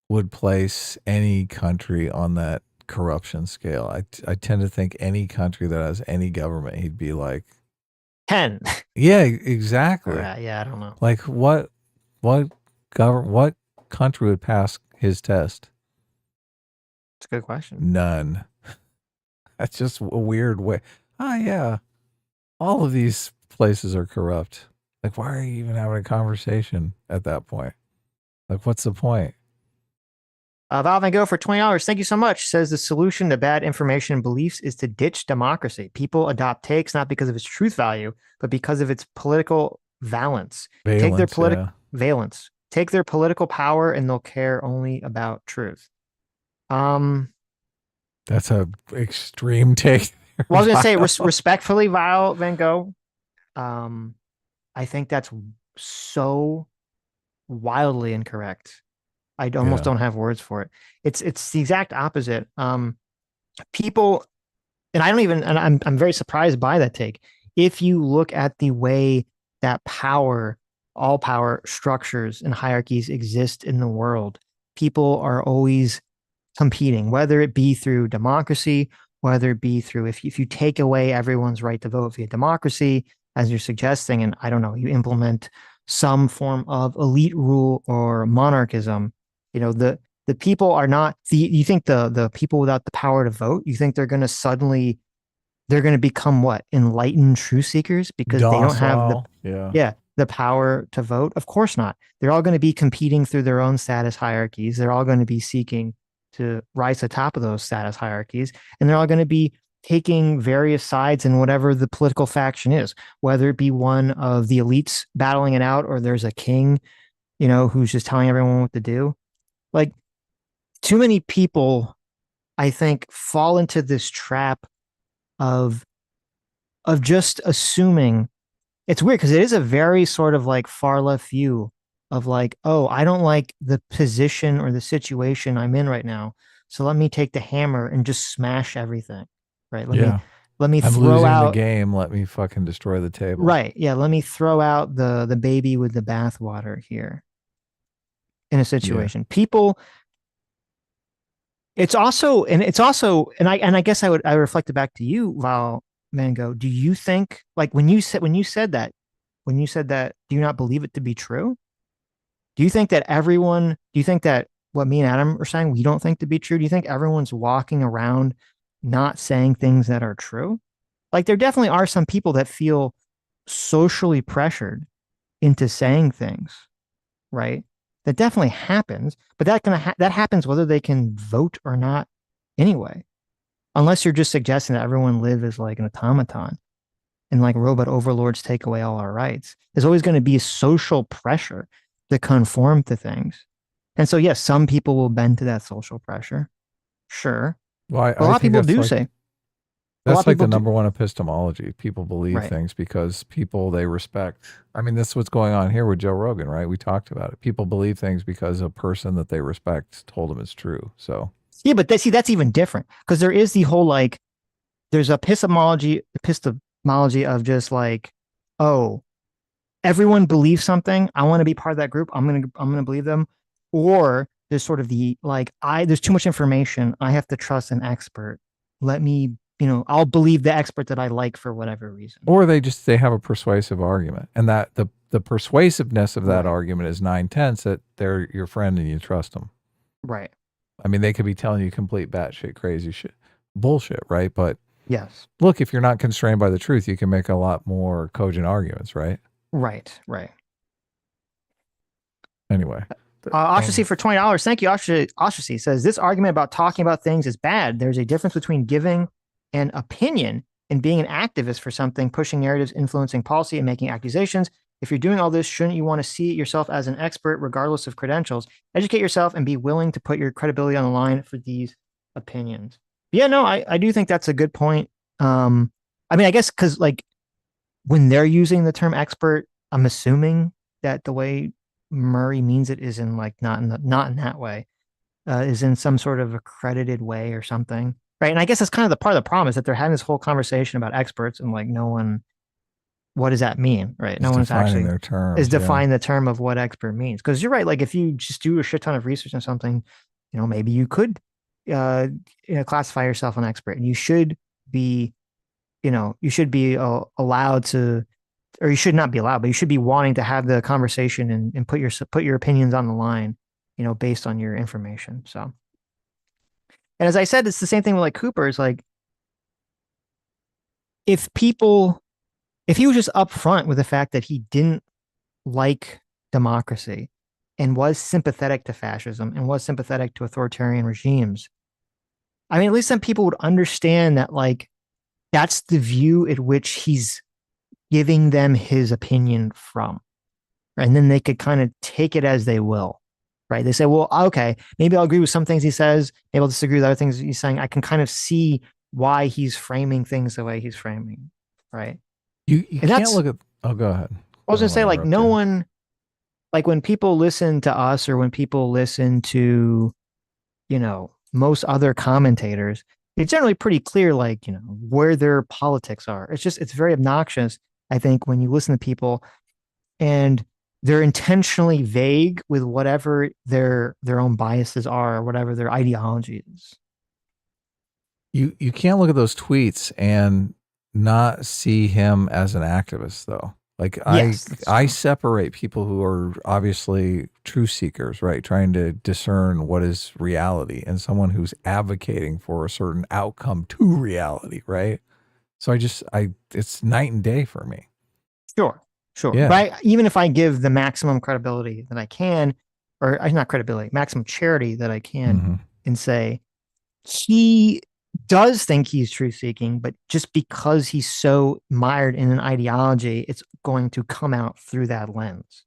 would place any country on that corruption scale. I tend to think any country that has any government, he'd be like 10. Yeah, exactly. Yeah, I don't know. Like what country would pass his test? It's a good question. None. That's just a weird way. Oh yeah, all of these places are corrupt. Like, why are you even having a conversation at that point? Like, what's the point? Val Van Gogh for $20. Thank you so much. Says the solution to bad information and beliefs is to ditch democracy. People adopt takes not because of its truth value, but because of its political valence. Take their political valence. Take their political power, and they'll care only about truth. That's a extreme take. Well, I was gonna say respectfully, Val Van Gogh. I think that's so wildly incorrect. I almost don't have words for it. It's the exact opposite. People, and I don't even, and I'm very surprised by that take. If you look at the way that all power structures and hierarchies exist in the world, people are always competing, whether it be through democracy, whether it be through, if you take away everyone's right to vote via democracy, as you're suggesting, and I don't know, you implement some form of elite rule or monarchism, the people are not you think the people without the power to vote, you think they're going to become what? Enlightened truth seekers because they don't have the power to vote? Of course not. They're all going to be competing through their own status hierarchies. They're all going to be seeking to rise to the top of those status hierarchies, and they're all going to be taking various sides in whatever the political faction is, whether it be one of the elites battling it out, or there's a king, who's just telling everyone what to do. Like, too many people, I think, fall into this trap of just assuming. It's weird because it is a very sort of like far left view of like, oh, I don't like the position or the situation I'm in right now, so let me take the hammer and just smash everything. Right. Let me I'm throw losing out the game. Let me fucking destroy the table. Right. Yeah. Let me throw out the baby with the bathwater here in a situation. People. It's also, and I guess I reflect it back to you, Val Van Gogh. Do you think, like, when you said that, do you not believe it to be true? Do you think that what me and Adam are saying, we don't think to be true? Do you think everyone's walking around not saying things that are true? Like, there definitely are some people that feel socially pressured into saying things, right? That definitely happens, but that happens whether they can vote or not anyway. Unless you're just suggesting that everyone live as like an automaton and like robot overlords take away all our rights. There's always going to be social pressure to conform to things. And so, yes, some people will bend to that social pressure. Sure. Well, a lot of people do say. That's like the number one epistemology. People believe things because people they respect. I mean, this is what's going on here with Joe Rogan, right? We talked about it. People believe things because a person that they respect told them it's true. So yeah, but that's even different because there is the whole like, there's epistemology of just like, oh, everyone believes something. I want to be part of that group. I'm gonna believe them. Or there's sort of the like, there's too much information. I have to trust an expert. Let me, I'll believe the expert that I like for whatever reason. Or they have a persuasive argument, and that the persuasiveness of that argument is 9/10 that they're your friend and you trust them. Right. I mean, they could be telling you complete batshit crazy bullshit, right? But yes, look, if you're not constrained by the truth, you can make a lot more cogent arguments, right? Right. Anyway. Ostracy for $20. Thank you, Ostracy. Says this argument about talking about things is bad. There's a difference between giving an opinion and being an activist for something, pushing narratives, influencing policy, and making accusations. If you're doing all this, shouldn't you want to see yourself as an expert, regardless of credentials? Educate yourself and be willing to put your credibility on the line for these opinions. Yeah, no, I do think that's a good point. I mean, I guess because like when they're using the term expert, I'm assuming that the way Murray means it is in like not in that way, is in some sort of accredited way or something, right? And I guess that's kind of the part of the problem is that they're having this whole conversation about experts and like no one, what does that mean, right? No one's actually their terms, defining the term of what expert means. Because you're right, like if you just do a shit ton of research on something, maybe you could classify yourself an expert, and you should be, allowed to, or you should not be allowed, but you should be wanting to have the conversation and put your opinions on the line, based on your information. So, and as I said, it's the same thing with like Cooper. It's like, if he was just upfront with the fact that he didn't like democracy and was sympathetic to fascism and was sympathetic to authoritarian regimes, I mean, at least some people would understand that, like, that's the view at which he's giving them his opinion from. And then they could kind of take it as they will, right? They say, well, okay, maybe I'll agree with some things he says. Maybe I'll disagree with other things he's saying. I can kind of see why he's framing things the way he's framing, right? You can't look at... Oh, go ahead. I was going to say, like, no one... Like, when people listen to us or when people listen to, most other commentators, it's generally pretty clear, like, where their politics are. It's very obnoxious, I think, when you listen to people and they're intentionally vague with whatever their own biases are or whatever their ideology is. You can't look at those tweets and not see him as an activist, though. Like, yes, I separate people who are obviously truth seekers, right? Trying to discern what is reality, and someone who's advocating for a certain outcome to reality, right? So it's night and day for me. Sure. Yeah. But even if I give the maximum credibility that I can, or not credibility, maximum charity that I can, and say, he does think he's truth seeking, but just because he's so mired in an ideology, it's going to come out through that lens,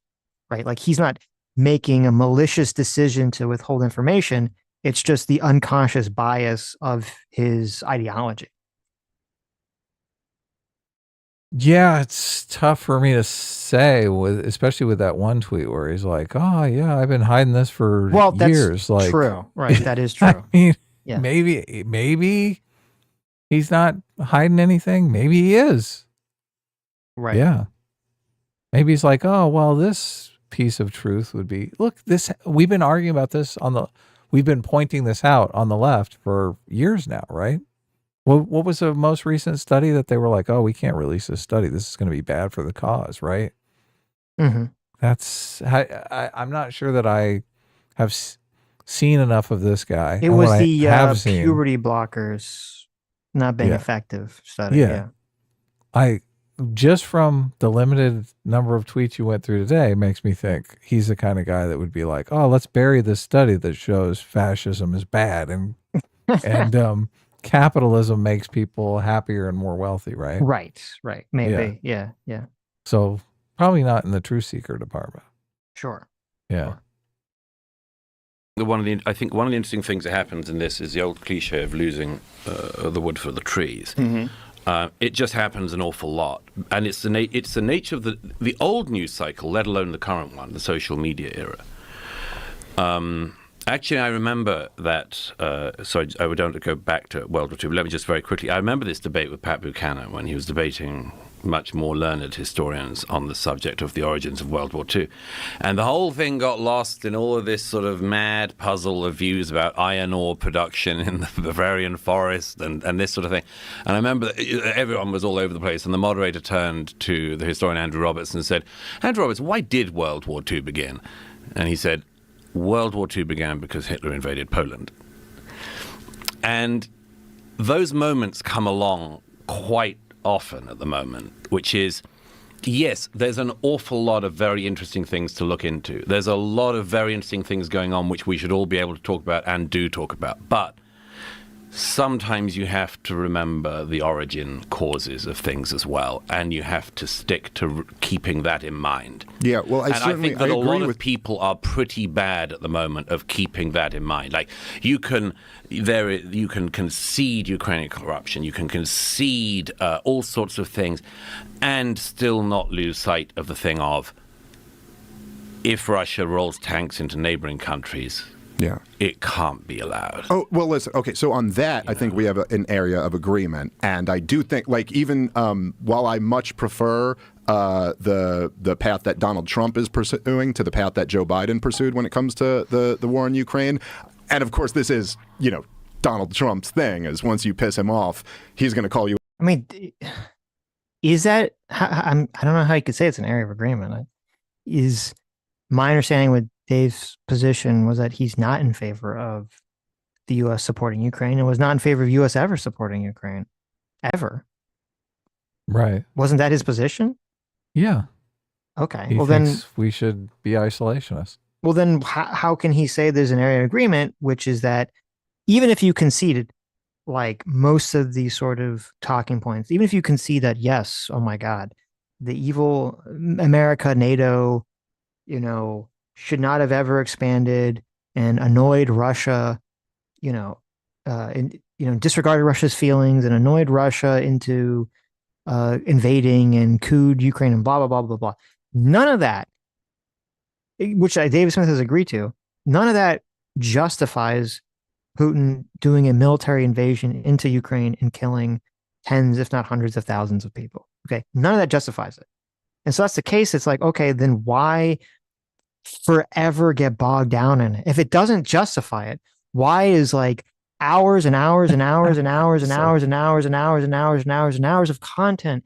right? Like, he's not making a malicious decision to withhold information. It's just the unconscious bias of his ideology. Yeah, it's tough for me to say, especially with that one tweet where he's like, "Oh yeah, I've been hiding this for years." That's true, right? That is true. I mean, yeah. Maybe he's not hiding anything. Maybe he is. Right. Yeah. Maybe he's like, "Oh well, this piece of truth would be, look, this. We've been arguing about this we've been pointing this out on the left for years now, right?" Well, what was the most recent study that they were like, "Oh, we can't release this study. This is going to be bad for the cause," right? Mm-hmm. I'm not sure that I have seen enough of this guy. It was the puberty blockers not being effective study. Yeah. Just from the limited number of tweets you went through today makes me think he's the kind of guy that would be like, "Oh, let's bury this study that shows fascism is bad and capitalism makes people happier and more wealthy," right? Right. Maybe. Yeah. So probably not in the truth seeker department. Sure. Yeah. Sure. I think one of the interesting things that happens in this is the old cliche of losing the wood for the trees. Mm-hmm. It just happens an awful lot, and it's the nature of the old news cycle, let alone the current one, the social media era. Actually, I remember that, so I don't go back to World War II, but let me just very quickly, I remember this debate with Pat Buchanan when he was debating much more learned historians on the subject of the origins of World War II. And the whole thing got lost in all of this sort of mad puzzle of views about iron ore production in the Bavarian forest and this sort of thing. And I remember that everyone was all over the place, and the moderator turned to the historian Andrew Roberts and said, "Andrew Roberts, why did World War II begin?" And he said, "World War II began because Hitler invaded Poland." And those moments come along quite often at the moment, which is, yes, there's an awful lot of very interesting things to look into. There's a lot of very interesting things going on which we should all be able to talk about and do talk about. But sometimes you have to remember the origin causes of things as well, and you have to stick to keeping that in mind. Yeah, well, I think that a lot of people are pretty bad at the moment of keeping that in mind. Like, you can concede Ukrainian corruption, you can concede all sorts of things, and still not lose sight of the thing of, if Russia rolls tanks into neighboring countries, yeah, it can't be allowed. Oh, well, listen, okay, so on that, I think we have an area of agreement, and I do think, like, even while I much prefer the path that Donald Trump is pursuing to the path that Joe Biden pursued when it comes to the war in Ukraine, and of course this is, Donald Trump's thing, is once you piss him off, he's going to call you. I mean, is that, I don't know how you could say it's an area of agreement. Is my understanding with Dave's position was that he's not in favor of the U.S. supporting Ukraine and was not in favor of U.S. ever supporting Ukraine, ever. Right. Wasn't that his position? Yeah. Okay. He thinks we should be isolationists. Well, then how can he say there's an area of agreement, which is that even if you conceded like most of these sort of talking points, even if you concede that, yes, oh my God, the evil America, NATO, should not have ever expanded and annoyed Russia, disregarded Russia's feelings and annoyed Russia into invading and cooed Ukraine and blah, blah, blah, blah, blah. None of that, which David Smith has agreed to, none of that justifies Putin doing a military invasion into Ukraine and killing tens, if not hundreds of thousands of people. Okay. None of that justifies it. And so that's the case. It's like, okay, then why forever get bogged down in it? If it doesn't justify it, why is like hours and hours and hours and hours and hours and hours and hours and hours and hours and hours of content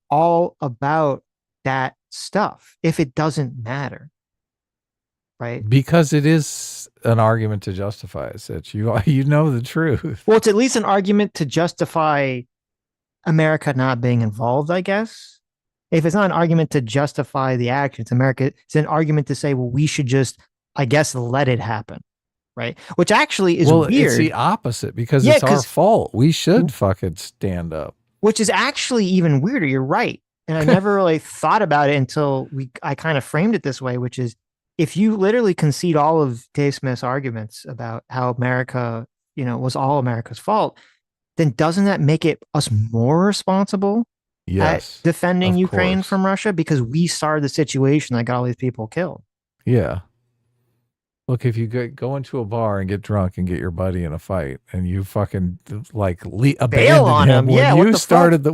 all about that stuff if it doesn't matter? Right? Because it is an argument to justify it, Sitch. You know the truth. Well, it's at least an argument to justify America not being involved, I guess. If it's not an argument to justify the actions, it's an argument to say, well, we should just, I guess, let it happen. Right? Which actually is weird. It's the opposite because it's our fault. We should fucking stand up. Which is actually even weirder. You're right. And I never really thought about it until I kind of framed it this way, which is, if you literally concede all of Dave Smith's arguments about how America, was all America's fault, then doesn't that make it us more responsible at defending Ukraine from Russia because we started the situation that got all these people killed? Yeah. Look, if you go into a bar and get drunk and get your buddy in a fight, and you fucking abandon him when you started the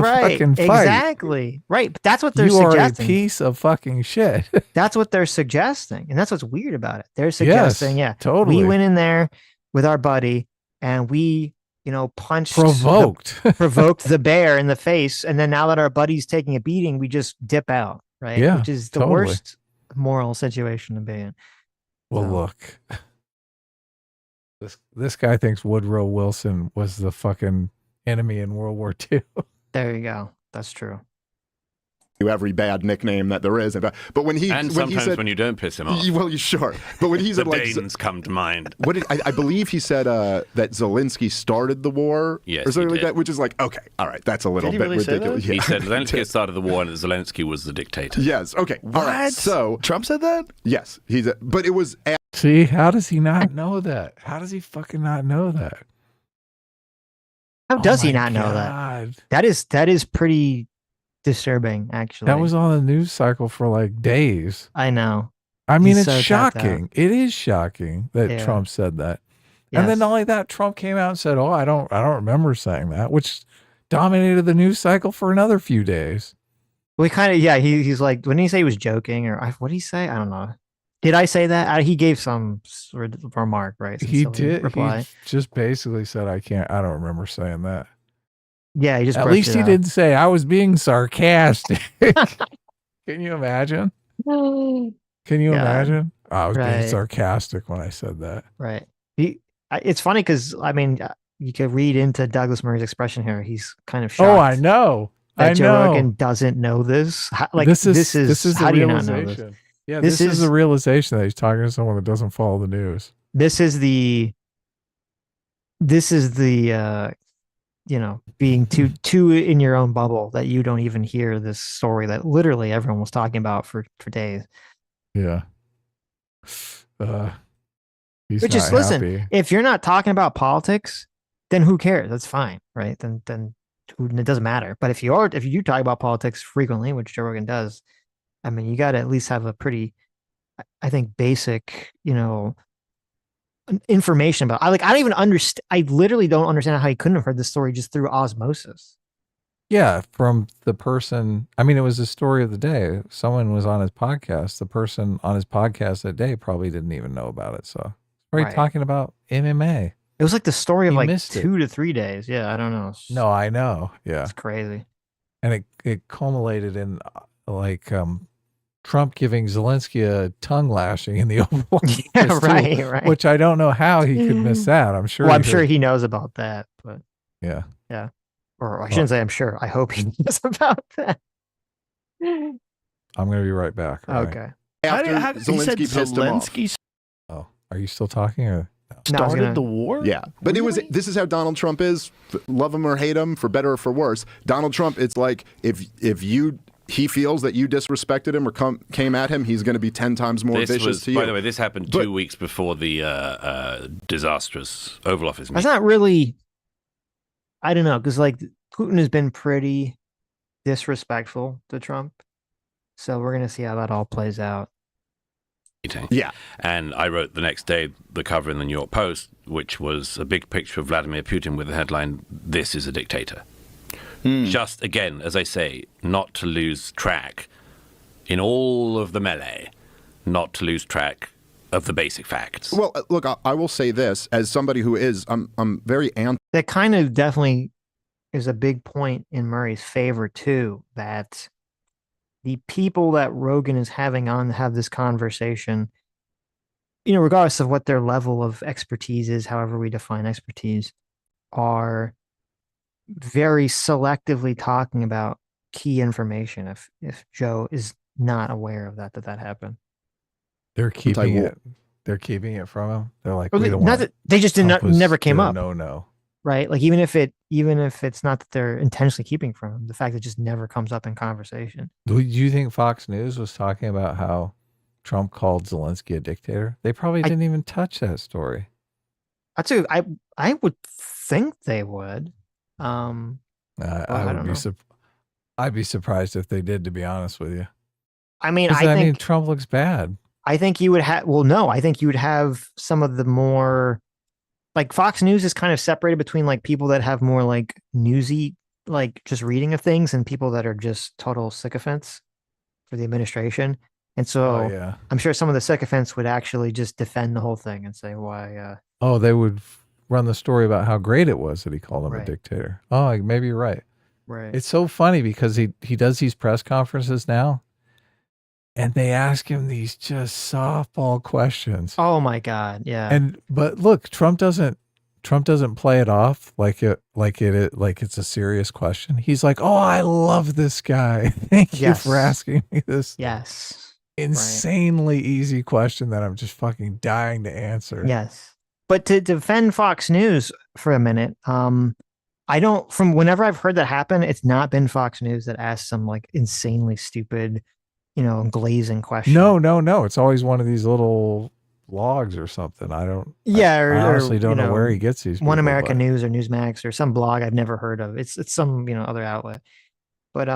fucking fight, exactly right. But that's what they're suggesting. You are a piece of fucking shit. That's what they're suggesting, and that's what's weird about it. They're suggesting, totally. We went in there with our buddy and we, provoked the bear in the face, and then now that our buddy's taking a beating, we just dip out, right? Yeah, which is the worst moral situation to be in. Well, look, this guy thinks Woodrow Wilson was the fucking enemy in World War II. There you go. That's true. Every bad nickname that there is, but when sometimes when you don't piss him off, well, sure. But when he said Danes come to mind. What I believe he said that Zelensky started the war, yes, or something like that, which is like, okay, all right, that's a little bit ridiculous. He said Zelensky started the war and Zelensky was the dictator. Yes, okay, what? All right. So Trump said that? Yes, but it was. See, how does he not know that? How does he fucking not know that? How does he not know that? That is pretty disturbing, actually. That was on the news cycle for like days. I know. I mean, it's shocking. It is shocking that Trump said that. Yes. And then not only that, Trump came out and said, "Oh, I don't remember saying that," which dominated the news cycle for another few days. We kind of, he's like, when he say he was joking, or what did he say? I don't know. Did I say that? He gave some sort of remark, right? He did. Reply. He just basically said, I don't remember saying that. Yeah, he just at least he didn't say I was being sarcastic. Can you imagine? Can you imagine? I was being sarcastic when I said that. Right. It's funny because you could read into Douglas Murray's expression here. He's kind of shocked. Oh, I know. That Joe Rogan doesn't know this. This is how do you not know this? Yeah, this is the realization that he's talking to someone that doesn't follow the news. This is the being too in your own bubble that you don't even hear this story that literally everyone was talking about for days. Yeah. Which is, listen, if you're not talking about politics, then who cares? That's fine, right? Then it doesn't matter. But if you talk about politics frequently, which Joe Rogan does, you got to at least have a pretty, I think, basic, information about. I don't even understand. I literally don't understand how he couldn't have heard this story just through osmosis. Yeah, from the person. It was the story of the day. Someone was on his podcast. The person on his podcast that day probably didn't even know about it. So, talking about MMA. It was like the story of like 2 to 3 days. Yeah, I don't know. No, I know. Yeah. It's crazy. And it culminated in like Trump giving Zelensky a tongue lashing in the Oval Office. Yeah, right. Which I don't know how he could miss that. I'm sure. Well, I'm sure he knows about that, but yeah. Or I shouldn't say I'm sure. I hope he knows about that. I'm going to be right back. Right? Okay. After Zelensky pissed him off. Oh, are you still talking or? Started the war? Yeah. But this is how Donald Trump is. Love him or hate him, for better or for worse. Donald Trump, it's like if he feels that you disrespected him or came at him, he's going to be 10 times more vicious to you. By the way, this happened 2 weeks before the disastrous Oval Office meeting. That's not really, I don't know, because like Putin has been pretty disrespectful to Trump. So we're going to see how that all plays out. Yeah. And I wrote the next day the cover in the New York Post, which was a big picture of Vladimir Putin with the headline, "This is a dictator." Just, again, as I say, not to lose track in all of the melee, not to lose track of the basic facts. Well, look, I will say this, as somebody who is, I'm very anti. That kind of definitely is a big point in Murray's favor, too, that the people that Rogan is having on to have this conversation, you know, regardless of what their level of expertise is, however we define expertise, are very selectively talking about key information. If Joe is not aware of that happened, they're keeping it. They're keeping it from him. They're like, we don't want it. They just never came up. No. Right? Like even if it's not that they're intentionally keeping from him, the fact that it just never comes up in conversation. Do you think Fox News was talking about how Trump called Zelensky a dictator? They probably didn't even touch that story. I would think they would. I'd be surprised if they did, to be honest with you. I mean, I think Trump looks bad. I think you would have. Well, no, I think you would have some of the more. Like Fox News is kind of separated between like people that have more like newsy, like just reading of things, and people that are just total sycophants for the administration. And so I'm sure some of the sycophants would actually just defend the whole thing and say why. They would run the story about how great it was that he called him a dictator. Oh, maybe you're right. Right. It's so funny because he does these press conferences now, and they ask him these just softball questions. Oh my God, yeah. But look, Trump doesn't play it off like it's a serious question. He's like, "Oh, I love this guy. Thank you for asking me this." Yes. Insanely easy question that I'm just fucking dying to answer. Yes. But to defend Fox News for a minute, I don't, from whenever I've heard that happen, it's not been Fox News that asked some like insanely stupid, glazing question. No. It's always one of these little blogs or something. I honestly don't know where he gets these. One American News or Newsmax or some blog I've never heard of. It's some, other outlet. But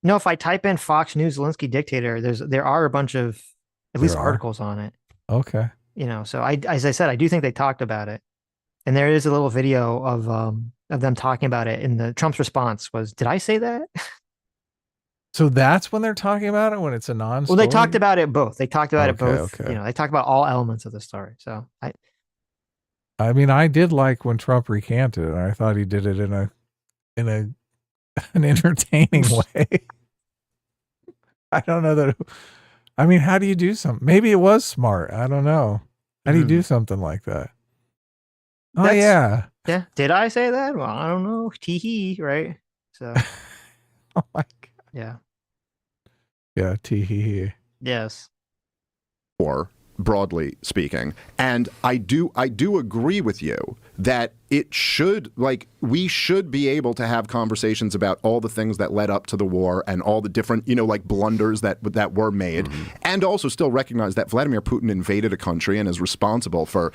no, if I type in Fox News Zelensky dictator, there are a bunch of at least articles on it. Okay. So as I said, I do think they talked about it. And there is a little video of them talking about it. And Trump's response was, "Did I say that?" So that's when they're talking about it, when it's a non-story? Well, they talked about it both. They talked about it both. Okay. They talked about all elements of the story. So I mean, I did like when Trump recanted, and I thought he did it in an entertaining way. I don't know that. I mean, how do you do something? Maybe it was smart. I don't know. How do you do something like that? Yeah. Did I say that? Well, I don't know. Tee-hee, right? So. Oh my God. Yeah. Yeah, tee-hee. Yes. Or broadly speaking, and I do agree with you that it should, we should be able to have conversations about all the things that led up to the war and all the different, blunders that were made, and also still recognize that Vladimir Putin invaded a country and is responsible for,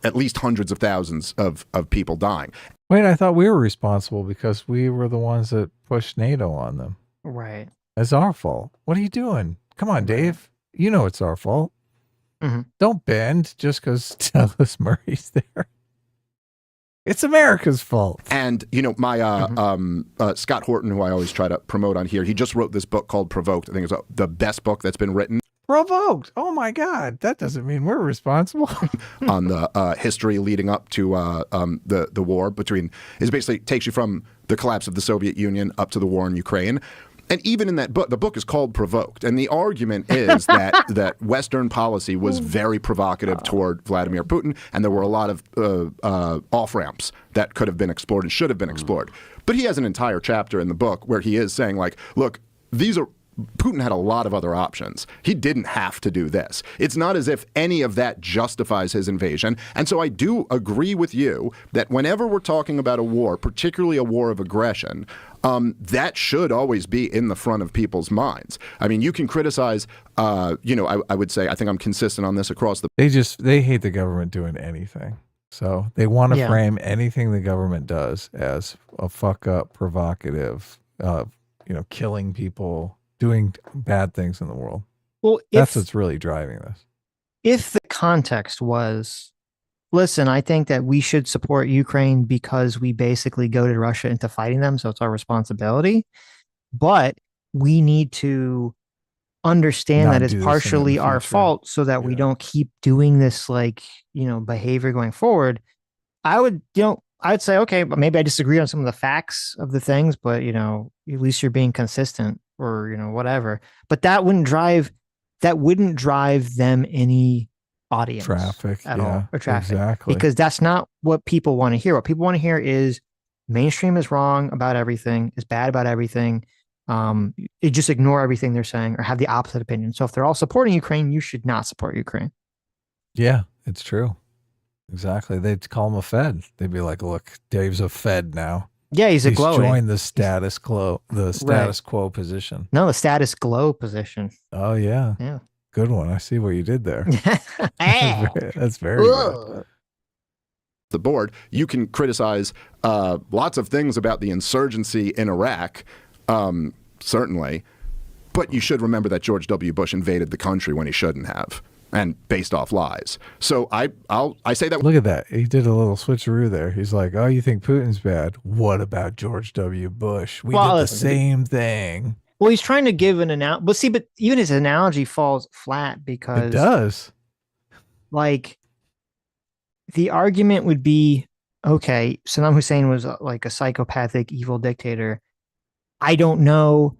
at least hundreds of thousands of people dying. Wait, I thought we were responsible because we were the ones that pushed NATO on them. Right. It's our fault. What are you doing? Come on, Dave. You know it's our fault. Mm-hmm. Don't bend just because Douglas Murray's there. It's America's fault. And, my Scott Horton, who I always try to promote on here, he just wrote this book called Provoked. I think it's the best book that's been written. Provoked. Oh my God. That doesn't mean we're responsible. On the history leading up to the war between, is basically takes you from the collapse of the Soviet Union up to the war in Ukraine. And even in that book, the book is called Provoked. And the argument is that Western policy was very provocative toward Vladimir Putin. And there were a lot of off-ramps that could have been explored and should have been explored. But he has an entire chapter in the book where he is saying, like, look, Putin had a lot of other options. He didn't have to do this. It's not as if any of that justifies his invasion. And so I do agree with you that whenever we're talking about a war, particularly a war of aggression, that should always be in the front of people's minds. I mean, you can criticize, I would say, I think I'm consistent on this across the... They hate the government doing anything. So they want to frame anything the government does as a fuck up, provocative, killing people, doing bad things in the world. Well, that's what's really driving this. If the context was, listen, I think that we should support Ukraine because we basically goaded Russia into fighting them, so it's our responsibility. But we need to understand that it's partially our fault so that we don't keep doing this behavior going forward. I'd say, okay, but maybe I disagree on some of the facts of the things, but at least you're being consistent or, whatever. But that wouldn't drive them any audience traffic at all, or traffic. Exactly. Because that's not what people want to hear. What people want to hear is mainstream is wrong about everything, is bad about everything. You just ignore everything they're saying or have the opposite opinion. So if they're all supporting Ukraine, you should not support Ukraine. Yeah, it's true. Exactly. They'd call him a Fed. They'd be like, look, Dave's a Fed now. Yeah, he's joined the status quo, quo position. No, the status quo position. Oh, yeah. Yeah. Good one. I see what you did there. That's very good. The board, you can criticize lots of things about the insurgency in Iraq, certainly, but you should remember that George W. Bush invaded the country when he shouldn't have. And based off lies. So I say that. Look at that. He did a little switcheroo there. He's like, oh, you think Putin's bad? What about George W. Bush? We did the same thing. Well, he's trying to give an analogy. But even his analogy falls flat because. It does. Like, the argument would be, okay, Saddam Hussein was like a psychopathic, evil dictator. I don't know.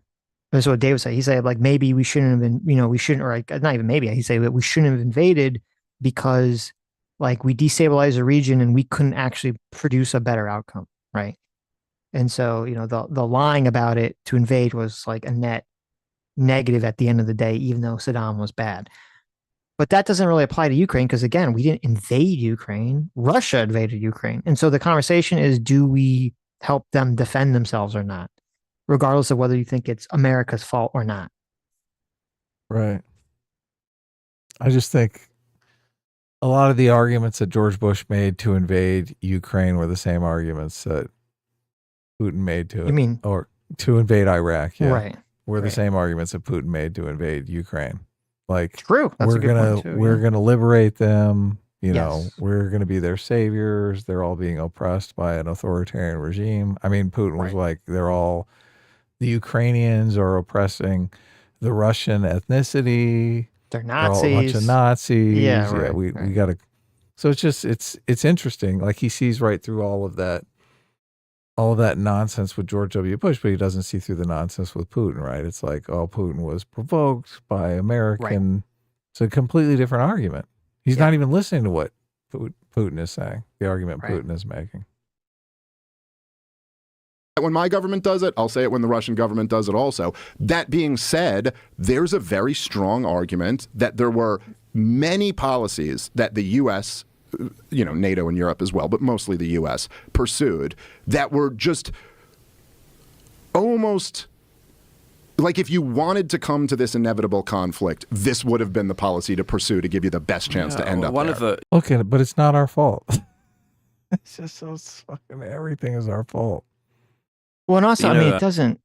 That's what Dave would say. He said, like, maybe we shouldn't have been, we shouldn't, or like, not even maybe, he said that we shouldn't have invaded because, like, we destabilized the region and we couldn't actually produce a better outcome, right? And so, the lying about it to invade was like a net negative at the end of the day, even though Saddam was bad. But that doesn't really apply to Ukraine because, again, we didn't invade Ukraine. Russia invaded Ukraine. And so the conversation is, do we help them defend themselves or not? Regardless of whether you think it's America's fault or not. Right. I just think a lot of the arguments that George Bush made to invade Ukraine were the same arguments that Putin made or to invade Iraq. Yeah. Right. Were the same arguments that Putin made to invade Ukraine. Like, true. That's we're gonna liberate them. We're going to be their saviors. They're all being oppressed by an authoritarian regime. I mean, Putin was like, the Ukrainians are oppressing the Russian ethnicity. They're Nazis. They're all a bunch of Nazis. Yeah, right, we got to. So it's interesting. Like, he sees right through all of that nonsense with George W. Bush, but he doesn't see through the nonsense with Putin, right? It's like, oh, Putin was provoked by American. Right. It's a completely different argument. He's not even listening to what Putin is saying, the argument Putin is making. When my government does it, I'll say it when the Russian government does it also. That being said, there's a very strong argument that there were many policies that the U.S., NATO and Europe as well, but mostly the U.S., pursued that were just almost like, if you wanted to come to this inevitable conflict, this would have been the policy to pursue to give you the best chance to end up there. Okay, but it's not our fault. It's just so fucking everything is our fault. Well, and also, it doesn't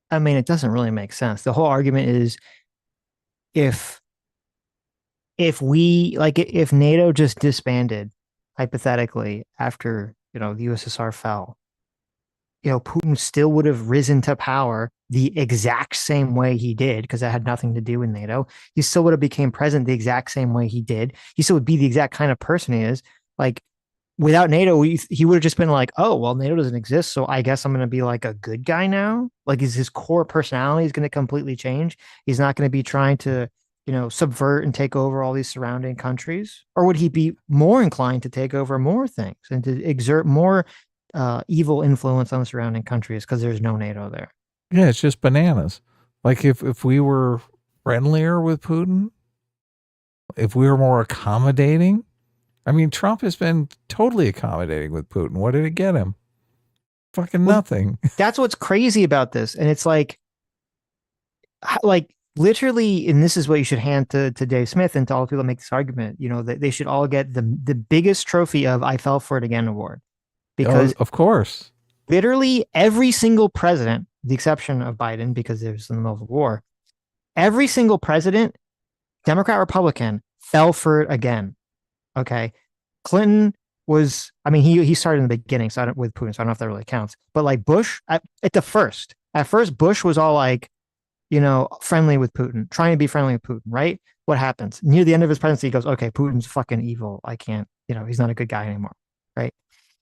really make sense. The whole argument is if NATO just disbanded, hypothetically, after, the USSR fell, Putin still would have risen to power the exact same way he did, because that had nothing to do with NATO. He still would have became president the exact same way he did. He still would be the exact kind of person he is. Like, without NATO, he would have just been like, oh, well, NATO doesn't exist, so I guess I'm going to be like a good guy now. Like, his core personality is going to completely change. He's not going to be trying to, subvert and take over all these surrounding countries. Or would he be more inclined to take over more things and to exert more evil influence on the surrounding countries because there's no NATO there? Yeah, it's just bananas. Like, if we were friendlier with Putin, if we were more accommodating. I mean, Trump has been totally accommodating with Putin. What did it get him? Fucking nothing. That's what's crazy about this. And it's like literally, and this is what you should hand to Dave Smith and to all the people that make this argument, that they should all get the biggest trophy of I Fell For It Again award. Because of course, literally every single president, the exception of Biden, because there's in the middle of a war, every single president, Democrat, Republican, fell for it again. Okay. Clinton was, he started in the beginning, so with Putin, so I don't know if that really counts. But like Bush, at first, Bush was all like, friendly with Putin, trying to be friendly with Putin, right? What happens? Near the end of his presidency, he goes, okay, Putin's fucking evil. I can't, he's not a good guy anymore, right?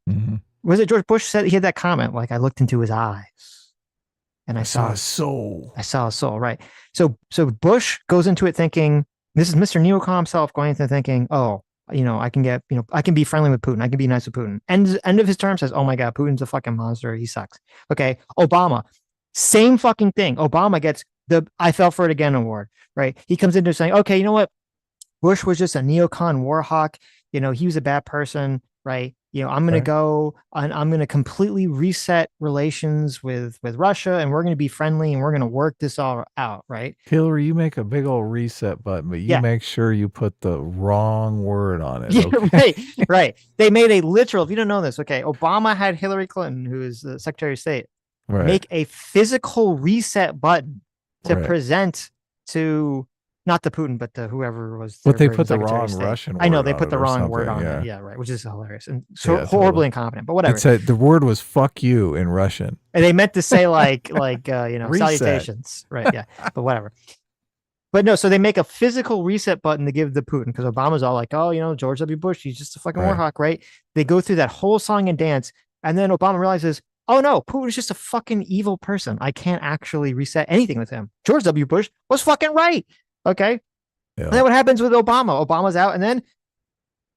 Mm-hmm. Was it George Bush said he had that comment, like, I looked into his eyes and I saw his soul. I saw a soul, right? So Bush goes into it thinking, this is Mr. Neocon himself going into thinking, oh, I can be friendly with Putin. I can be nice with Putin. End of his term says, oh my God, Putin's a fucking monster. He sucks. Okay. Obama, same fucking thing. Obama gets the I Fell For It Again award, right? He comes into saying, okay, you know what? Bush was just a neocon war hawk. He was a bad person, right? I'm going to go and I'm going to completely reset relations with Russia, and we're going to be friendly and we're going to work this all out, right? Hillary, you make a big old reset button, but you make sure you put the wrong word on it. Okay? Right. They made a literal, if you don't know this, okay, Obama had Hillary Clinton, who is the Secretary of State, make a physical reset button to present to, not to Putin, but to whoever was. But they put the wrong Russian word. I know they put the wrong word on it. Yeah, right. Which is hilarious and so horribly incompetent. But whatever. It said the word was "fuck you" in Russian, and they meant to say like salutations, right? Yeah, but whatever. But no, so they make a physical reset button to give to Putin because Obama's all like, oh, George W. Bush, he's just a fucking war hawk, right? They go through that whole song and dance, and then Obama realizes, oh no, Putin is just a fucking evil person. I can't actually reset anything with him. George W. Bush was fucking right. Okay. Yeah. And then what happens with Obama? Obama's out, and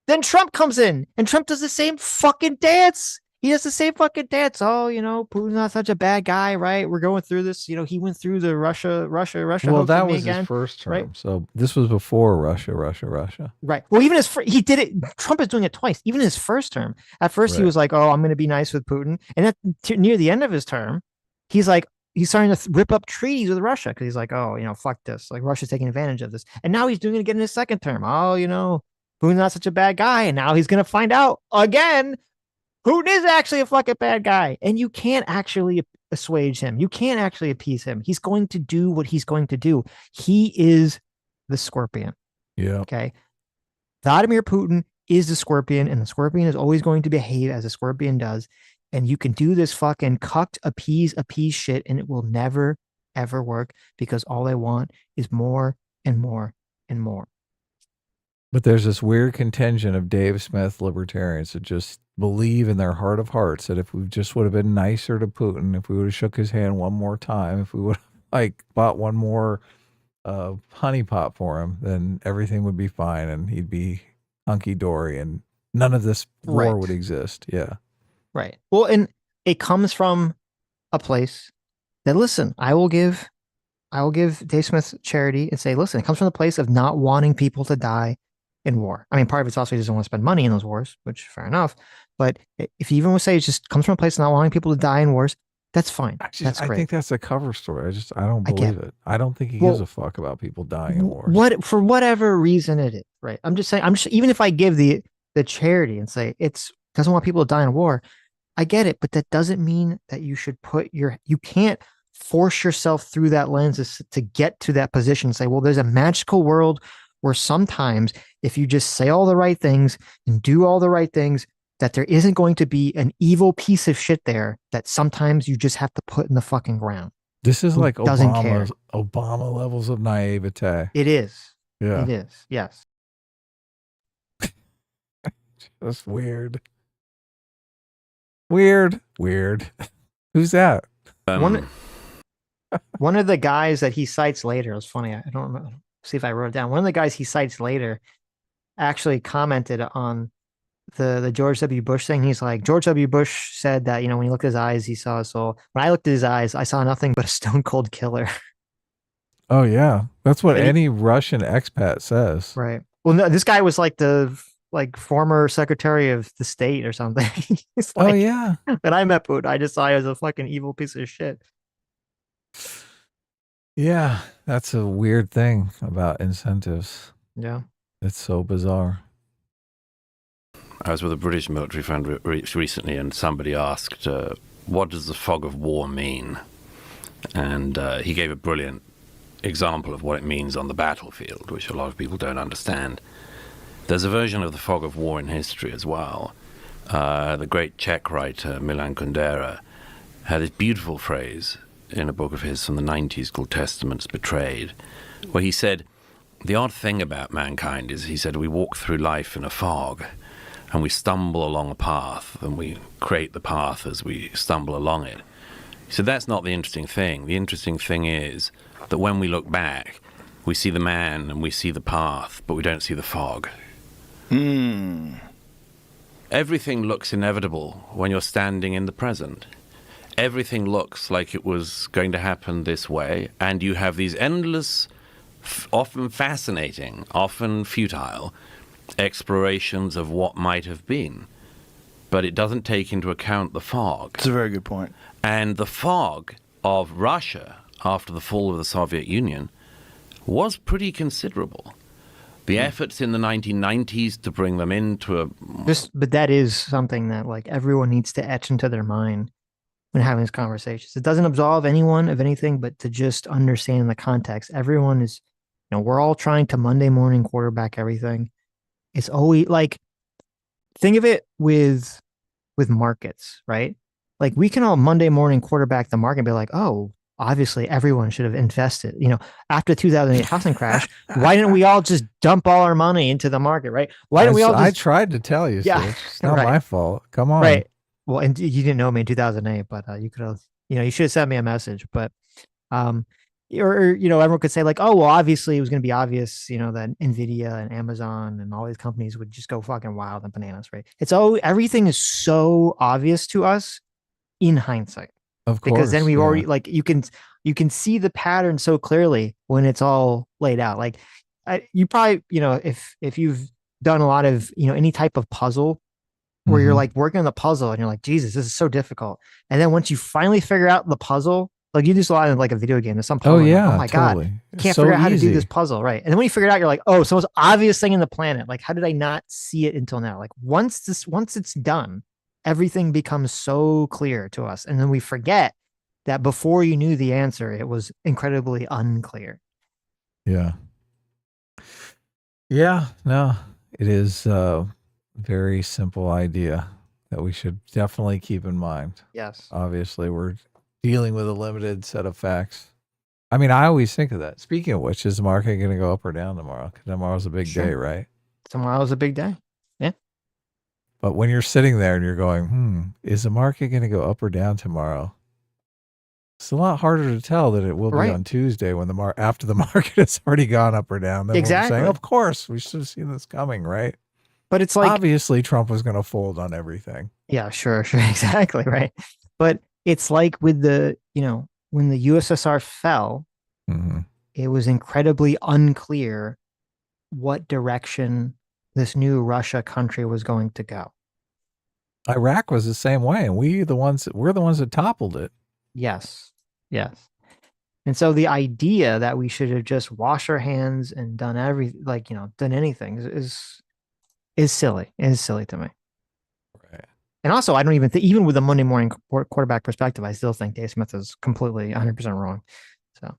then Trump comes in, and Trump does the same fucking dance. He does the same fucking dance. Oh, Putin's not such a bad guy, right? We're going through this. He went through the Russia. Well, that was his first term. Right? So this was before Russia. Right. Well, even he did it. Trump is doing it twice. Even his first term. At first, he was like, "Oh, I'm going to be nice with Putin," and near the end of his term, he's like, he's starting to rip up treaties with Russia because he's like, oh, fuck this. Like, Russia's taking advantage of this. And now he's doing it again in his second term. Oh, Putin's not such a bad guy. And now he's going to find out again, Putin is actually a fucking bad guy. And you can't actually assuage him. You can't actually appease him. He's going to do what he's going to do. He is the scorpion. Yeah. Okay. Vladimir Putin is the scorpion, and the scorpion is always going to behave as a scorpion does. And you can do this fucking cucked appease shit, and it will never, ever work because all they want is more and more and more. But there's this weird contingent of Dave Smith libertarians that just believe in their heart of hearts that if we just would have been nicer to Putin, if we would have shook his hand one more time, if we would have bought one more honeypot for him, then everything would be fine and he'd be hunky-dory and none of this war would exist. Yeah. Right. Well, and it comes from a place that, listen, I will give Dave Smith charity and say, listen, it comes from the place of not wanting people to die in war. I mean, part of it's also he doesn't want to spend money in those wars, which fair enough. But if you even would say it just comes from a place of not wanting people to die in wars, that's fine. That's great. I think that's a cover story. I don't believe it. I don't think he gives a fuck about people dying in wars. For whatever reason it is, right? I'm just saying, even if I give the charity and say it's doesn't want people to die in war, I get it, but that doesn't mean that you should you can't force yourself through that lens to get to that position and say, well, there's a magical world where sometimes if you just say all the right things and do all the right things, that there isn't going to be an evil piece of shit there that sometimes you just have to put in the fucking ground. This is like Obama levels of naivete. It is. Yeah. It is. Yes. That's weird. Weird. Who's that? One of the guys that he cites later, it was funny. I don't remember. See if I wrote it down. One of the guys he cites later actually commented on the George W. Bush thing. He's like, George W. Bush said that, when he looked at his eyes, he saw a soul. When I looked at his eyes, I saw nothing but a stone cold killer. Oh, yeah. That's what any Russian expat says. Right. Well, no, this guy was like the former Secretary of the State or something. Oh, yeah. When I met Putin, I just saw he was a fucking evil piece of shit. Yeah, that's a weird thing about incentives. Yeah. It's so bizarre. I was with a British military friend recently, and somebody asked, what does the fog of war mean? And he gave a brilliant example of what it means on the battlefield, which a lot of people don't understand. There's a version of the fog of war in history as well. The great Czech writer Milan Kundera had this beautiful phrase in a book of his from the 90s called Testaments Betrayed, where he said, the odd thing about mankind is, he said, we walk through life in a fog, and we stumble along a path, and we create the path as we stumble along it. He said, that's not the interesting thing. The interesting thing is that when we look back, we see the man and we see the path, but we don't see the fog. Everything looks inevitable when you're standing in the present. Everything looks like it was going to happen this way, and you have these endless, often fascinating, often futile explorations of what might have been. But it doesn't take into account the fog. That's a very good point. And the fog of Russia after the fall of the Soviet Union was pretty considerable. The efforts in the 1990s to bring them into a... But that is something that everyone needs to etch into their mind when having these conversations. It doesn't absolve anyone of anything, but to just understand the context. Everyone is, we're all trying to Monday morning quarterback everything. It's always think of it with markets, right? We can all Monday morning quarterback the market and be like, oh, obviously everyone should have invested. After the 2008 housing crash, why didn't we all just dump all our money into the market, right? Why didn't we all I tried to tell you, yeah, Sitch. It's not my fault. Come on. Right. Well, and you didn't know me in 2008, but you could have, you should have sent me a message. But, or everyone could say oh, well, obviously it was going to be obvious, that Nvidia and Amazon and all these companies would just go fucking wild and bananas, right? Everything is so obvious to us in hindsight. Of course. Because then we've already, you can see the pattern so clearly when it's all laid out. You probably, if you've done a lot of, any type of puzzle, where you're working on the puzzle and you're like, Jesus, this is so difficult. And then once you finally figure out the puzzle, you do this a lot in a video game. There's some puzzle. Oh yeah. Oh my totally. God. Can't figure out how to do this puzzle. Right. And then when you figure it out, you're like, oh, it's the most obvious thing in the planet. How did I not see it until now? Once it's done, everything becomes so clear to us. And then we forget that before you knew the answer, it was incredibly unclear. Yeah. Yeah. No, it is very simple idea that we should definitely keep in mind. Yes. Obviously, we're dealing with a limited set of facts. I mean, I always think of that. Speaking of which, is the market going to go up or down tomorrow? Because tomorrow's a big day, right? Tomorrow's a big day. Yeah. But when you're sitting there and you're going, is the market going to go up or down tomorrow? It's a lot harder to tell than it will be on Tuesday when after the market has already gone up or down. Then exactly. We're saying, of course, we should have seen this coming, right? But it's obviously Trump was going to fold on everything. Yeah, sure, exactly, right. But it's with the, when the USSR fell, it was incredibly unclear what direction this new Russia country was going to go. Iraq was the same way, and we're the ones that toppled it. Yes. And so the idea that we should have just washed our hands and done done anything is silly. It is silly to me. Right. And also, I don't even think, even with a Monday morning quarterback perspective, I still think Dave Smith is completely 100% wrong. So,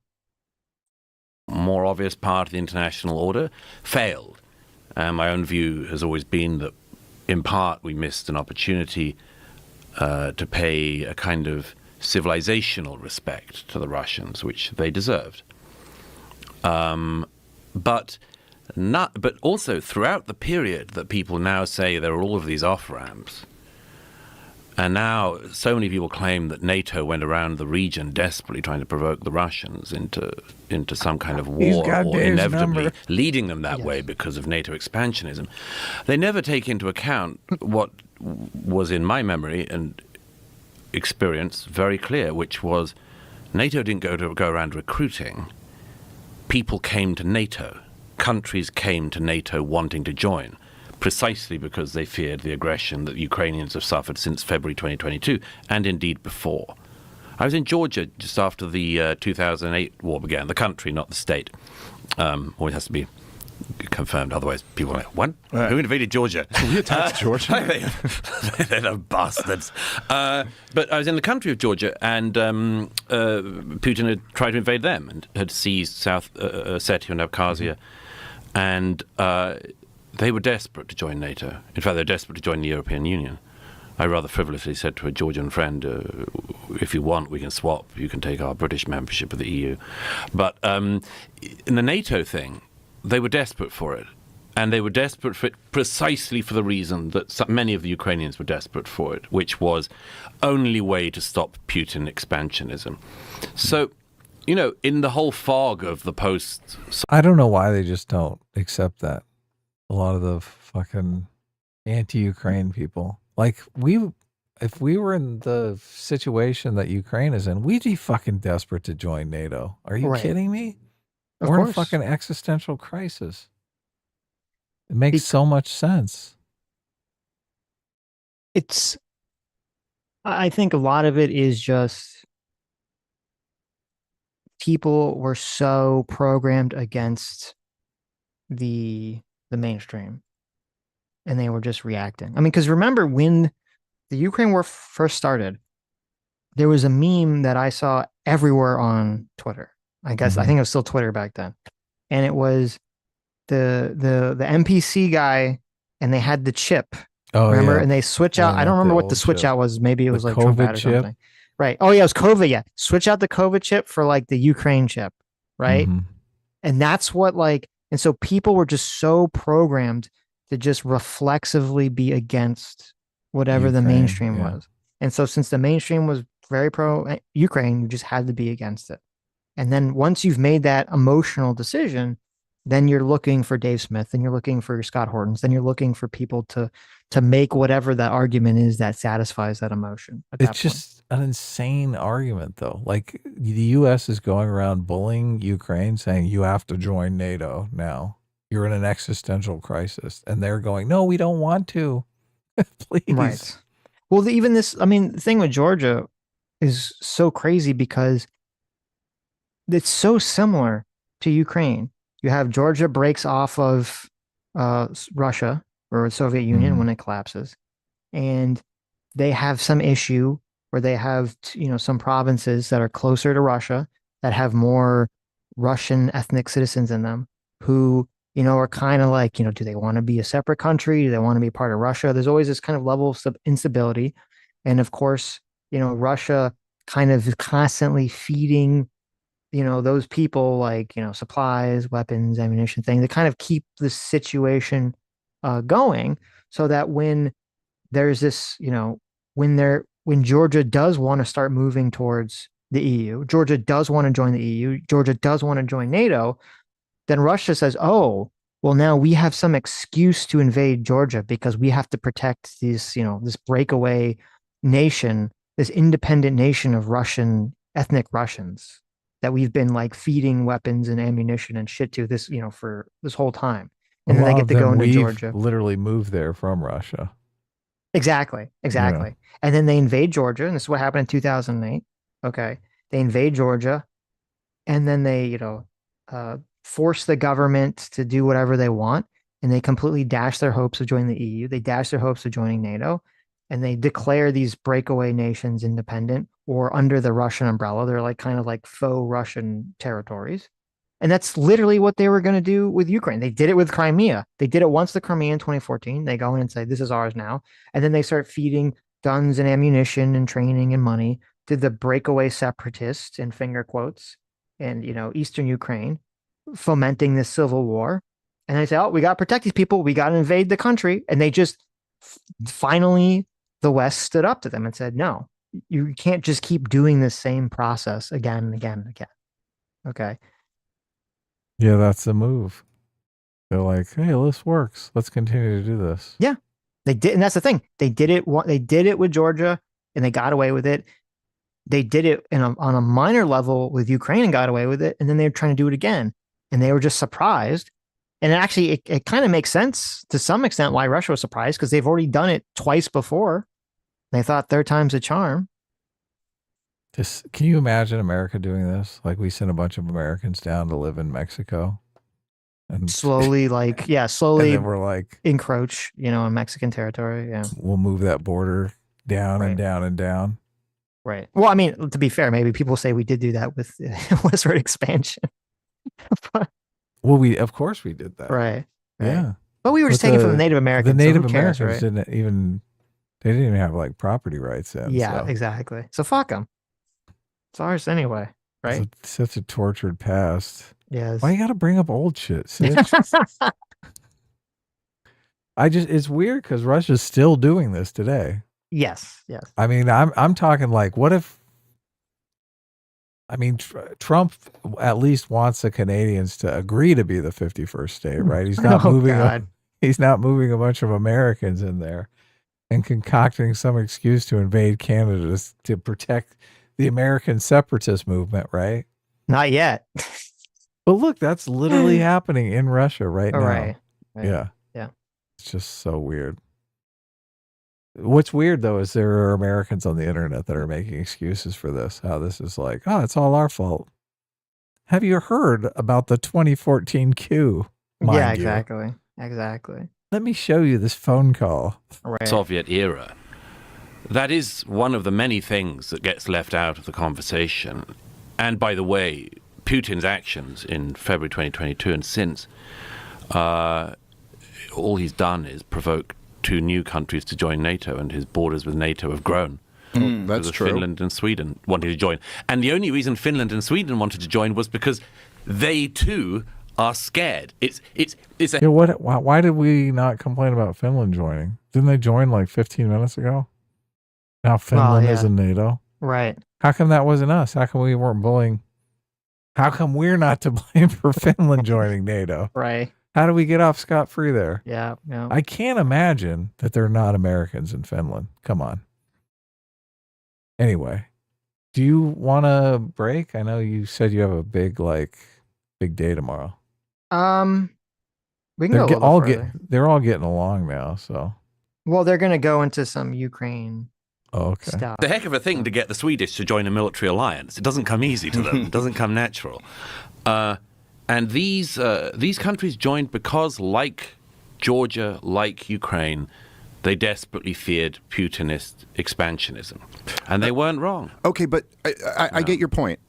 more obvious part of the international order failed. My own view has always been that in part, we missed an opportunity to pay a kind of civilizational respect to the Russians, which they deserved. But also throughout the period that people now say there are all of these off-ramps, and now so many people claim that NATO went around the region desperately trying to provoke the Russians into some kind of war, or inevitably leading them that way because of NATO expansionism. They never take into account what was, in my memory and experience, very clear, which was NATO didn't go around recruiting. People came to NATO. Countries came to NATO wanting to join, precisely because they feared the aggression that Ukrainians have suffered since February 2022, and indeed before. I was in Georgia just after the 2008 war began, the country, not the state. Always has to be confirmed, otherwise people are like, what? Right. Who invaded Georgia? We attacked Georgia. They're the bastards. But I was in the country of Georgia, and Putin had tried to invade them and had seized South Ossetia and Abkhazia. And they were desperate to join NATO. In fact, they're desperate to join the European Union. I rather frivolously said to a Georgian friend, if you want, we can swap. You can take our British membership of the EU. But in the NATO thing, they were desperate for it. And they were desperate for it precisely for the reason that many of the Ukrainians were desperate for it, which was only way to stop Putin expansionism. So, you know, in the whole fog of the post... I don't know why they just don't accept that. A lot of the fucking anti-Ukraine people. Like, if we were in the situation that Ukraine is in, we'd be fucking desperate to join NATO. Are you kidding me? We're in a fucking existential crisis. It makes so much sense. I think a lot of it is just people were so programmed against the mainstream, and they were just reacting. I mean, because remember when the Ukraine war first started, there was a meme that I saw everywhere on Twitter. I guess I think it was still Twitter back then, and it was the NPC guy, and they had the chip. Oh, remember? Yeah. And they switch out. I don't remember what the switch out was. Maybe it was like Trump or something. Right. Oh yeah, it was COVID. Yeah. Switch out the COVID chip for like the Ukraine chip. Right. Mm-hmm. And that's what and so people were just so programmed to just reflexively be against whatever the mainstream was. And so since the mainstream was very pro Ukraine, you just had to be against it. And then once you've made that emotional decision, then you're looking for Dave Smith, and you're looking for Scott Hortons, then you're looking for people to make whatever that argument is that satisfies that emotion. It's just an insane argument, though. Like, the U.S. is going around bullying Ukraine, saying you have to join NATO now. You're in an existential crisis. And they're going, no, we don't want to. Please. Right. Well, even this, I mean, the thing with Georgia is so crazy because it's so similar to Ukraine. You have Georgia breaks off of Russia or the Soviet Union when it collapses, and they have some issue where they have some provinces that are closer to Russia that have more Russian ethnic citizens in them who are kind of like, do they want to be a separate country? Do they want to be part of Russia? There's always this kind of level of instability, and of course, Russia kind of is constantly feeding those people supplies, weapons, ammunition thing to kind of keep the situation going, so that when there's this, when Georgia does want to start moving towards the EU, Georgia does want to join the EU, Georgia does want to join NATO, then Russia says, oh, well, now we have some excuse to invade Georgia because we have to protect these, this breakaway nation, this independent nation of ethnic Russians that we've been feeding weapons and ammunition and shit to this, for this whole time. And then they get to go into Georgia. Literally moved there from Russia. Exactly. Yeah. And then they invade Georgia, and this is what happened in 2008. Okay. They invade Georgia, and then they, force the government to do whatever they want, and they completely dash their hopes of joining the EU. They dash their hopes of joining NATO, and they declare these breakaway nations independent or under the Russian umbrella. They're kind of faux Russian territories. And that's literally what they were going to do with Ukraine. They did it with Crimea. They did it once the Crimea in 2014. They go in and say, this is ours now. And then they start feeding guns and ammunition and training and money to the breakaway separatists, in finger quotes, and, Eastern Ukraine, fomenting this civil war. And they say, oh, we got to protect these people. We got to invade the country. And they just finally, the West stood up to them and said, no, you can't just keep doing this same process again and again and again. Okay. Yeah, that's the move. They're like, hey, this works. Let's continue to do this. Yeah, they did. And that's the thing. They did it. They did it with Georgia and they got away with it. They did it on a minor level with Ukraine and got away with it. And then they were trying to do it again. And they were just surprised. And actually, it kind of makes sense to some extent why Russia was surprised, because they've already done it twice before. They thought third time's a charm. Can you imagine America doing this? Like, we sent a bunch of Americans down to live in Mexico, and slowly, slowly, and we're like, encroach, in Mexican territory. Yeah, we'll move that border down and down and down. Right. Well, I mean, to be fair, maybe people say we did do that with westward expansion. Well, of course we did that. Right. Yeah. But we were just taking from the Native Americans. The Native Americans didn't even have like property rights then. Yeah, exactly. So fuck them. It's ours anyway, right? It's such a tortured past. Yes. Why you got to bring up old shit, Sitch? It's weird because Russia's still doing this today. Yes. I mean, I'm talking like, what if? I mean, Trump at least wants the Canadians to agree to be the 51st state, right? He's not he's not moving a bunch of Americans in there and concocting some excuse to invade Canada to protect the American separatist movement, right? Not yet. But look, that's literally happening in Russia right now. Right. Yeah. Yeah. It's just so weird. What's weird, though, is there are Americans on the internet that are making excuses for this. How this is like, oh, it's all our fault. Have you heard about the 2014 coup? Yeah, exactly. Exactly. Let me show you this phone call. Right. Soviet era. That is one of the many things that gets left out of the conversation. And by the way, Putin's actions in February 2022 and since, all he's done is provoke 2 new countries to join NATO, and his borders with NATO have grown. That's true. Finland and Sweden wanted to join. And the only reason Finland and Sweden wanted to join was because they too are scared. Why did we not complain about Finland joining? Didn't they join like 15 minutes ago? Now Finland is in NATO. Right. How come that wasn't us? How come we weren't bullying? How come we're not to blame for Finland joining NATO? Right. How do we get off scot-free there? Yeah. I can't imagine that they're not Americans in Finland. Come on. Anyway, do you want to break? I know you said you have a big day tomorrow. We can go a little further. They're all getting along now, so. Well, they're going to go into some Ukraine stuff. The heck of a thing to get the Swedish to join a military alliance. It doesn't come easy to them. It doesn't come natural. And these countries joined because, like Georgia, like Ukraine, they desperately feared Putinist expansionism. And they weren't wrong. Okay, but I get your point.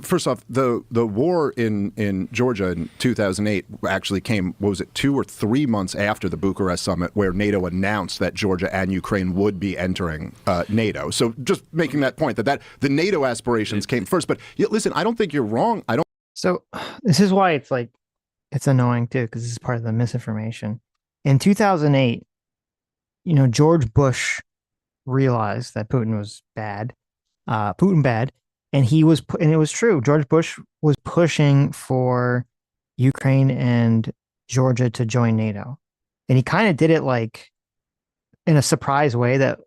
First off, the war in Georgia in 2008 actually came, 2 or 3 months after the Bucharest summit, where NATO announced that Georgia and Ukraine would be entering NATO. So just making that point, that the NATO aspirations came first. But listen, I don't think you're wrong. So this is why it's annoying too, because this is part of the misinformation. In 2008, George Bush realized that Putin was bad, and and it was true. George Bush was pushing for Ukraine and Georgia to join NATO, and he kind of did it like in a surprise way that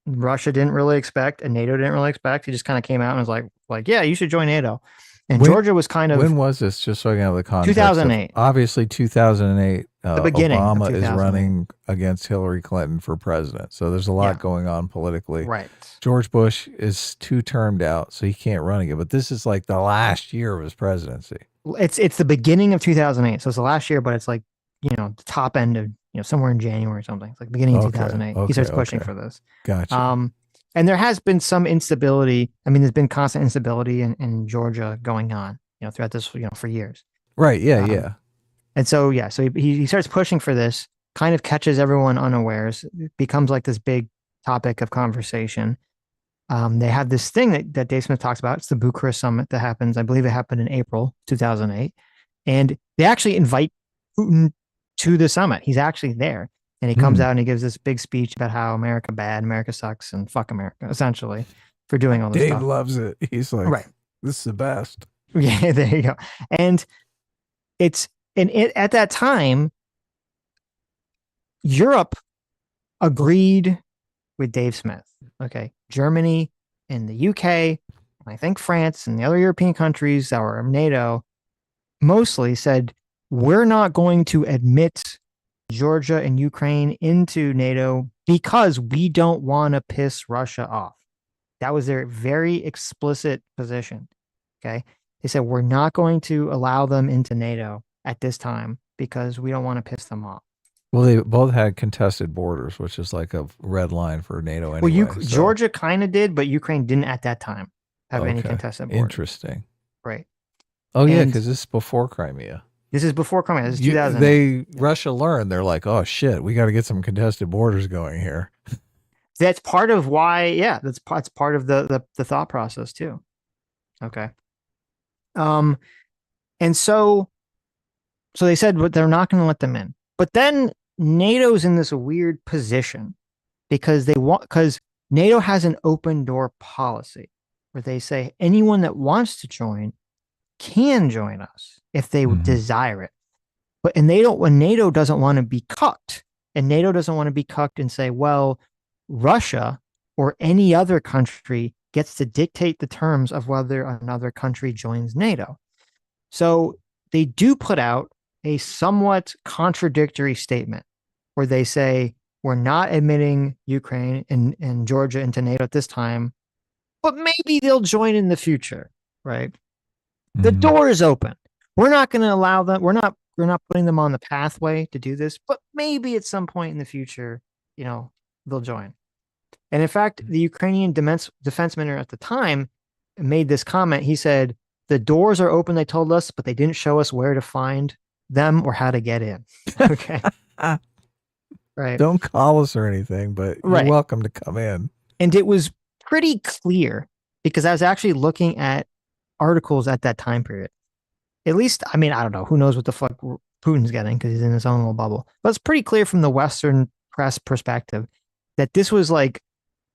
Russia didn't really expect and NATO didn't really expect. He just kind of came out and was like, yeah, you should join NATO. And Georgia was kind of... When was this? Just so I can have the context. 2008. Obviously, 2008, the beginning Obama is running against Hillary Clinton for president. So there's a lot going on politically. Right. George Bush is 2-termed out, so he can't run again. But this is like the last year of his presidency. It's the beginning of 2008. So it's the last year, but it's like, the top end of, somewhere in January or something. It's like beginning of 2008. He starts pushing for this. Gotcha. And there has been some instability. I mean, there's been constant instability in Georgia going on. throughout this, for years. Right. Yeah. Yeah. And so, so he starts pushing for this, kind of catches everyone unawares. It becomes like this big topic of conversation. They have this thing that Dave Smith talks about. It's the Bucharest summit that happens. I believe it happened in April 2008. And they actually invite Putin to the summit. He's actually there. And he comes out and he gives this big speech about how America bad, America sucks, and fuck America, essentially, for doing all this stuff. Dave loves it. He's like, right. This is the best. Yeah, there you go. And at that time, Europe agreed with Dave Smith. Okay. Germany and the UK, and I think France and the other European countries that were in NATO mostly said, we're not going to admit Georgia and Ukraine into NATO because we don't want to piss Russia off. That was their very explicit position. Okay. They said, we're not going to allow them into NATO at this time because we don't want to piss them off. Well, they both had contested borders, which is like a red line for NATO anyway. Well, Georgia kind of did, but Ukraine didn't at that time have any contested borders. Interesting. Right. Oh, yeah, because this is before Crimea. This is before Crimea. This is 2000. Russia learned. They're like, oh, shit, we got to get some contested borders going here. That's part of why, that's part of the thought process, too. Okay. And so they said, but they're not going to let them in. But then NATO's in this weird position because NATO has an open door policy where they say anyone that wants to join can join us if they desire it. But when NATO doesn't want to be cucked, and NATO doesn't want to be cucked and say, well, Russia or any other country gets to dictate the terms of whether another country joins NATO. So they do put out a somewhat contradictory statement where they say, we're not admitting Ukraine and Georgia into NATO at this time, but maybe they'll join in the future, right? The door is open. We're not going to allow them. We're not putting them on the pathway to do this, but maybe at some point in the future, they'll join. And in fact, the Ukrainian defense minister at the time made this comment. He said, the doors are open, they told us, but they didn't show us where to find them or how to get in. Okay. Right. Don't call us or anything, but you're welcome to come in. And it was pretty clear because I was actually looking at articles at that time period. At least, I mean, I don't know. Who knows what the fuck Putin's getting because he's in his own little bubble. But it's pretty clear from the Western press perspective that this was like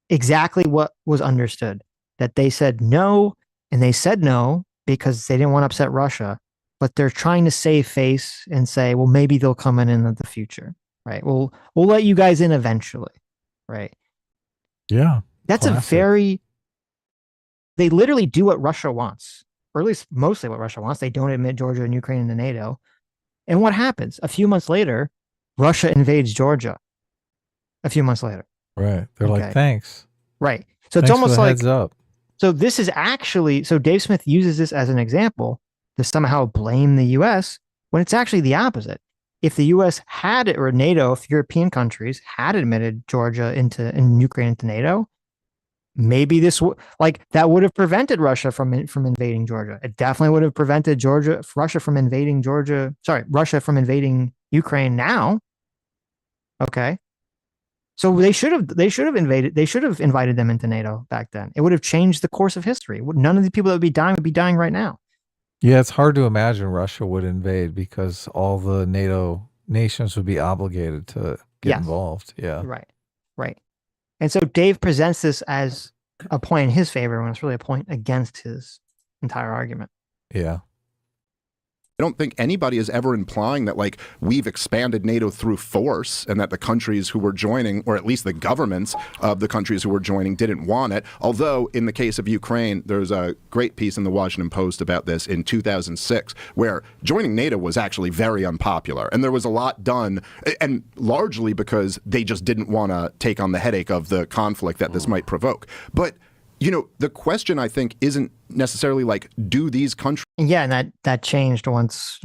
exactly what was understood. That they said no, and they said no because they didn't want to upset Russia. But they're trying to save face and say, well, maybe they'll come in the future, right? We'll let you guys in eventually, right? Yeah. That's classic. They literally do what Russia wants, or at least mostly what Russia wants. They don't admit Georgia and Ukraine into NATO. And what happens? A few months later, Russia invades Georgia. A few months later. Right. They're like, thanks. Right. So it's almost like, heads up. So this is actually, so Dave Smith uses this as an example to somehow blame the U.S. when it's actually the opposite. If the U.S. had, or NATO, if European countries had admitted Georgia and Ukraine into NATO, maybe that would have prevented Russia from invading Georgia. It definitely would have prevented Russia from invading Ukraine now. Okay. So they should have invited them into NATO back then. It would have changed the course of history. None of the people that would be dying right now. Yeah, it's hard to imagine Russia would invade because all the NATO nations would be obligated to get involved. Yeah. Right. And so Dave presents this as a point in his favor when it's really a point against his entire argument. Yeah. I don't think anybody is ever implying that, like, we've expanded NATO through force and that the countries who were joining, or at least the governments of the countries who were joining, didn't want it. Although, in the case of Ukraine, there's a great piece in the Washington Post about this in 2006, where joining NATO was actually very unpopular. And there was a lot done, and largely because they just didn't want to take on the headache of the conflict that this might provoke. But the question, I think, isn't necessarily like, do these countries... Yeah, and that changed once,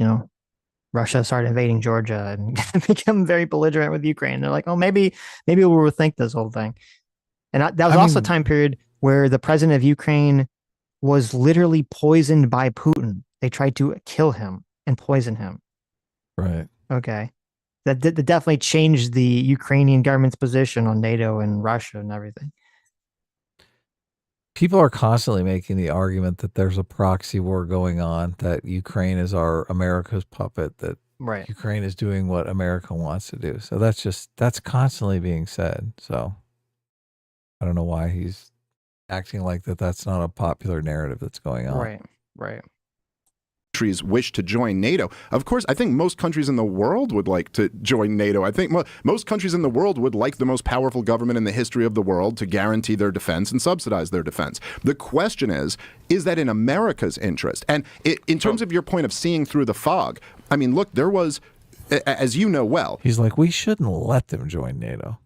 Russia started invading Georgia and become very belligerent with Ukraine. They're like, oh, maybe we'll rethink this whole thing. And that was also a time period where the president of Ukraine was literally poisoned by Putin. They tried to kill him and poison him. Right. Okay. That definitely changed the Ukrainian government's position on NATO and Russia and everything. People are constantly making the argument that there's a proxy war going on, that Ukraine is America's puppet, that right. Ukraine is doing what America wants to do. So that's constantly being said. So I don't know why he's acting like that's not a popular narrative that's going on. Right, right. Countries wish to join NATO. Of course, I think most countries in the world would like to join NATO. I think most countries in the world would like the most powerful government in the history of the world to guarantee their defense and subsidize their defense. The question is that in America's interest? And in terms of your point of seeing through the fog, I mean, look, there was, as you know well. He's like, we shouldn't let them join NATO.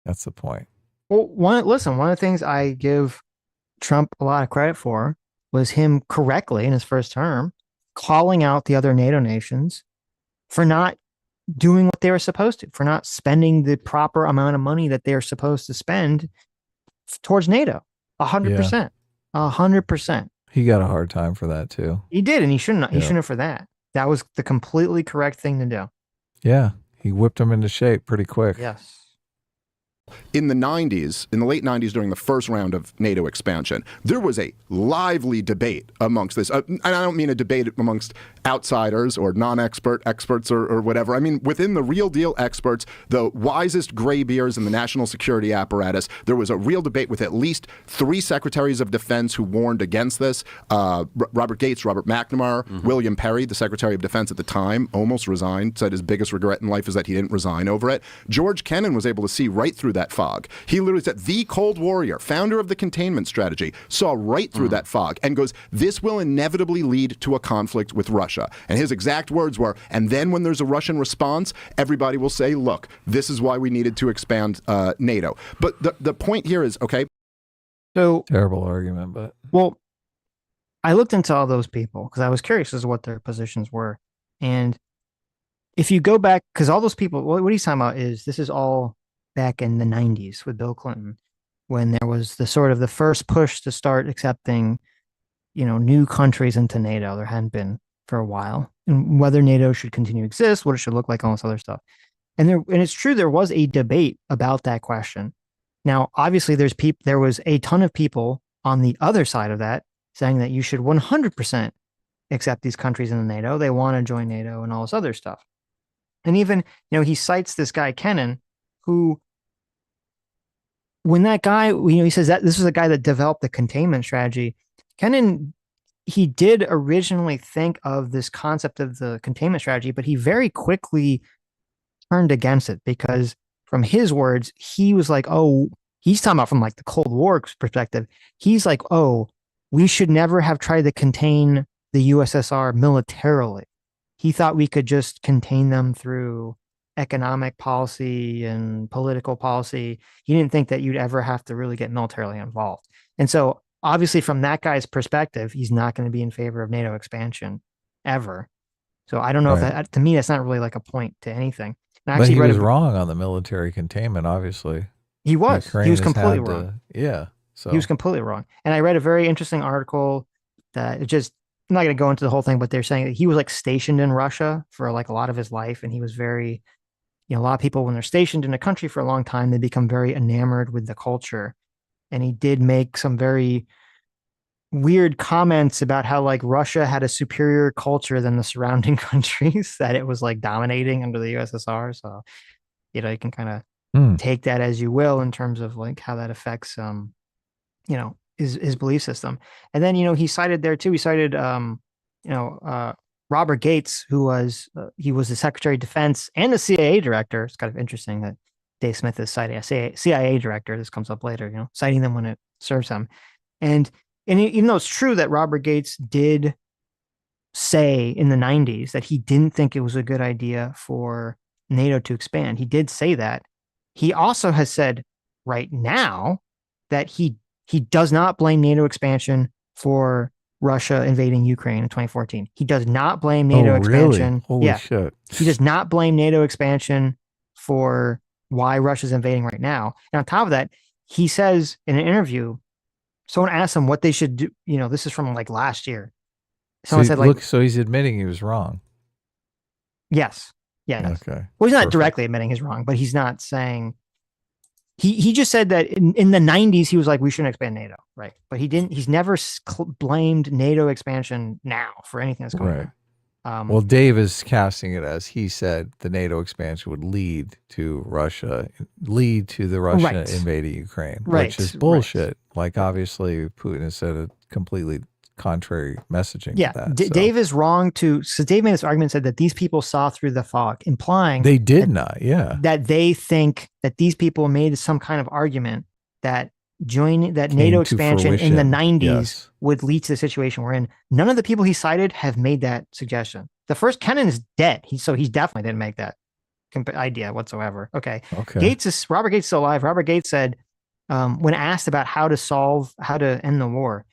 That's the point. Well, one of the things I give Trump a lot of credit for was him correctly in his first term calling out the other NATO nations for not doing what they were supposed to, for not spending the proper amount of money that they're supposed to spend towards NATO. 100%. 100%. He got a hard time for that too. He did, and he shouldn't. He shouldn't for that. That was the completely correct thing to do. Yeah, he whipped him into shape pretty quick. Yes. In the 90s, in the late 90s, during the first round of NATO expansion, there was a lively debate amongst this. And I don't mean a debate amongst outsiders or experts or whatever. I mean, within the real deal experts, the wisest graybeards in the national security apparatus, there was a real debate with at least 3 secretaries of defense who warned against this. Robert Gates, Robert McNamara, William Perry, the secretary of defense at the time, almost resigned, said his biggest regret in life is that he didn't resign over it. George Kennan was able to see right through that fog. He literally said, the Cold Warrior, founder of the containment strategy, saw right through that fog and goes, this will inevitably lead to a conflict with Russia. And his exact words were, and then when there's a Russian response, everybody will say, look, this is why we needed to expand NATO. But the point here is, okay. So terrible argument, but. Well, I looked into all those people because I was curious as to what their positions were. And if you go back, because all those people, what he's talking about is this is all back in the 90s with Bill Clinton, when there was the sort of the first push to start accepting, new countries into NATO. There hadn't been for a while, and whether NATO should continue to exist, what it should look like, all this other stuff. And it's true, there was a debate about that question. Now, obviously, there was a ton of people on the other side of that saying that you should 100% accept these countries in the NATO. They want to join NATO and all this other stuff. And even, he cites this guy Kennan, who, when that guy, he says that this was a guy that developed the containment strategy. Kennan, he did originally think of this concept of the containment strategy, but he very quickly turned against it because, from his words, he was like, oh, he's talking about from like the Cold War perspective. He's like, oh, we should never have tried to contain the USSR militarily. He thought we could just contain them through economic policy and political policy. He didn't think that you'd ever have to really get militarily involved. And so obviously from that guy's perspective, he's not going to be in favor of NATO expansion ever. So I don't know if that, to me, that's not really like a point to anything. But he was wrong on the military containment, obviously. He was. He was completely wrong. So he was completely wrong. And I read a very interesting article that I'm not going to go into the whole thing, but they're saying that he was like stationed in Russia for like a lot of his life. And he was very, a lot of people, when they're stationed in a country for a long time, they become very enamored with the culture. And he did make some very weird comments about how like Russia had a superior culture than the surrounding countries, that it was like dominating under the USSR. So, you can kind of take that as you will in terms of like how that affects, his belief system. And then, he cited there too, he cited, Robert Gates, who was he was the Secretary of Defense and the CIA director. It's kind of interesting that Dave Smith is citing a CIA director. This comes up later, citing them when it serves him. And even though it's true that Robert Gates did say in the 90s that he didn't think it was a good idea for NATO to expand, he did say that. He also has said right now that he does not blame NATO expansion for Russia invading Ukraine in 2014. He does not blame NATO expansion. Really? Holy shit. He does not blame NATO expansion for why Russia's invading right now. And on top of that, he says in an interview, someone asked him what they should do. This is from like last year. Someone said, like, so he's admitting he was wrong. Yes. Yeah. Okay. Well, he's not directly admitting he's wrong, but he's not saying. He just said that in the 90s, he was like, we shouldn't expand NATO, right? But he's never blamed NATO expansion now for anything that's going on. Well, Dave is casting it as he said the NATO expansion would lead to the Russia invading Ukraine, which is bullshit. Like, obviously, Putin has said a completely contrary messaging to that. Dave is wrong so Dave made this argument, said that these people saw through the fog, implying they did not, that they think that these people made some kind of argument that NATO expansion in the 90s would lead to the situation we're in. None of the people he cited have made that suggestion. The first, Kennan, is dead. So he definitely didn't make that idea whatsoever. Okay. Robert Gates is still alive. Robert Gates said, when asked about how to end the war,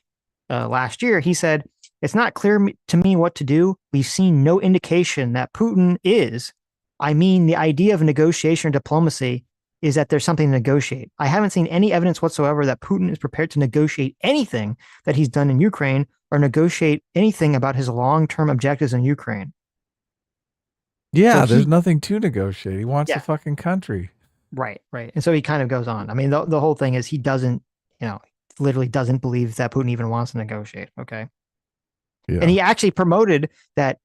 last year, he said, it's not clear to me what to do. We've seen no indication that Putin is. I mean, the idea of negotiation or diplomacy is that there's something to negotiate. I haven't seen any evidence whatsoever that Putin is prepared to negotiate anything that he's done in Ukraine or negotiate anything about his long-term objectives in Ukraine. Yeah, so there's nothing to negotiate. He wants the fucking country. Right. And so he kind of goes on. I mean, the whole thing is he doesn't, literally doesn't believe that Putin even wants to negotiate. Okay. Yeah. And he actually promoted that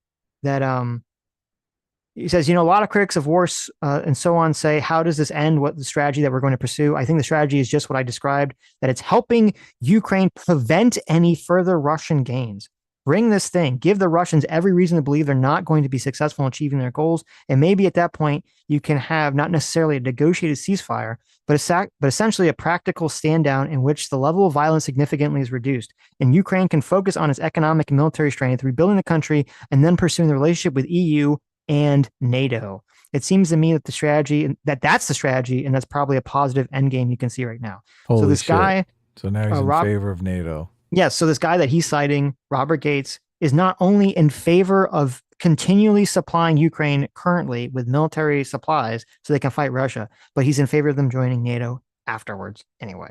he says, a lot of critics of war and so on say, how does this end? What the strategy that we're going to pursue? I think the strategy is just what I described, that it's helping Ukraine prevent any further Russian gains. Bring this thing, give the Russians every reason to believe they're not going to be successful in achieving their goals. And maybe at that point, you can have not necessarily a negotiated ceasefire, but essentially a practical stand down in which the level of violence significantly is reduced. And Ukraine can focus on its economic and military strength, rebuilding the country, and then pursuing the relationship with EU and NATO. It seems to me that that's the strategy, and that's probably a positive end game you can see right now. So this guy, so now he's in favor of NATO. Yes. So this guy that he's citing, Robert Gates, is not only in favor of continually supplying Ukraine currently with military supplies so they can fight Russia, but he's in favor of them joining NATO afterwards anyway.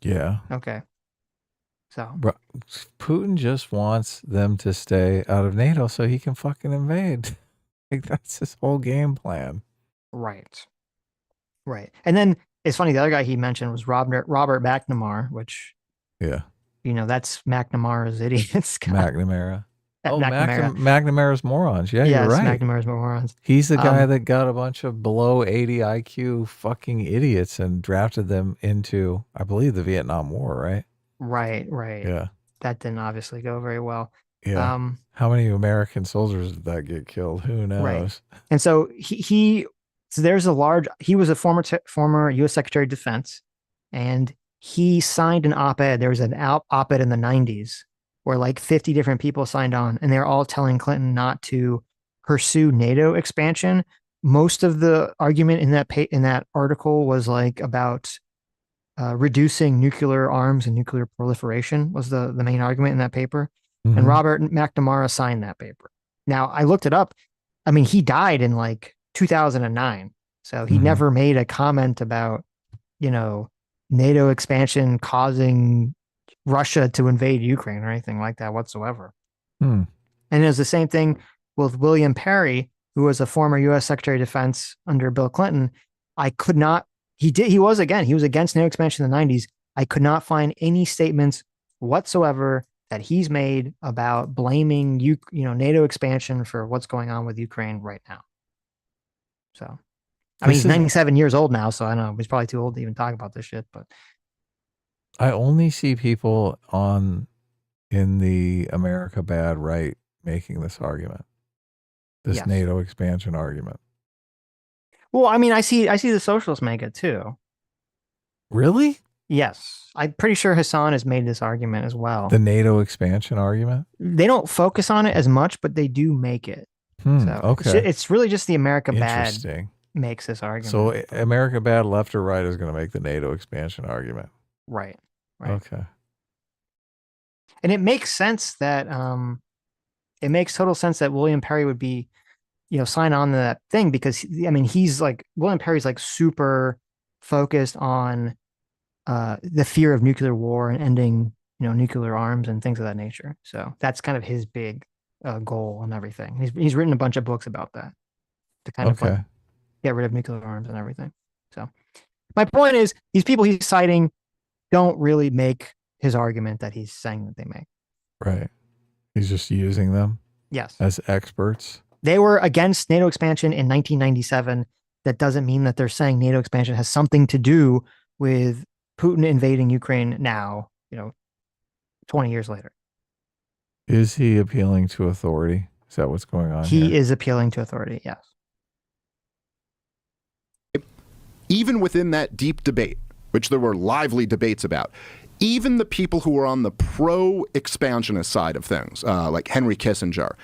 Yeah. Okay. So Putin just wants them to stay out of NATO so he can fucking invade. Like, that's his whole game plan. Right. And then it's funny, the other guy he mentioned was Robert McNamara, which that's McNamara's idiots. McNamara. McNamara's morons. Yeah, you're right. McNamara's morons. He's the guy that got a bunch of below 80 IQ fucking idiots and drafted them into, I believe, the Vietnam War, right? Right. Yeah. That didn't obviously go very well. Yeah. How many American soldiers did that get killed? Who knows? Right. And so he was a former U.S. Secretary of Defense, and he signed an op-ed. There was an op-ed in the 90s where like 50 different people signed on, and they're all telling Clinton not to pursue NATO expansion. Most of the argument in that article was like about reducing nuclear arms and nuclear proliferation was the main argument in that paper. Mm-hmm. And Robert McNamara signed that paper. Now, I looked it up. I mean, he died in like 2009. So he never made a comment about, NATO expansion causing Russia to invade Ukraine or anything like that whatsoever. And it was the same thing with William Perry, who was a former U.S. Secretary of Defense under Bill Clinton. He was against NATO expansion in the 90s. I could not find any statements whatsoever that he's made about blaming NATO expansion for what's going on with Ukraine right now. So, I mean, he's 97 years old now, so I don't know. He's probably too old to even talk about this shit. But I only see people in the America Bad right making this argument, this NATO expansion argument. Well, I mean, I see the socialists make it too. Really? Yes. I'm pretty sure Hassan has made this argument as well. The NATO expansion argument? They don't focus on it as much, but they do make it. So okay. It's really just the America Bad makes this argument. So America Bad, left or right, is going to make the NATO expansion argument. Right. Okay. And it makes sense that it makes total sense that William Perry would be, sign on to that thing, because he's like, William Perry's like super focused on the fear of nuclear war and ending nuclear arms and things of that nature. So that's kind of his big goal and everything. He's written a bunch of books about that to kind of like get rid of nuclear arms and everything. So my point is, these people he's citing don't really make his argument that he's saying that they make. Right. He's just using them. Yes. As experts. They were against NATO expansion in 1997. That doesn't mean that they're saying NATO expansion has something to do with Putin invading Ukraine now, 20 years later. Is he appealing to authority? Is that what's going on He here? is appealing to authority, yes. Even within that deep debate, which there were lively debates about, even the people who were on the pro-expansionist side of things, like Henry Kissinger,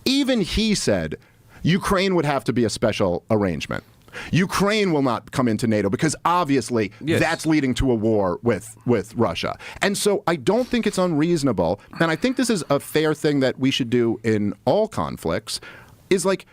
even he said Ukraine would have to be a special arrangement. Ukraine will not come into NATO because obviously that's leading to a war with Russia. And so I don't think it's unreasonable, and I think this is a fair thing that we should do in all conflicts, is like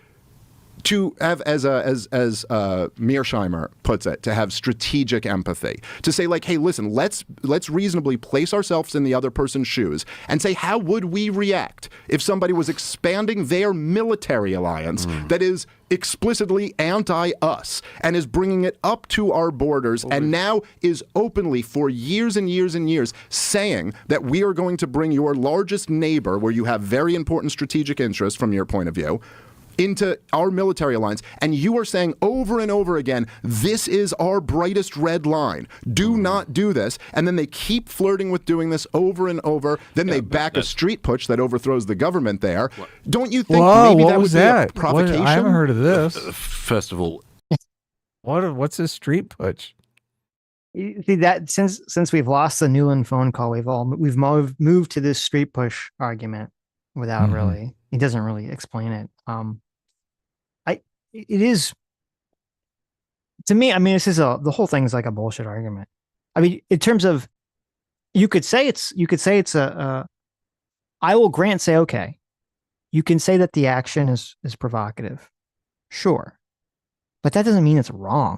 to have, as Mearsheimer puts it, to have strategic empathy, to say like, hey, listen, let's reasonably place ourselves in the other person's shoes and say, how would we react if somebody was expanding their military alliance that is explicitly anti-us and is bringing it up to our borders and now is openly for years and years and years saying that we are going to bring your largest neighbor, where you have very important strategic interests from your point of view, into our military alliance, and you are saying over and over again, this is our brightest red line. Do not do this. And then they keep flirting with doing this over and over. Then they back a street putsch that overthrows the government there. What? Don't you think maybe that would be a provocation? I haven't heard of this. First of all, what's this street putsch? See that since we've lost the Newland phone call, we've moved to this street push argument without really. He doesn't really explain it. It is, to me, I mean, the whole thing is like a bullshit argument. I mean, in terms of, you could say it's I will say, okay, you can say that the action is provocative. Sure. But that doesn't mean it's wrong.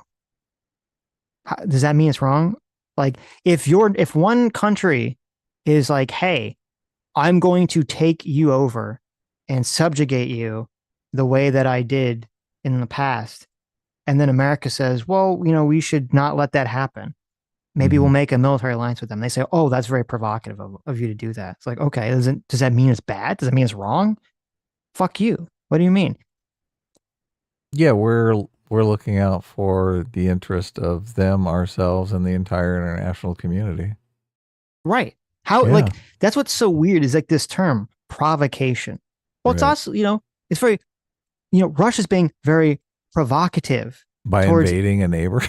Does that mean it's wrong? Like if one country is like, hey, I'm going to take you over and subjugate you the way that I did in the past, and then America says, well, we should not let that happen. Maybe we'll make a military alliance with them. They say, oh, that's very provocative of you to do that. It's like, okay, does that mean it's bad? Does that mean it's wrong? Fuck you. What do you mean? Yeah, we're looking out for the interest of them, ourselves, and the entire international community. Right. Like, that's what's so weird is like this term provocation. Well, it's also, it's very, Russia's being very provocative by invading a neighbor.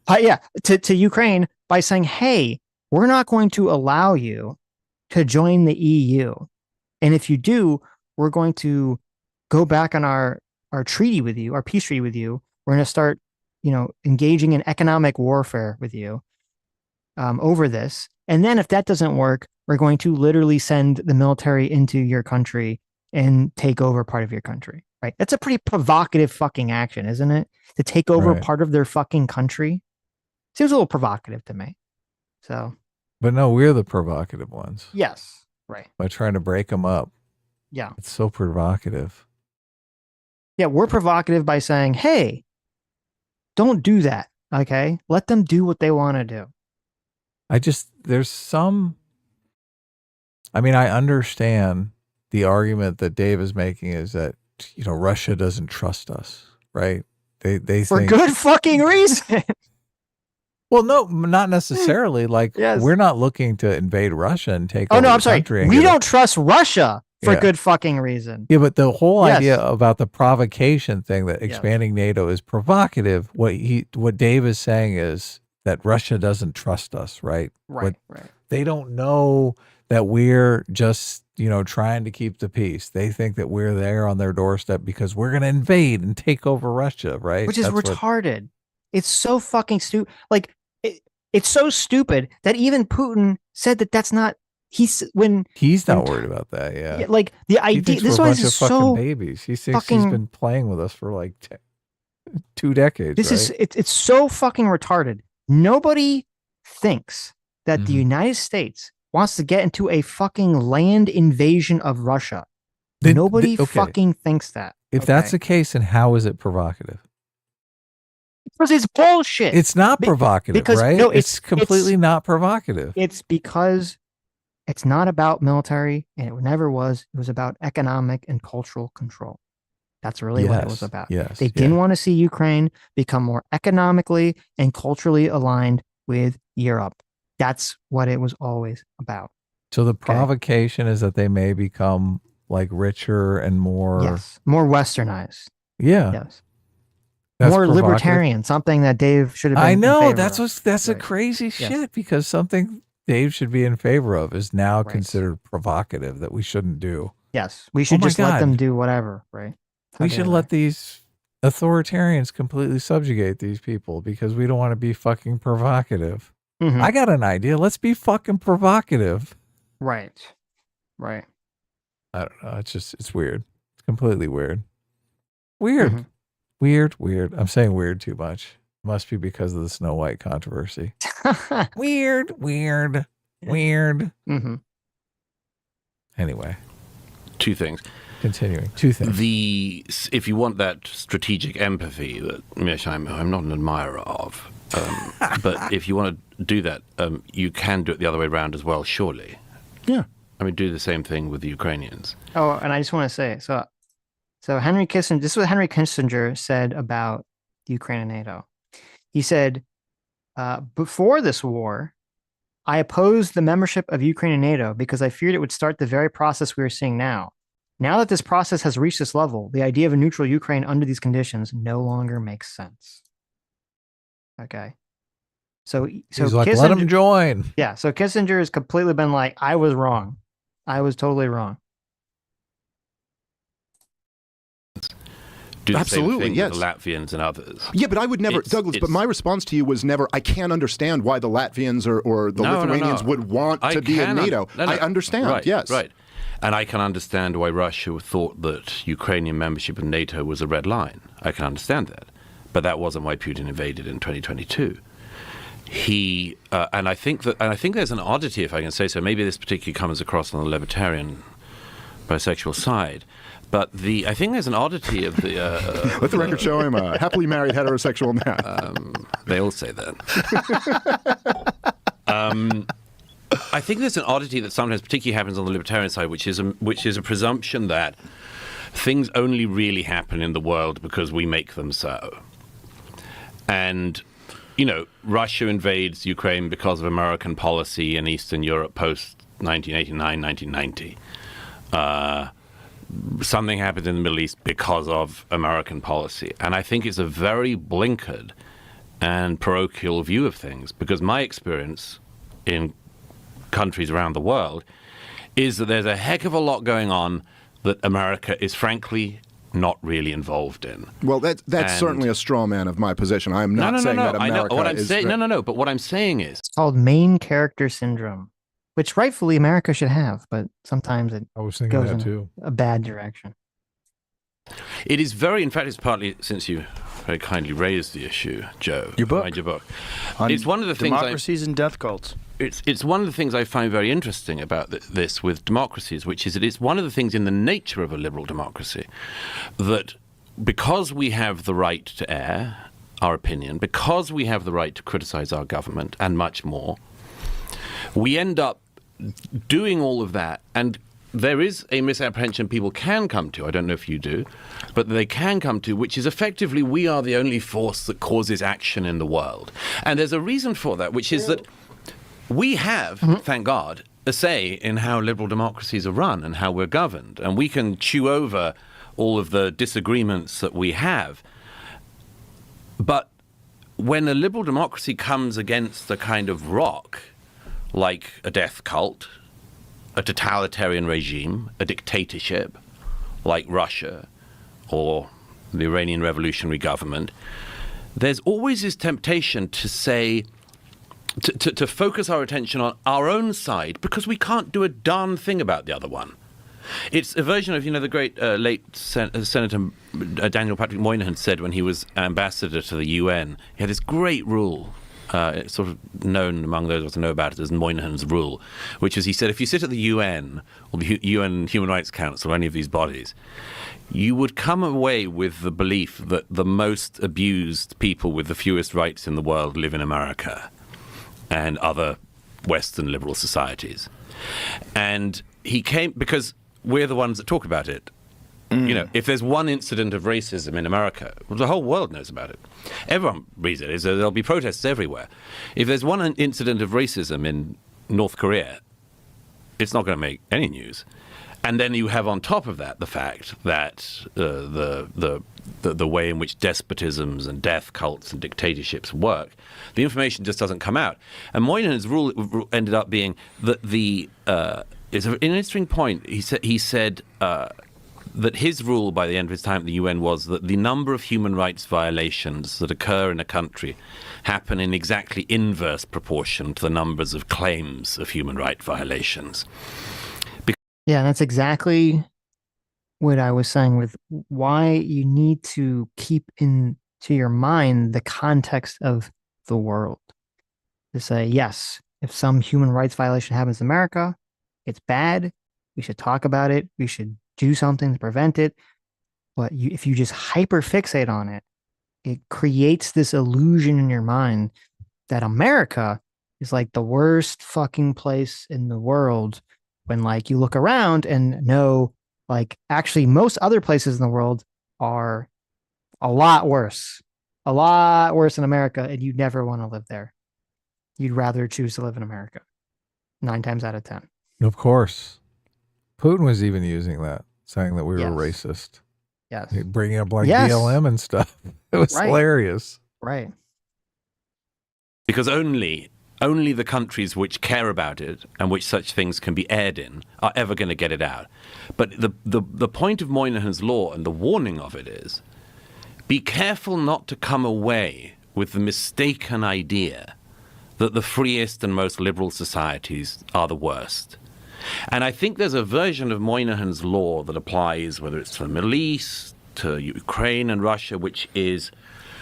To Ukraine by saying, hey, we're not going to allow you to join the EU. And if you do, we're going to go back on our treaty with you, our peace treaty with you. We're going to start, engaging in economic warfare with you over this. And then if that doesn't work, we're going to literally send the military into your country and take over part of your country. Right. That's a pretty provocative fucking action, isn't it? To take over part of their fucking country. Seems a little provocative to me. So. But no, we're the provocative ones. Yes. Right. By trying to break them up. Yeah. It's so provocative. Yeah. We're provocative by saying, hey, don't do that. Okay. Let them do what they want to do. I understand the argument that Dave is making is that, Russia doesn't trust us, right? They for think, good fucking reason. Well, no, not necessarily. Like, we're not looking to invade Russia and take over the country. We don't trust Russia for good fucking reason. Yeah, but the whole idea about the provocation thing, that expanding NATO is provocative, what Dave is saying is that Russia doesn't trust us, right? Right. They don't know that we're just, trying to keep the peace. They think that we're there on their doorstep because we're going to invade and take over Russia, right? Which is retarded. It's so fucking stupid. Like, it's so stupid that even Putin said that that's not, he's not worried about that. Yeah. Like the idea, this one is so babies. He thinks he's been playing with us for like 2 decades. It's so fucking retarded. Nobody thinks that the United States wants to get into a fucking land invasion of Russia. Nobody fucking thinks that. If that's the case, then how is it provocative? Because it's bullshit. It's not provocative, right? No, it's completely not provocative. It's because it's not about military, and it never was. It was about economic and cultural control. That's really what it was about. Yes, they didn't want to see Ukraine become more economically and culturally aligned with Europe. That's what it was always about. So the provocation is that they may become like richer and more... more westernized. Yeah. Yes. More libertarian, something that Dave should have been I know, in favor of. That's a crazy shit, because something Dave should be in favor of is now considered provocative that we shouldn't do. Yes. We should just let them do whatever, right? We should let these authoritarians completely subjugate these people because we don't want to be fucking provocative. Mm-hmm. I got an idea. Let's be fucking provocative. Right. I don't know. It's weird. It's completely weird. Weird. Mm-hmm. Weird. I'm saying weird too much. Must be because of the Snow White controversy. Weird. Mm-hmm. Anyway. Two things. Continuing. Two things. If you want that strategic empathy that Mish, I'm not an admirer of, but if you want to do that, you can do it the other way around as well, surely. Yeah. I mean, do the same thing with the Ukrainians. Oh, and I just want to say, so Henry Kissinger, this is what Henry Kissinger said about Ukraine and NATO. He said, before this war, I opposed the membership of Ukraine and NATO because I feared it would start the very process we are seeing now. Now that this process has reached this level, the idea of a neutral Ukraine under these conditions no longer makes sense. Okay. So he's like, let him join. Yeah. So Kissinger has completely been like, I was wrong. I was totally wrong. Do the same thing with the Latvians and others. Yeah, but I would never, Douglas, but my response to you was never, I can't understand why the Latvians or the Lithuanians would want to be in NATO. I understand, yes. Right. And I can understand why Russia thought that Ukrainian membership of NATO was a red line. I can understand that. But that wasn't why Putin invaded in 2022. And I think there's an oddity, if I can say so. Maybe this particularly comes across on the libertarian bisexual side. But I think there's an oddity of the... Let the record show him a happily married heterosexual man. They all say that. I think there's an oddity that sometimes particularly happens on the libertarian side, which is a presumption that things only really happen in the world because we make them so. And, Russia invades Ukraine because of American policy in Eastern Europe post-1989, 1990. Something happened in the Middle East because of American policy. And I think it's a very blinkered and parochial view of things, because my experience in countries around the world is that there's a heck of a lot going on that America is frankly not really involved in. Well, that's certainly a straw man of my position. I'm not saying that America but what I'm saying is... It's called main character syndrome, which rightfully America should have, but sometimes it goes in a bad direction. It is in fact, it's partly, since you very kindly raised the issue, Joe. Your book. It's one of the things... Democracies and death cults. It's one of the things I find very interesting about this with democracies, which is that it's one of the things in the nature of a liberal democracy that because we have the right to air our opinion, because we have the right to criticize our government and much more, we end up doing all of that, and there is a misapprehension people can come to, I don't know if you do, but they can come to, which is effectively we are the only force that causes action in the world. And there's a reason for that, which is that we have, thank God, a say in how liberal democracies are run and how we're governed, and we can chew over all of the disagreements that we have. But when a liberal democracy comes against a kind of rock, like a death cult, a totalitarian regime, a dictatorship, like Russia or the Iranian revolutionary government, there's always this temptation to say, to focus our attention on our own side because we can't do a darn thing about the other one. It's a version of, the great late Senator Daniel Patrick Moynihan said when he was ambassador to the UN. He had this great rule it's sort of known among those of us who know about it as Moynihan's rule, which is, he said, if you sit at the UN or the UN Human Rights Council or any of these bodies, you would come away with the belief that the most abused people with the fewest rights in the world live in America and other Western liberal societies. And he came because we're the ones that talk about it. You know, if there's one incident of racism in America, well, the whole world knows about it. Everyone reads it. There'll be protests everywhere. If there's one incident of racism in North Korea, it's not going to make any news. And then you have on top of that the fact that the way in which despotisms and death cults and dictatorships work, the information just doesn't come out. And Moynihan's rule ended up being that it's an interesting point. He said that his rule by the end of his time at the UN was that the number of human rights violations that occur in a country happen in exactly inverse proportion to the numbers of claims of human rights violations. Yeah, that's exactly what I was saying with why you need to keep into your mind the context of the world. To say, yes, if some human rights violation happens in America, it's bad. We should talk about it. We should do something to prevent it. But if you just hyperfixate on it, it creates this illusion in your mind that America is like the worst fucking place in the world, when like you look around and know like actually most other places in the world are a lot worse than America, and you'd never want to live there. You'd rather choose to live in America 9 times out of 10. Of course. Putin was even using that, saying that we were racist. Yes. Bringing up like BLM and stuff. It was hilarious. Right. Because only the countries which care about it and which such things can be aired in are ever going to get it out. But the point of Moynihan's law and the warning of it is, be careful not to come away with the mistaken idea that the freest and most liberal societies are the worst. And I think there's a version of Moynihan's law that applies, whether it's to the Middle East, to Ukraine and Russia, which is,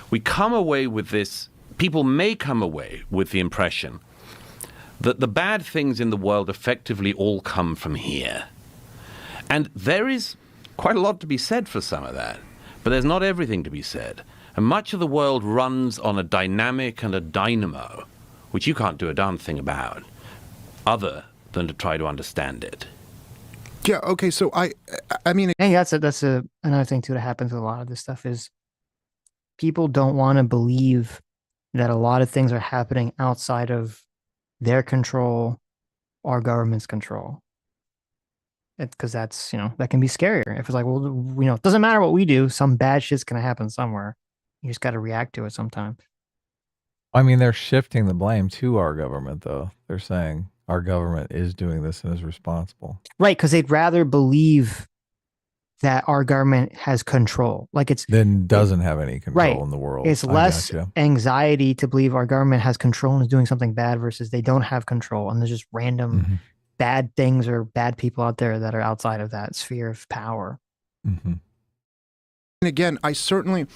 we come away with this, people may come away with the impression that the bad things in the world effectively all come from here. And there is quite a lot to be said for some of that, but there's not everything to be said. And much of the world runs on a dynamic and a dynamo, which you can't do a darn thing about, other than to try to understand it. Yeah. Okay. So I mean, hey, that's another thing too that happens with a lot of this stuff is people don't want to believe that a lot of things are happening outside of their control or government's control. Because that's, that can be scarier. If it's like, well, it doesn't matter what we do, some bad shit's going to happen somewhere. You just got to react to it sometimes. I mean, they're shifting the blame to our government, though. They're saying our government is doing this and is responsible. Right, because they'd rather believe that our government has control. Like then doesn't have any control in the world. It's less anxiety to believe our government has control and is doing something bad versus they don't have control and there's just random bad things or bad people out there that are outside of that sphere of power. And again, I certainly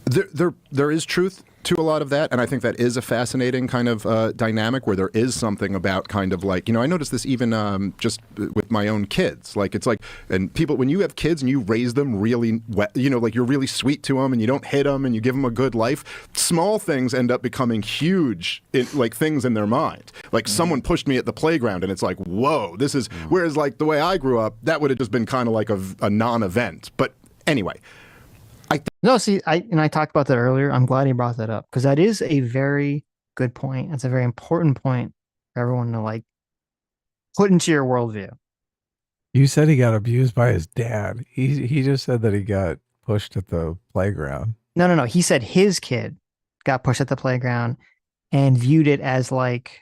there is truth to a lot of that, and I think that is a fascinating kind of dynamic where there is something about kind of like, I noticed this even just with my own kids. Like it's like, and people, when you have kids and you raise them really like you're really sweet to them and you don't hit them and you give them a good life, small things end up becoming huge like things in their mind. Like someone pushed me at the playground and it's like, whoa, this is, whereas like the way I grew up, that would have just been kind of like a non-event. But anyway. I talked about that earlier. I'm glad he brought that up because that is a very good point. It's a very important point for everyone to like put into your worldview. You said he got abused by his dad. He just said that he got pushed at the playground. No. He said his kid got pushed at the playground and viewed it as like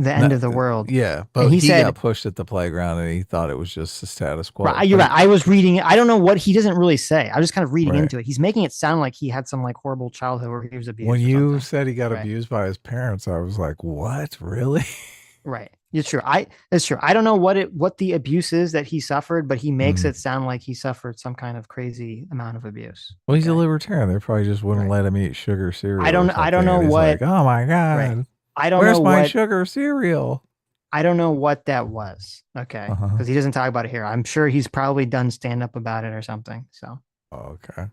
the end of the world. Yeah, but he got pushed at the playground and he thought it was just the status quo. Right, you're right. I was reading it. I don't know what he doesn't really say. I was just kind of reading into it. He's making it sound like he had some like horrible childhood where he was abused. When you said he got abused by his parents, I was like, what? Really? Right. It's true. It's true. I don't know what the abuse is that he suffered, but he makes it sound like he suffered some kind of crazy amount of abuse. Well, he's a libertarian. They probably just wouldn't let him eat sugar cereal. I don't know what. Like, oh my god! Right. I don't Where's know my what sugar cereal? I don't know what that was. Okay, because he doesn't talk about it here. I'm sure he's probably done stand up about it or something. So. Okay.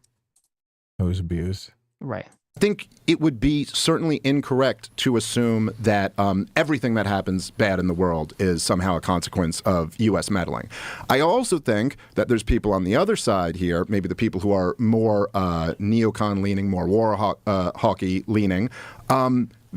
It was abused. Right. I think it would be certainly incorrect to assume that everything that happens bad in the world is somehow a consequence of U.S. meddling. I also think that there's people on the other side here, maybe the people who are more neocon leaning, more war hawky leaning.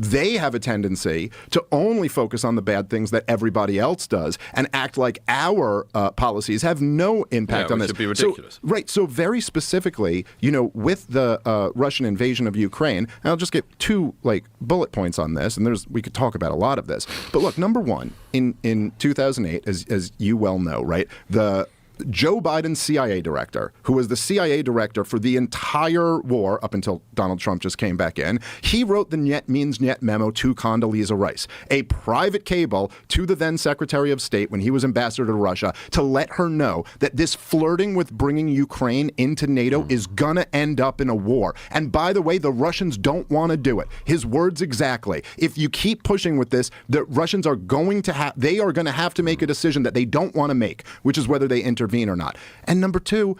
They have a tendency to only focus on the bad things that everybody else does and act like our policies have no impact on this. Should be ridiculous. So very specifically, with the Russian invasion of Ukraine, and I'll just get two bullet points on this, and we could talk about a lot of this. But look, number one, in 2008, as you well know, right, the Joe Biden's CIA director, who was the CIA director for the entire war up until Donald Trump just came back in, he wrote the Niet means Niet memo to Condoleezza Rice, a private cable to the then Secretary of State when he was ambassador to Russia, to let her know that this flirting with bringing Ukraine into NATO is gonna end up in a war. And by the way, the Russians don't want to do it. His words exactly. If you keep pushing with this, the Russians are going to have to make a decision that they don't want to make, which is whether they intervene or not. And number two.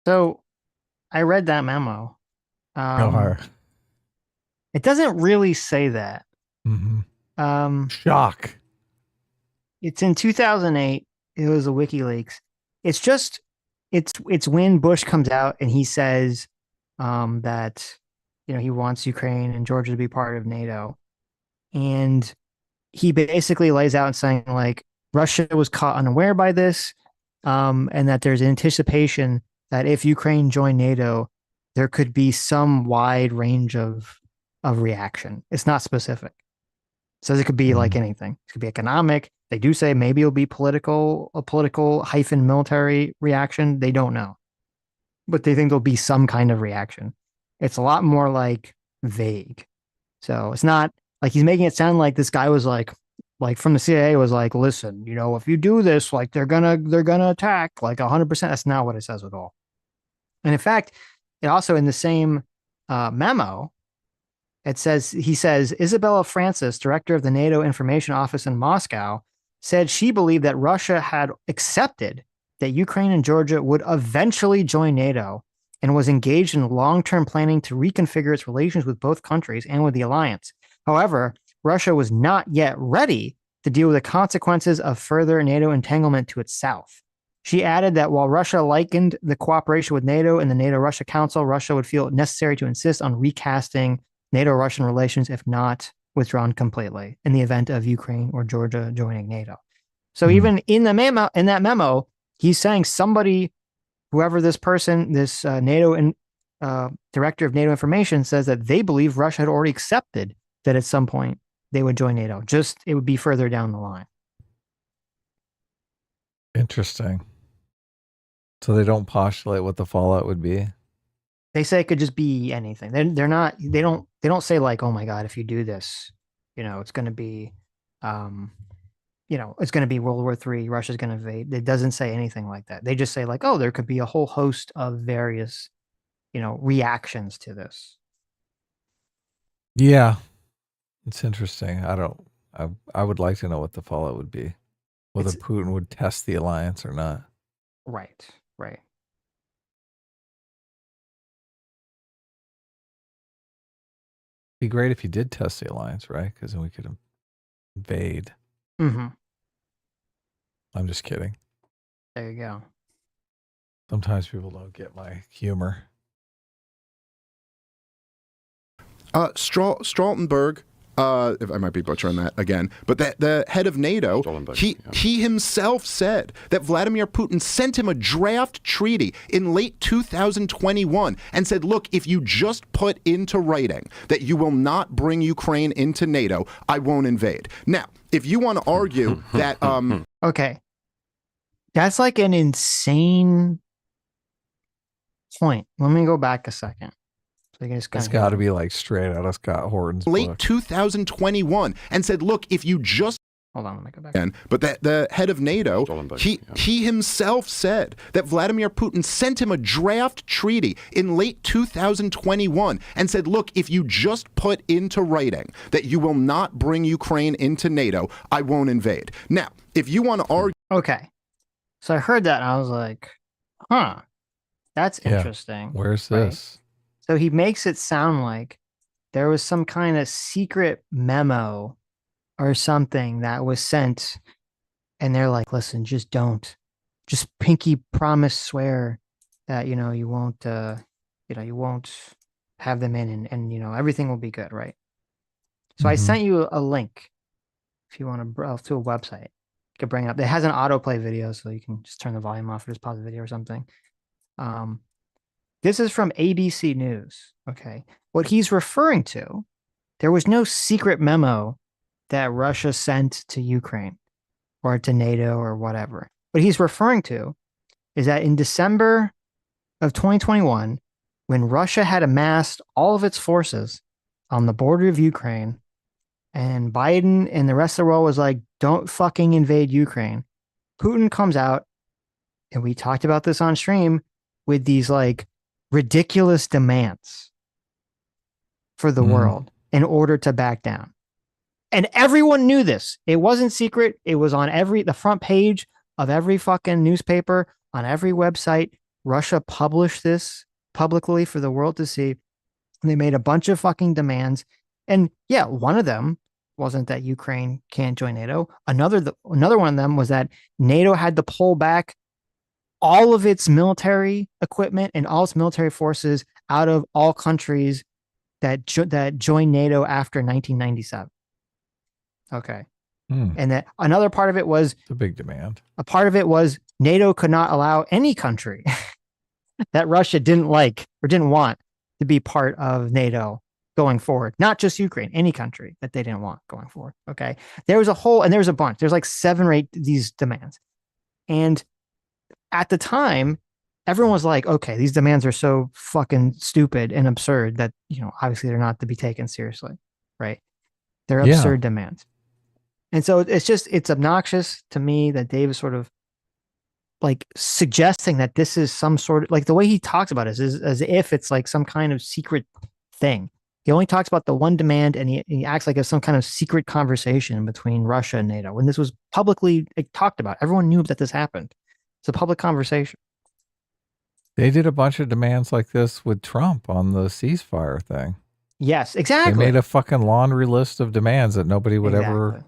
So I read that memo. It doesn't really say that. Shock. It's in 2008. It was a WikiLeaks. It's when Bush comes out and he says that he wants Ukraine and Georgia to be part of NATO. And he basically lays out and saying Russia was caught unaware by this. And that there's anticipation that if Ukraine joined NATO, there could be some wide range of reaction. It's not specific. So it could be like anything. It could be economic. They do say maybe it'll be a political - military reaction. They don't know. But they think there'll be some kind of reaction. It's a lot more vague. So it's not he's making it sound like this guy was from the CIA was listen, if you do this, they're gonna attack 100%. That's not what it says at all. And in fact, it also in the same memo, he says Isabella Francis, director of the NATO Information Office in Moscow, said she believed that Russia had accepted that Ukraine and Georgia would eventually join NATO and was engaged in long-term planning to reconfigure its relations with both countries and with the alliance. However, Russia was not yet ready to deal with the consequences of further NATO entanglement to its south. She added that while Russia likened the cooperation with NATO and the NATO-Russia Council, Russia would feel it necessary to insist on recasting NATO-Russian relations, if not withdrawn completely, in the event of Ukraine or Georgia joining NATO. So even in that memo, he's saying whoever this person, this NATO director of NATO information, says that they believe Russia had already accepted that at some point they would join NATO. It would be further down the line. Interesting. So they don't postulate what the fallout would be. They say it could just be anything. They don't say oh my God, if you do this, it's going to be, it's going to be World War III. Russia's going to invade. It doesn't say anything like that. They just say there could be a whole host of various, reactions to this. Yeah. It's interesting. I would like to know what the fallout would be. Whether Putin would test the alliance or not. Right. Be great if he did test the alliance, right? Because then we could invade. I'm just kidding. There you go. Sometimes people don't get my humor. Stoltenberg, if I might be butchering that again, but the head of NATO, he himself said that Vladimir Putin sent him a draft treaty in late 2021 and said, look, if you just put into writing that you will not bring Ukraine into NATO, I won't invade. Now, if you want to argue that... Okay. That's an insane point. Let me go back a second. It's got to be straight out of Scott Horton's late book. 2021 and said, look, if you just Hold on, let me go back. But the head of NATO, he himself said that Vladimir Putin sent him a draft treaty in late 2021 and said, look, if you just put into writing that you will not bring Ukraine into NATO, I won't invade. Now, if you want to argue... Okay. So I heard that and I was like, huh, that's interesting. Where's this? So he makes it sound like there was some kind of secret memo or something that was sent, and they're like, listen, just don't, just pinky promise, swear that, you won't, you won't have them in, and everything will be good, right? So I sent you a link if you want to browse to a website. You can bring it up. It has an autoplay video, so you can just turn the volume off or just pause the video or something. This is from ABC News. Okay. What he's referring to, there was no secret memo that Russia sent to Ukraine or to NATO or whatever. What he's referring to is that in December of 2021, when Russia had amassed all of its forces on the border of Ukraine, and Biden and the rest of the world was like, don't fucking invade Ukraine, Putin comes out, and we talked about this on stream, with these like ridiculous demands for the world in order to back down. And everyone knew this. It wasn't secret. It was on the front page of every fucking newspaper, on every website. Russia published this publicly for the world to see. And they made a bunch of fucking demands. And yeah, one of them wasn't that Ukraine can't join NATO. Another one of them was that NATO had to pull back all of its military equipment and all its military forces out of all countries that joined NATO after 1997. Okay. And that another part of it was it's a big demand. A part of it was NATO could not allow any country that Russia didn't like or didn't want to be part of NATO going forward. Not just Ukraine, any country that they didn't want going forward. Okay. There was a bunch. There's like 7 or 8 these demands. And at the time, everyone was like, okay, these demands are so fucking stupid and absurd that, obviously they're not to be taken seriously. Right. They're absurd demands. And so it's obnoxious to me that Dave is sort of like suggesting that this is some sort of, like, the way he talks about it is as if it's like some kind of secret thing. He only talks about the one demand, and he acts like it's some kind of secret conversation between Russia and NATO. When this was publicly talked about, everyone knew that this happened. It's a public conversation. They did a bunch of demands like this with Trump on the ceasefire thing. Yes, exactly. They made a fucking laundry list of demands that nobody would ever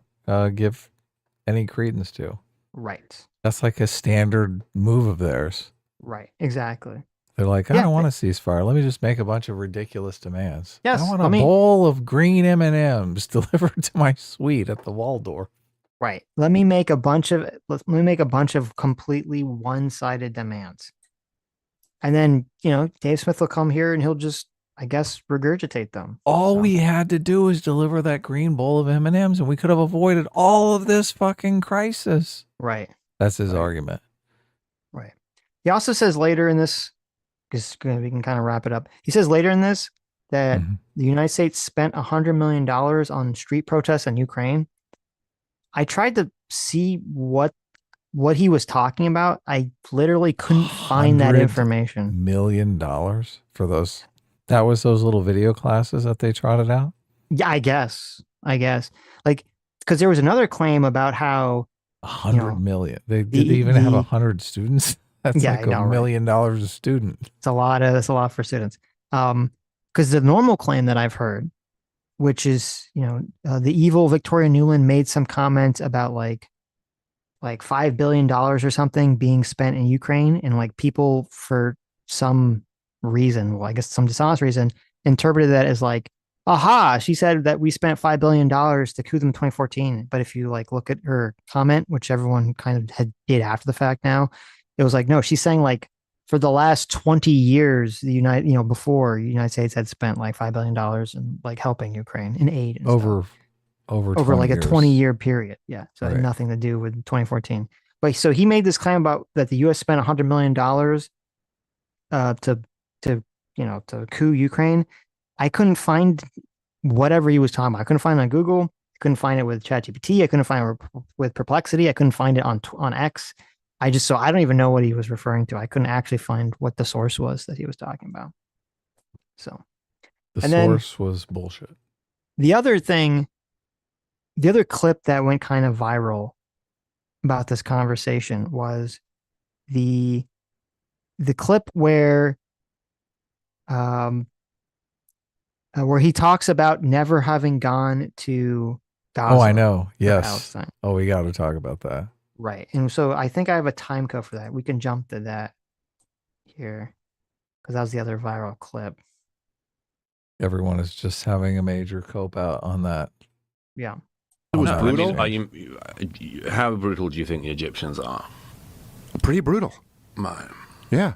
give any credence to. Right. That's like a standard move of theirs. Right. Exactly. They're like, I don't want a ceasefire. Let me just make a bunch of ridiculous demands. Yes. I want a bowl of green M&Ms delivered to my suite at the Waldorf. Right. Let me make a bunch of completely one-sided demands. And then, Dave Smith will come here and he'll just, I guess, regurgitate them. All we had to do was deliver that green bowl of M&Ms and we could have avoided all of this fucking crisis. Right. That's his argument. Right. He also says later in this, because we can kind of wrap it up. He says later in this that the United States spent $100 million on street protests in Ukraine. I tried to see what he was talking about. I literally couldn't find that information. $100 million for those. That was those little video classes that they trotted out? Yeah, I guess. Like, because there was another claim about how 100 million. They didn't even have 100 students. That's like $1 million a student. That's a lot for students. Because the normal claim that I've heard, which is, the evil Victoria Nuland made some comment about like $5 billion or something being spent in Ukraine, and like people for some reason, well, I guess some dishonest reason, interpreted that as like, aha, she said that we spent $5 billion to coup them in 2014. But if you like look at her comment, which everyone kind of did after the fact now, it was like, no, she's saying like for the last 20 years, before the United States had spent like $5 billion in like helping Ukraine in aid and over like years. A 20-year period. Yeah. So it had nothing to do with 2014. But so he made this claim about that the U.S. spent $100 million to coup Ukraine. I couldn't find whatever he was talking about. I couldn't find it on Google. couldn't find it with ChatGPT. I couldn't find it with Perplexity. I couldn't find it on X. I don't even know what he was referring to. I couldn't actually find what the source was that he was talking about. So the source was bullshit. The other clip that went kind of viral about this conversation was the clip where he talks about never having gone to Gaza. Oh, I know. Yes. Palestine. Oh, we got to talk about that. Right. And so I think I have a time code for that. We can jump to that here because that was the other viral clip. Everyone is just having a major cope out on that. Yeah. It was brutal. How brutal do you think the Egyptians are? Pretty brutal. Yeah.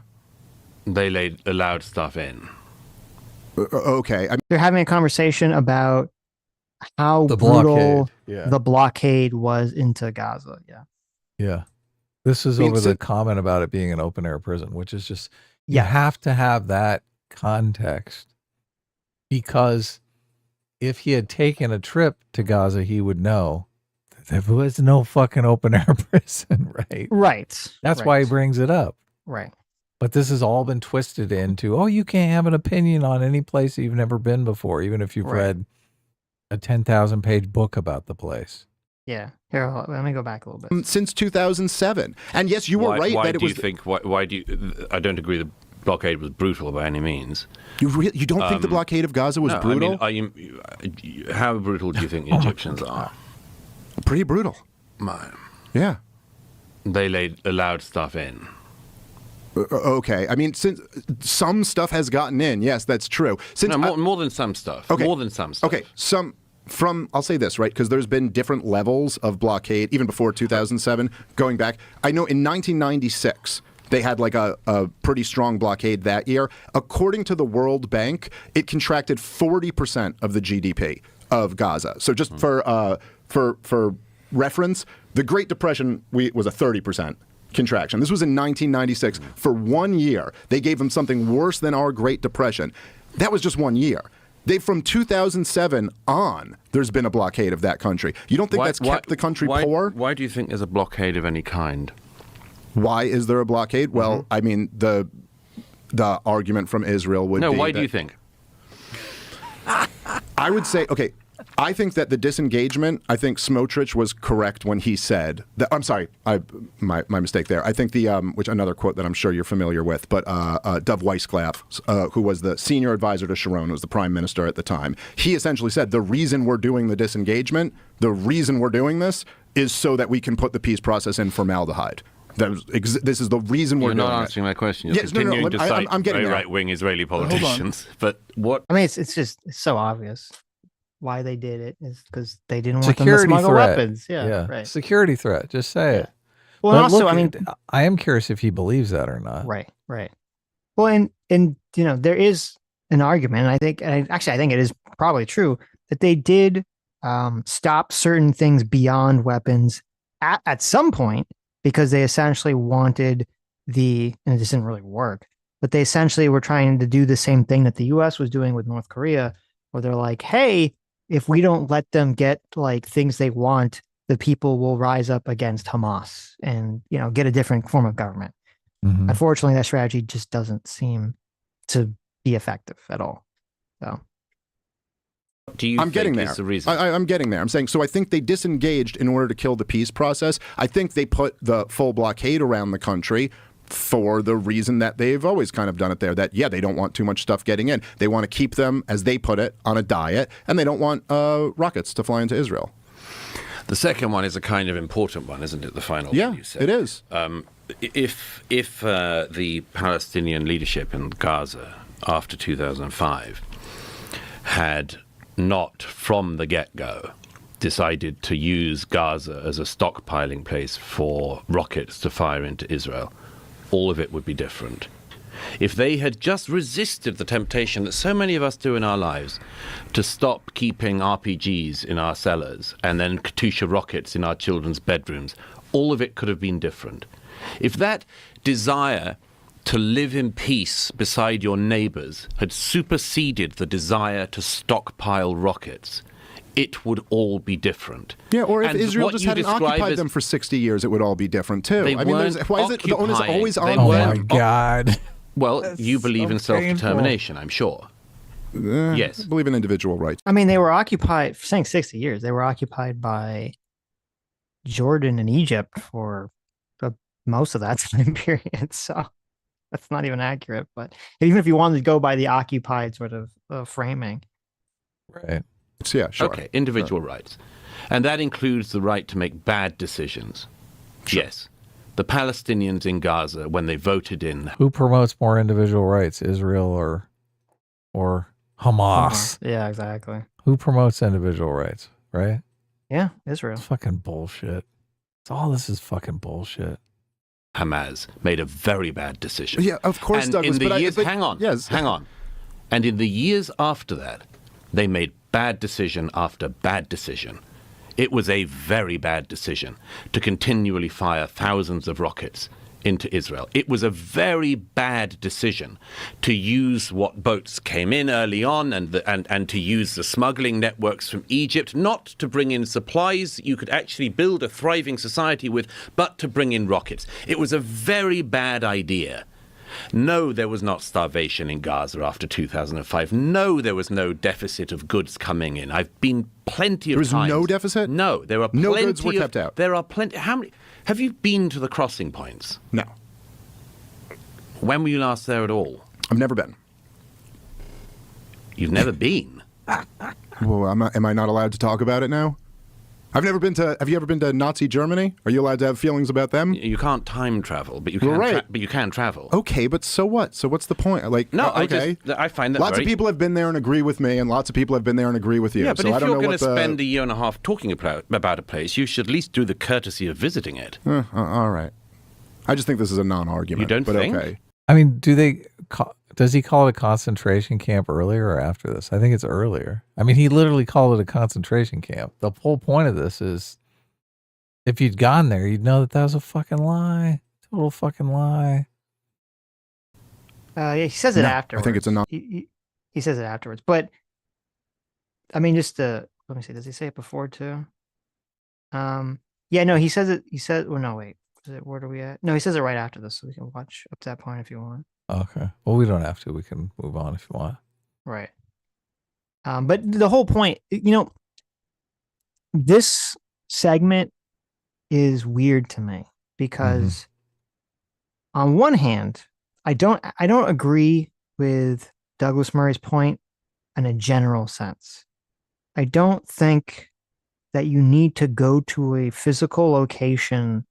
They allowed stuff in. Okay. They're having a conversation about how brutal the blockade was into Gaza. Yeah. Yeah. This is over the comment about it being an open air prison, which is just, you have to have that context, because if he had taken a trip to Gaza, he would know that there was no fucking open air prison, right? Right. That's why he brings it up. Right. But this has all been twisted into, oh, you can't have an opinion on any place that you've never been before, even if you've read a 10,000 page book about the place. Yeah. Here, let me go back a little bit. Since 2007. And yes, you were right. Why do you I don't agree the blockade was brutal by any means. You don't think the blockade of Gaza was brutal? How brutal do you think the Egyptians are? Pretty brutal. Yeah. They allowed stuff in. Okay. I mean, since some stuff has gotten in, yes, that's true. More than some stuff. Okay. More than some stuff. Okay. I'll say this, right? Because there's been different levels of blockade, even before 2007, going back. I know in 1996, they had like a pretty strong blockade that year. According to the World Bank, it contracted 40% of the GDP of Gaza. So just for reference, the Great Depression was a 30% contraction. This was in 1996. For 1 year, they gave them something worse than our Great Depression. That was just 1 year. From 2007 on, there's been a blockade of that country. You don't think that's kept the country poor? Why do you think there's a blockade of any kind? Why is there a blockade? Well, I mean, the argument from Israel would be... No, why do you think? I would say, okay, I think that the disengagement, I think Smotrich was correct when he said that, I'm sorry, my mistake there. I think which another quote that I'm sure you're familiar with, but Dov Weissklaff, who was the senior advisor to Sharon, who was the prime minister at the time, he essentially said the reason we're doing the disengagement, the reason we're doing this is so that we can put the peace process in formaldehyde. This is the reason we're doing it. You're not answering my question. You're continuing to cite very right-wing Israeli politicians. But what? I mean, it's so obvious why they did it is because they didn't want them to smuggle weapons. Yeah, right. Security threat. Just say it. Well, and also, I mean, I am curious if he believes that or not. Right. Well, and there is an argument, and I think it is probably true that they did stop certain things beyond weapons at some point, because they essentially wanted and it just didn't really work, but they essentially were trying to do the same thing that the US was doing with North Korea, where they're like, hey, if we don't let them get like things they want, the people will rise up against Hamas and, get a different form of government. Mm-hmm. Unfortunately, that strategy just doesn't seem to be effective at all. So. I'm getting there. I'm getting there. I'm saying, so I think they disengaged in order to kill the peace process. I think they put the full blockade around the country for the reason that they've always kind of done it there, that, they don't want too much stuff getting in. They want to keep them, as they put it, on a diet, and they don't want rockets to fly into Israel. The second one is a kind of important one, isn't it? The final one you said. It is. If the Palestinian leadership in Gaza after 2005 had not from the get-go decided to use Gaza as a stockpiling place for rockets to fire into Israel, all of it would be different. If they had just resisted the temptation that so many of us do in our lives to stop keeping RPGs in our cellars and then Katyusha rockets in our children's bedrooms, all of it could have been different. If that desire to live in peace beside your neighbors had superseded the desire to stockpile rockets, it would all be different. Yeah, or if Israel just hadn't occupied them for 60 years, it would all be different too. I mean, why is it the onus always on Oh them? my God. Well, That's you believe so in self-determination, I'm sure. Yes. I believe in individual rights. I mean, they were occupied, saying 60 years, they were occupied by Jordan and Egypt for most of that time period. So that's not even accurate. But even if you wanted to go by the occupied sort of framing. Right. Yeah, sure. Okay, individual rights. And that includes the right to make bad decisions. Sure. Yes. The Palestinians in Gaza, when they voted in... Who promotes more individual rights, Israel or Hamas? Yeah, exactly. Who promotes individual rights, right? Yeah, Israel. It's fucking bullshit. All this is fucking bullshit. Hamas made a very bad decision. Yeah, of course, and Douglas. In the years, hang on. Yes. Hang on. And in the years after that, they made bad decision after bad decision. It was a very bad decision to continually fire thousands of rockets into Israel. It was a very bad decision to use what boats came in early on and to use the smuggling networks from Egypt, not to bring in supplies you could actually build a thriving society with, but to bring in rockets. It was a very bad idea. No, there was not starvation in Gaza after 2005. No, there was no deficit of goods coming in. I've been plenty of times. There was no deficit? No, there are no plenty goods were kept out. There are plenty. How many? Have you been to the crossing points? No. When were you last there at all? I've never been. You've never been? Well, am I not allowed to talk about it now? I've never been to. Have you ever been to Nazi Germany? Are you allowed to have feelings about them? You can't time travel, but you can. But you can travel. Okay, but so what? So what's the point? Like, no, okay. I find that lots of people have been there and agree with me, and lots of people have been there and agree with you. Yeah, but so if I don't you're know going to spend a year and a half talking about a place, you should at least do the courtesy of visiting it. All right. I just think this is a non-argument. You don't think? Okay. I mean, does he call it a concentration camp earlier or after this? I think it's earlier. I mean, he literally called it a concentration camp. The whole point of this is, if you'd gone there, you'd know that was a fucking lie. Total fucking lie. Yeah, he says it afterwards. I think it's a non. He says it afterwards. But, I mean, just let me see. Does he say it before, too? Yeah, no, he says it. He said, well, no, wait. Where are we at? No, he says it right after this, so we can watch up to that point if you want. Okay. Well, we don't have to. We can move on if you want. Right. But the whole point, this segment is weird to me because on one hand, I don't agree with Douglas Murray's point in a general sense. I don't think that you need to go to a physical location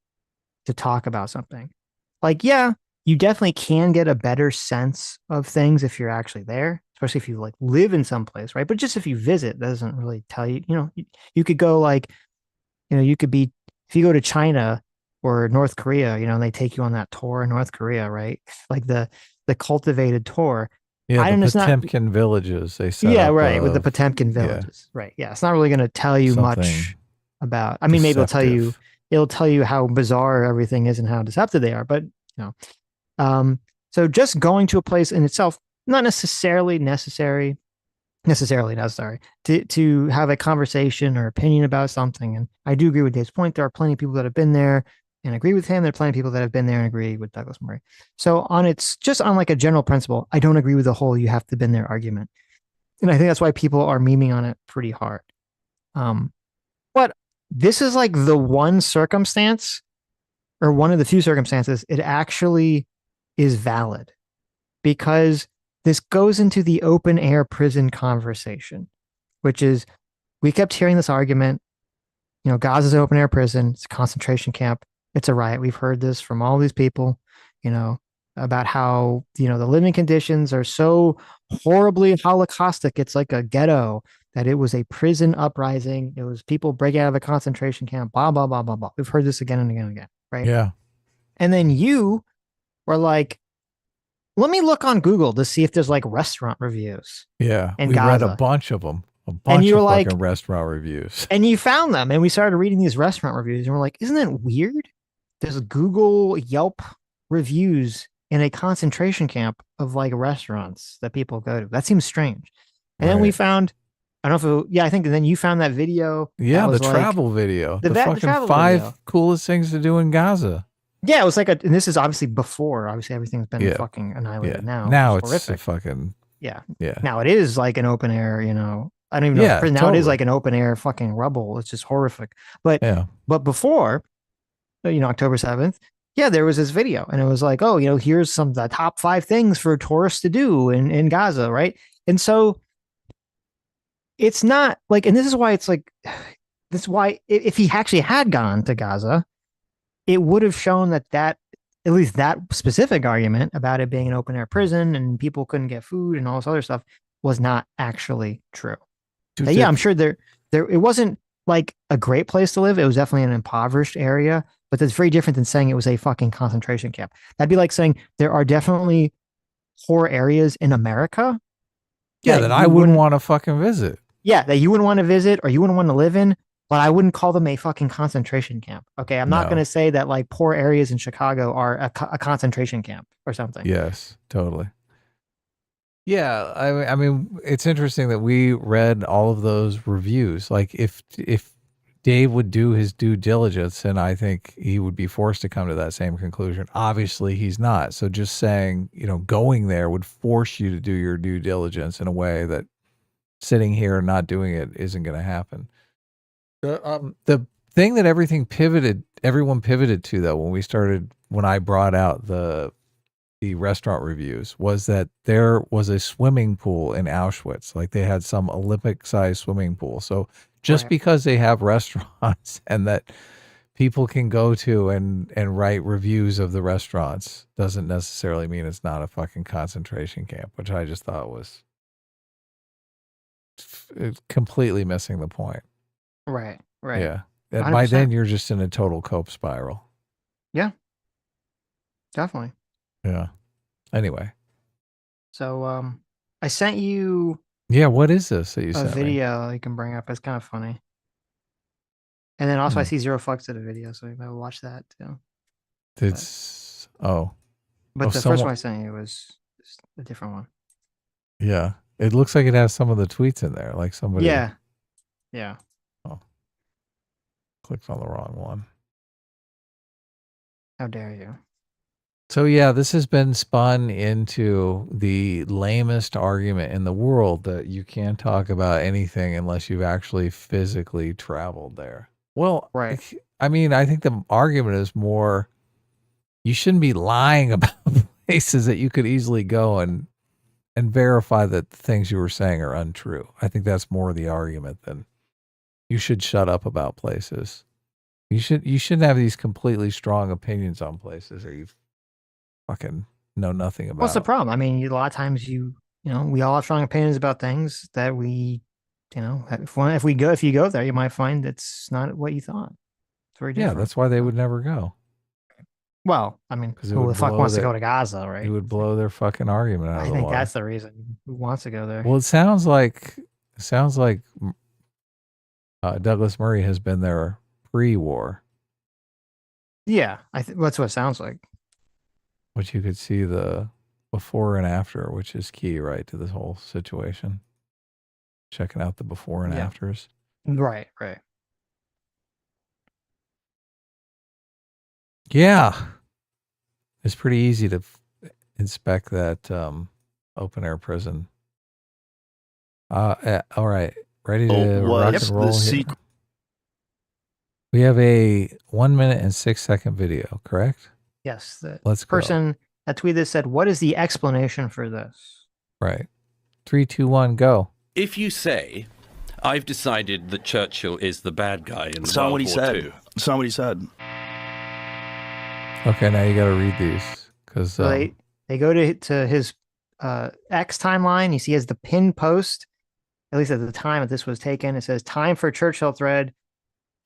to talk about something. Like, yeah, you definitely can get a better sense of things if you're actually there, especially if you like live in some place, right? But just if you visit, that doesn't really tell you, you could go like, you could be, if you go to China or North Korea, and they take you on that tour in North Korea, right? Like the cultivated tour. Yeah, the Potemkin villages, they set yeah, up, right, with the Potemkin villages. Yeah. Right. Yeah. It's not really going to tell you much about, I mean, maybe it'll tell you how bizarre everything is and how deceptive they are. But, so just going to a place in itself, not necessarily necessary to have a conversation or opinion about something. And I do agree with Dave's point. There are plenty of people that have been there and agree with him. There are plenty of people that have been there and agree with Douglas Murray. So just on like a general principle, I don't agree with the whole you have to been there argument. And I think that's why people are memeing on it pretty hard. But this is like the one circumstance or one of the few circumstances it actually is valid, because this goes into the open air prison conversation, which is, we kept hearing this argument, Gaza's open air prison, it's a concentration camp, it's a riot. We've heard this from all these people, about how, the living conditions are so horribly holocaustic. It's like a ghetto, that it was a prison uprising. It was people breaking out of a concentration camp, blah, blah, blah, blah, blah. We've heard this again and again and again, right? Yeah. And then you were like, let me look on Google to see if there's like restaurant reviews. Yeah. We read a bunch of them. A bunch of fucking restaurant reviews. And you found them, and we started reading these restaurant reviews, and we're like, isn't it weird? There's Google Yelp reviews in a concentration camp of like restaurants that people go to. That seems strange. And then we found I don't know if I think then you found that video. Yeah, the travel video. The fucking 5 video. Coolest things to do in Gaza. Yeah, it was like and this is obviously before. Obviously, everything's been fucking annihilated now. Now it's horrific. Fucking... Yeah. Now it is like an open air, I don't even know. Now totally. It is like an open air fucking rubble. It's just horrific. But before, October 7th, there was this video and it was like, oh, here's some of the top 5 things for tourists to do in Gaza, right? And so it's not like, and this is why it's like, this is why if he actually had gone to Gaza, it would have shown that at least that specific argument about it being an open air prison and people couldn't get food and all this other stuff was not actually true. I'm sure it wasn't like a great place to live. It was definitely an impoverished area, but that's very different than saying it was a fucking concentration camp. That'd be like saying there are definitely poor areas in America. Yeah, that I wouldn't want to fucking visit. Yeah, that you wouldn't want to visit or you wouldn't want to live in, but I wouldn't call them a fucking concentration camp. Okay, I'm not going to say that like poor areas in Chicago are a concentration camp or something. Yes, totally. Yeah, I mean, it's interesting that we read all of those reviews. Like, if Dave would do his due diligence, and I think he would be forced to come to that same conclusion. Obviously, he's not. So just saying, going there would force you to do your due diligence in a way that sitting here and not doing it isn't going to happen. The thing that everyone pivoted to, though, when I brought out the restaurant reviews, was that there was a swimming pool in Auschwitz. Like, they had some Olympic-sized swimming pool. So just because they have restaurants and that people can go to and write reviews of the restaurants doesn't necessarily mean it's not a fucking concentration camp, which I just thought was completely missing the point. Right. Yeah. By then, you're just in a total cope spiral. Yeah. Definitely. Yeah. Anyway. So, I sent you. Yeah, what is this that you sent me? A video you can bring up. It's kind of funny. And then also I see Zero Fucks to the video, so you might watch that too. But the first one I sent you was a different one. Yeah. It looks like it has some of the tweets in there, like somebody. Yeah. Oh. Clicked on the wrong one. How dare you? So yeah, this has been spun into the lamest argument in the world that you can't talk about anything unless you've actually physically traveled there. Well, right. I mean, I think the argument is more, you shouldn't be lying about places that you could easily go and verify that the things you were saying are untrue. I think that's more the argument than you should shut up about places. You shouldn't have these completely strong opinions on places, or you fucking know nothing about. What's the problem? I mean, a lot of times we all have strong opinions about things that we, if you go there, you might find it's not what you thought. It's very different. Yeah, that's why they would never go. Well, I mean, who the fuck wants to go to Gaza, right? It would blow their fucking argument out of the water. I think that's the reason. Who wants to go there? Well, it sounds like Douglas Murray has been there pre-war. Yeah, that's what it sounds like. Which you could see the before and after, which is key, right, to this whole situation. Checking out the before and afters. Right. Yeah. It's pretty easy to inspect that open air prison. All right. Ready to rock and roll here? We have a 1 minute and 6 second video, correct? Yes. The person that tweeted said, "What is the explanation for this?" Right. 3, 2, 1, go. If you say, "I've decided that Churchill is the bad guy in World War II." Somebody said. Okay, now you got to read these because so they go to his X timeline. You see, he has the pinned post. At least at the time that this was taken, it says "Time for Churchill thread."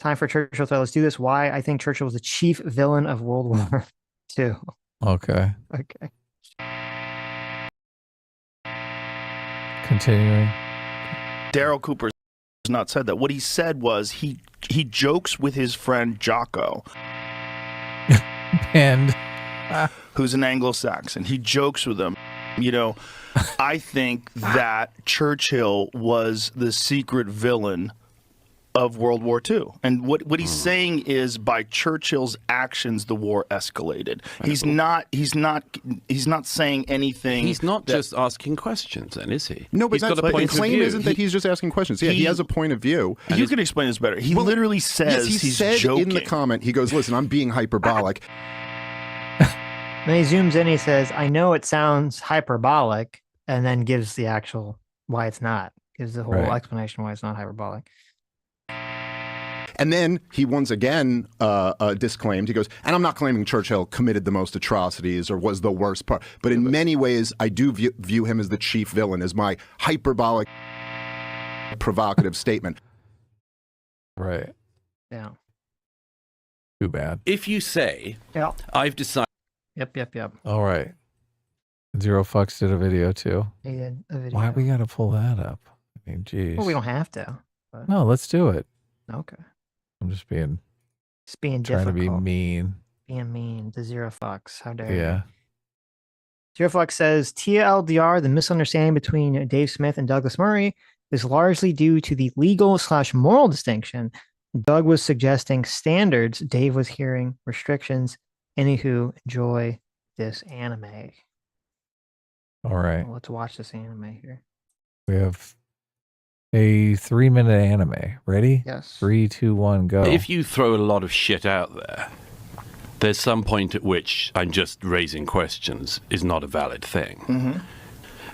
Time for Churchill thread. Let's do this. Why I think Churchill was the chief villain of World War II. Okay. Continuing. Daryl Cooper has not said that. What he said was he jokes with his friend Jocko. And who's an Anglo-Saxon. He jokes with him. You know, I think that Churchill was the secret villain of World War II. And what he's saying is, by Churchill's actions, the war escalated. He's not saying anything. He's not just asking questions, then, is he? No, but he's got a point the claim of view. isn't that he's just asking questions. Yeah, he has a point of view. You can explain this better. He literally says he said joking. in the comment, he goes, listen, I'm being hyperbolic. Then he zooms in, he says, I know it sounds hyperbolic, and then gives the actual why it's not. Gives the whole explanation why it's not hyperbolic. And then he once again disclaimed, he goes, and I'm not claiming Churchill committed the most atrocities or was the worst part, but in many ways, I do view him as the chief villain, as my hyperbolic, provocative statement. Right. Yeah. Too bad. If you say, I've decided. Yep. All right. Zero Fucks did a video too. He did a video. Why we got to pull that up? I mean, geez. Well, we don't have to. But... No, let's do it. Okay. I'm just being trying difficult. To be mean. Being mean to Zero Fucks. How dare you? Yeah. Zero Fucks says, TLDR, the misunderstanding between Dave Smith and Douglas Murray is largely due to the legal/moral distinction. Doug was suggesting standards. Dave was hearing restrictions. Anywho, enjoy this anime. All right. Well, let's watch this anime here. We have a 3-minute anime. Ready? Yes. 3, 2, 1, go. If you throw a lot of shit out there, there's some point at which I'm just raising questions is not a valid thing. Mm-hmm.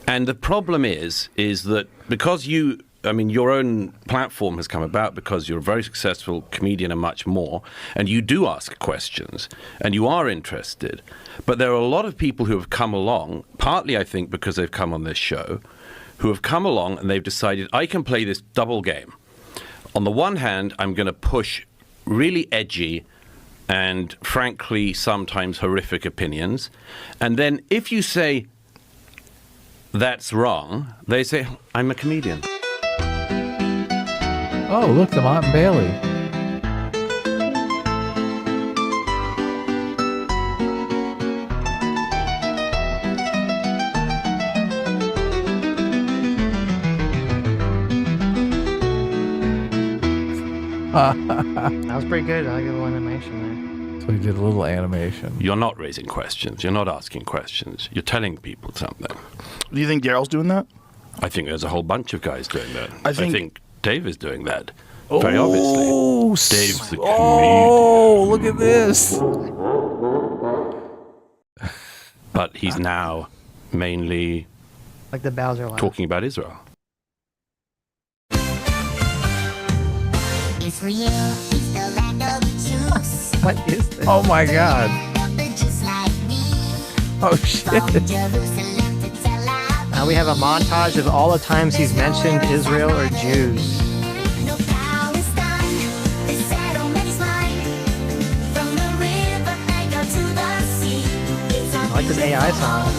And the problem is that because your own platform has come about because you're a very successful comedian and much more, and you do ask questions, and you are interested. But there are a lot of people who have come along, partly I think because they've come on this show, who have come along and they've decided, I can play this double game. On the one hand, I'm going to push really edgy and frankly sometimes horrific opinions. And then if you say, that's wrong, they say, I'm a comedian. Oh, look, the Mott and Bailey. That was pretty good. I like a little animation there. So he did a little animation. You're not raising questions. You're not asking questions. You're telling people something. Do you think Daryl's doing that? I think there's a whole bunch of guys doing that. I think Dave is doing that. Very obviously. Dave's the comedian. Oh, look at this. But he's now mainly like the Bowser laugh. Talking about Israel. What is this? Oh my God. Oh shit. Now we have a montage of all the times he's mentioned Israel or Jews. I like this AI song.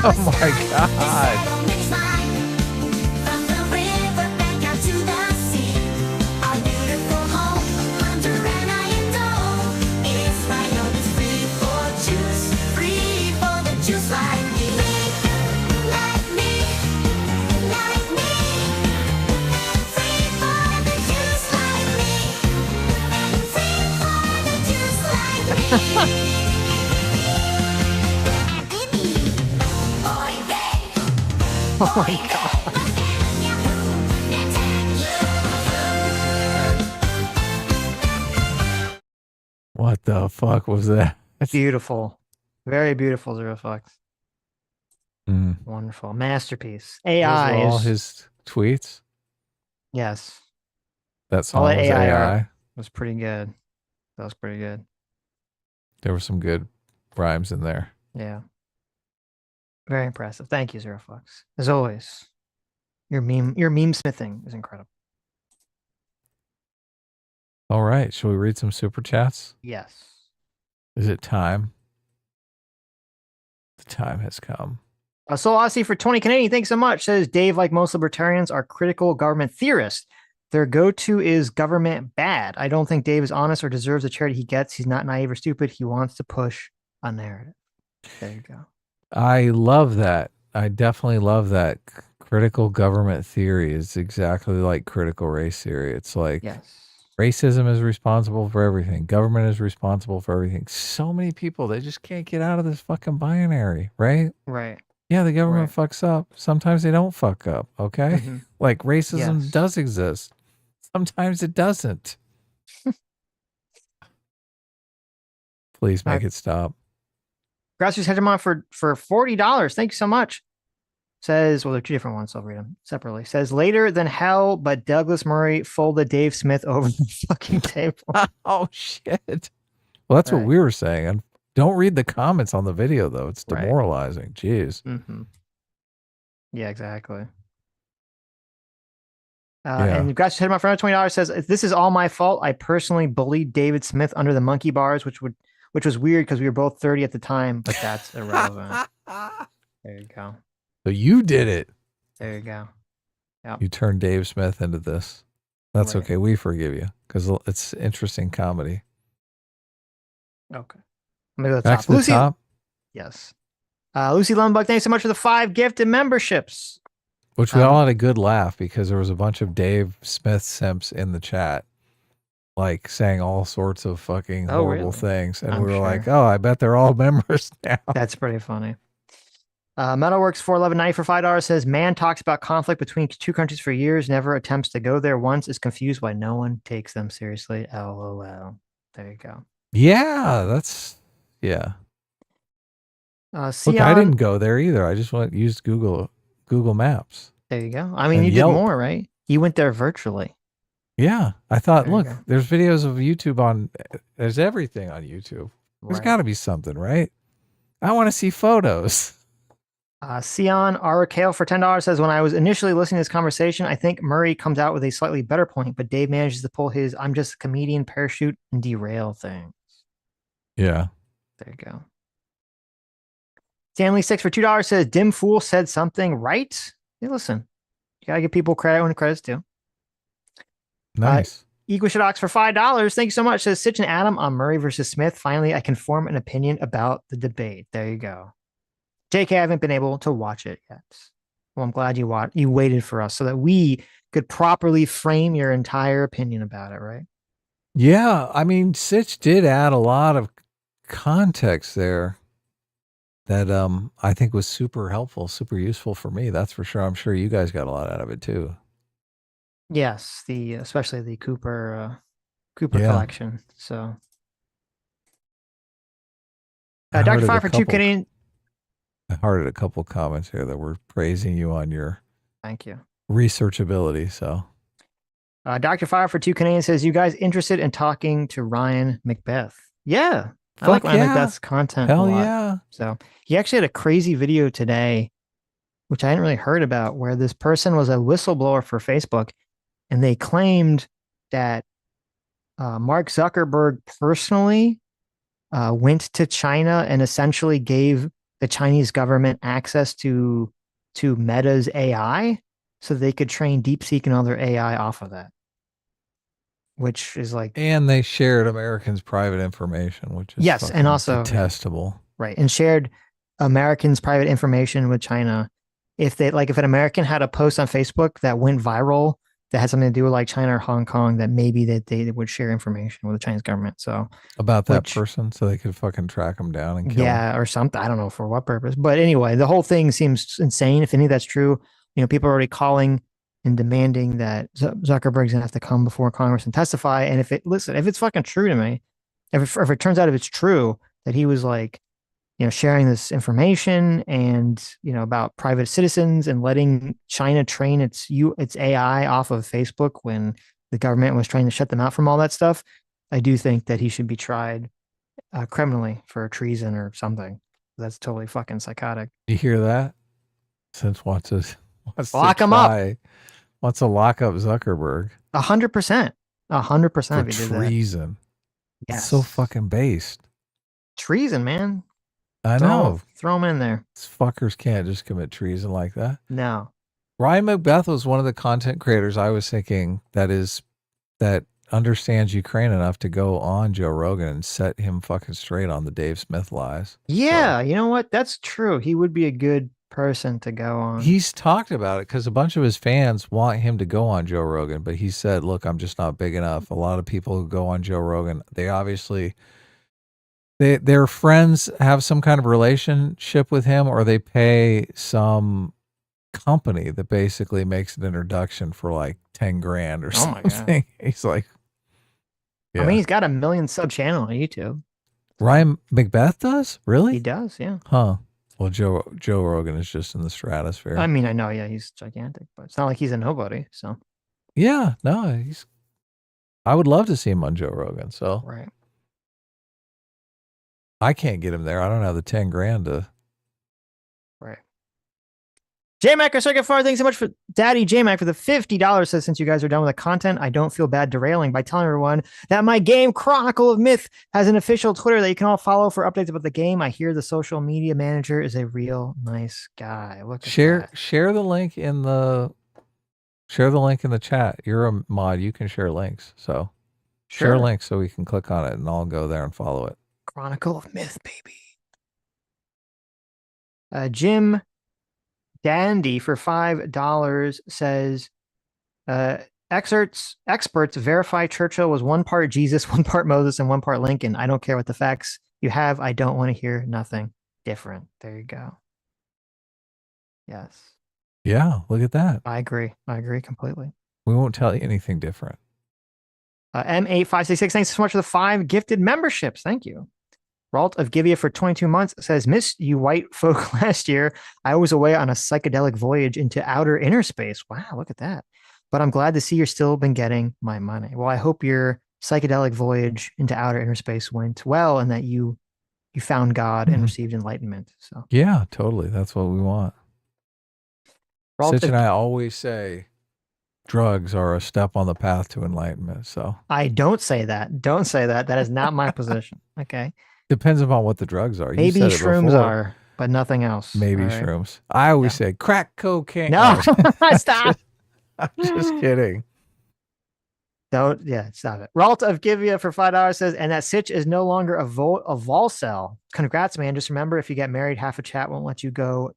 Oh my God. Oh my God. What the fuck was that? Beautiful. Very beautiful, Zero Fucks. Mm. Wonderful. Masterpiece. AI Those were all is... his tweets? Yes. That song was AI? Was pretty good. That was pretty good. There were some good rhymes in there. Yeah. Very impressive. Thank you, Zero Fucks. As always, your meme smithing is incredible. All right. Shall we read some super chats? Yes. Is it time? The time has come. Soul Odyssey for 20 Canadian. Thanks so much. Says Dave, like most libertarians, are critical government theorists. Their go-to is government bad. I don't think Dave is honest or deserves the charity he gets. He's not naive or stupid. He wants to push a narrative. There you go. I love that. I definitely love that. Critical government theory is exactly like critical race theory. It's like racism is responsible for everything. Government is responsible for everything. So many people, they just can't get out of this fucking binary, right? Right. Yeah, the government fucks up. Sometimes they don't fuck up, okay? Mm-hmm. Like racism does exist. Sometimes it doesn't. Please make it stop. Grassroots Hegemon for $40. Thank you so much. Says, well, they're two different ones, so I'll read them separately. Says, later than hell, but Douglas Murray folded Dave Smith over the fucking table. Oh, shit. Well, that's what we were saying. And don't read the comments on the video, though. It's demoralizing. Jeez. Mm-hmm. Yeah, exactly. And Grassroots Hegemon for $20 says, this is all my fault. I personally bullied David Smith under the monkey bars, which was weird because we were both 30 at the time, but that's irrelevant. There you go. So you did it. There you go. Yep. You turned Dave Smith into this. That's okay. We forgive you because it's interesting comedy. Okay. I'm going to go to the Back top. to the Lucy, top? Yes. Lucy Lundbug, thanks so much for the 5 gifted memberships. Which we all had a good laugh because there was a bunch of Dave Smith simps in the chat. Like saying all sorts of fucking horrible things. And we were like, oh, I bet they're all members now. That's pretty funny. Metalworks 411.90 for $5 says, man talks about conflict between two countries for years, never attempts to go there once, is confused why no one takes them seriously. LOL. There you go. Yeah, Look, I didn't go there either. I just used Google Maps. There you go. I mean, you did more, right? You went there virtually. Yeah. I thought, look, there's videos of YouTube there's everything on YouTube. There's got to be something, right? I want to see photos. Sion Arakale for $10 says, when I was initially listening to this conversation, I think Murray comes out with a slightly better point, but Dave manages to pull his I'm just a comedian parachute and derail things. Yeah. There you go. Stanley 6 for $2 says, Dim Fool said something right. Hey, listen, you got to give people credit when credit's due. Nice. Equishadox for $5. Thank you so much. Says Sitch and Adam on Murray versus Smith. Finally, I can form an opinion about the debate. There you go. JK, I haven't been able to watch it yet. Well, I'm glad you waited for us so that we could properly frame your entire opinion about it, right? Yeah. I mean, Sitch did add a lot of context there that I think was super helpful, super useful for me. That's for sure. I'm sure you guys got a lot out of it too. Yes, especially the Cooper collection. So, Dr. Fire for 2 Canadian. I heard a couple comments here that were praising you on your thank you researchability. So, Dr. Fire for 2 Canadian says, you guys interested in talking to Ryan Macbeth? Yeah, I like Ryan Macbeth's content. Hell a lot. Yeah! So he actually had a crazy video today, which I hadn't really heard about, where this person was a whistleblower for Facebook, and they claimed that Mark Zuckerberg personally went to China and essentially gave the Chinese government access to Meta's AI so they could train DeepSeek and other AI off of that. Which is like... And they shared Americans' private information, which is and also detestable. Right. And shared Americans' private information with China. If an American had a post on Facebook that went viral that had something to do with like China or Hong Kong, that maybe they would share information with the Chinese government. So about that person, so they could fucking track them down and kill them. or something. I don't know for what purpose, but anyway, the whole thing seems insane. If any of that's true, people are already calling and demanding that Zuckerberg's gonna have to come before Congress and testify. And if it's fucking true to me, if it turns out if it's true that he was like, sharing this information and, about private citizens and letting China train its AI off of Facebook when the government was trying to shut them out from all that stuff, I do think that he should be tried criminally for treason or something. That's totally fucking psychotic. You hear that? Since wants lock him up. Wants to lock up Zuckerberg. 100%. 100% for treason. Yes. It's so fucking based. Treason, man. I know. Throw them in there. These fuckers can't just commit treason like that. No. Ryan Macbeth was one of the content creators I was thinking that understands Ukraine enough to go on Joe Rogan and set him fucking straight on the Dave Smith lies. Yeah, you know what? That's true. He would be a good person to go on. He's talked about it because a bunch of his fans want him to go on Joe Rogan, but he said, look, I'm just not big enough. A lot of people who go on Joe Rogan, they obviously, their friends have some kind of relationship with him, or they pay some company that basically makes an introduction for like 10 grand or something. He's like, I mean, he's got a 1 million sub channel on YouTube. Ryan Macbeth does? Really? He does, yeah. Huh. Well, Joe Rogan is just in the stratosphere. I mean, I know, yeah, he's gigantic, but it's not like he's a nobody, so. Yeah, no, I would love to see him on Joe Rogan, so. Right. I can't get him there. I don't have the 10 grand to. Right. J-Mac, our second far, thanks so much for Daddy J-Mac for the $50. Says, since you guys are done with the content, I don't feel bad derailing by telling everyone that my game Chronicle of Myth has an official Twitter that you can all follow for updates about the game. I hear the social media manager is a real nice guy. Look at share the link in the chat. You're a mod, you can share links. So share links so we can click on it and I'll go there and follow it. Chronicle of Myth, baby. Jim Dandy for $5 says, experts verify Churchill was one part Jesus, one part Moses, and one part Lincoln. I don't care what the facts you have. I don't want to hear nothing different. There you go. Yes. Yeah, look at that. I agree completely. We won't tell you anything different. M8566, thanks so much for the 5 gifted memberships. Thank you. Ralt of Gibeah for 22 months says, missed you white folk last year. I was away on a psychedelic voyage into outer inner space. Wow, look at that. But I'm glad to see you're still been getting my money. Well, I hope your psychedelic voyage into outer inner space went well and that you found God and received enlightenment. So yeah, totally. That's what we want. Sitch and I always say drugs are a step on the path to enlightenment. So I don't say that. Don't say that. That is not my position. Okay. Depends upon what the drugs are. Maybe shrooms are, but nothing else. Maybe shrooms. I always say crack cocaine. No, stop. I'm just kidding. Don't, stop it. Ralt of Gibeah for $5 says, and that Sitch is no longer a volcel. Congrats, man. Just remember, if you get married, half of chat won't let you go.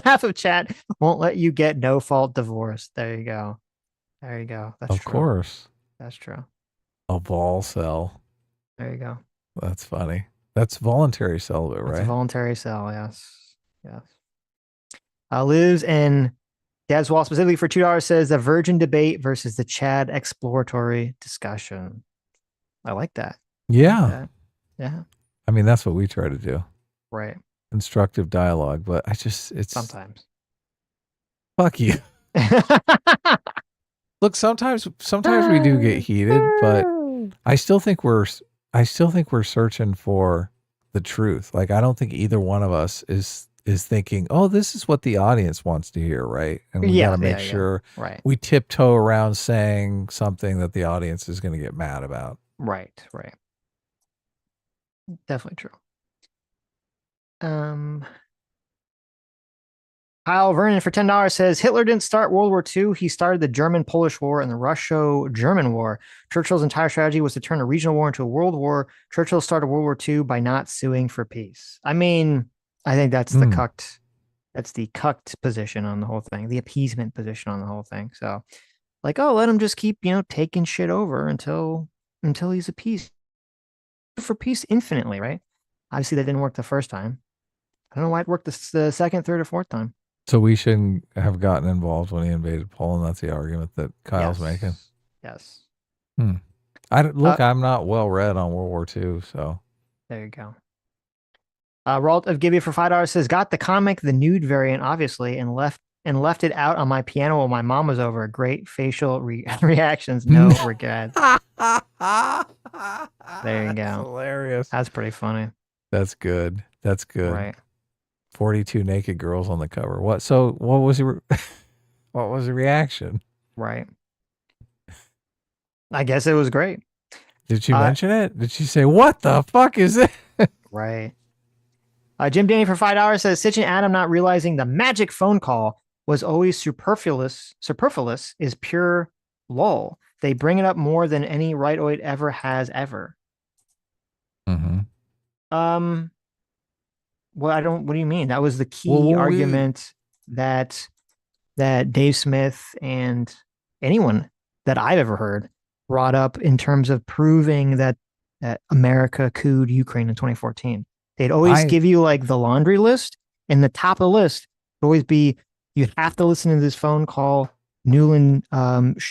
Half of chat won't let you get no fault divorce. There you go. There you go. That's true. Of course. That's true. A volcel. There you go. That's funny. That's voluntary celibate, right? It's voluntary cell, yes. Yes. Lives in Dad's Wall specifically for $2 says the virgin debate versus the Chad exploratory discussion. I like that. Yeah. Yeah. I mean, that's what we try to do. Right. Constructive dialogue, but it's sometimes. Fuck you. Look, sometimes we do get heated, but I still think we're searching for the truth. Like, I don't think either one of us is thinking, oh, this is what the audience wants to hear, right? And we got to make sure we tiptoe around saying something that the audience is going to get mad about. Right. Definitely true. Kyle Vernon for $10 says Hitler didn't start World War II. He started the German-Polish War and the Russo-German War. Churchill's entire strategy was to turn a regional war into a world war. Churchill started World War II by not suing for peace. I mean, I think that's the cucked position on the whole thing, the appeasement position on the whole thing. So, like, oh, let him just keep, taking shit over until he's appeased. For peace infinitely, right? Obviously, that didn't work the first time. I don't know why it worked the second, third, or fourth time. So we shouldn't have gotten involved when he invaded Poland. That's the argument that Kyle's making. Yes. I'm not well read on World War II, so there you go. Ralt of Gibeah for $5 says got the comic, the nude variant, obviously, and left it out on my piano while my mom was over. Great facial reactions, no regrets. There you go. That's hilarious. That's pretty funny. That's good. Right. 42 naked girls on the cover. What? So what was the reaction? Right. I guess it was great. Did she mention it? Did she say, what the fuck is it? Right. Jim Danny for $5 says, Sitch and Adam not realizing the magic phone call was always superfluous is pure lol. They bring it up more than any rightoid ever has ever. Mm-hmm. What do you mean? That was the key argument that Dave Smith and anyone that I've ever heard brought up in terms of proving that America couped Ukraine in 2014. They'd always give you like the laundry list, and the top of the list would always be, you have to listen to this phone call. Newland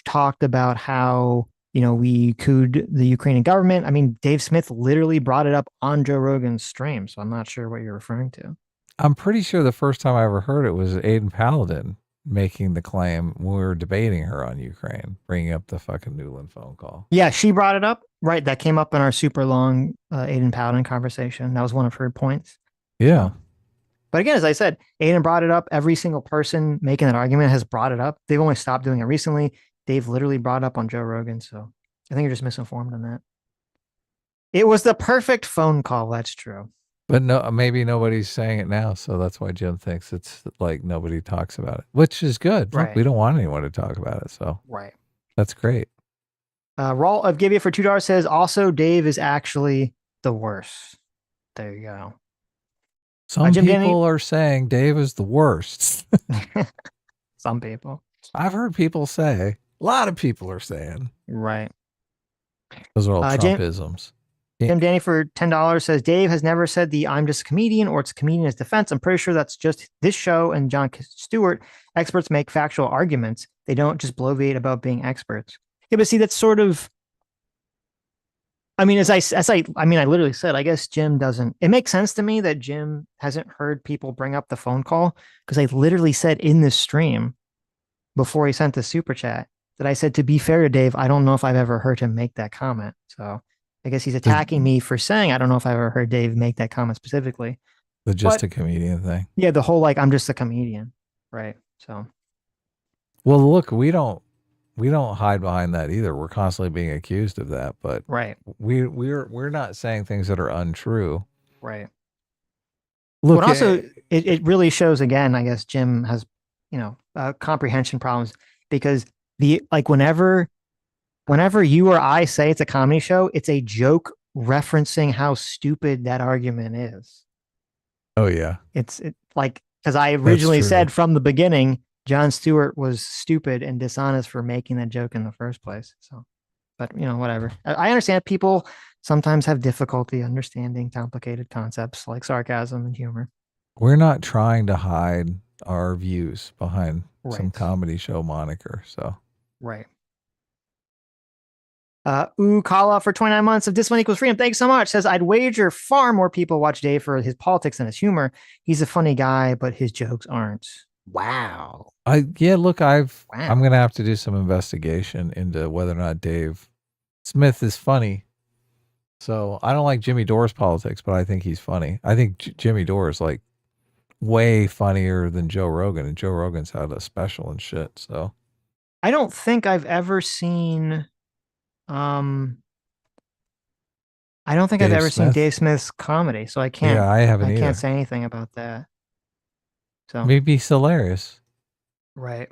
talked about how, we couped the Ukrainian government. I mean, Dave Smith literally brought it up on Joe Rogan's stream, so I'm not sure what you're referring to. I'm pretty sure the first time I ever heard it was Aiden Paladin making the claim when we were debating her on Ukraine, bringing up the fucking Newland phone call. Yeah, she brought it up. Right, that came up in our super long Aiden Paladin conversation. That was one of her points. Yeah. But again, as I said, Aiden brought it up. Every single person making that argument has brought it up. They've only stopped doing it recently. Dave literally brought it up on Joe Rogan. So I think you're just misinformed on that. It was the perfect phone call. That's true. But no, maybe nobody's saying it now. So that's why Jim thinks it's like nobody talks about it, which is good. Right. Look, we don't want anyone to talk about it. So right. That's great. Rawl of Give You for $2 says, also, Dave is actually the worst. There you go. Some people are saying Dave is the worst. Some people. I've heard people say, a lot of people are saying. Right. Those are all Trumpisms. Jim Danny for $10 says, Dave has never said the I'm just a comedian or it's a comedian as defense. I'm pretty sure that's just this show and Jon Stewart. Experts make factual arguments. They don't just bloviate about being experts. Yeah, but see, that's sort of, I mean, I literally said, I guess Jim doesn't, it makes sense to me that Jim hasn't heard people bring up the phone call, because I literally said in this stream before he sent the super chat that I said, to be fair to Dave, I don't know if I've ever heard him make that comment. So I guess he's attacking me for saying, I don't know if I've ever heard Dave make that comment specifically. The just a comedian thing. Yeah, the whole, like, I'm just a comedian. Right. So. Well, look, we don't hide behind that either. We're constantly being accused of that, but right. We're not saying things that are untrue. Right. Look, but also it really shows again, I guess Jim has, comprehension problems, because whenever you or I say it's a comedy show, it's a joke referencing how stupid that argument is. Oh yeah. It's because I originally said from the beginning, Jon Stewart was stupid and dishonest for making that joke in the first place. So, but whatever. I understand people sometimes have difficulty understanding complicated concepts like sarcasm and humor. We're not trying to hide our views behind some comedy show moniker. So, right. Kala for 29 months of Discipline Equals Freedom. Thanks so much. Says, I'd wager far more people watch Dave for his politics than his humor. He's a funny guy, but his jokes aren't. Wow. I'm going to have to do some investigation into whether or not Dave Smith is funny. So I don't like Jimmy Dore's politics, but I think he's funny. I think Jimmy Dore is like way funnier than Joe Rogan, and Joe Rogan's had a special and shit. So I don't think I've ever seen, I've ever seen Dave Smith's comedy, so I can't. Yeah, I haven't either. Can't say anything about that. So maybe it's hilarious. Right.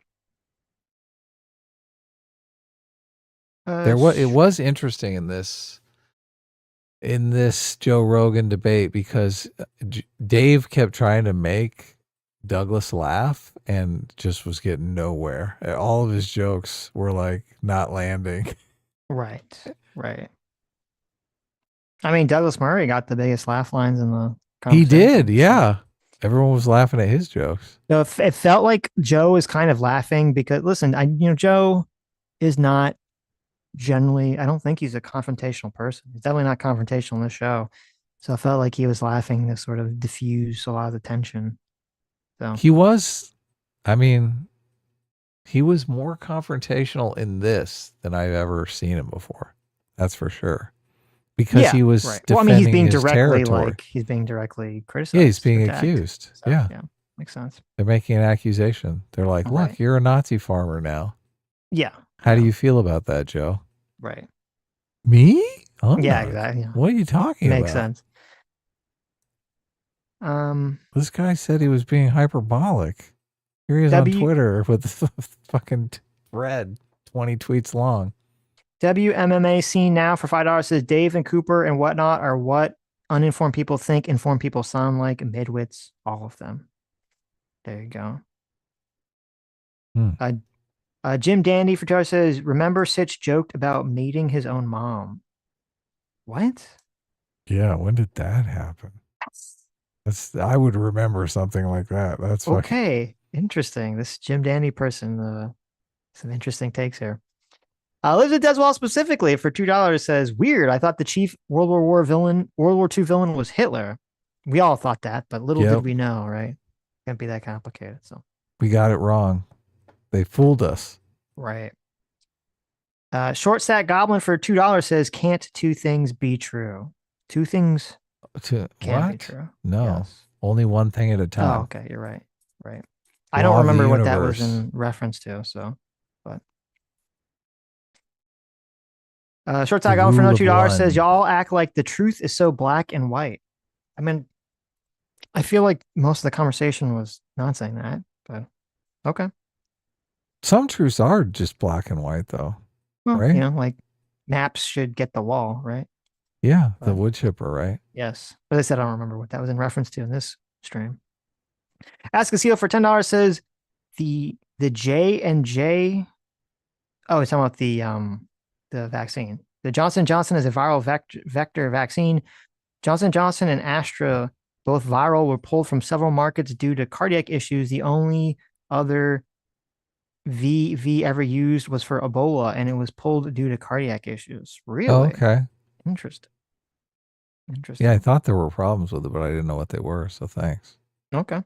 It was interesting in this Joe Rogan debate, because Dave kept trying to make Douglas laugh and just was getting nowhere. All of his jokes were like not landing. Right. I mean, Douglas Murray got the biggest laugh lines in the conversation. He did, yeah. Everyone was laughing at his jokes. So it felt like Joe is kind of laughing because, listen, Joe is not generally, I don't think he's a confrontational person. He's definitely not confrontational in this show. So I felt like he was laughing to sort of diffuse a lot of the tension. So he was more confrontational in this than I've ever seen him before. That's for sure. Because he was defending he's being his directly territory. He's being directly criticized. Yeah, he's being accused. So, yeah, makes sense. They're making an accusation. They're like, "Look, you're a Nazi farmer now." Yeah. How do you feel about that, Joe? Right. Me? Yeah, exactly. Yeah. What are you talking about? Makes sense. This guy said he was being hyperbolic. Here he is on Twitter with the fucking thread, 20 tweets long. WMMA scene now for $5 says Dave and Cooper and whatnot are what uninformed people think informed people sound like. Midwits, all of them. There you go. Jim Dandy for $2 says, remember Sitch joked about meeting his own mom. What? Yeah, when did that happen? I would remember something like that. That's okay. Interesting. This Jim Dandy person, some interesting takes here. Lives at Deswell specifically for $2 says, weird. I thought the chief World War II villain was Hitler. We all thought that, but little did we know, right? Can't be that complicated. So we got it wrong. They fooled us. Right. Short Stack Goblin for $2 says, can't two things be true? Two things can't be true. No. Yes. Only one thing at a time. Oh, okay. You're right. Right. I don't remember what that was in reference to, so but Short Stack Goblin for another $2 says, y'all act like the truth is so black and white. I mean, I feel like most of the conversation was not saying that, but okay. Some truths are just black and white, though. Well, right? Like maps should get the wall, right? Yeah, the wood chipper, right? Yes. But I said I don't remember what that was in reference to in this stream. Ask a Seal for $10 says the J&J. Oh, it's talking about the vaccine. The Johnson & Johnson is a viral vector vaccine. Johnson & Johnson and Astra, both viral, were pulled from several markets due to cardiac issues. The only other VV ever used was for Ebola, and it was pulled due to cardiac issues. Really? Oh, okay. Interesting. Yeah, I thought there were problems with it, but I didn't know what they were, so thanks. Okay.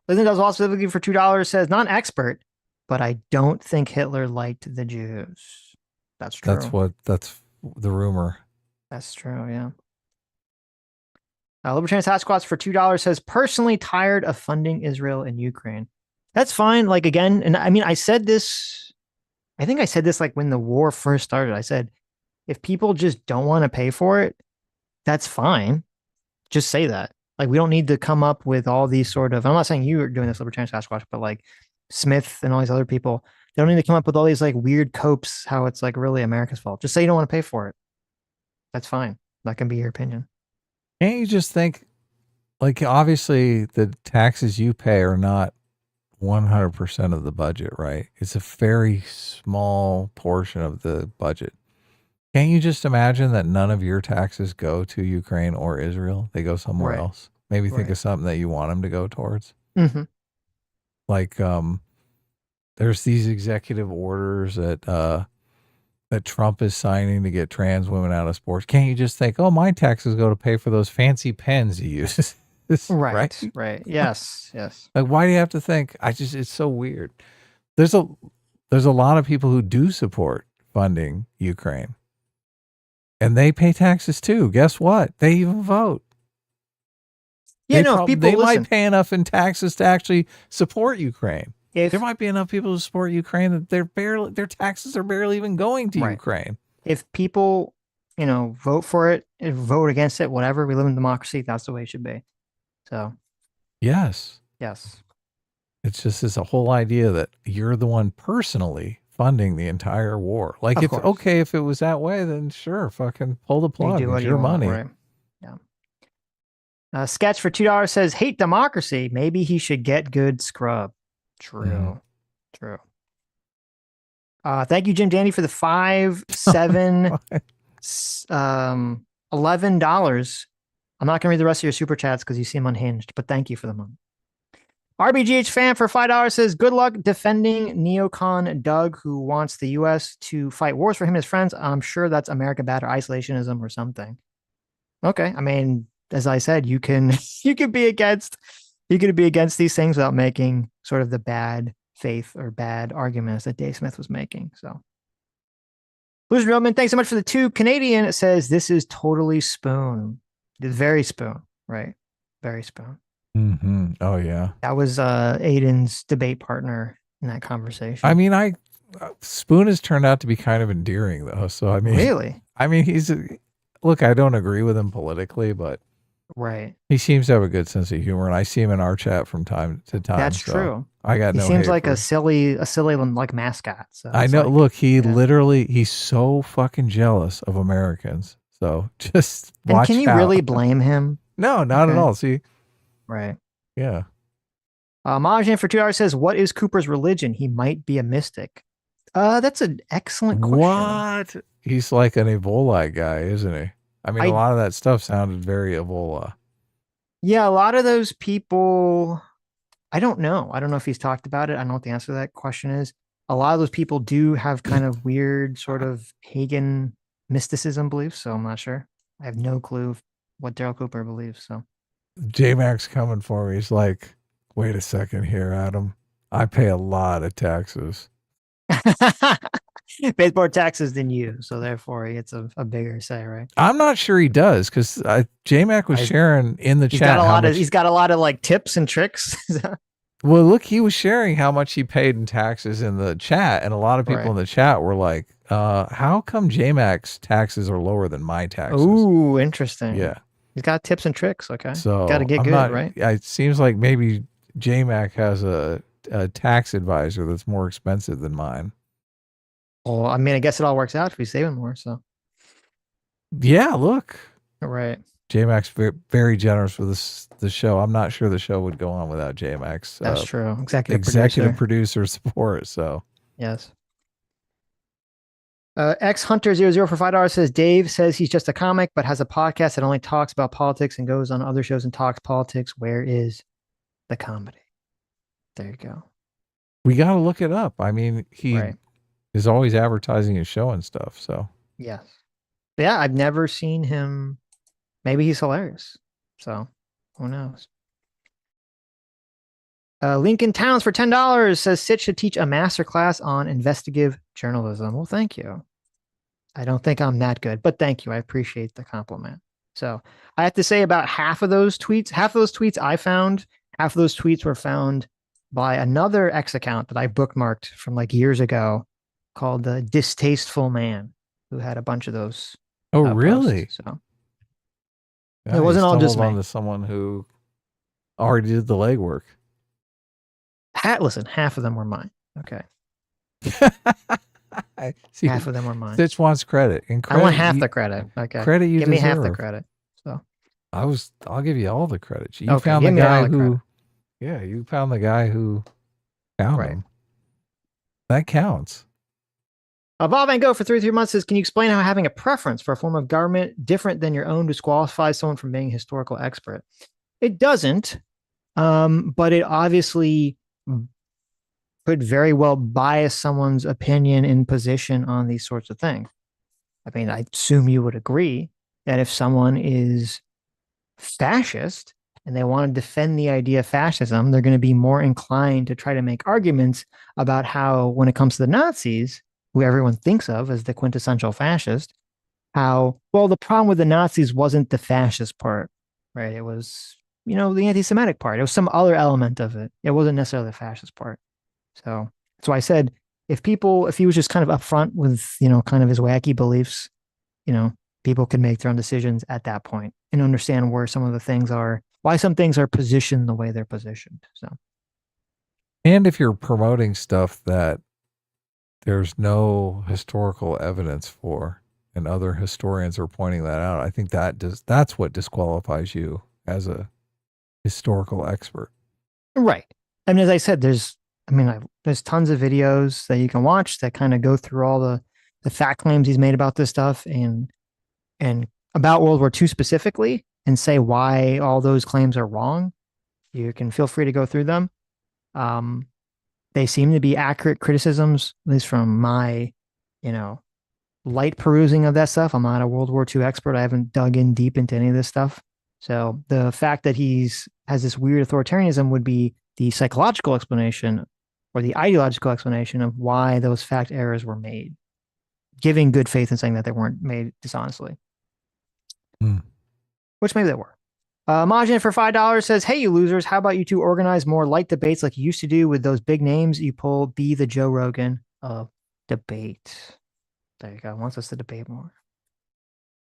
Listen does also specifically for $2 says, not an expert, but I don't think Hitler liked the Jews. That's true. That's the rumor. That's true, yeah. Libertarian Sasquatch for $2 says, personally tired of funding Israel and Ukraine. That's fine. Like, again, and I mean, I think I said this like when the war first started. I said, if people just don't want to pay for it, that's fine. Just say that. Like, we don't need to come up with all these sort of, I'm not saying you are doing this, Libertarian Sasquatch, but like Smith and all these other people, they don't need to come up with all these like weird copes, how it's like really America's fault. Just say you don't want to pay for it. That's fine. That can be your opinion. Can't you just think, like, obviously the taxes you pay are not 100% of the budget, right? It's a very small portion of the budget. Can't you just imagine that none of your taxes go to Ukraine or Israel? They go somewhere else. Maybe think of something that you want them to go towards. Mm-hmm. Like, there's these executive orders that Trump is signing to get trans women out of sports. Can't you just think, oh, my taxes go to pay for those fancy pens he uses? Right. Yes. Like, why do you have to think? It's so weird. There's a lot of people who do support funding Ukraine, and they pay taxes too. Guess what? They even vote. Yeah, they might pay enough in taxes to actually support Ukraine. There might be enough people to support Ukraine that their taxes are barely even going to Ukraine. If people, vote for it, vote against it, whatever, we live in democracy. That's the way it should be. So, yes. It's just this whole idea that you're the one personally funding the entire war. Like, it's okay if it was that way, then sure, fucking pull the plug. It's your money. Right? Yeah. Sketch for $2 says, hate democracy. Maybe he should get good scrub. True. Thank you, Jim Dandy, for the $5, $7, $11. I'm not going to read the rest of your super chats because you seem unhinged, but thank you for the money. RBGH fan for $5 says, good luck defending neocon Doug, who wants the U.S. to fight wars for him and his friends. I'm sure that's America bad or isolationism or something. Okay. I mean, as I said, you can be against these things without making sort of the bad faith or bad arguments that Dave Smith was making. So, Loser Roman, thanks so much for the 2 Canadian. It says, this is totally Spoon. Very Spoon, right? Very Spoon. Mm-hmm. Oh, yeah. That was Aiden's debate partner in that conversation. I mean, Spoon has turned out to be kind of endearing, though. So I mean, really, look. I don't agree with him politically, but right, he seems to have a good sense of humor, and I see him in our chat from time to time. That's true. I got he no. seems hate like for a silly like mascot. So I know. Look, he's so fucking jealous of Americans. So just watch And can you out. really blame him? No, not at all. See, right. Yeah. Majan for $2 says, "What is Cooper's religion? He might be a mystic." That's an excellent question. What? He's like an Ebola guy, isn't he? I mean, a lot of that stuff sounded very Ebola. Yeah, a lot of those people, I don't know. I don't know if he's talked about it. I don't know what the answer to that question is. A lot of those people do have kind of weird sort of pagan mysticism beliefs, so I'm not sure. I have no clue what Daryl Cooper believes, so. J-Mac's coming for me. He's like, wait a second here, Adam. I pay a lot of taxes. Pays more taxes than you, so therefore he gets a bigger say, right? I'm not sure he does, because J-Mac was sharing in the chat. He's got a lot of like tips and tricks. Well, look, he was sharing how much he paid in taxes in the chat, and a lot of people in the chat were like, how come J-Mac's taxes are lower than my taxes? Ooh, interesting. Yeah. He's got tips and tricks, okay? So got to get good, right? It seems like maybe J-Mac has a tax advisor that's more expensive than mine. Well, I mean, I guess it all works out if he's saving more, so. Yeah, look. Right. J-Mac's very, very generous with the show. I'm not sure the show would go on without J-Mac's. That's true. Executive producer support, so. Yes. X-Hunter00 for $5 says, Dave says he's just a comic, but has a podcast that only talks about politics and goes on other shows and talks politics. Where is the comedy? There you go. We got to look it up. I mean, he is always advertising his show and stuff, so. Yes. Yeah, I've never seen him. Maybe he's hilarious. So, who knows? Lincoln Towns for $10 says Sitch should teach a master class on investigative journalism. Well, thank you. I don't think I'm that good, but thank you. I appreciate the compliment. So I have to say about half of those tweets I found, half of those tweets were found by another X account that I bookmarked from like years ago called the Distasteful Man, who had a bunch of those. Oh, really? Posts, so yeah, it wasn't all just me. Onto someone who already did the legwork. Listen, half of them were mine. Okay. See, half of them were mine. Stitch wants credit. And credit, I want half the credit. Okay. Credit you give deserve. me half the credit. So I'll give you all the credit. You okay, found the guy who you found the guy who found him. That counts. Bob Van Gogh for 33 months says, can you explain how having a preference for a form of government different than your own disqualifies someone from being a historical expert? It doesn't, but it obviously could very well bias someone's opinion and position on these sorts of things. I mean, I assume you would agree that if someone is fascist and they want to defend the idea of fascism, they're going to be more inclined to try to make arguments about how, when it comes to the Nazis, who everyone thinks of as the quintessential fascist, how, well, the problem with the Nazis wasn't the fascist part, right? It was, the anti-Semitic part. It was some other element of it. It wasn't necessarily the fascist part. So that's why I said, if he was just kind of upfront with, kind of his wacky beliefs, people could make their own decisions at that point and understand where some of the things are, why some things are positioned the way they're positioned. So, and if you're promoting stuff that there's no historical evidence for, and other historians are pointing that out, I think that's what disqualifies you as a historical expert. Right. I mean, as I said, there's tons of videos that you can watch that kind of go through all the fact claims he's made about this stuff and about World War II specifically, and say why all those claims are wrong. You can feel free to go through them. They seem to be accurate criticisms, at least from my, light perusing of that stuff. I'm not a World War II expert. I haven't dug in deep into any of this stuff. So the fact that has this weird authoritarianism would be the psychological explanation or the ideological explanation of why those fact errors were made, giving good faith and saying that they weren't made dishonestly. Which maybe they were. Majin for $5 says, hey, you losers, how about you two organize more light debates like you used to do with those big names you pull, be the Joe Rogan of Debate. There you go. Wants us to debate more.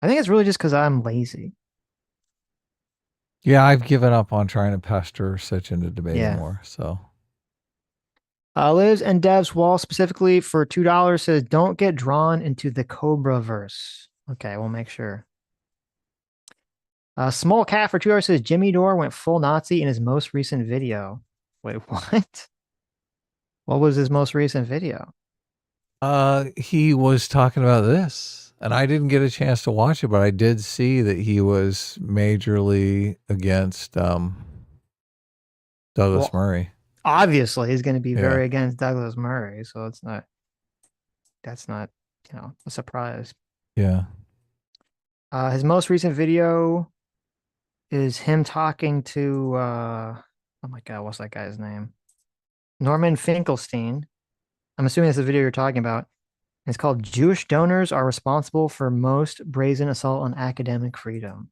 I think it's really just because I'm lazy. Yeah, I've given up on trying to pester Sitch into debating more. So, Liz and Dev's wall specifically for $2 says, "Don't get drawn into the Cobra verse." Okay, we'll make sure. Small Cat for $2 says, "Jimmy Dore went full Nazi in his most recent video." Wait, what? What was his most recent video? He was talking about this, and I didn't get a chance to watch it, but I did see that he was majorly against Douglas Murray. Obviously, he's going to be very against Douglas Murray, so that's not, a surprise. Yeah. His most recent video is him talking to oh my God, what's that guy's name? Norman Finkelstein. I'm assuming that's the video you're talking about. It's called "Jewish Donors Are Responsible for Most Brazen Assault on Academic Freedom."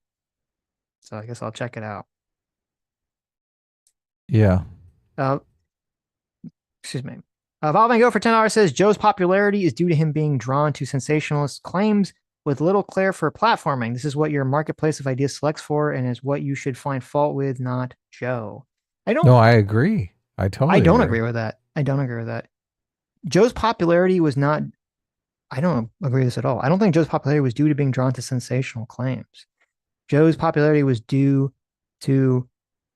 So I guess I'll check it out. Yeah. Excuse me. Val Van Gogh for $10 says, "Joe's popularity is due to him being drawn to sensationalist claims with little care for platforming. This is what your marketplace of ideas selects for and is what you should find fault with, not Joe." No, I agree. I don't agree with that. I don't agree with that. Joe's popularity was not, I don't agree with this at all. I don't think Joe's popularity was due to being drawn to sensational claims. Joe's popularity was due to,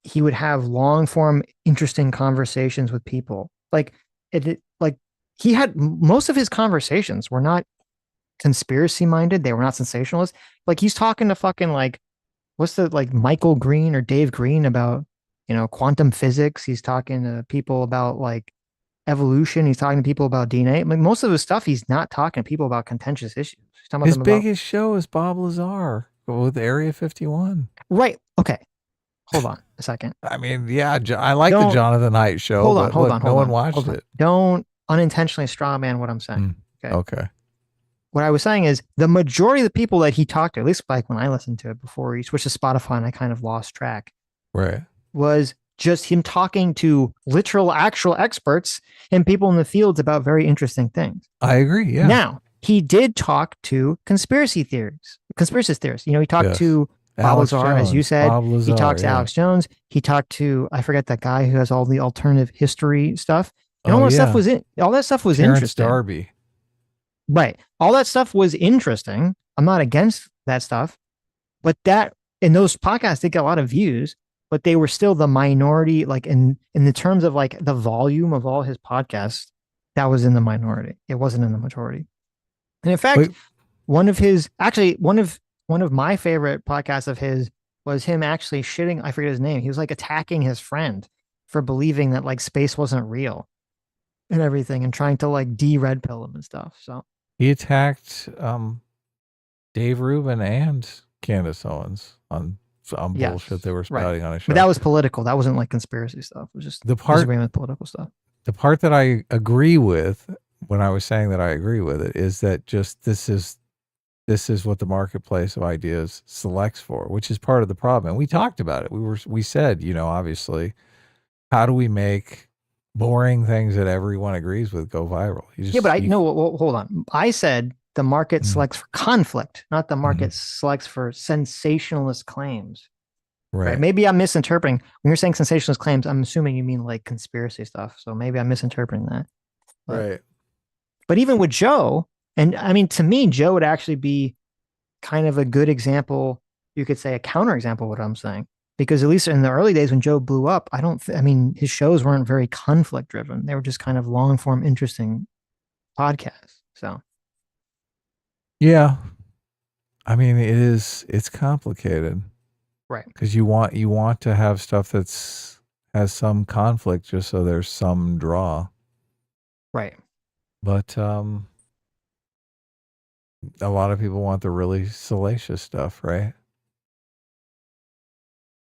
he would have long form, interesting conversations with people. Like he had, most of his conversations were not conspiracy minded. They were not sensationalist. Like he's talking to fucking Michael Green or Dave Green about, quantum physics. He's talking to people about evolution. He's talking to people about DNA. Like most of his stuff, he's not talking to people about contentious issues. He's talking about his biggest show is Bob Lazar with Area 51. Right. Okay. Hold on a second. I mean, yeah, I like the Jonathan Haidt show. Hold on. No one watched it. Don't unintentionally strawman what I'm saying. Okay. What I was saying is the majority of the people that he talked to, at least like when I listened to it before he switched to Spotify and I kind of lost track. Right. Was just him talking to literal, actual experts and people in the fields about very interesting things. I agree. Yeah. Now, he did talk to conspiracy theorists. He talked to Bob Lazar, as you said. He talked to Alex Jones. He talked to, I forget that guy who has all the alternative history stuff. And all that stuff was Terrence interesting. Darby. Right. All that stuff was interesting. I'm not against that stuff. But in those podcasts, they get a lot of views, but they were still the minority, in the terms of the volume of all his podcasts, that was in the minority. It wasn't in the majority. And in fact, one of my favorite podcasts of his was him actually shitting, I forget his name. He was attacking his friend for believing that space wasn't real and everything and trying to de-red pill him and stuff. So he attacked Dave Rubin and Candace Owens on bullshit they were spouting on a show. But that was political. That wasn't conspiracy stuff. It was just disagreement with political stuff. The part that I agree with when I was saying that I agree with it is that just this is what the marketplace of ideas selects for, which is part of the problem. And we talked about it. We said, obviously, how do we make boring things that everyone agrees with go viral? Hold on. I said the market selects for conflict, not the market selects for sensationalist claims. Right. Maybe I'm misinterpreting. When you're saying sensationalist claims, I'm assuming you mean conspiracy stuff. So maybe I'm misinterpreting that. Right. But even with Joe, and I mean, to me, Joe would actually be kind of a good example. You could say a counterexample of what I'm saying. Because at least in the early days when Joe blew up, his shows weren't very conflict driven. They were just kind of long form, interesting podcasts. So. Yeah. I mean, it's complicated. Right. Because you want to have stuff has some conflict just so there's some draw. Right. But a lot of people want the really salacious stuff, right?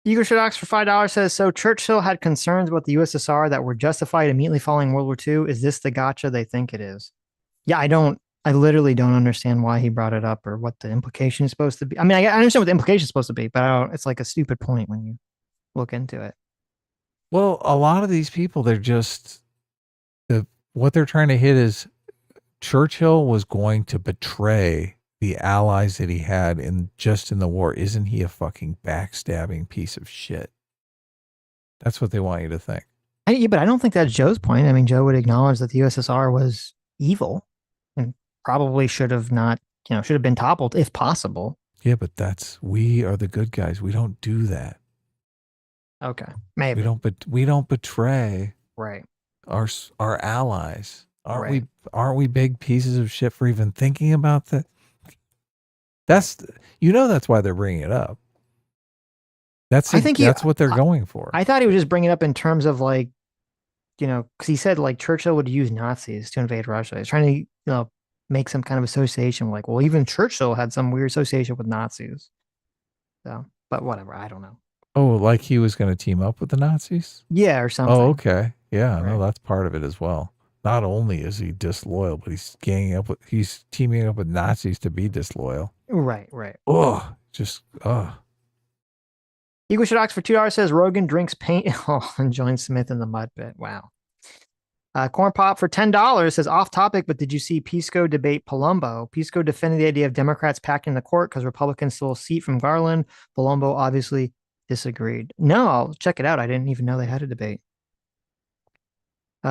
Igor Shadox for $5 says, "So Churchill had concerns about the USSR that were justified immediately following World War II. Is this the gotcha they think it is?" Yeah, I literally don't understand why he brought it up or what the implication is supposed to be. I mean, I understand what the implication is supposed to be, but it's a stupid point when you look into it. Well, a lot of these people, they're just, what they're trying to hit is Churchill was going to betray the allies that he had in the war. Isn't he a fucking backstabbing piece of shit? That's what they want you to think. Yeah, but I don't think that's Joe's point. I mean, Joe would acknowledge that the USSR was evil and probably should have been toppled if possible. Yeah, but we are the good guys. We don't do that. Okay, maybe we don't betray right our allies. Aren't we big pieces of shit for even thinking about that? That's why they're bringing it up. That's what they're going for. I thought he was just bringing it up in terms of like, because he said like Churchill would use Nazis to invade Russia. He's trying to make some kind of association like, well, even Churchill had some weird association with Nazis. So, but whatever, I don't know. Oh, like he was going to team up with the Nazis? Yeah, or something. Oh, okay. Yeah, no, that's part of it as well. Not only is he disloyal, but he's teaming up with Nazis to be disloyal. Right. Oh, Eagle Shadox for $2 says Rogan drinks paint and joins Smith in the mud pit. Wow. Corn Pop for $10 says off topic, but did you see Pisco debate Palumbo? Pisco defended the idea of Democrats packing the court because Republicans stole a seat from Garland. Palumbo obviously disagreed. No, I'll check it out. I didn't even know they had a debate.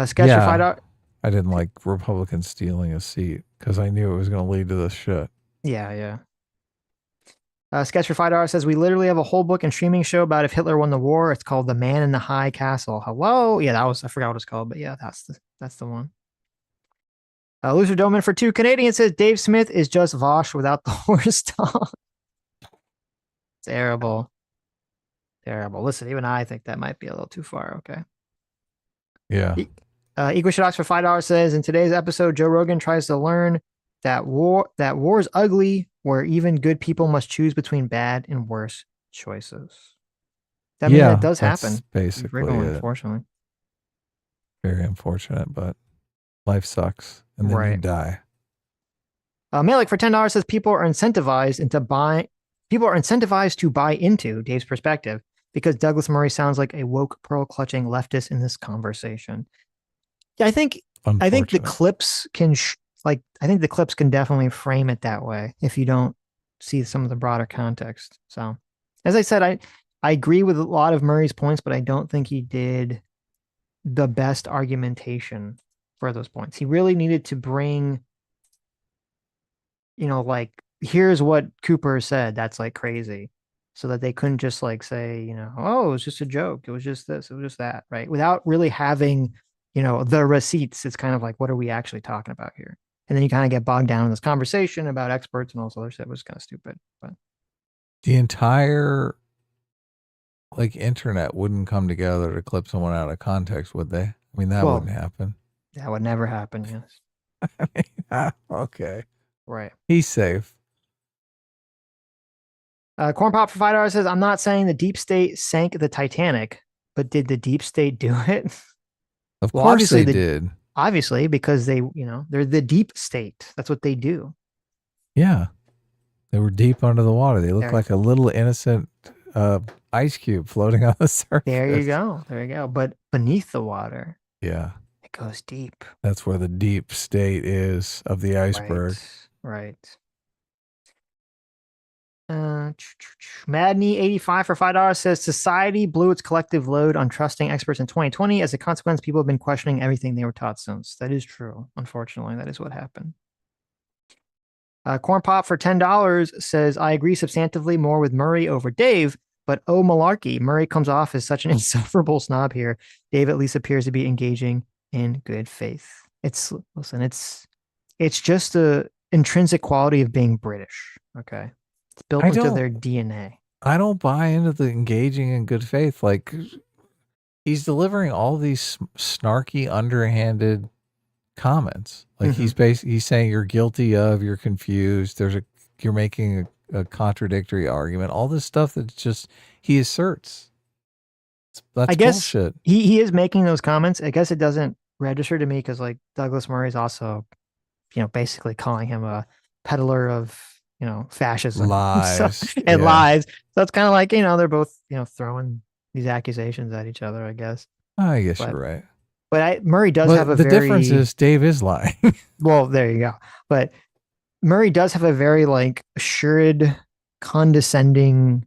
Sketch for $5. I didn't like Republicans stealing a seat because I knew it was going to lead to this shit. Yeah. Sketch for $5 says we literally have a whole book and streaming show about if Hitler won the war. It's called The Man in the High Castle. Hello, yeah, I forgot what it's called, but yeah, that's the one. Loser Doman for $2 Canadian says Dave Smith is just Vosh without the horse talk. Terrible. Listen, even I think that might be a little too far. Okay. Yeah. Equal Shotox for $5 says in today's episode, Joe Rogan tries to learn that war is ugly, where even good people must choose between bad and worse choices. That means that does happen. Basically, unfortunately. Very unfortunate, but life sucks, and then you die. Malik for $10 says people are incentivized to buy into Dave's perspective because Douglas Murray sounds like a woke pearl clutching leftist in this conversation. Yeah, I think the clips can definitely frame it that way if you don't see some of the broader context. So, as I said, I agree with a lot of Murray's points, but I don't think he did the best argumentation for those points. He really needed to bring, like, here's what Cooper said. That's like crazy. So that they couldn't just like say, oh, it was just a joke. It was just this. It was just that. Right. Without really having, the receipts. It's kind of like, what are we actually talking about here? And then you kind of get bogged down in this conversation about experts and all this other shit, which is kind of stupid. But the entire internet wouldn't come together to clip someone out of context, would they? I mean, that wouldn't happen. That would never happen. Yes. Okay. Right. He's safe. Corn Pop for $5 says, I'm not saying the deep state sank the Titanic, but did the deep state do it? Of course they did. Obviously, because they're the deep state. That's what they do. Yeah. They were deep under the water. They look like a little innocent ice cube floating on the surface. There you go. But beneath the water. Yeah. It goes deep. That's where the deep state is of the iceberg. Right. Madney85 for $5 says society blew its collective load on trusting experts in 2020. As a consequence, people have been questioning everything they were taught since. That is true. Unfortunately, that is what happened. Corn Pop for $10 says, I agree substantively more with Murray over Dave, but oh malarkey, Murray comes off as such an insufferable snob here. Dave at least appears to be engaging in good faith. It's just the intrinsic quality of being British. Okay. It's built into their DNA. I don't buy into the engaging in good faith. Like, he's delivering all these snarky, underhanded comments. Like, he's saying you're guilty of, you're confused. You're making a contradictory argument. All this stuff that just he asserts. That's bullshit. He is making those comments. I guess it doesn't register to me because like Douglas Murray's also, basically calling him a peddler of fascism, lies, and lies. So it's kind of like, they're both, throwing these accusations at each other, I guess. You're right. But Murray does have a the difference is Dave is lying. Well, there you go. But Murray does have a very like assured, condescending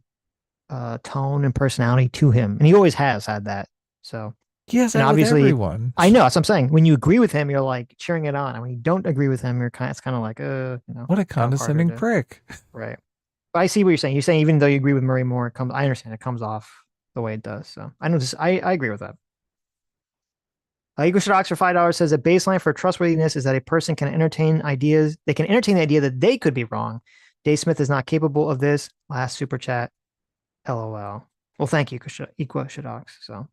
tone and personality to him, and he always has had that. So yes, and obviously, everyone. I know that's what I'm saying. When you agree with him, you're like cheering it on, and when you don't agree with him, it's kind of like, what a condescending prick. Right. But I see what you're saying. You're saying even though you agree with Murray more, I understand it comes off the way it does. So I know this. I agree with that. Equal Shit for $5 says a baseline for trustworthiness is that a person can entertain ideas. They can entertain the idea that they could be wrong. Dave Smith is not capable of this. Last super chat. LOL. Well, thank you, Equal Shit. So,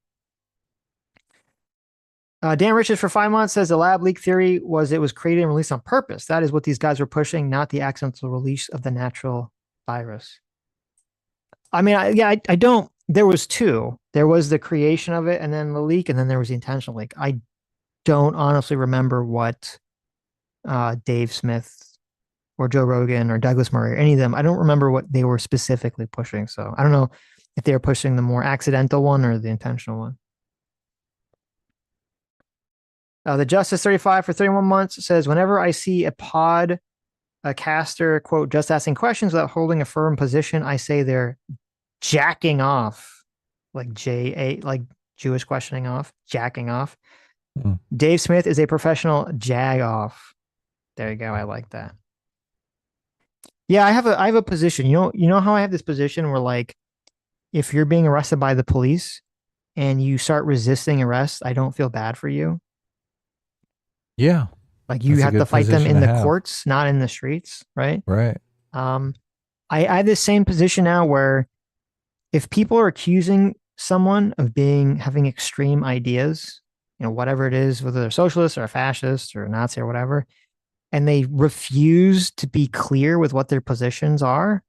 Dan Richards for 5 months says the lab leak theory it was created and released on purpose. That is what these guys were pushing, not the accidental release of the natural virus. I mean, I don't. There was two. There was the creation of it and then the leak, and then there was the intentional leak. I don't honestly remember what Dave Smith or Joe Rogan or Douglas Murray or any of them. I don't remember what they were specifically pushing. So I don't know if they were pushing the more accidental one or the intentional one. The Justice 35 for 31 months says, whenever I see a caster, quote, just asking questions without holding a firm position, I say they're jacking off, like like Jewish questioning off, jacking off. Dave Smith is a professional jag off. There you go. I like that. Yeah, I have a position. You know how I have this position where like, if you're being arrested by the police and you start resisting arrest, I don't feel bad for you. Yeah. Like you have to fight them in the courts, not in the streets, right? Right. I have this same position now where if people are accusing someone of having extreme ideas, whatever it is, whether they're socialists or a fascist or a Nazi or whatever, and they refuse to be clear with what their positions are,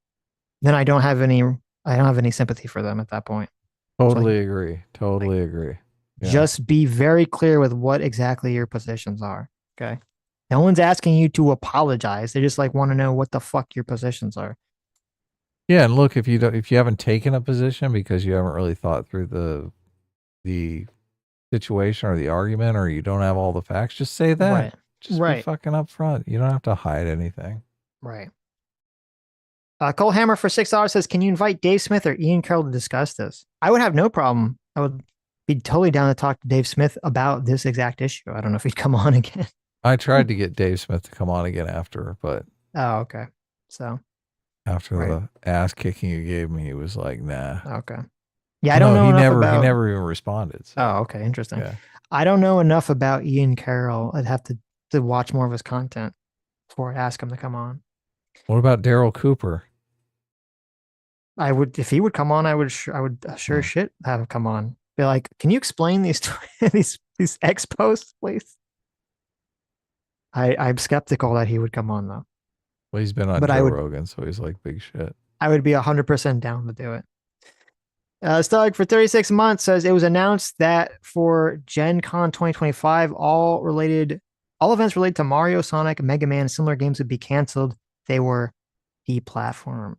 then I don't have any sympathy for them at that point. Totally agree. Totally agree. Yeah. Just be very clear with what exactly your positions are. Okay. No one's asking you to apologize. They just like want to know what the fuck your positions are. Yeah, and look, if you haven't taken a position because you haven't really thought through the situation or the argument, or you don't have all the facts, just say that. Right. Just be fucking upfront. You don't have to hide anything. Right. Cole Hammer for $6 says, can you invite Dave Smith or Ian Carroll to discuss this? I would have no problem. I would be totally down to talk to Dave Smith about this exact issue. I don't know if he'd come on again. I tried to get Dave Smith to come on again after, but oh, okay. So after the ass kicking you gave me, he was like, nah. Okay. Yeah, I don't know. He never even responded. So. Oh, okay. Interesting. Yeah. I don't know enough about Ian Carroll. I'd have to watch more of his content before I ask him to come on. What about Daryl Cooper? I would, if he would come on, I would sure shit have him come on. Be like, can you explain these these X posts, please? I'm skeptical that he would come on though. Well, he's been on Joe Rogan, so he's like big shit. I would be 100% down to do it. Stug for 36 months says it was announced that for Gen Con 2025, all events related to Mario, Sonic, Mega Man, and similar games would be canceled. They were deplatformed.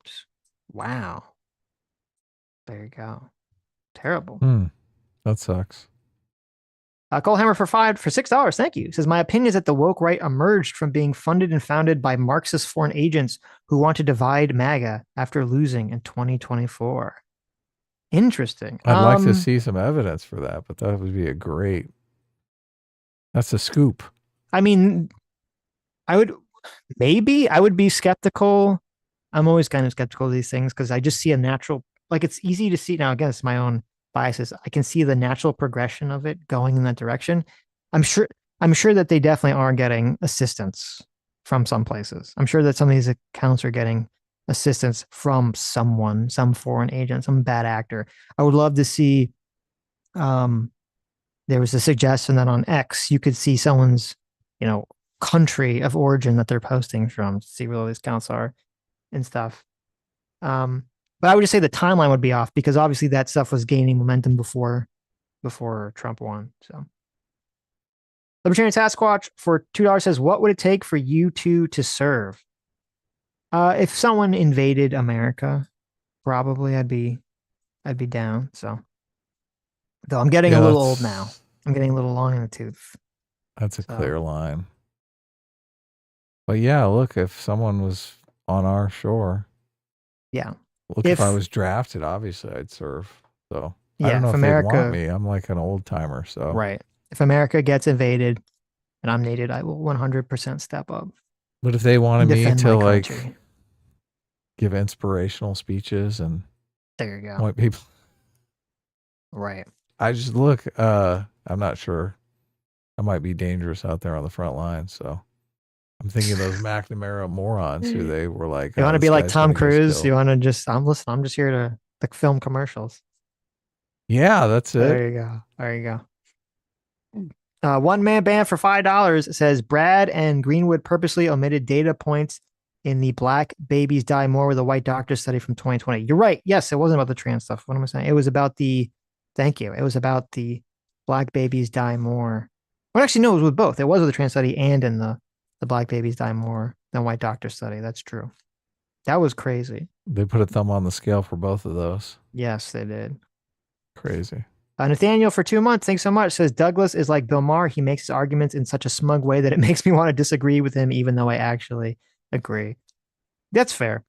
Wow. There you go. Terrible. That sucks. Cole Hammer for $6. Thank you. Says, my opinion is that the woke right emerged from being funded and founded by Marxist foreign agents who want to divide MAGA after losing in 2024. Interesting. I'd like to see some evidence for that, but that would be that's a scoop. I mean, I would be skeptical. I'm always kind of skeptical of these things because I just see a natural, like it's easy to see now, again, it's my own biases. I can see the natural progression of it going in that direction. I'm sure that they definitely are getting assistance from some places. I'm sure that some of these accounts are getting assistance from someone, some foreign agent, some bad actor. I would love to see, there was a suggestion that on X, you could see someone's, country of origin that they're posting from, to see where all these accounts are and stuff. But I would just say the timeline would be off because obviously that stuff was gaining momentum before Trump won. So, Libertarian Sasquatch for $2 says, what would it take for you two to serve? If someone invaded America, probably I'd be down. So, though I'm getting a little old now. I'm getting a little long in the tooth. That's a clear line. But yeah, look, if someone was on our shore, yeah. Look, if I was drafted, obviously I'd serve. So yeah, I don't know if America, they'd want me. I'm like an old timer. So right. If America gets invaded and I'm needed, I will 100% step up. But if they wanted me to like give inspirational speeches and there you go, point people, right? I just look. I'm not sure. I might be dangerous out there on the front line. So I'm thinking of those McNamara morons who they were like. You want to be like Tom Cruise? You want to just? I'm just here to film commercials. Yeah, that's it. There you go. There you go. One man band for $5 says Brad and Greenwood purposely omitted data points in the Black Babies Die More with a White Doctor study from 2020. You're right. Yes, it wasn't about the trans stuff. What am I saying? It was about the. Thank you. It was about the Black Babies Die More. Well, actually, no, it was with both. It was with the trans study and in the Black Babies Die More than White Doctor study. That's true. That was crazy. They put a thumb on the scale for both of those. Yes, they did. Crazy. Nathaniel for 2 months, thanks so much, says Douglas is like Bill Maher. He makes his arguments in such a smug way that it makes me want to disagree with him, even though I actually agree. That's fair.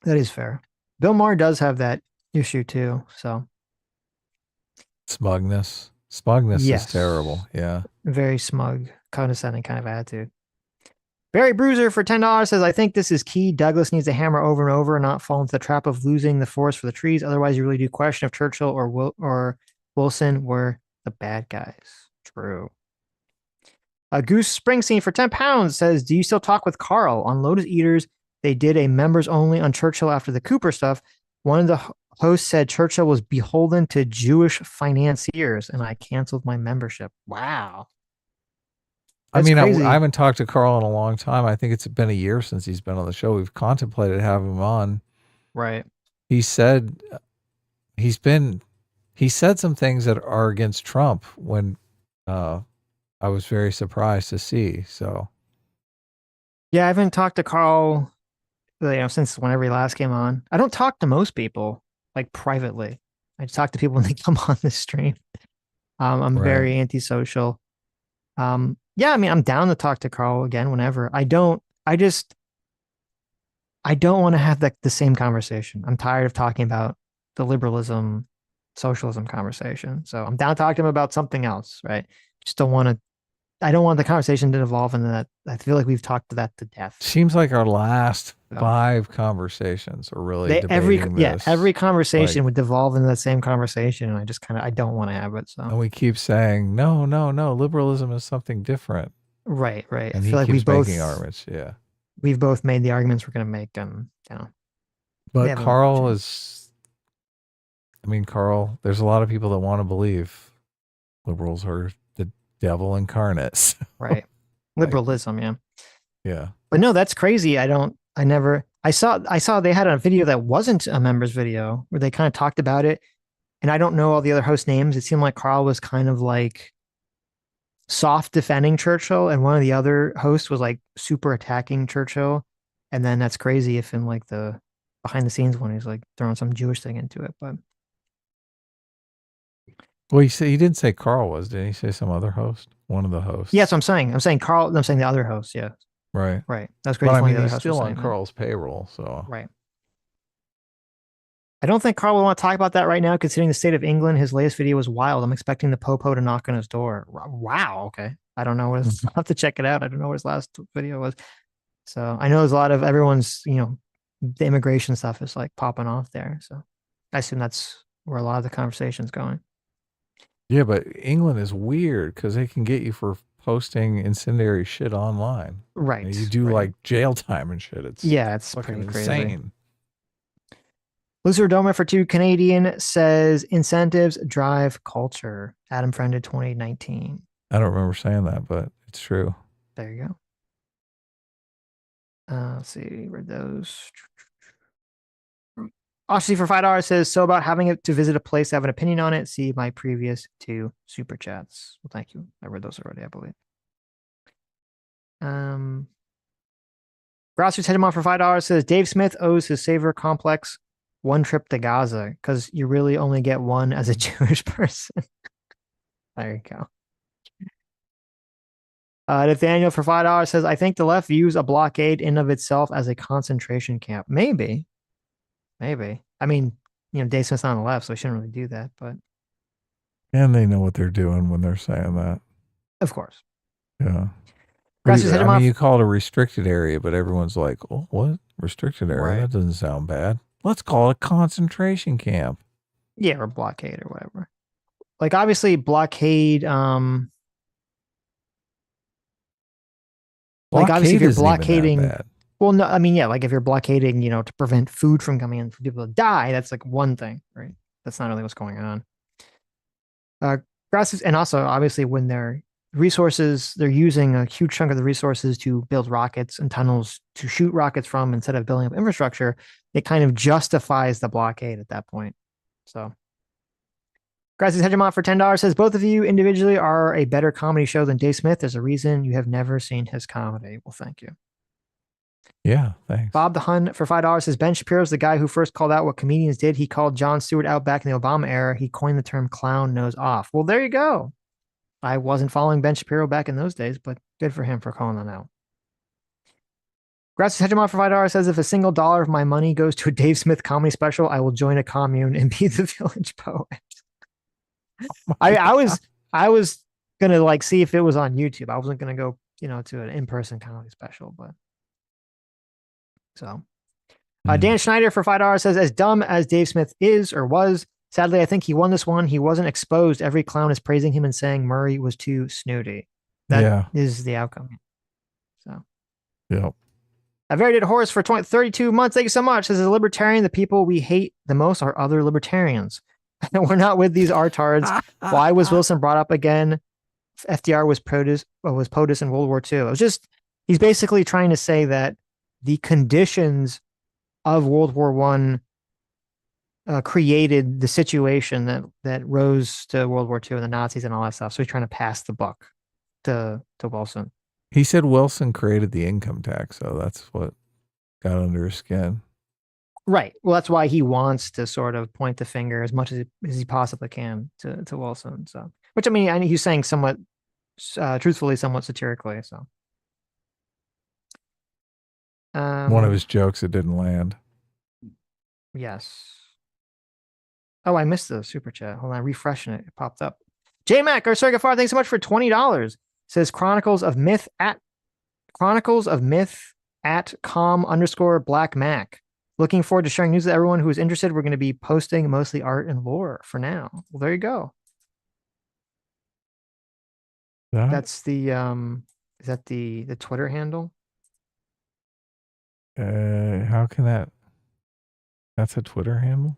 That is fair. Bill Maher does have that issue too. So smugness is terrible. Yeah. Very smug, condescending kind of attitude. Barry Bruiser for $10 says, I think this is key. Douglas needs to hammer over and over and not fall into the trap of losing the forest for the trees. Otherwise, you really do question if Churchill or Wilson were the bad guys. True. Goose Springsteen for £10 says, do you still talk with Carl? On Lotus Eaters, they did a members only on Churchill after the Cooper stuff. One of the hosts said Churchill was beholden to Jewish financiers, and I canceled my membership. Wow. That's I haven't talked to Carl in a long time. I think it's been a year since he's been on the show. We've contemplated having him on. Right. He said some things that are against Trump when I was very surprised to see. So yeah, I haven't talked to Carl since whenever he last came on. I don't talk to most people like privately. I just talk to people when they come on the stream. I'm very antisocial. Yeah, I mean, I'm down to talk to Carl again whenever. I don't want to have the same conversation. I'm tired of talking about the liberalism, socialism conversation. So I'm down to talk to him about something else, right? I don't want the conversation to evolve into that. I feel like we've talked to that to death. Seems like our last 5 conversations are really debating this. Every conversation would devolve into that same conversation, and I don't want to have it. So and we keep saying no, liberalism is something different. Right. And I feel like we've making arguments. Yeah, we've both made the arguments we're going to make, and But Carl is. I mean, Carl. There's a lot of people that want to believe liberals are the devil incarnate. Right. Liberalism, yeah. But no, that's crazy. I saw they had a video that wasn't a members video where they kind of talked about it. And I don't know all the other host names. It seemed like Carl was kind of like soft defending Churchill, and one of the other hosts was like super attacking Churchill. And then that's crazy if in like the behind the scenes one, he's like throwing some Jewish thing into it. But well, he didn't say Carl was, did he say some other host? One of the hosts. Yes, I'm saying Carl. I'm saying the other host. Yeah. Right. That's great. But I mean, he's still on Carl's payroll, so. Right. I don't think Carl will want to talk about that right now, considering the state of England. His latest video was wild. I'm expecting the Popo to knock on his door. Wow. Okay. I don't know. I'll have to check it out. I don't know what his last video was. So I know there's a lot of everyone's, the immigration stuff is like popping off there. So I assume that's where a lot of the conversation's going. Yeah, but England is weird because they can get you for posting incendiary shit online. Right. You do like jail time and shit. It's pretty crazy. Insane. Lucifer Doma for 2 Canadian says incentives drive culture. Adam Friended 2019. I don't remember saying that, but it's true. There you go. Let's see, read those. Ashley for $5 says, so about having it to visit a place, I have an opinion on it. See my previous 2 super chats. Well, thank you. I read those already, I believe. Grassroots Hegemon for $5 says, Dave Smith owes his savior complex 1 trip to Gaza because you really only get one as a Jewish person. There you go. Nathaniel for $5 says, I think the left views a blockade in of itself as a concentration camp. Maybe. I mean, Dave Smith's on the left, so we shouldn't really do that, but. And they know what they're doing when they're saying that. Of course. Yeah. I mean, you call it a restricted area, but everyone's like, oh, what? Restricted area? Right. That doesn't sound bad. Let's call it a concentration camp. Yeah, or blockade or whatever. Like, obviously, blockade, like, obviously, if you're blockading, well, no, I mean, yeah, like if you're blockading, to prevent food from coming in for people to die, that's like one thing, right? That's not really what's going on. And also, obviously, when they're using a huge chunk of the resources to build rockets and tunnels to shoot rockets from instead of building up infrastructure, it kind of justifies the blockade at that point. So, Grass's Hegemon for $10 says, both of you individually are a better comedy show than Dave Smith. There's a reason you have never seen his comedy. Well, thank you. Yeah, thanks. Bob the Hun for $5 says, Ben Shapiro's the guy who first called out what comedians did. He called Jon Stewart out back in the Obama era. He coined the term clown nose off. Well, there you go. I wasn't following Ben Shapiro back in those days, but good for him for calling that out. Grass's Hegemon for $5 says, if a single dollar of my money goes to a Dave Smith comedy special, I will join a commune and be the village poet. I was gonna like see if it was on YouTube. I wasn't gonna go, to an in-person comedy special, but so. Dan Schneider for $5 says, as dumb as Dave Smith is or was, sadly, I think he won this one. He wasn't exposed. Every clown is praising him and saying Murray was too snooty. That is the outcome. So, yeah. A very dead horse for 32 months. Thank you so much. As a libertarian, the people we hate the most are other libertarians. We're not with these artards. Why was Wilson brought up again? FDR was POTUS in World War II. It was just, he's basically trying to say that the conditions of World War I created the situation that rose to World War II and the Nazis and all that stuff. So he's trying to pass the buck to Wilson. He said Wilson created the income tax, so that's what got under his skin. Right. Well, that's why he wants to sort of point the finger as much as he possibly can to Wilson. So, which I mean he's saying somewhat truthfully, somewhat satirically. So, one of his jokes that didn't land. Yes. Oh, I missed the super chat. Hold on, refreshing it. It popped up. J Mac or Sergafar, thanks so much for $20. Says Chronicles of Myth at com_black_Mac. Looking forward to sharing news with everyone who is interested. We're going to be posting mostly art and lore for now. Well, there you go. That's the is that the Twitter handle? How can that's a Twitter handle?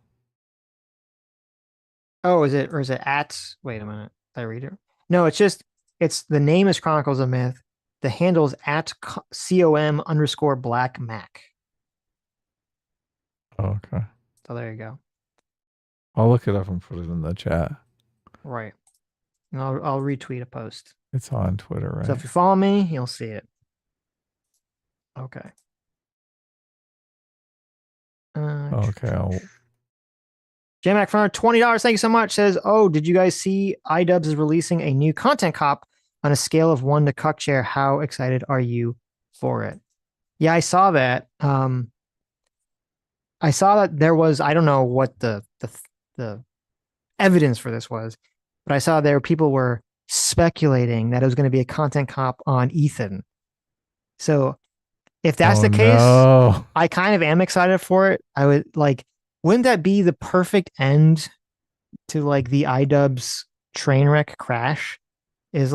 Oh, is it at, wait a minute. Did I read it? No, the name is Chronicles of Myth. The handle is at com_black_Mac. Okay. So there you go. I'll look it up and put it in the chat. Right. And I'll retweet a post. It's on Twitter, right? So if you follow me, you'll see it. Okay. Okay. JMac for $20. Thank you so much. Says, oh, did you guys see iDubbbz is releasing a new content cop on a scale of 1 to cuck chair? How excited are you for it? Yeah, I saw that. I saw that there was, I don't know what the evidence for this was, but I saw people were speculating that it was going to be a content cop on Ethan. So if that's the case, I kind of am excited for it. I would wouldn't that be the perfect end to the iDubbbz train wreck crash? Is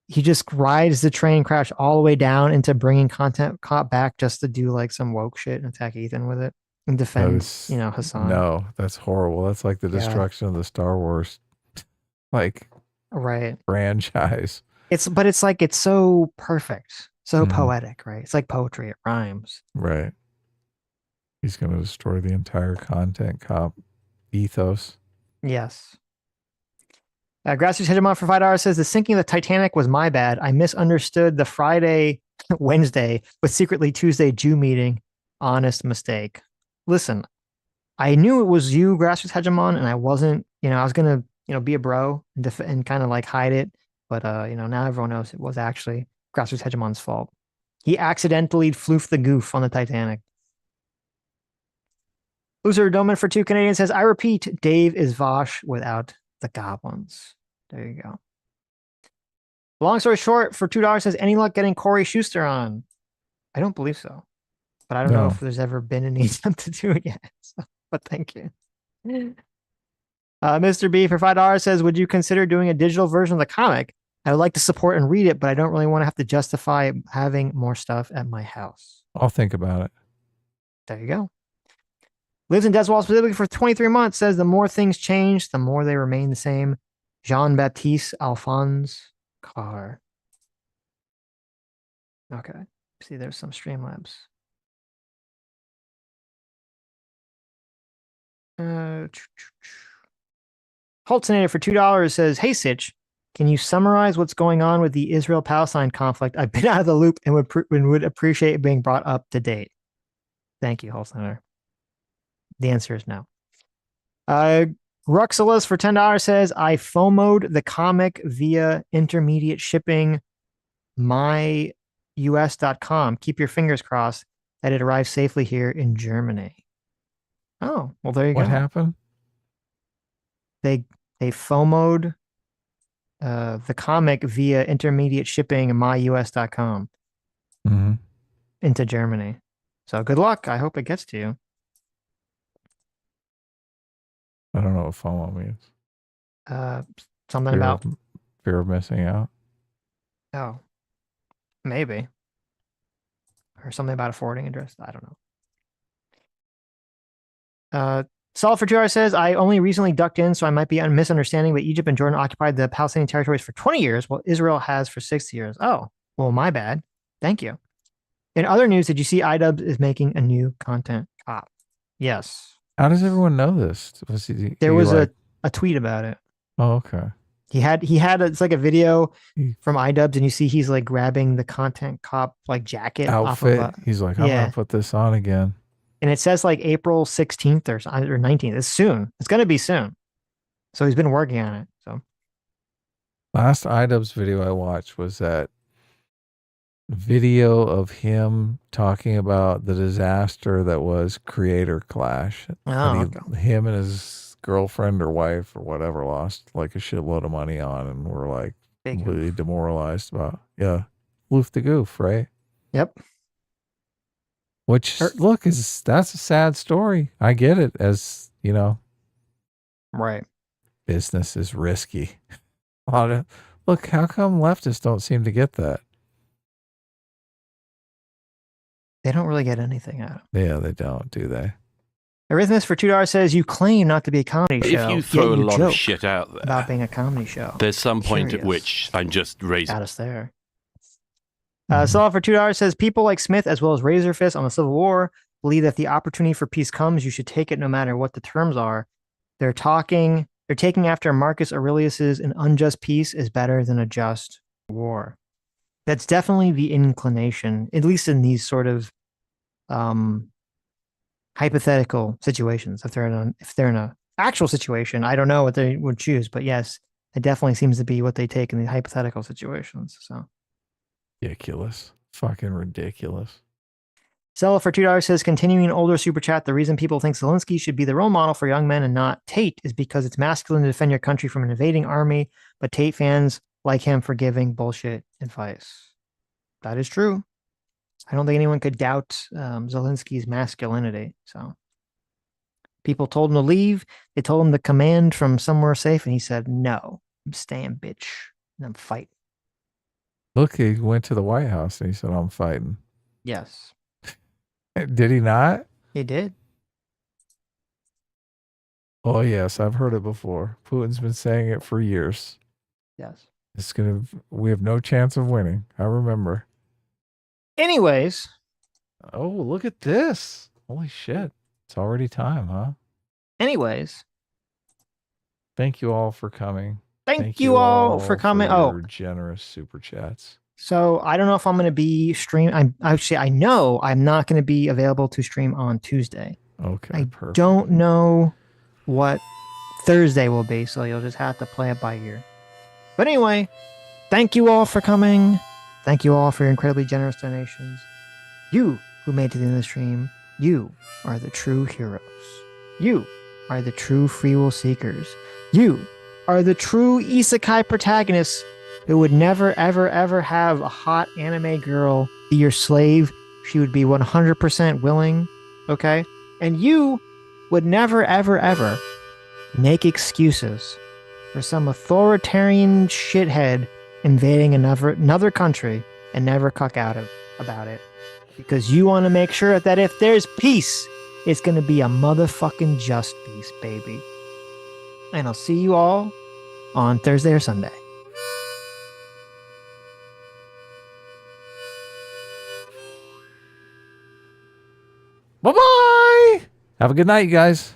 he just rides the train crash all the way down into bringing content cop back just to do some woke shit and attack Ethan with it and defend, Hassan. No, that's horrible. That's like the destruction of the Star Wars, right franchise. It's so perfect, so poetic, right? It's like poetry. It rhymes. Right. He's going to destroy the entire content cop ethos. Yes. Grassroots Hegemon for $5 says, the sinking of the Titanic was my bad. I misunderstood the Friday, Wednesday, but secretly Tuesday Jew meeting. Honest mistake. Listen, I knew it was you, Grassroots Hegemon, and I wasn't, I was going to, be a bro and kind of hide it. But, now everyone knows it was actually Grassroots Hegemon's fault. He accidentally floofed the goof on the Titanic. Loser Doman for 2 Canadians says, I repeat, Dave is Vosh without the goblins. There you go. Long story short, for $2 says, any luck getting Corey Schuster on? I don't believe so. But I don't know if there's ever been any attempt to do it yet. So, but thank you. Mr. B for $5 says, would you consider doing a digital version of the comic? I would like to support and read it, but I don't really want to have to justify having more stuff at my house. I'll think about it. There you go. Lives in Deswall specifically for 23 months, says the more things change, the more they remain the same. Jean-Baptiste Alphonse Carr. Okay. See, there's some Streamlabs. Holtzinator for $2 says, hey, Sitch, can you summarize what's going on with the Israel-Palestine conflict? I've been out of the loop and would appreciate being brought up to date. Thank you, Holtzinator. The answer is no. Ruxelas for $10 says, I FOMO'd the comic via intermediate shipping myus.com. Keep your fingers crossed that it arrives safely here in Germany. Oh, well, there you go. What happened? They FOMO'd the comic via intermediate shipping myus.com into Germany. So good luck. I hope it gets to you. I don't know what FOMO means. Something about fear of missing out. Oh, maybe. Or something about a forwarding address. I don't know. Solid for 2 hours says, I only recently ducked in, so I might be misunderstanding, but Egypt and Jordan occupied the Palestinian territories for 20 years, while Israel has for 60 years. Oh, well, my bad. Thank you. In other news, did you see iDubbbz is making a new content cop? Yes. How does everyone know this? There was a tweet about it. Oh, okay. He had it's like a video from iDubbbz, and you see he's like grabbing the content cop like jacket outfit. Off of he's like, I'm gonna put this on again. And it says like April 16th or 19th. It's soon. It's gonna be soon. So he's been working on it. So last iDubbbz video I watched was that video of him talking about the disaster that was Creator Clash. Him and his girlfriend or wife or whatever lost like a shitload of money on and were like completely demoralized about floof the goof, right? Yep. Which look that's a sad story. I get it, as you know. Right. Business is risky. Look, how come leftists don't seem to get that? They don't really get anything out of it. Yeah, they don't, do they? Arrhythmus for $2 says, you claim not to be a comedy show. If you throw a lot of shit out there about being a comedy show, there's some point at which I'm just raising. Got us there. Solid for $2 says, people like Smith, as well as Razorfist on the Civil War, believe that if the opportunity for peace comes, you should take it no matter what the terms are. They're taking after Marcus Aurelius's an unjust peace is better than a just war. That's definitely the inclination, at least in these sort of hypothetical situations. If they're in a actual situation, I don't know what they would choose, but yes, it definitely seems to be what they take in the hypothetical situations. So ridiculous, fucking ridiculous. Sella for $2 says, continuing an older super chat, the reason people think Zelensky should be the role model for young men and not Tate is because it's masculine to defend your country from an invading army, but Tate fans like him for giving bullshit advice. That is true. I don't think anyone could doubt Zelensky's masculinity. So people told him to leave. They told him to command from somewhere safe, and he said, no, I'm staying, bitch, and I'm fighting. Look, he went to the White House and he said, I'm fighting. Yes. Did he not? He did. Oh, yes, I've heard it before. Putin's been saying it for years. Yes. We have no chance of winning. I remember. Anyways. Oh, look at this. Holy shit. It's already time, huh? Anyways. Thank you all for coming. Thank you all for coming. For generous super chats. So I don't know if I'm going to be I know I'm not going to be available to stream on Tuesday. Okay, perfect. I don't know what Thursday will be, so you'll just have to play it by ear. But anyway, thank you all for coming. Thank you all for your incredibly generous donations. You who made it to the end of the stream, you are the true heroes. You are the true free will seekers. You are the true isekai protagonists who would never, ever, ever have a hot anime girl be your slave. She would be 100% willing, okay? And you would never, ever, ever make excuses for some authoritarian shithead invading another country and never cuck out about it. Because you want to make sure that if there's peace, it's going to be a motherfucking just peace, baby. And I'll see you all on Thursday or Sunday. Bye-bye. Have a good night, you guys.